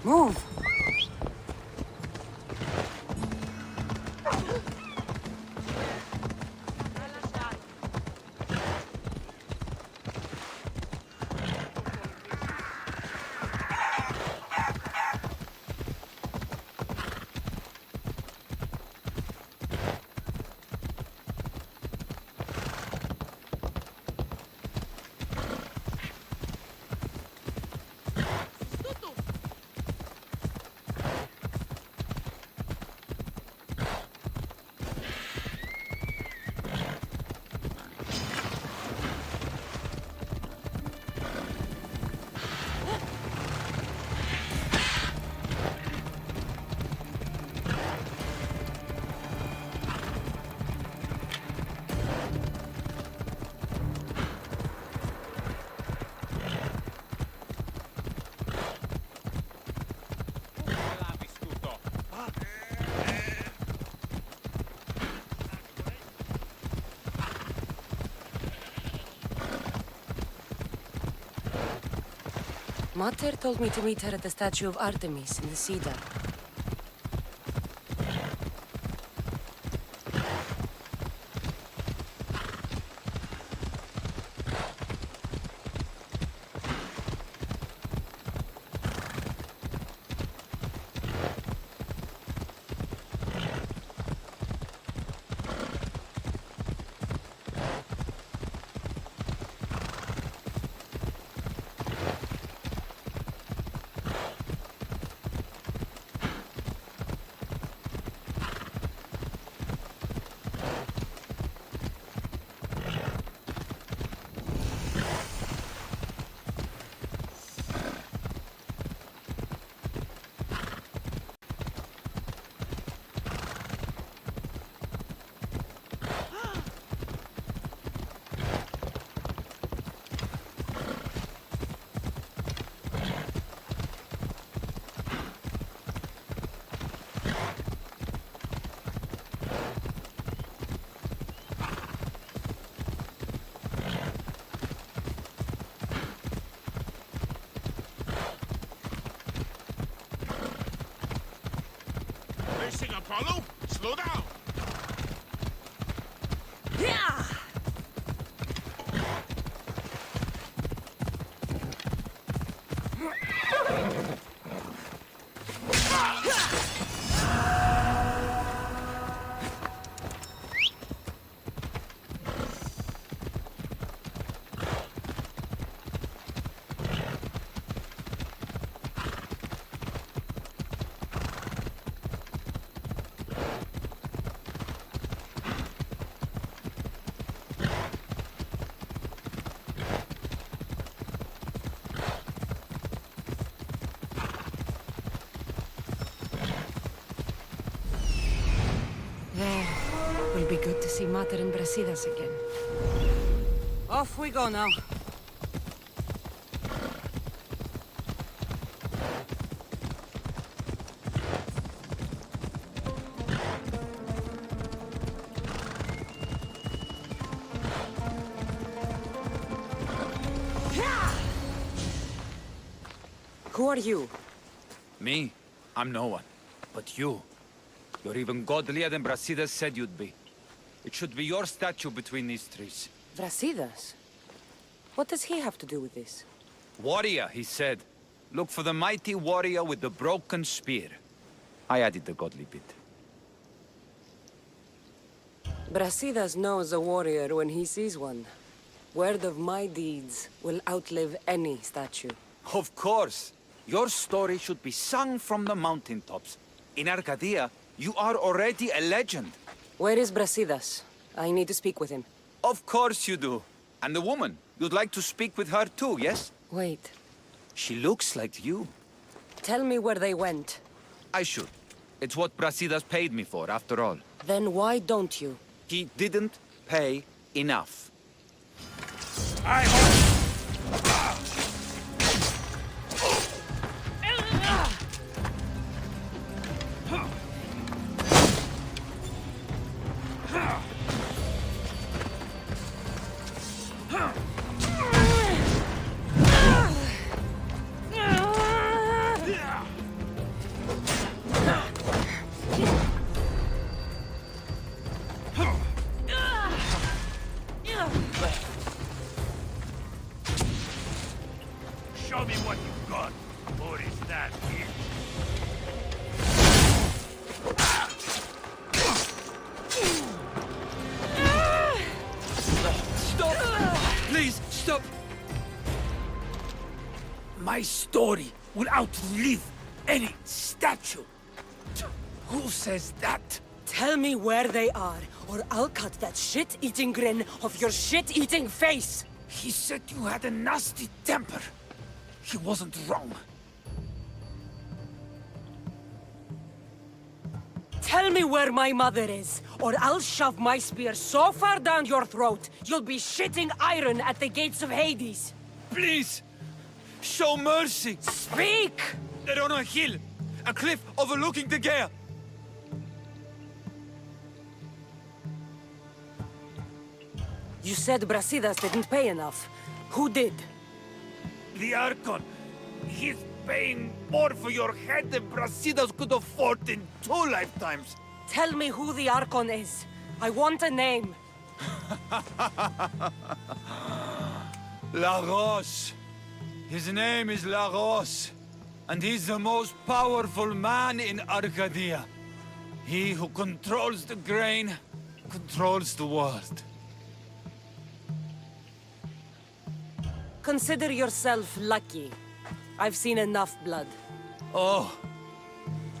Move! Mater told me to meet her at the statue of Artemis in the cedar. Apollo, slow down! Yeah! There. Will be good to see Mater and Brasidas again. Off we go now. Who are you? Me? I'm no one. But you. You're even godlier than Brasidas said you'd be. It should be your statue between these trees. Brasidas? What does he have to do with this? Warrior, he said. Look for the mighty warrior with the broken spear. I added the godly bit. Brasidas knows a warrior when he sees one. Word of my deeds will outlive any statue. Of course. Your story should be sung from the mountaintops. In Arcadia, you are already a legend. Where is Brasidas? I need to speak with him. Of course you do. And the woman, you'd like to speak with her too, yes? Wait. She looks like you. Tell me where they went. I should. It's what Brasidas paid me for, after all. Then why don't you? He didn't pay enough. Show me what you've got. Or is that it? Stop! Please, stop! My story will outlive any statue. Who says that? Tell me where they are, or I'll cut that shit-eating grin off your shit-eating face! He said you had a nasty temper. He wasn't wrong. Tell me where my mother is, or I'll shove my spear so far down your throat, you'll be shitting iron at the gates of Hades! Please! Show mercy! Speak! They're on a hill! A cliff overlooking the Gaea! You said Brasidas didn't pay enough. Who did? The Archon. He's paying more for your head than Brasidas could afford in 2 lifetimes. Tell me who the Archon is. I want a name. Lagos. His name is Lagos. And he's the most powerful man in Arcadia. He who controls the grain, controls the world. Consider yourself lucky. I've seen enough blood. Oh,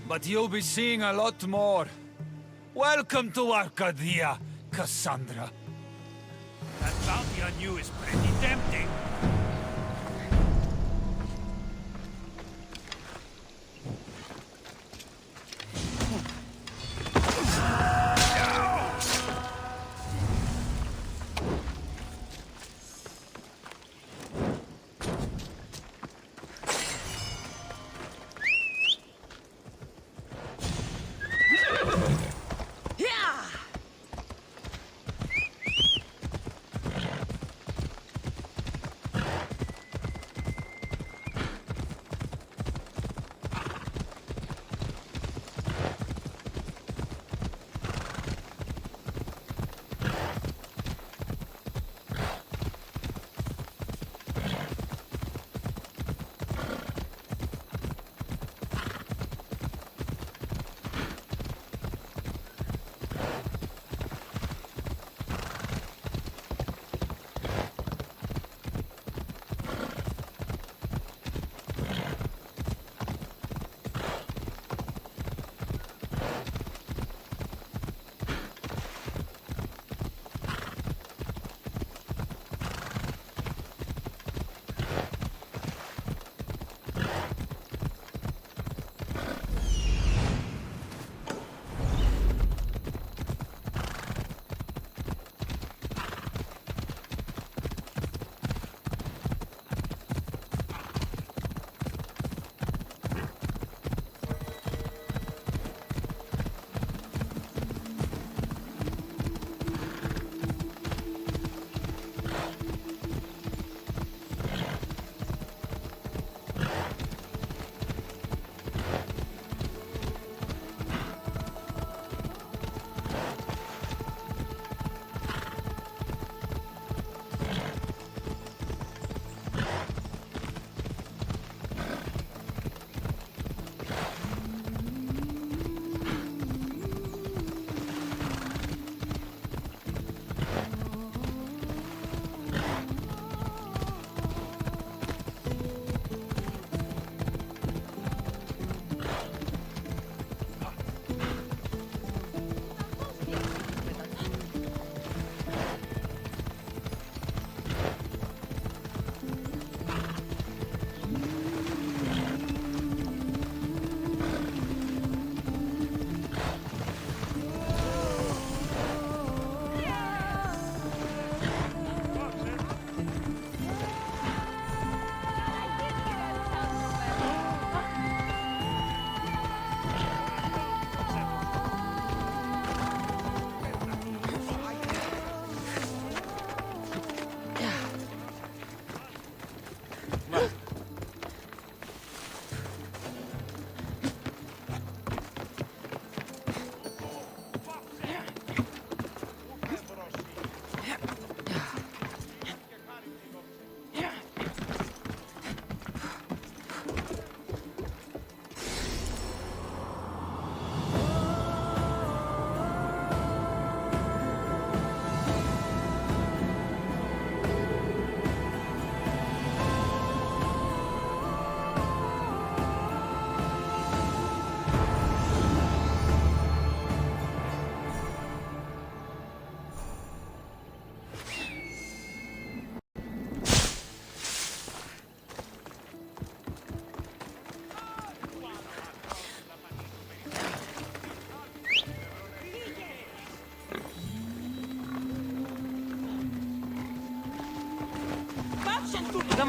but you'll be seeing a lot more. Welcome to Arcadia, Cassandra. That bounty on you is pretty tempting.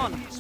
on.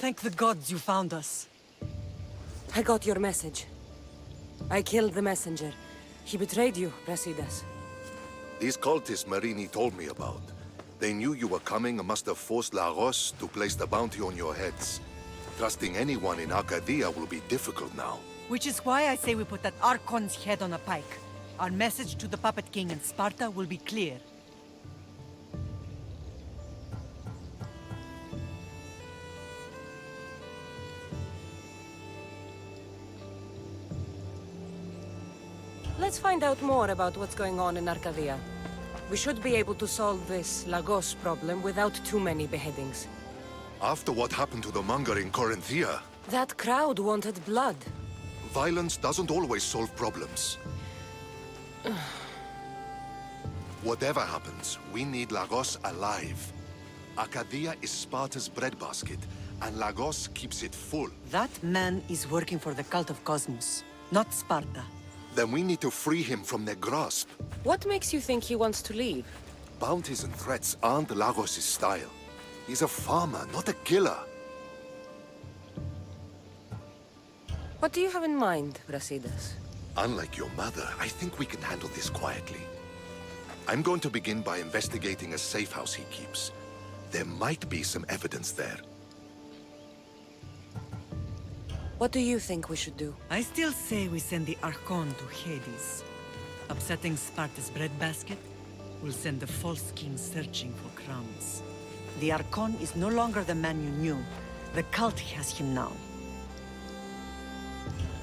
Thank the gods you found us. I got your message. I killed the messenger. He betrayed you, Brasidas. These cultists Marini told me about. They knew you were coming and must have forced Lagos to place the bounty on your heads. Trusting anyone in Arcadia will be difficult now. Which is why I say we put that Archon's head on a pike. Our message to the Puppet King and Sparta will be clear. Let's find out more about what's going on in Arcadia. We should be able to solve this Lagos problem without too many beheadings. After what happened to the monger in Corinthia, That crowd wanted blood. violence doesn't always solve problems. Whatever happens, we need Lagos alive. Arcadia is Sparta's breadbasket, and Lagos keeps it full. That man is working for the cult of Cosmos, not Sparta. Then we need to free him from their grasp. What makes you think he wants to leave? Bounties and threats aren't Lagos' style. He's a farmer, not a killer. What do you have in mind, Brasidas? Unlike your mother, I think we can handle this quietly. I'm going to begin by investigating a safe house he keeps. There might be some evidence there. What do you think we should do? I still say we send the Archon to Hades. Upsetting Sparta's breadbasket will send the false king searching for crumbs. The Archon is no longer the man you knew. The cult has him now.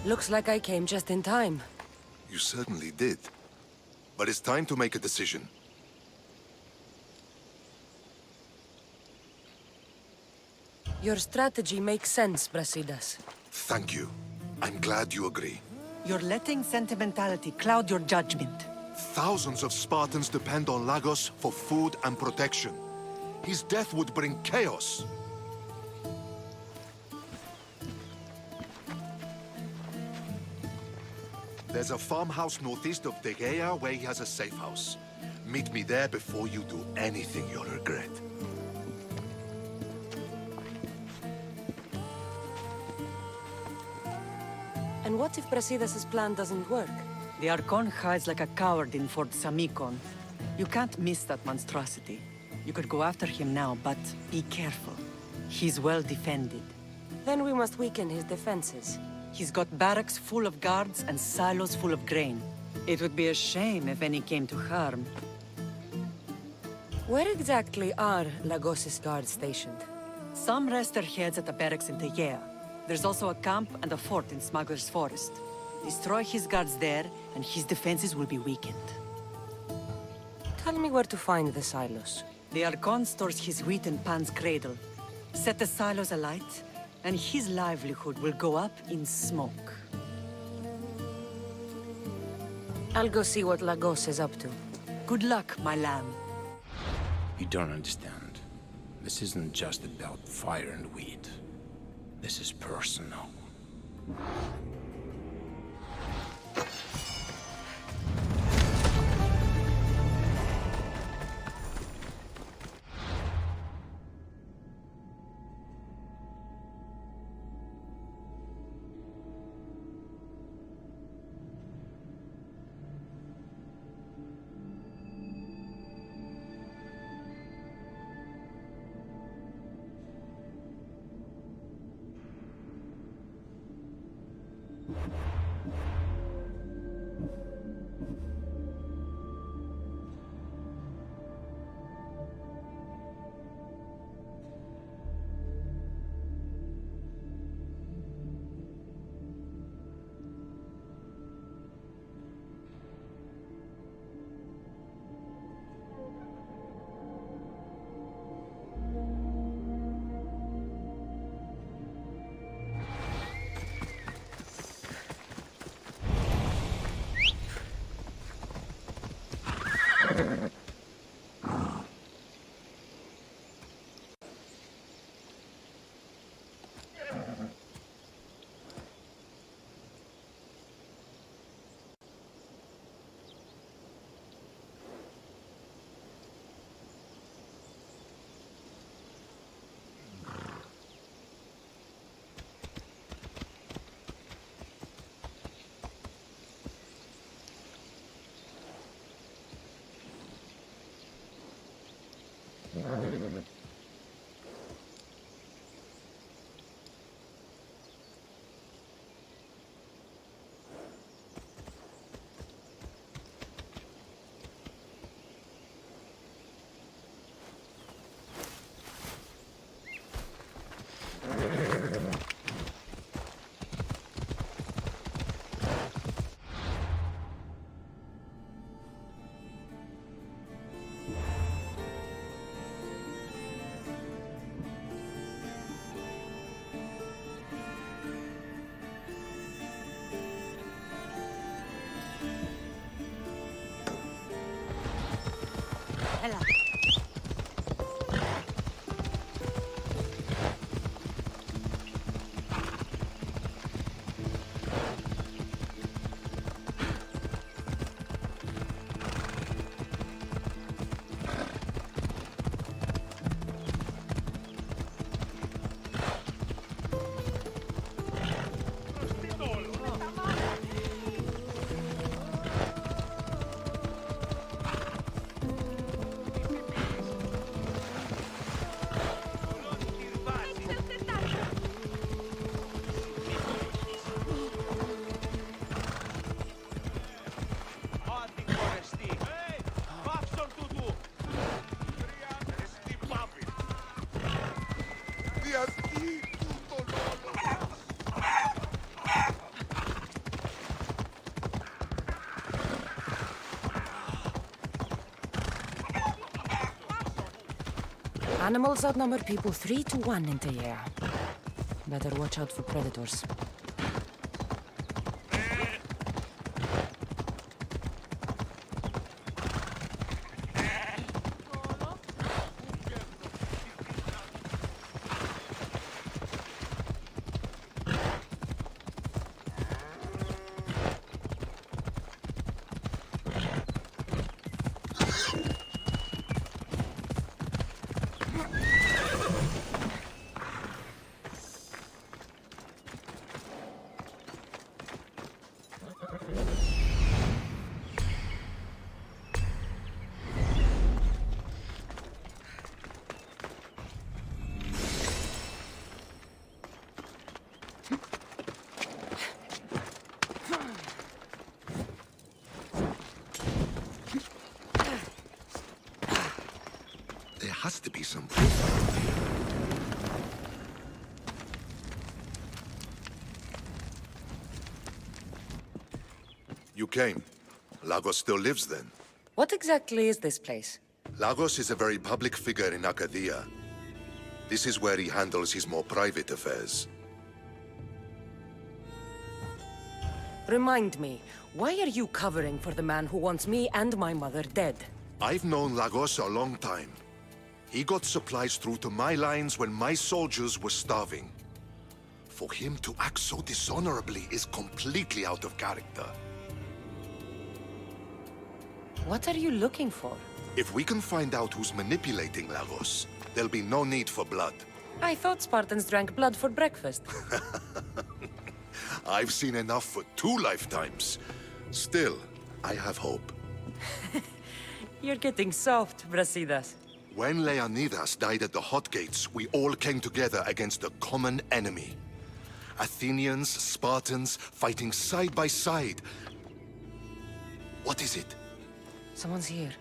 Looks like I came just in time. You certainly did. But it's time to make a decision. Your strategy makes sense, Brasidas. Thank you. I'm glad you agree. You're letting sentimentality cloud your judgment. Thousands of Spartans depend on Lagos for food and protection. His death would bring chaos. There's a farmhouse northeast of Degeia where he has a safe house. Meet me there before you do anything you'll regret. And what if Brasidas' plan doesn't work? The Archon hides like a coward in Fort Samikon. You can't miss that monstrosity. You could go after him now, but be careful. He's well defended. Then we must weaken his defenses. He's got barracks full of guards and silos full of grain. It would be a shame if any came to harm. Where exactly are Lagos' guards stationed? Some rest their heads at the barracks in Tegea. There's also a camp and a fort in Smuggler's Forest. Destroy his guards there, and his defenses will be weakened. Tell me where to find the silos. The Archon stores his wheat in Pan's cradle. Set the silos alight, and his livelihood will go up in smoke. I'll go see what Lagos is up to. Good luck, my lamb. You don't understand. This isn't just about fire and weed. This is personal. Ella. Animals outnumber people 3 to 1 in the air. Better watch out for predators. There has to be some proof around here. You came. Lagos still lives then? What exactly is this place? Lagos is a very public figure in Arcadia. This is where he handles his more private affairs. Remind me, why are you covering for the man who wants me and my mother dead? I've known Lagos a long time. He got supplies through to my lines when my soldiers were starving. For him to act so dishonorably is completely out of character. What are you looking for? If we can find out who's manipulating Lagos, there'll be no need for blood. I thought Spartans drank blood for breakfast. I've seen enough for 2 lifetimes. Still, I have hope. You're getting soft, Brasidas. When Leonidas died at the Hot Gates, we all came together against a common enemy. Athenians, Spartans, fighting side by side. What is it? Someone's here.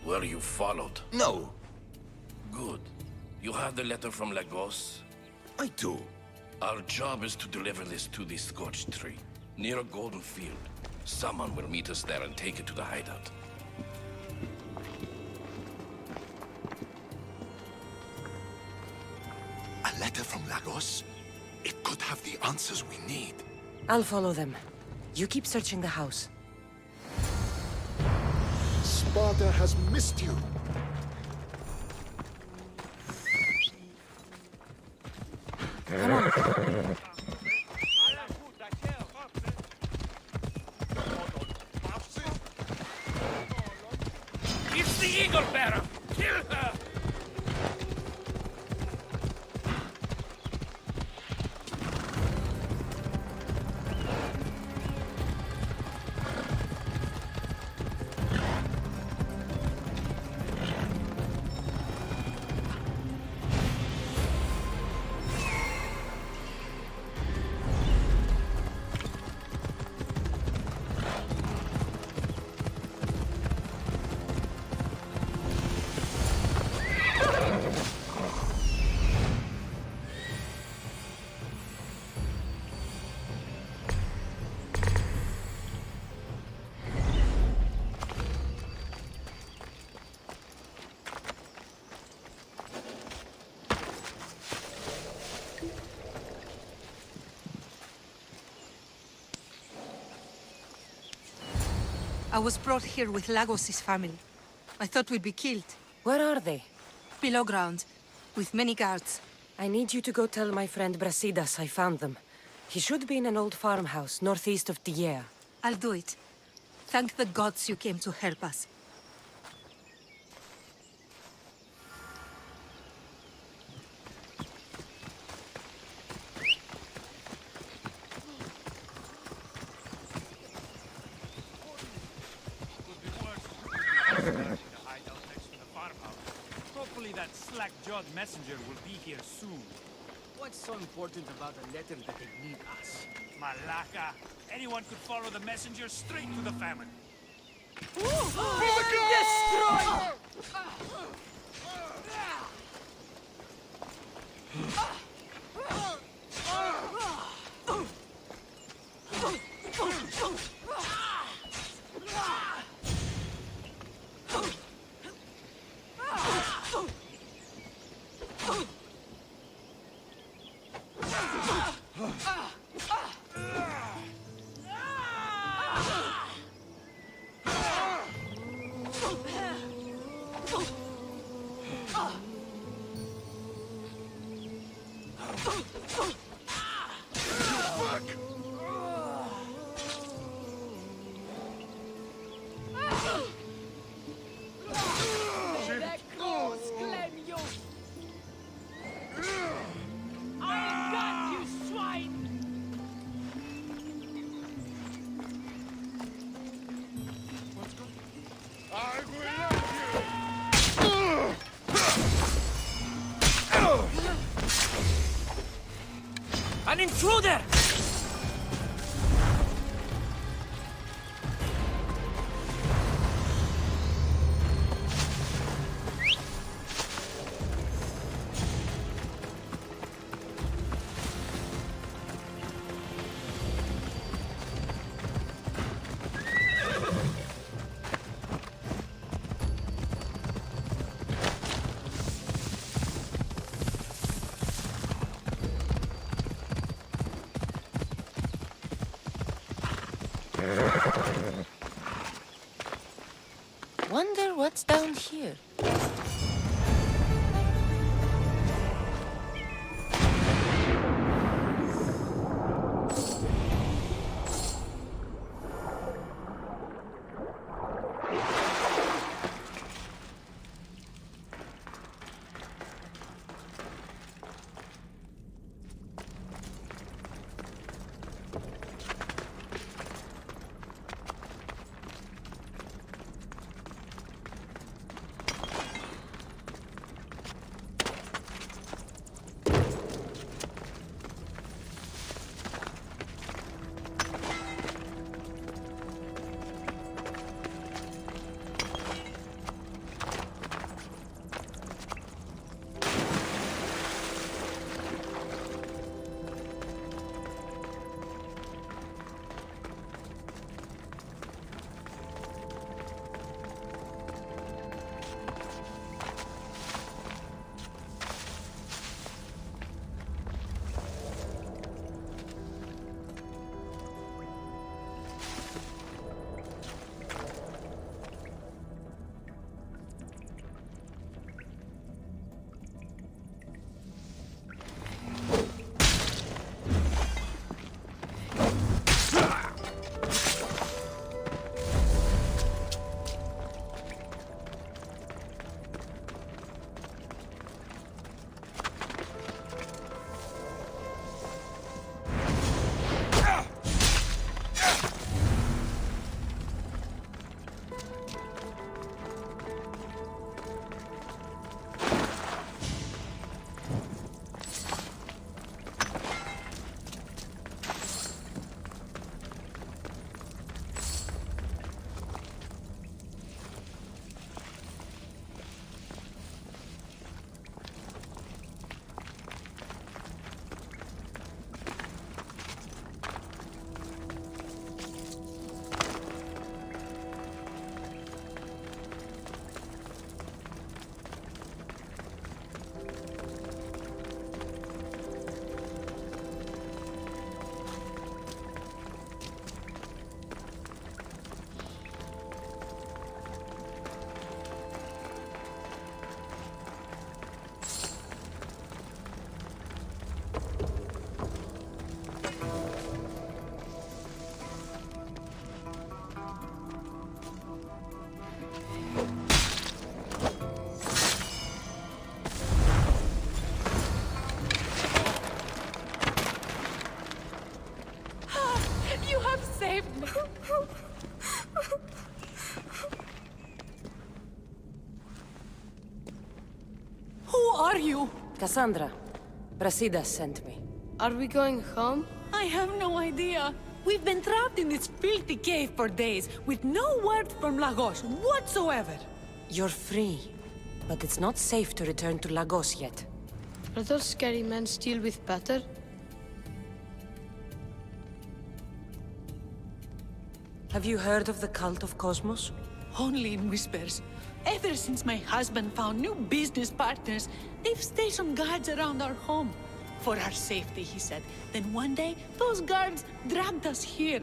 Were you followed? No. Good. You have the letter from Lagos? I do. Our job is to deliver this to the Scorched Tree, near a golden field. Someone will meet us there and take it to the hideout. A letter from Lagos? It could have the answers we need. I'll follow them. You keep searching the house. Sparta has missed you. Come on. It's the Eagle Bearer! Kill her! I was brought here with Lagos' family. I thought we'd be killed. Where are they? Below ground, with many guards. I need you to go tell my friend Brasidas I found them. He should be in an old farmhouse northeast of Diea. I'll do it. Thank the gods you came to help us. Hopefully that slack-jawed messenger will be here soon. What's so important about a letter that they need us? Malaka! Anyone could follow the messenger straight to the famine. An intruder! Wonder what's down here. are you? Cassandra. Brasidas sent me. Are we going home? I have no idea. We've been trapped in this filthy cave for days, with no word from Lagos whatsoever. You're free, but it's not safe to return to Lagos yet. Are those scary men still with Peter? Have you heard of the cult of Cosmos? Only in whispers. Ever since my husband found new business partners, they've stationed guards around our home. For our safety, he said. Then one day, those guards dragged us here.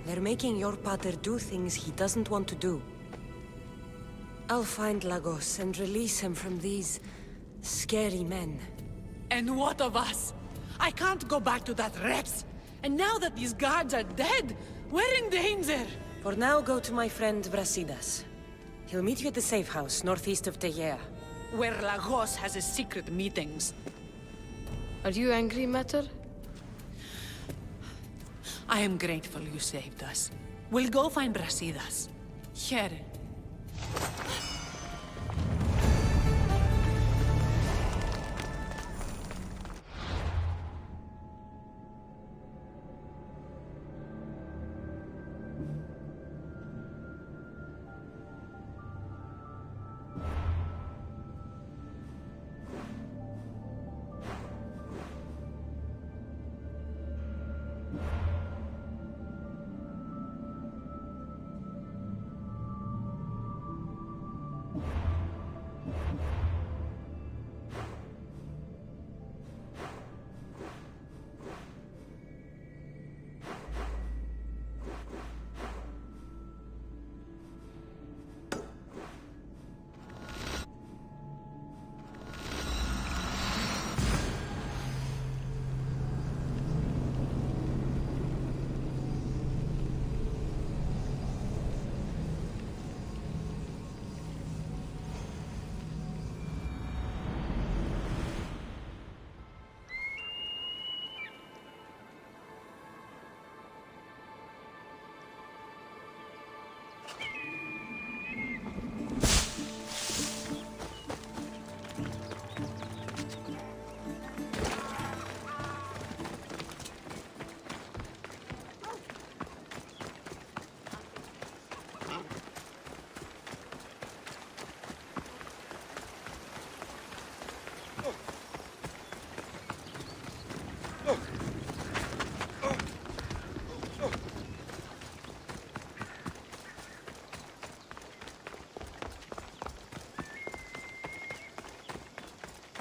They're making your pater do things he doesn't want to do. I'll find Lagos and release him from these scary men. And what of us? I can't go back to that Rex. And now that these guards are dead, we're in danger. For now, go to my friend Brasidas. He'll meet you at the safe house northeast of Tegea. Where Lagos has his secret meetings. Are you angry, Mater? I am grateful you saved us. We'll go find Brasidas. Here.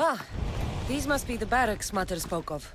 Ah, these must be the barracks Mater spoke of.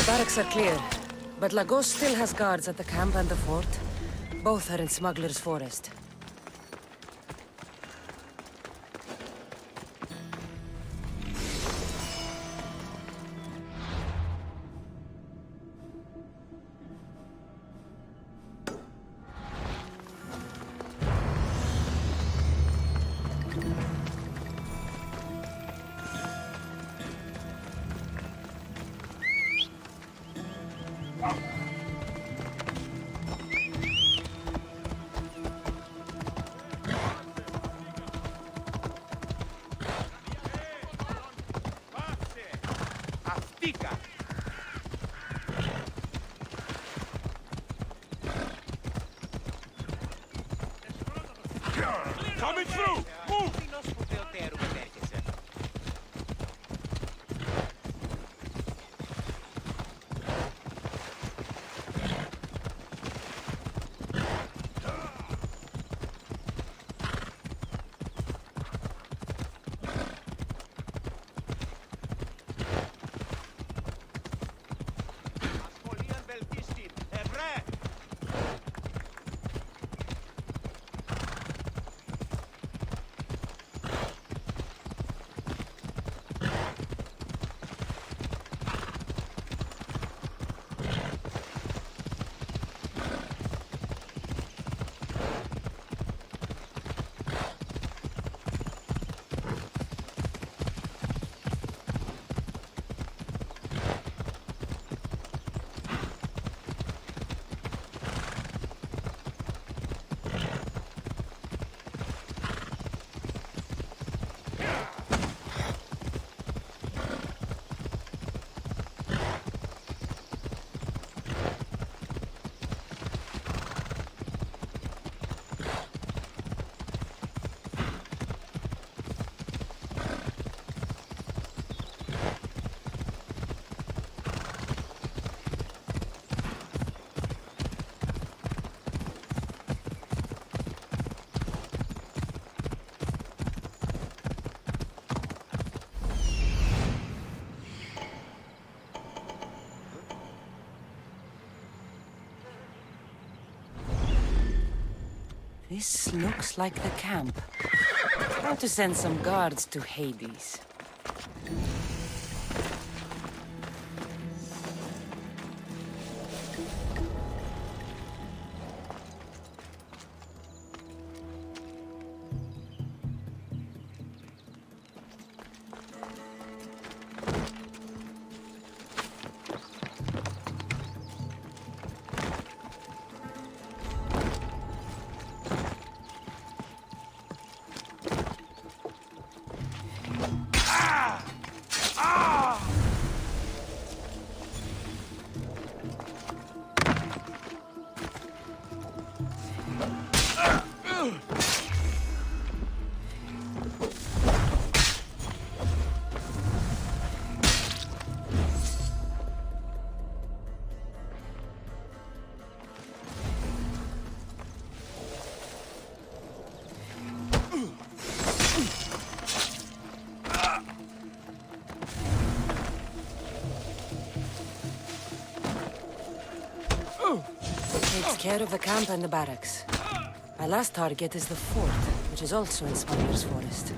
Barracks are clear, but Lagos still has guards at the camp and the fort. Both are in Smuggler's Forest. Coming through! Move! This looks like the camp. How to send some guards to Hades. Takes care of the camp and the barracks. My last target is the fort, which is also in Spider's Forest.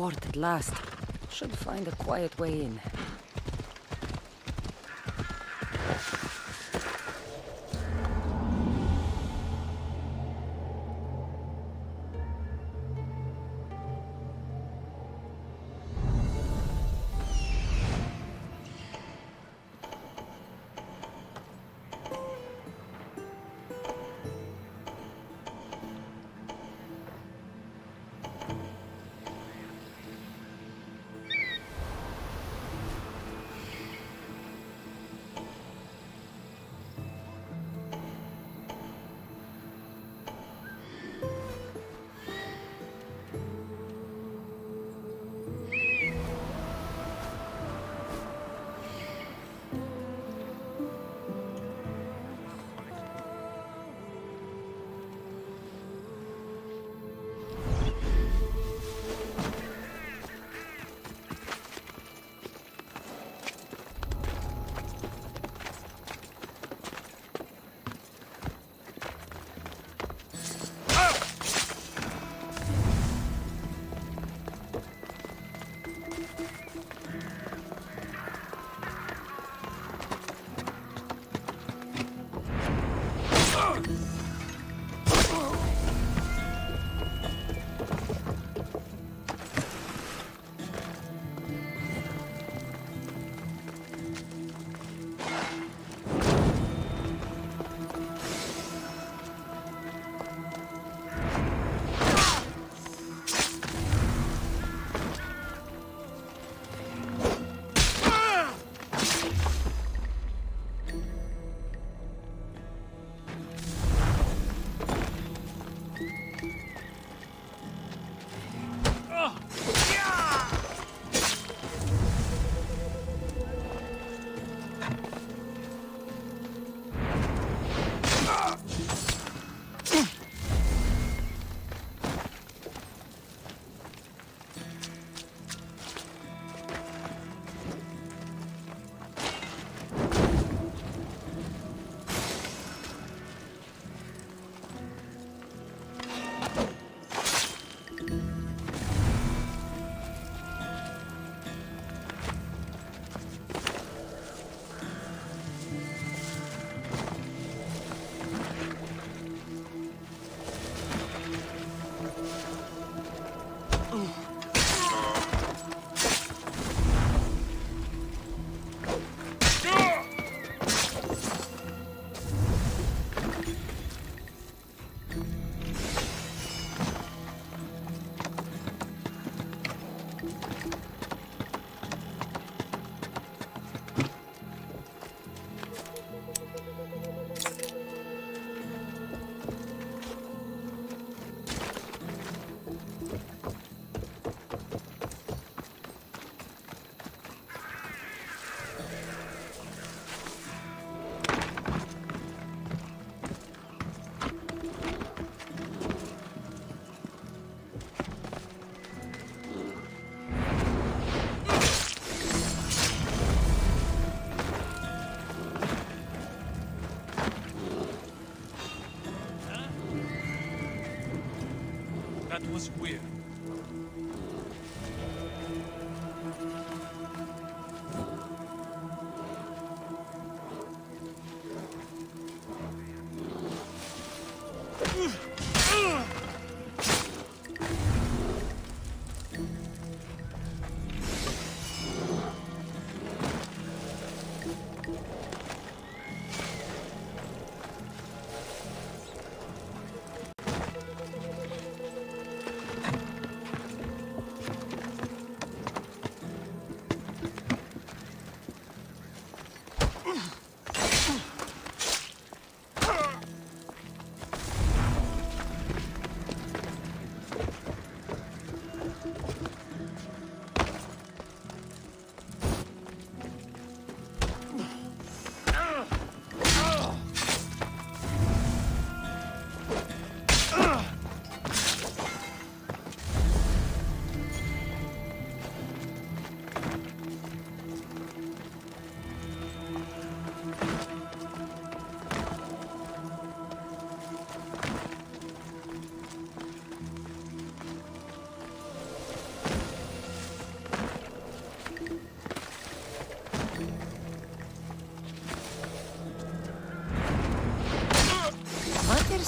port at last. Should find a quiet way in. That was weird.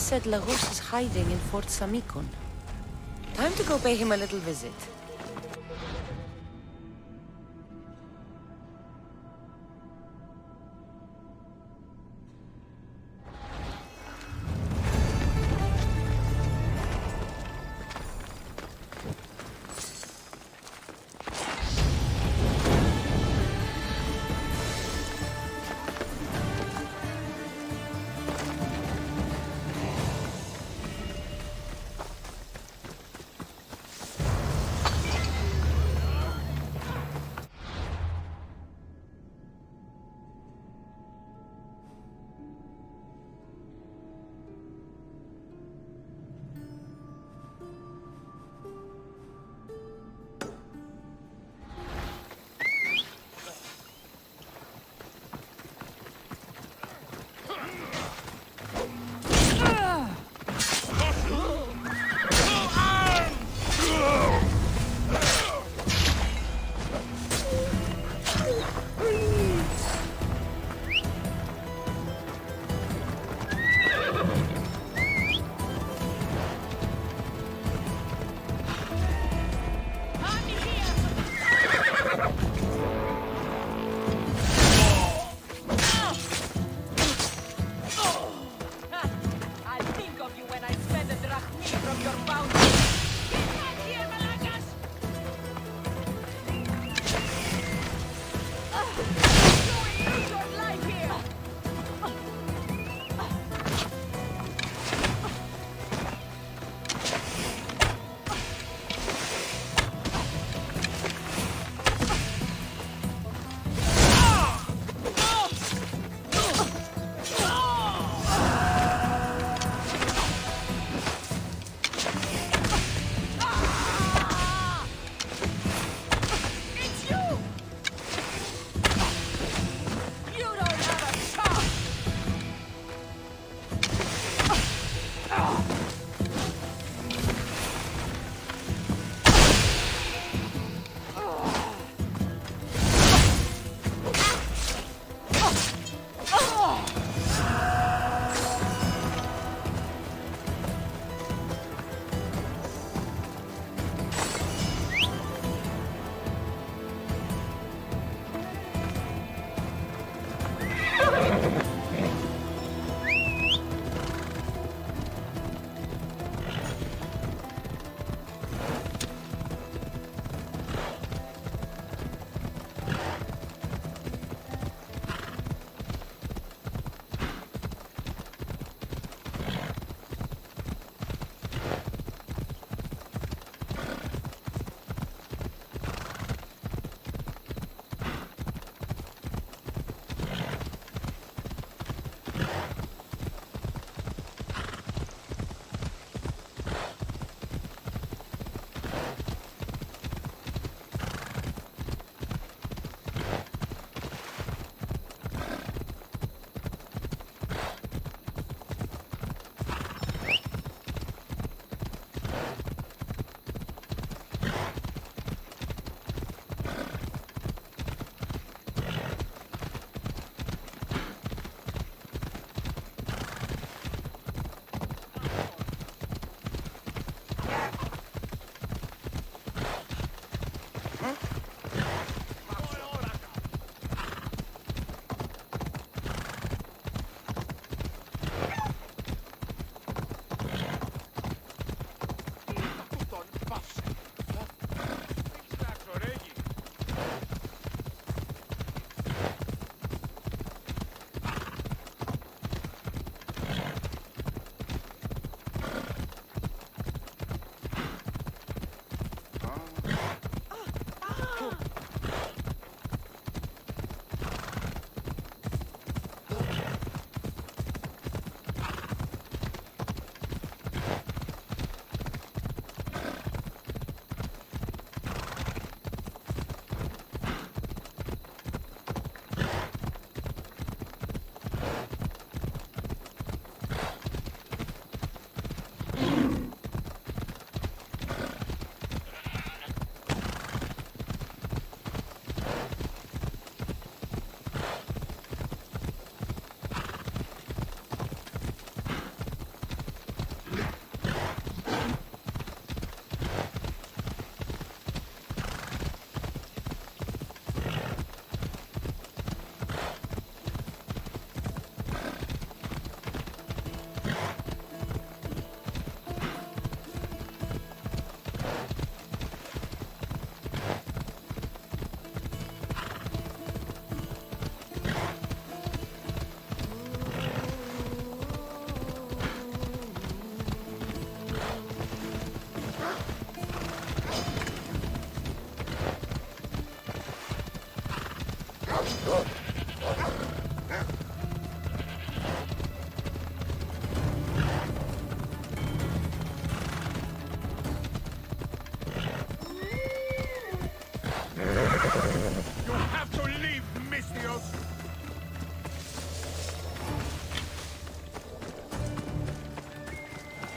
said Lagos is hiding in Fort Samikon. Time to go pay him a little visit.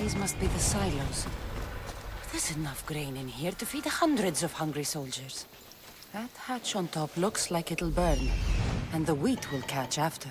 These must be the silos. There's enough grain in here to feed hundreds of hungry soldiers. That hatch on top looks like it'll burn, and the wheat will catch after.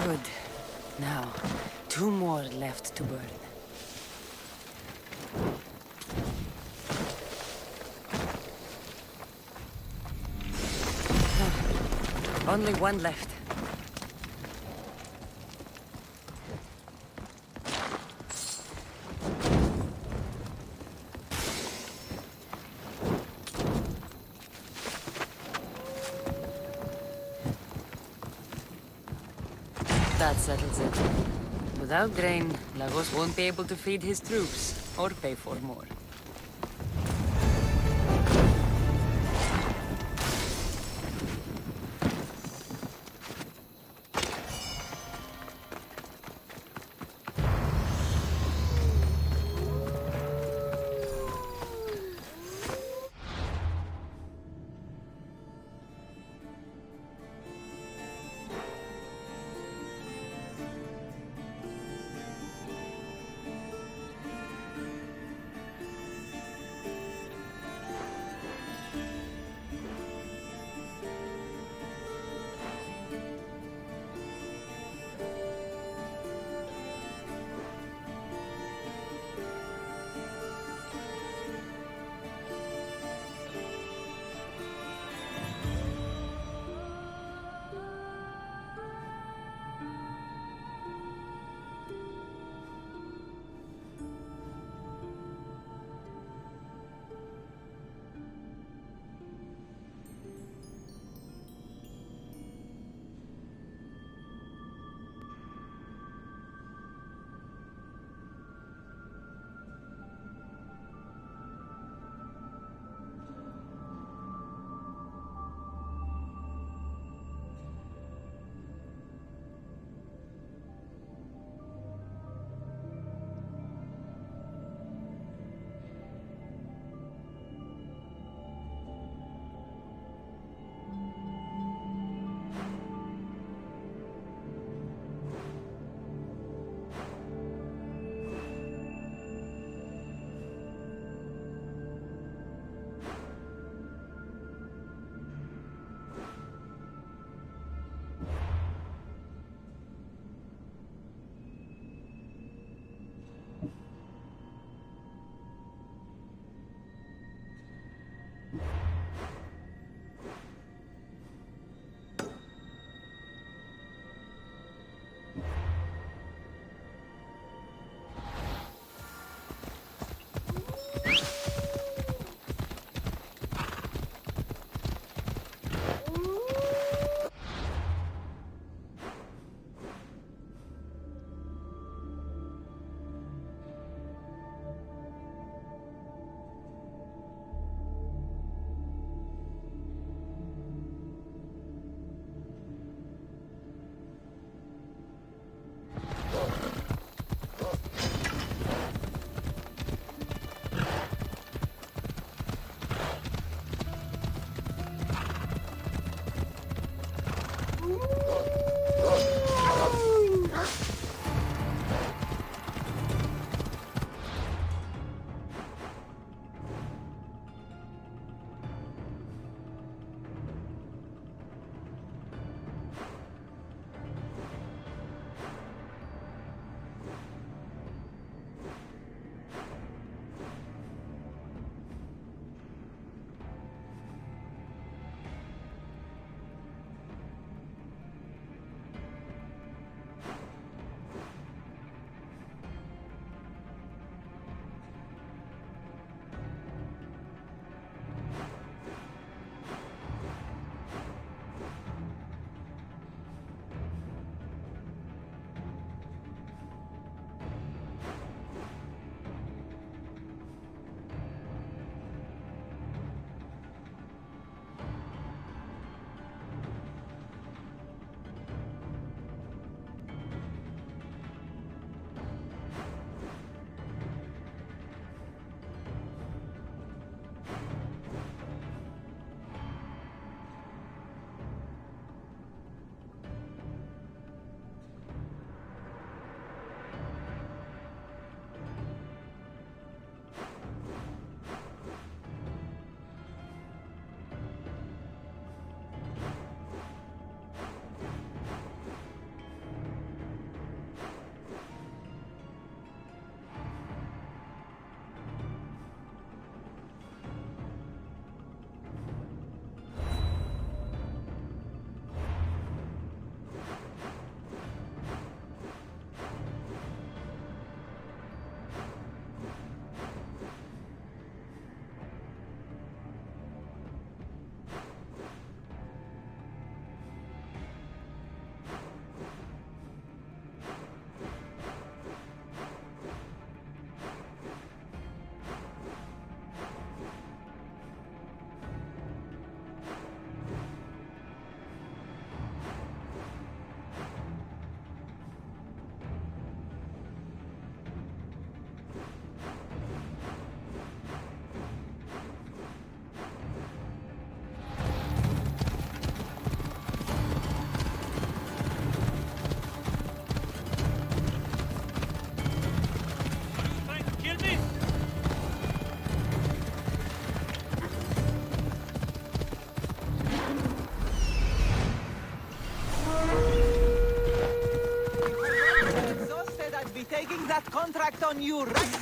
Good. Now, 2 more left to burn. Only 1 left. That settles it. Without grain, Lagos won't be able to feed his troops, or pay for more. on you right...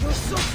You're so...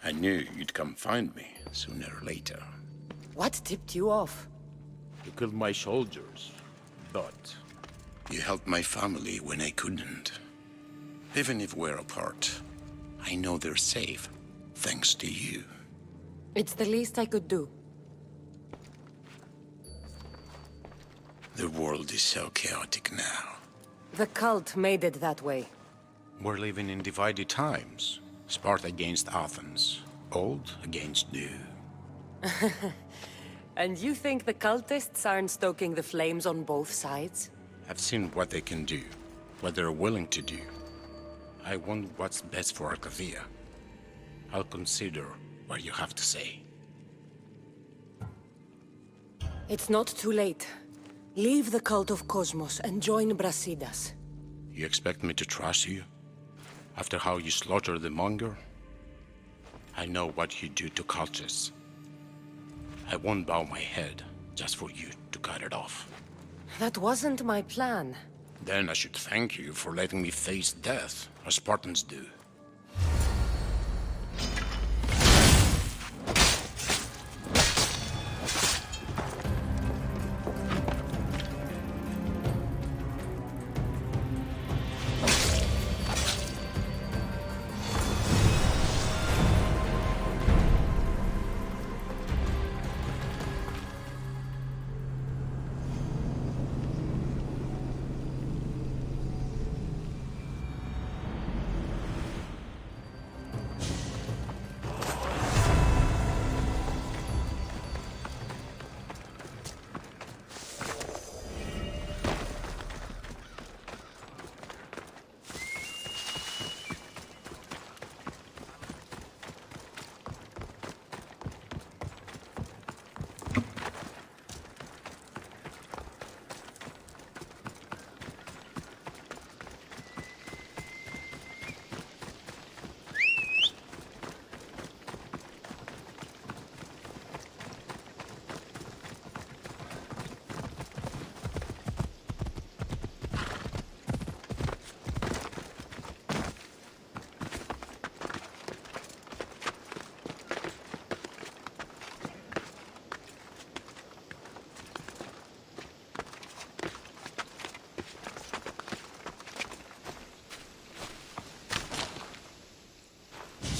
I knew you'd come find me sooner or later. What tipped you off? You killed my soldiers, but You helped my family when I couldn't. Even if we're apart, I know they're safe, thanks to you. It's the least I could do. The world is so chaotic now. The cult made it that way. we're living in divided times. Sparta against Athens, old against new. And you think the cultists aren't stoking the flames on both sides? I've seen what they can do, what they're willing to do. I want what's best for Arcadia. I'll consider what you have to say. It's not too late. Leave the cult of Cosmos and join Brasidas. You expect me to trust you? After how you slaughtered the monger? I know what you do to cultists. I won't bow my head just for you to cut it off. That wasn't my plan. Then I should thank you for letting me face death, as Spartans do.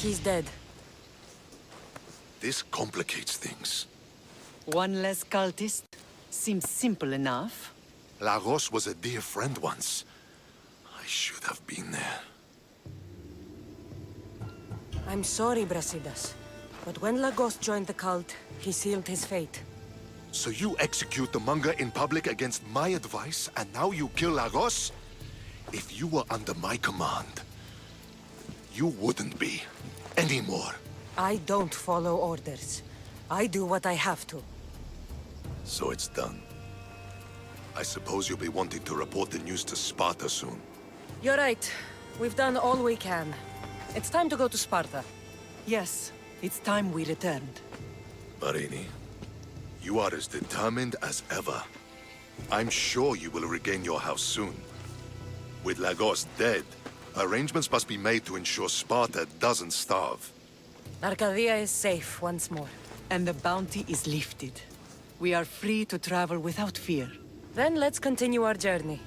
He's dead. This complicates things. One less cultist? Seems simple enough. Lagos was a dear friend once. I should have been there. I'm sorry, Brasidas. But when Lagos joined the cult, he sealed his fate. So you execute the monger in public against my advice, and now you kill Lagos? If you were under my command, you wouldn't be anymore. I don't follow orders. I do what I have to. So it's done. I suppose you'll be wanting to report the news to Sparta soon. You're right. We've done all we can. It's time to go to Sparta. Yes, it's time we returned. Marini, you are as determined as ever. I'm sure you will regain your house soon. With Lagos dead, arrangements must be made to ensure Sparta doesn't starve. Arcadia is safe once more. And the bounty is lifted. We are free to travel without fear. Then let's continue our journey.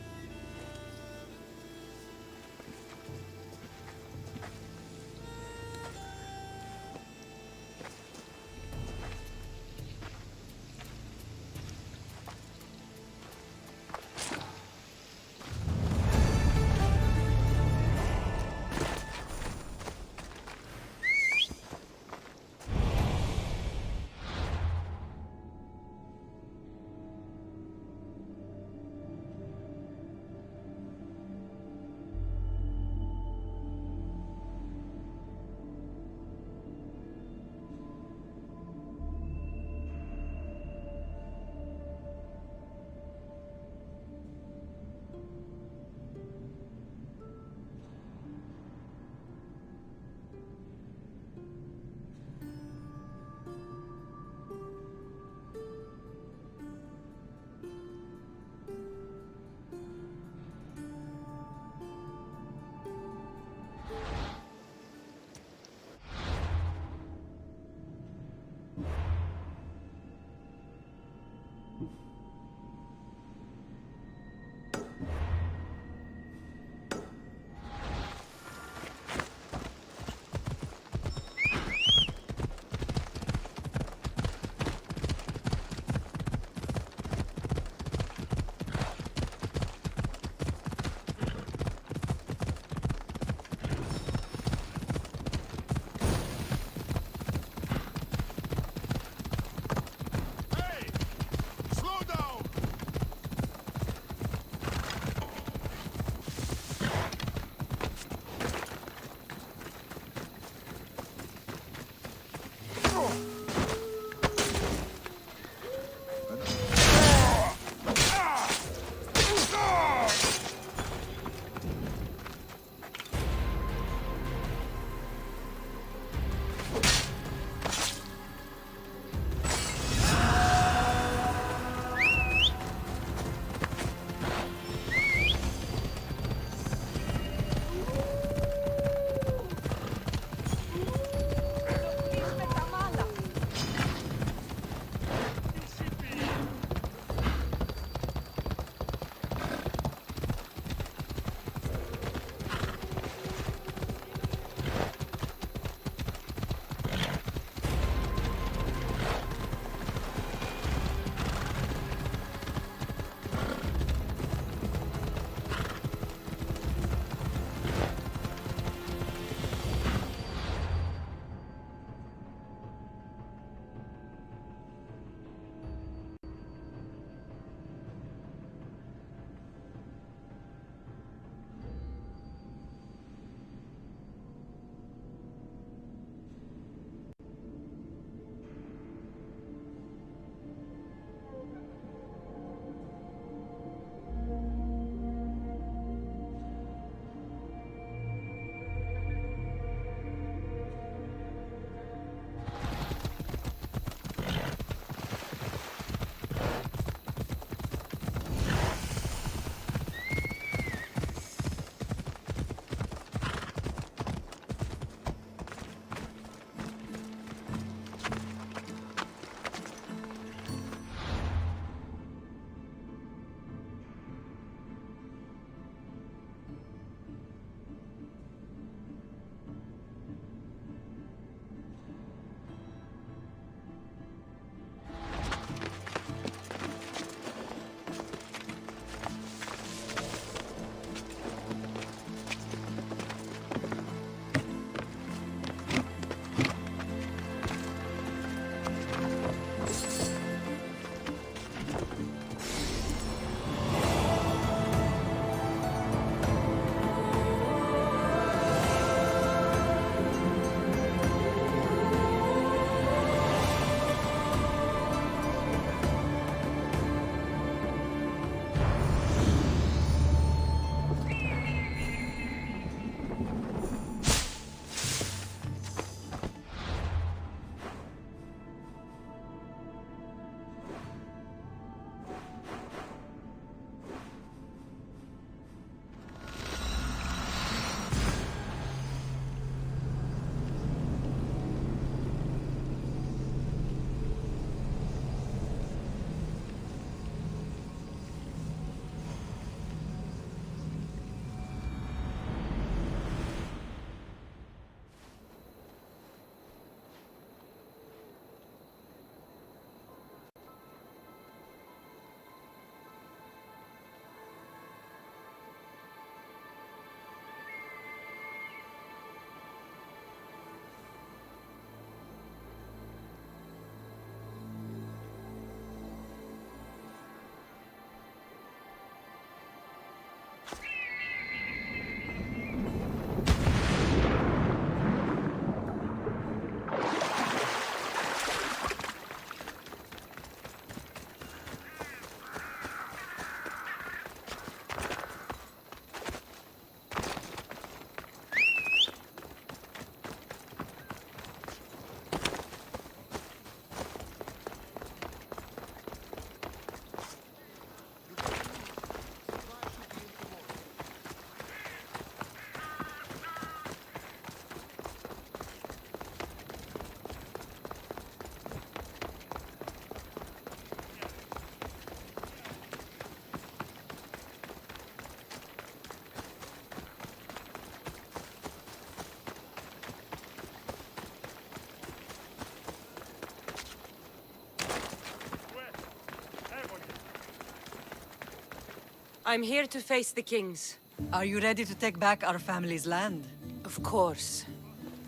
I'm here to face the kings. Are you ready to take back our family's land? Of course.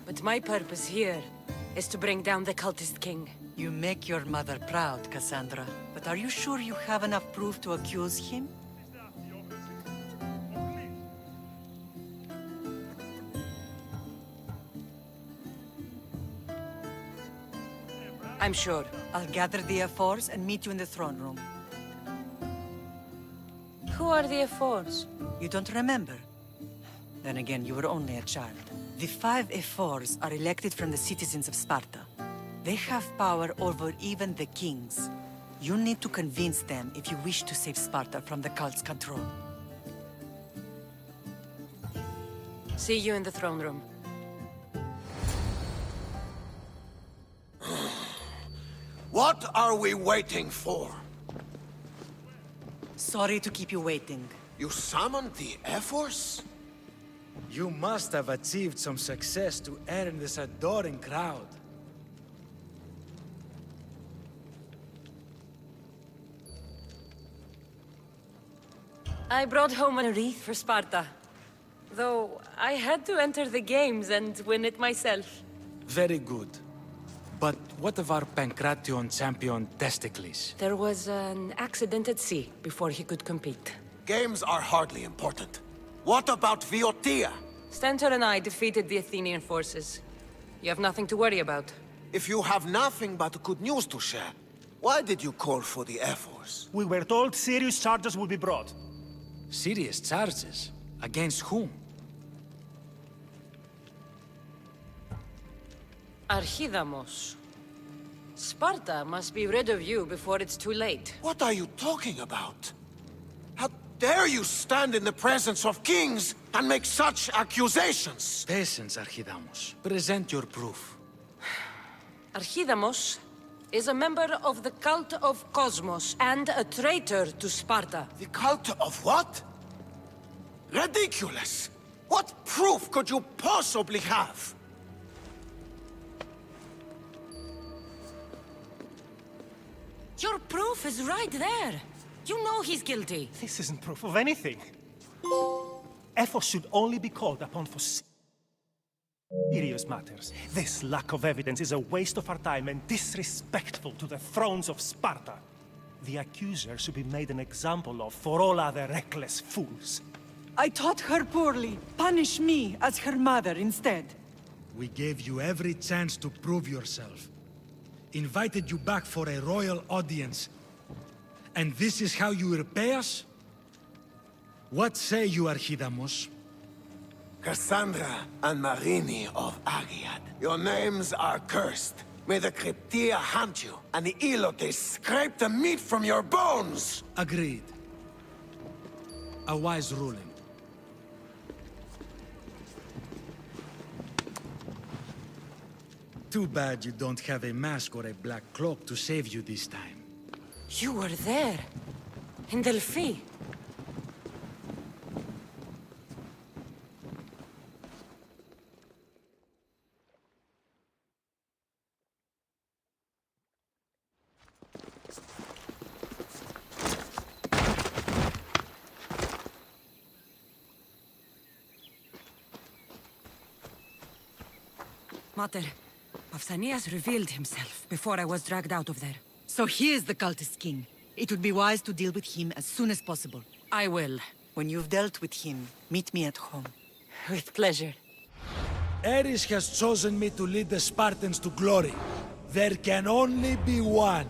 But my purpose here is to bring down the cultist king. You make your mother proud, Cassandra. But are you sure you have enough proof to accuse him? I'm sure. I'll gather the F4s and meet you in the throne room. Who are the F4s? You don't remember? Then again, you were only a child. The 5 F4s are elected from the citizens of Sparta. They have power over even the kings. You need to convince them if you wish to save Sparta from the cult's control. See you in the throne room. What are we waiting for? Sorry to keep you waiting. You summoned the F-Force? You must have achieved some success to earn this adoring crowd. I brought home a wreath for Sparta. Though I had to enter the games and win it myself. Very good. But what of our Pancration champion Testicles? There was an accident at sea before he could compete. Games are hardly important. What about Viotia? Stentor and I defeated the Athenian forces. You have nothing to worry about. If you have nothing but good news to share, why did you call for the Air Force? We were told serious charges would be brought. Serious charges? Against whom? Archidamos. Sparta must be rid of you before it's too late. What are you talking about? How dare you stand in the presence of kings and make such accusations? Patience, Archidamos. Present your proof. Archidamos is a member of the cult of Cosmos and a traitor to Sparta. The cult of what? Ridiculous! What proof could you possibly have? Your proof is right there. You know he's guilty. This isn't proof of anything. Ephos should only be called upon for serious matters. This lack of evidence is a waste of our time and disrespectful to the thrones of Sparta. The accuser should be made an example of for all other reckless fools. I taught her poorly. Punish me as her mother instead. We gave you every chance to prove yourself. Invited you back for a royal audience. And this is how you repay us? What say you, Archidamos? Cassandra and Marini of Agiad, your names are cursed. May the Cryptia hunt you, and the Elotes scrape the meat from your bones! Agreed. A wise ruling. Too bad you don't have a mask or a black cloak to save you this time. You were there. In Delphi. Mater, Pausanias revealed himself before I was dragged out of there. So he is the cultist king. It would be wise to deal with him as soon as possible. I will. When you've dealt with him, meet me at home. With pleasure. Ares has chosen me to lead the Spartans to glory. There can only be one.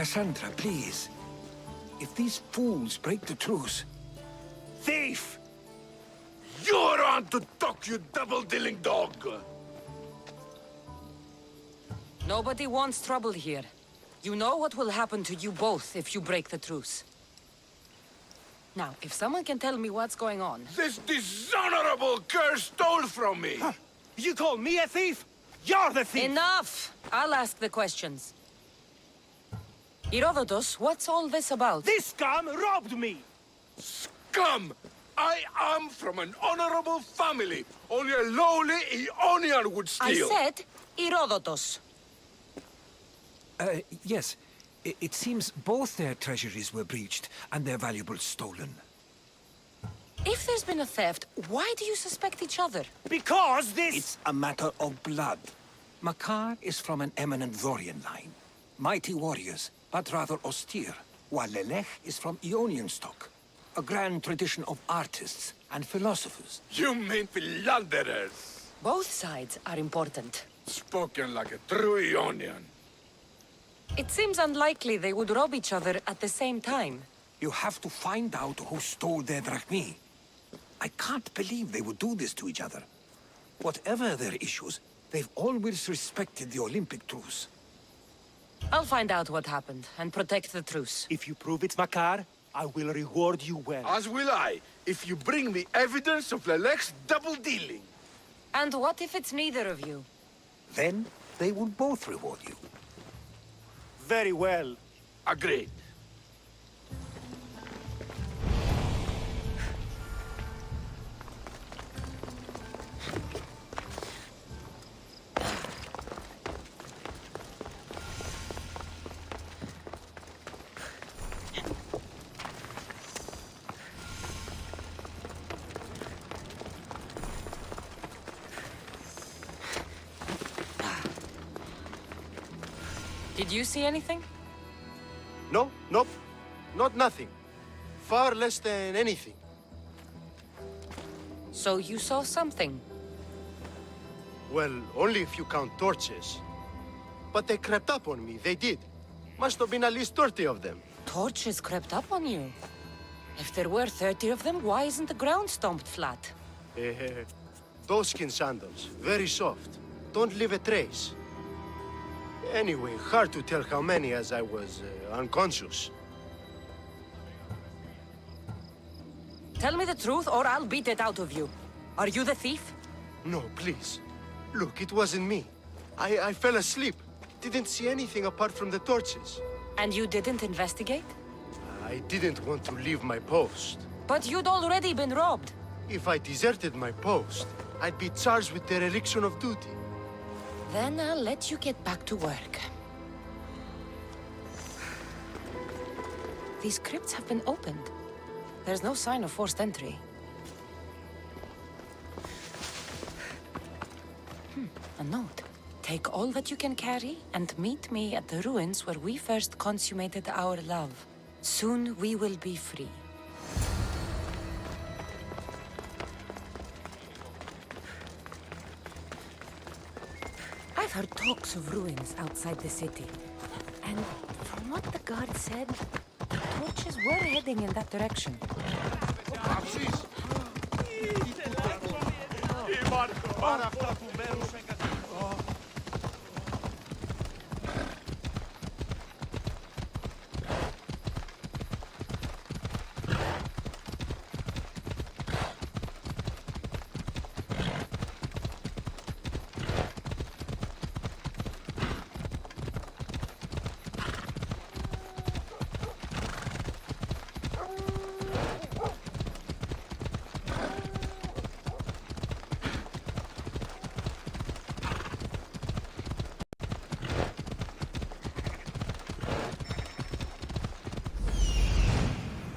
Cassandra, please. If these fools break the truce... Thief! You're on to talk, you double-dealing dog! Nobody wants trouble here. You know what will happen to you both if you break the truce. Now, if someone can tell me what's going on... This dishonorable cur stole from me! Huh. You call me a thief? You're the thief! Enough! I'll ask the questions. Herodotus, what's all this about? This scum robbed me! Scum! I am from an honorable family. Only a lowly Ionian would steal. I said Herodotus. Yes. It seems both their treasuries were breached and their valuables stolen. If there's been a theft, why do you suspect each other? Because this... It's a matter of blood. Makar is from an eminent Dorian line. Mighty warriors, but rather austere. While Lelech is from Ionian stock. A grand tradition of artists and philosophers. You mean philanderers? Both sides are important. Spoken like a true Ionian. It seems unlikely they would rob each other at the same time. You have to find out who stole their drachmi. I can't believe they would do this to each other. Whatever their issues, they've always respected the Olympic truce. I'll find out what happened and protect the truce. If you prove it's Makar, I will reward you well. As will I, if you bring me evidence of Lelech's double-dealing. And what if it's neither of you? Then they will both reward you. Very well. Agreed. Did you see anything? No, nope. Not nothing. Far less than anything. So you saw something? Well, only if you count torches. But they crept up on me, they did. Must have been at least 30 of them. Torches crept up on you? If there were 30 of them, why isn't the ground stomped flat? Those skin sandals, very soft. Don't leave a trace. Anyway, hard to tell how many as I was unconscious. Tell me the truth or I'll beat it out of you. Are you the thief? No, please. Look, it wasn't me. I fell asleep. Didn't see anything apart from the torches. And you didn't investigate? I didn't want to leave my post. But you'd already been robbed. If I deserted my post, I'd be charged with dereliction of duty. Then I'll let you get back to work. These crypts have been opened. There's no sign of forced entry. A note. Take all that you can carry and meet me at the ruins where we first consummated our love. Soon we will be free. I've heard talks of ruins outside the city. And from what the guard said, the torches were heading in that direction.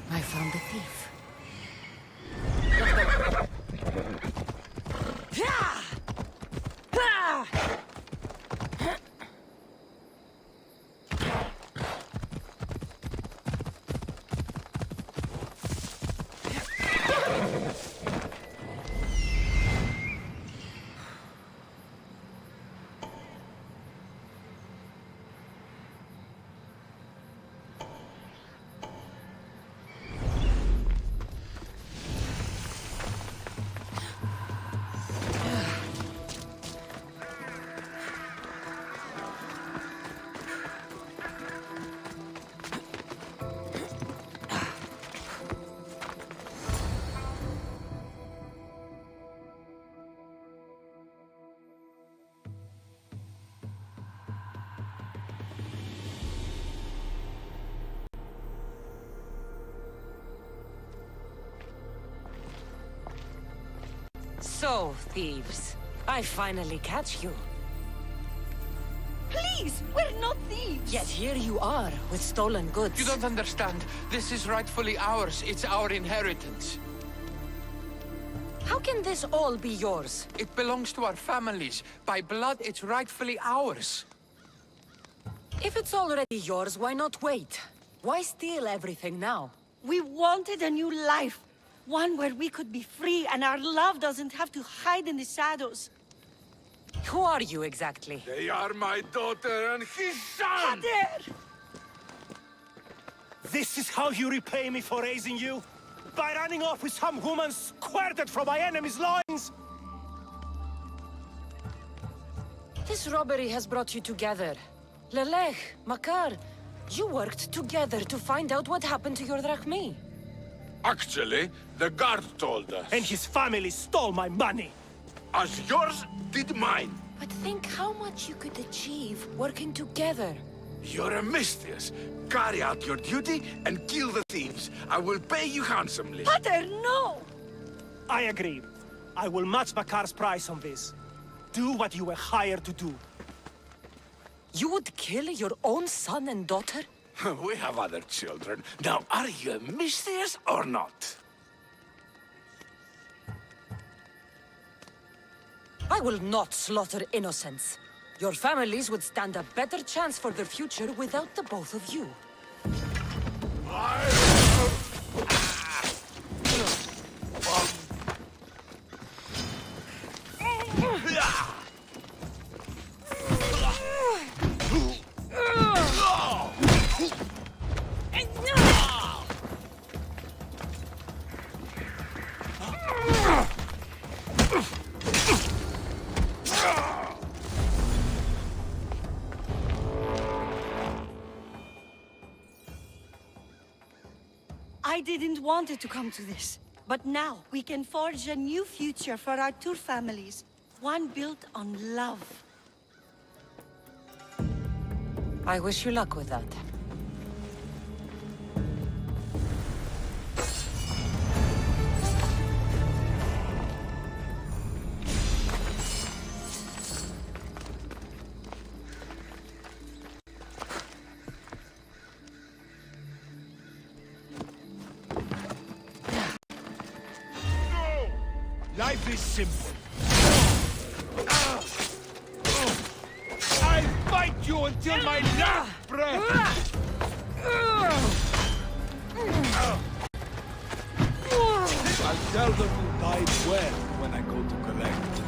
I found the thief. So, thieves, I finally catch you. Please, we're not thieves! Yet here you are, with stolen goods. You don't understand. This is rightfully ours. It's our inheritance. How can this all be yours? It belongs to our families. By blood, it's rightfully ours. If it's already yours, why not wait? Why steal everything now? We wanted a new life. One where we could be free and our love doesn't have to hide in the shadows. Who are you exactly? They are my daughter and his son! Pater! This is how you repay me for raising you? By running off with some woman squirted from my enemy's loins? This robbery has brought you together. Lelech, Makar, you worked together to find out what happened to your drachmi. Actually, the guard told us. And his family stole my money. As yours did mine. But think how much you could achieve working together. You're a mistress. Carry out your duty and kill the thieves. I will pay you handsomely. Pater, no! I agree. I will match Makar's price on this. Do what you were hired to do. You would kill your own son and daughter? We have other children. Now, are you a mistress or not? I will not slaughter innocents. Your families would stand a better chance for their future without the both of you. I didn't want it to come to this. But now, we can forge a new future for our two families. One built on love. I wish you luck with that. Life is simple. I'll fight you until my last breath! I'll tell them who died well when I go to collect.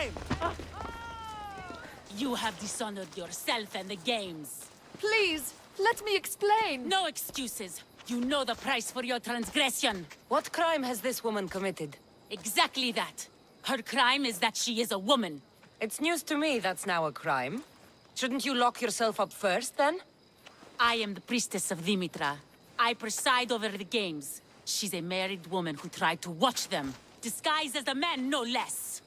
game! You have dishonored yourself and the games. Please, let me explain. No excuses. You know the price for your transgression. What crime has this woman committed? Exactly that. Her crime is that she is a woman. It's news to me that's now a crime. Shouldn't you lock yourself up first, then? I am the priestess of Dimitra. I preside over the games. She's a married woman who tried to watch them, disguised as a man, no less.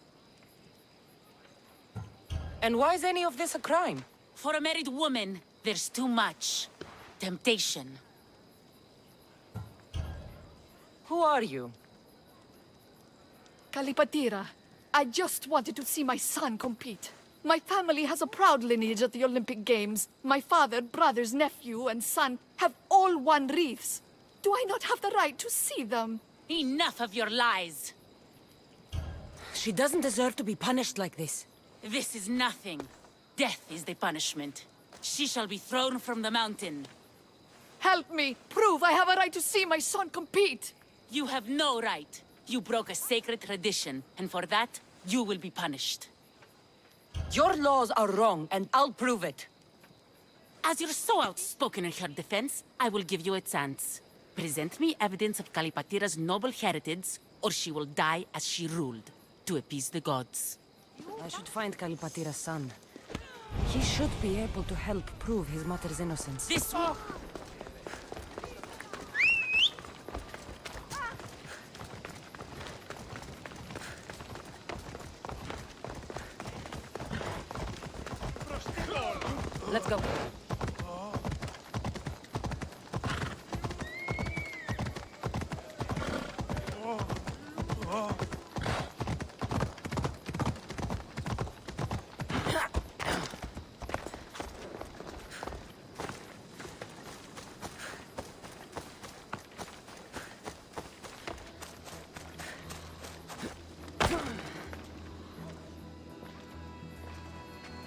And why is any of this a crime? For a married woman, there's too much temptation. Who are you? Kalipatira, I just wanted to see my son compete. My family has a proud lineage at the Olympic Games. My father, brothers, nephew, and son have all won wreaths. Do I not have the right to see them? Enough of your lies. She doesn't deserve to be punished like this. This is nothing. Death is the punishment. She shall be thrown from the mountain. Help me! Prove I have a right to see my son compete! You have no right. You broke a sacred tradition, and for that, you will be punished. Your laws are wrong, and I'll prove it. As you're so outspoken in her defense, I will give you a chance. Present me evidence of Kalipatira's noble heritage, or she will die as she ruled, to appease the gods. I should find Kalipatira's son. He should be able to help prove his mother's innocence. This Let's go.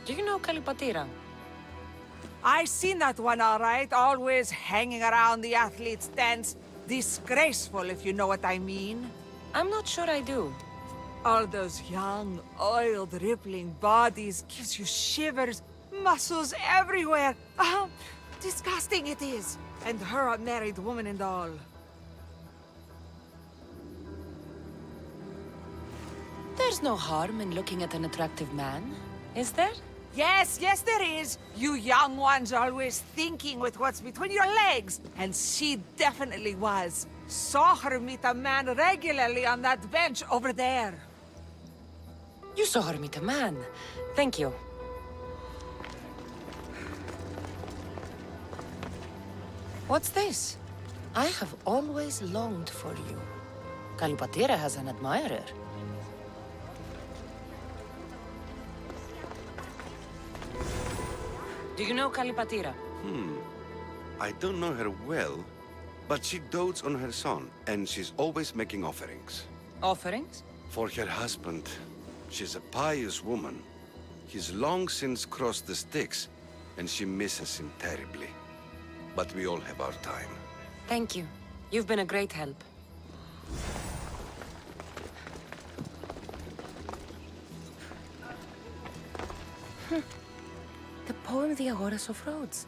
Do you know Kalipatira? I seen that one all right, always hanging around the athletes' tents. Disgraceful, if you know what I mean. I'm not sure I do. All those young, oiled, rippling bodies gives you shivers, muscles everywhere. Disgusting it is. And her a married woman and all. There's no harm in looking at an attractive man, is there? Yes, yes there is. You young ones always thinking with what's between your legs. And she definitely was. Saw her meet a man regularly on that bench over there. You saw her meet a man. Thank you. What's this? I have always longed for you. Kalipatira has an admirer. Do you know Kalipatira? I don't know her well, but she dotes on her son, and she's always making offerings. Offerings? For her husband. She's a pious woman. He's long since crossed the Styx, and she misses him terribly. But we all have our time. Thank you. You've been a great help. The poem The Agoras of Rhodes.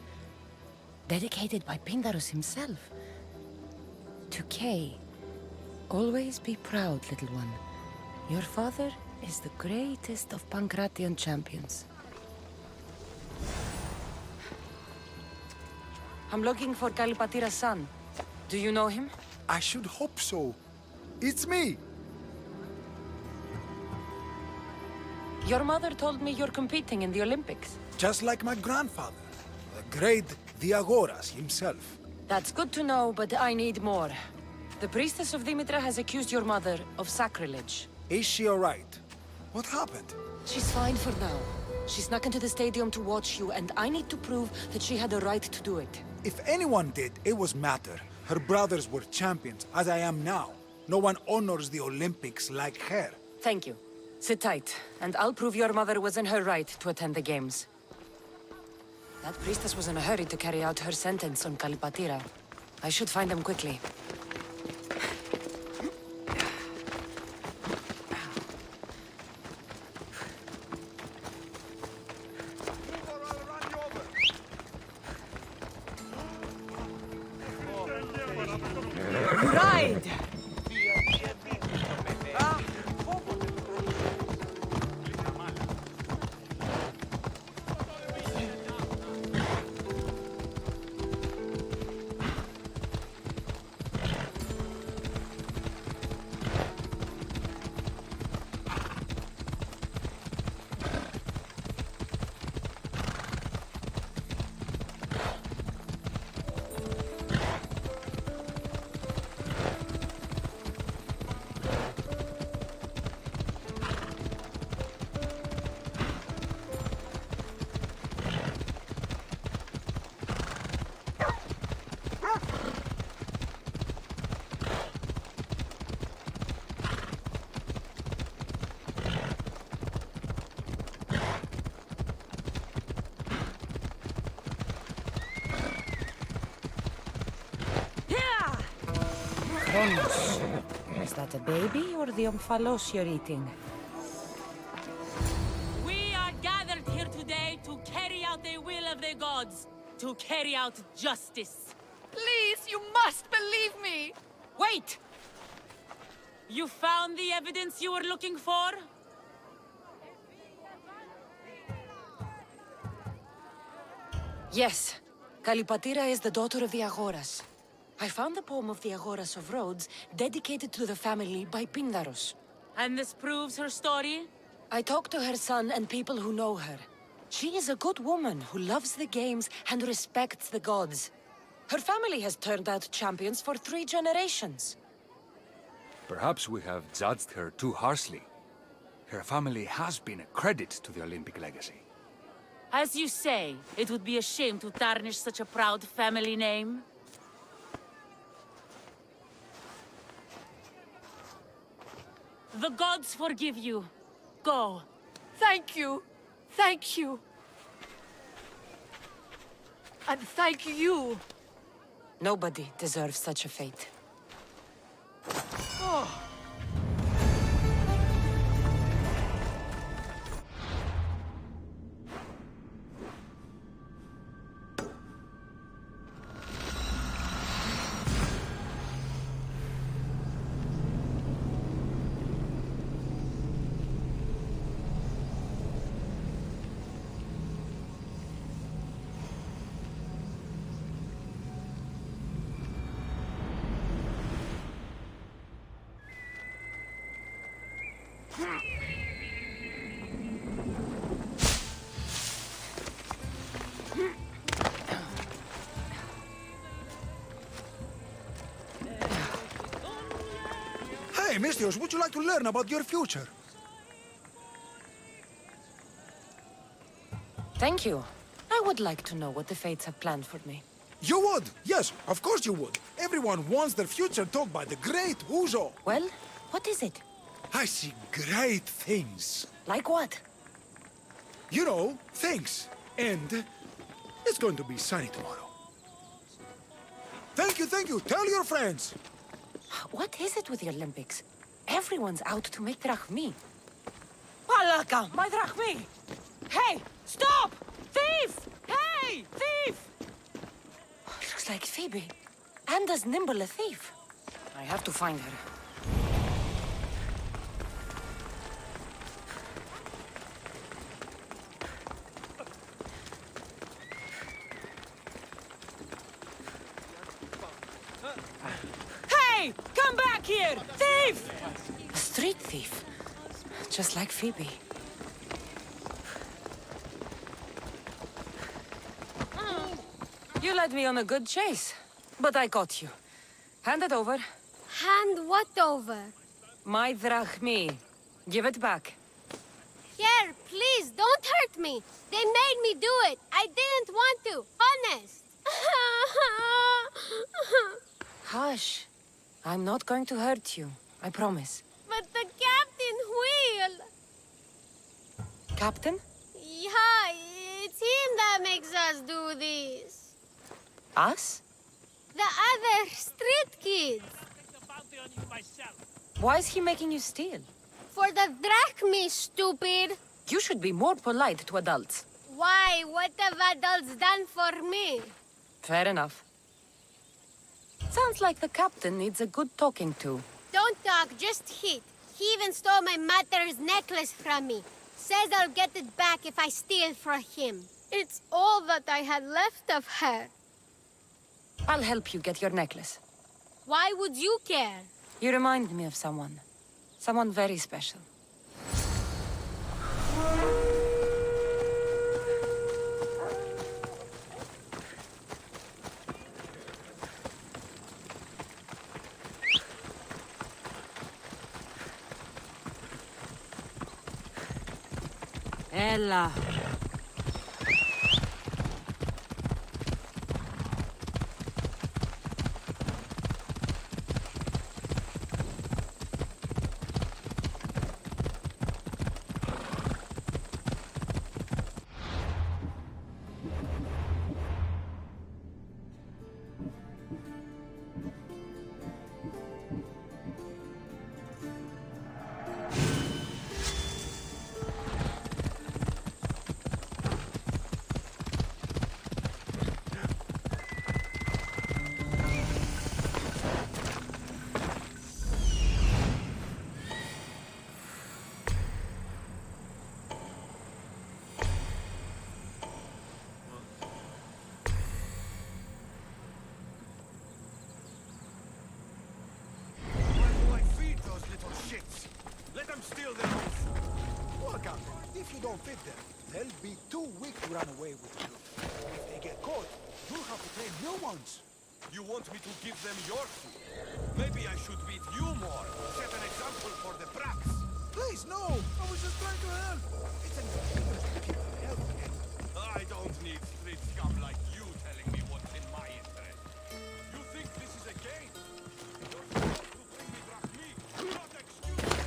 Dedicated by Pindarus himself. To Kay. Always be proud, little one. Your father is the greatest of Pancration champions. I'm looking for Kalipatira's son. Do you know him? I should hope so. It's me! Your mother told me you're competing in the Olympics. Just like my grandfather, the great Diagoras himself. That's good to know, but I need more. The priestess of Dimitra has accused your mother of sacrilege. Is she alright? What happened? She's fine for now. She snuck into the stadium to watch you, and I need to prove that she had the right to do it. If anyone did, it was Mater. Her brothers were champions, as I am now. No one honors the Olympics like her. Thank you. Sit tight, and I'll prove your mother was in her right to attend the games. That priestess was in a hurry to carry out her sentence on Kalipatira. I should find them quickly. Cronus. Is that a baby or the omphalos you're eating? We are gathered here today to carry out the will of the gods, to carry out justice. Please, you must believe me! Wait! You found the evidence you were looking for? Yes. Kalipatira is the daughter of the Agoras. I found the poem of the Agoras of Rhodes dedicated to the family by Pindaros. And this proves her story? I talked to her son and people who know her. She is a good woman who loves the games and respects the gods. Her family has turned out champions for 3 generations. Perhaps we have judged her too harshly. Her family has been a credit to the Olympic legacy. As you say, it would be a shame to tarnish such a proud family name. The gods forgive you. Go. Thank you. Thank you. And thank you. Nobody deserves such a fate. Oh. Hey, Mistios, would you like to learn about your future? Thank you. I would like to know what the fates have planned for me. You would? Yes, of course you would. Everyone wants their future told by the great Uzo. Well, what is it? I see great things. Like what? You know, things. And it's going to be sunny tomorrow. Thank you, thank you. Tell your friends. What is it with the Olympics? Everyone's out to make drachmi. Palaka, my drachmi! Hey, stop! Thief! Hey, thief! Looks like Phoebe. And as nimble a thief. I have to find her. Hey! Come back here! Thief! A street thief. Just like Phoebe. You led me on a good chase, but I caught you. Hand it over. Hand what over? My drachmi. Give it back. Here, please, don't hurt me. They made me do it. I didn't want to. Honest. Hush. I'm not going to hurt you. I promise. But the captain will. Captain? Yeah, it's him that makes us do this. Us? The other street kids. Why is he making you steal? For the drachmi, stupid. You should be more polite to adults. Why? What have adults done for me? Fair enough. Sounds like the captain needs a good talking to. Don't talk, just hit. He even stole my mother's necklace from me. Says I'll get it back if I steal from him. It's all that I had left of her. I'll help you get your necklace. Why would you care? You remind me of someone. Someone very special. Ella. don't fit them. They'll be too weak to run away with you. If they get caught, you'll have to train new ones. You want me to give them your food? Maybe I should beat you more. Set an example for the brats. Please, no! I was just trying to help. It's an inconvenience to keep them healthy. I don't need street scum like you telling me what's in my interest. You think this is a game? You're supposed to bring me drachmi, not excuse me.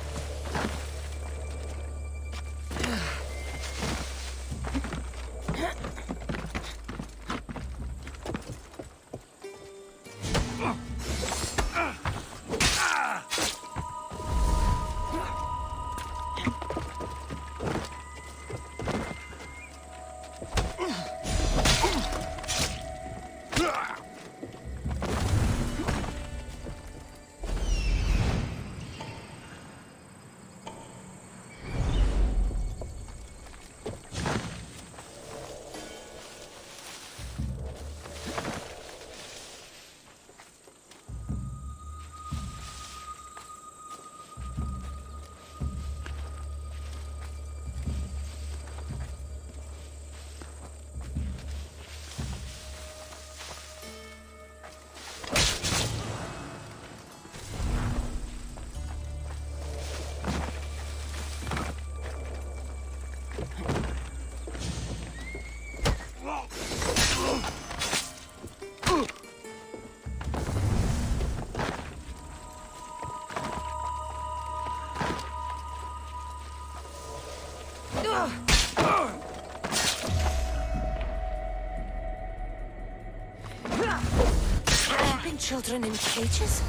Keeping children in cages?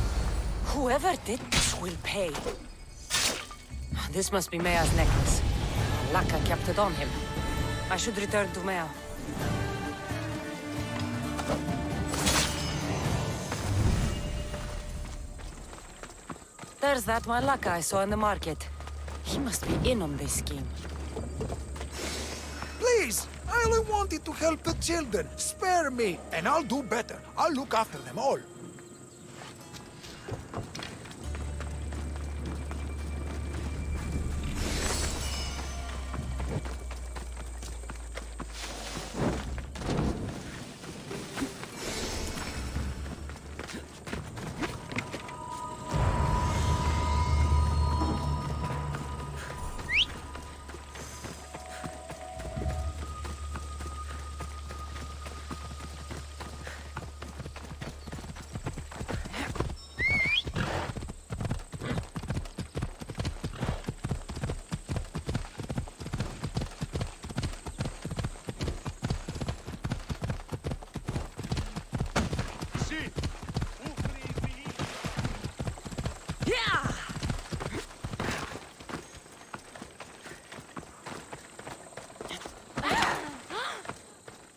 Whoever did this will pay. This must be Mea's necklace. Laka kept it on him. I should return to Mea. There's that Malaka I saw in the market. He must be in on this scheme. Please! I only wanted to help the children. Spare me, and I'll do better. I'll look after them all.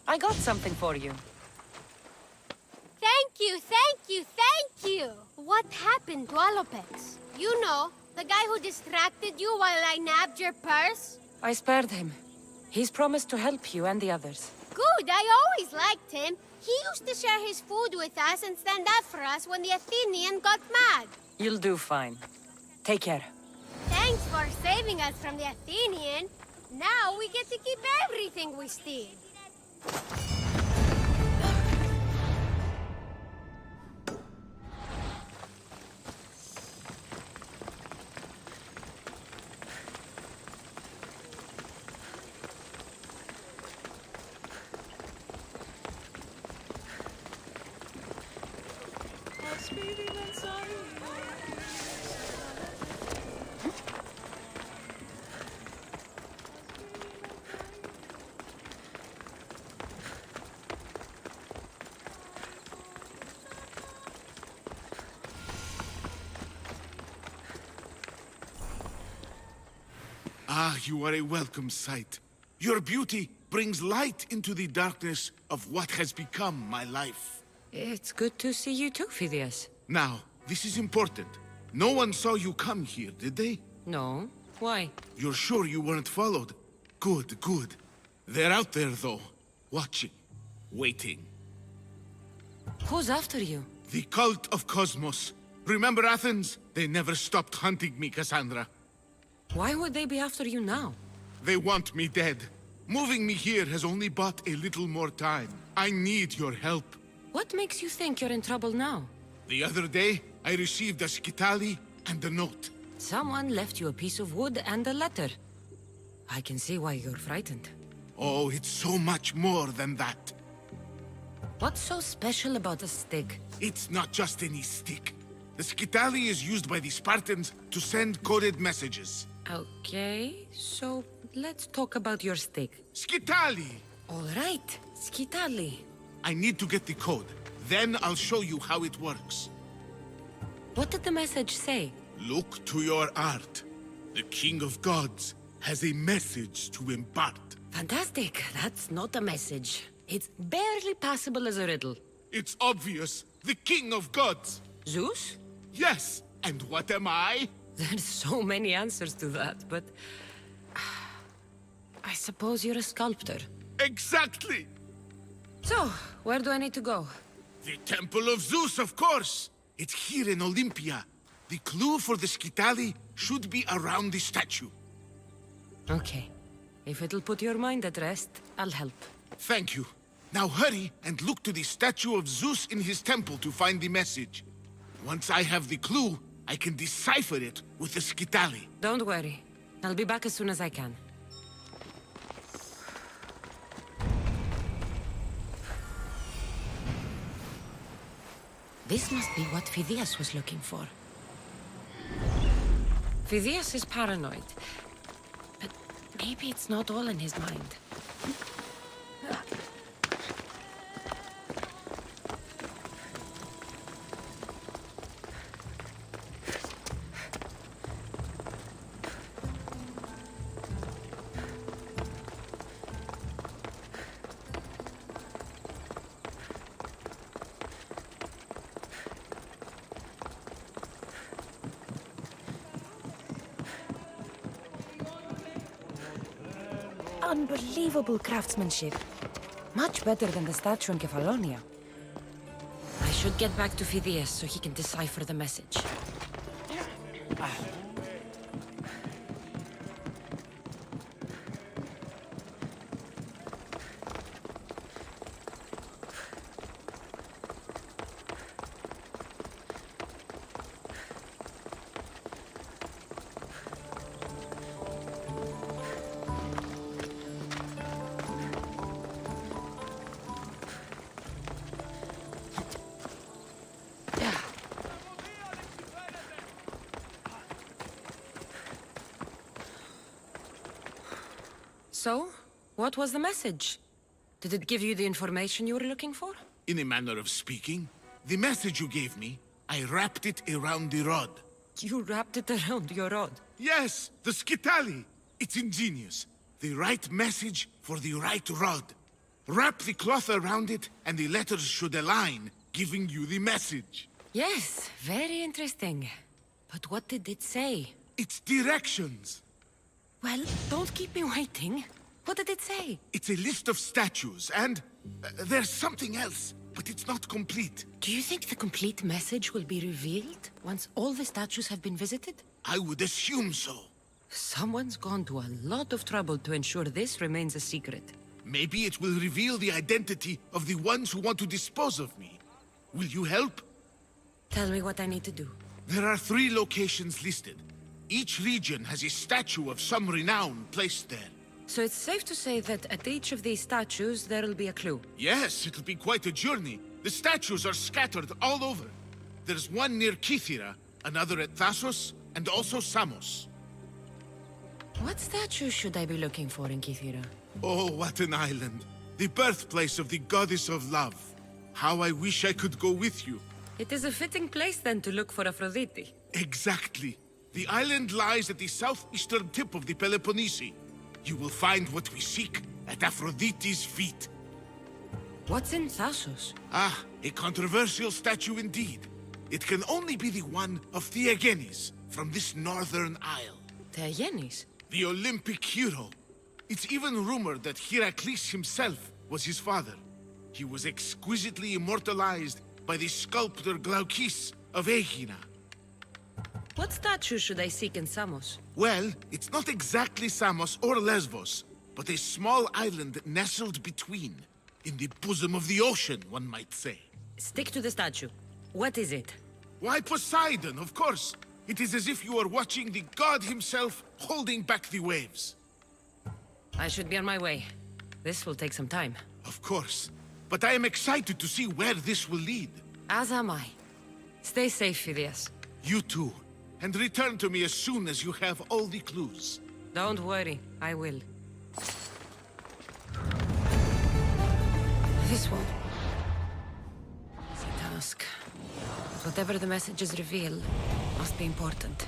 I got something for you. Thank you, thank you, thank you! What happened to Alopex? You know, the guy who distracted you while I nabbed your purse? I spared him. He's promised to help you and the others. Good, I always liked him. He used to share his food with us and stand up for us when the Athenian got mad. You'll do fine. Take care. Thanks for saving us from the Athenian. Now we get to keep everything we steal. Ah, you are a welcome sight. Your beauty brings light into the darkness of what has become my life. It's good to see you too, Phidias. Now, this is important. No one saw you come here, did they? No. Why? You're sure you weren't followed? Good, good. They're out there, though. Watching. Waiting. Who's after you? The cult of Cosmos. Remember Athens? They never stopped hunting me, Cassandra. Why would they be after you now? They want me dead. Moving me here has only bought a little more time. I need your help. What makes you think you're in trouble now? The other day, I received a skitali and a note. Someone left you a piece of wood and a letter. I can see why you're frightened. Oh, it's so much more than that. What's so special about a stick? It's not just any stick. The skitali is used by the Spartans to send coded messages. Okay, so let's talk about your stick. Skitali! All right, skitali. I need to get the code. Then I'll show you how it works. What did the message say? Look to your art. The King of Gods has a message to impart. Fantastic. That's not a message. It's barely passable as a riddle. It's obvious. The King of Gods. Zeus? Yes. And what am I? There's so many answers to that, but... I suppose you're a sculptor. Exactly! So, where do I need to go? The Temple of Zeus, of course! It's here in Olympia. The clue for the skitali should be around the statue. Okay. If it'll put your mind at rest, I'll help. Thank you. Now hurry and look to the statue of Zeus in his temple to find the message. Once I have the clue, I can decipher it with the skitali. Don't worry. I'll be back as soon as I can. This must be what Phidias was looking for. Phidias is paranoid. But maybe it's not all in his mind. Unbelievable craftsmanship. Much better than the statue in Kefalonia. I should get back to Phidias so he can decipher the message. So, what was the message? Did it give you the information you were looking for? In a manner of speaking, the message you gave me, I wrapped it around the rod. You wrapped it around your rod? Yes, the skitali. It's ingenious. The right message for the right rod. Wrap the cloth around it, and the letters should align, giving you the message. Yes, very interesting. But what did it say? It's directions. Well, don't keep me waiting. What did it say? It's a list of statues, and there's something else, but it's not complete. Do you think the complete message will be revealed once all the statues have been visited? I would assume so. Someone's gone to a lot of trouble to ensure this remains a secret. Maybe it will reveal the identity of the ones who want to dispose of me. Will you help? Tell me what I need to do. There are 3 locations listed. Each region has a statue of some renown placed there. So it's safe to say that at each of these statues there'll be a clue? Yes, it'll be quite a journey. The statues are scattered all over. There's one near Kythera, another at Thasos, and also Samos. What statue should I be looking for in Kythera? Oh, what an island. The birthplace of the goddess of love. How I wish I could go with you. It is a fitting place then to look for Aphrodite. Exactly. The island lies at the southeastern tip of the Peloponnese. You will find what we seek at Aphrodite's feet. What's in Thasos? Ah, a controversial statue indeed. It can only be the one of Theagenes from this northern isle. Theagenes? The Olympic hero. It's even rumored that Heracles himself was his father. He was exquisitely immortalized by the sculptor Glaukis of Aegina. What statue should I seek in Samos? Well, it's not exactly Samos or Lesbos, but a small island nestled between. In the bosom of the ocean, one might say. Stick to the statue. What is it? Why, Poseidon, of course. It is as if you are watching the god himself holding back the waves. I should be on my way. This will take some time. Of course. But I am excited to see where this will lead. As am I. Stay safe, Phidias. You too. And return to me as soon as you have all the clues. Don't worry, I will. This one. It's a task. But whatever the messages reveal, must be important.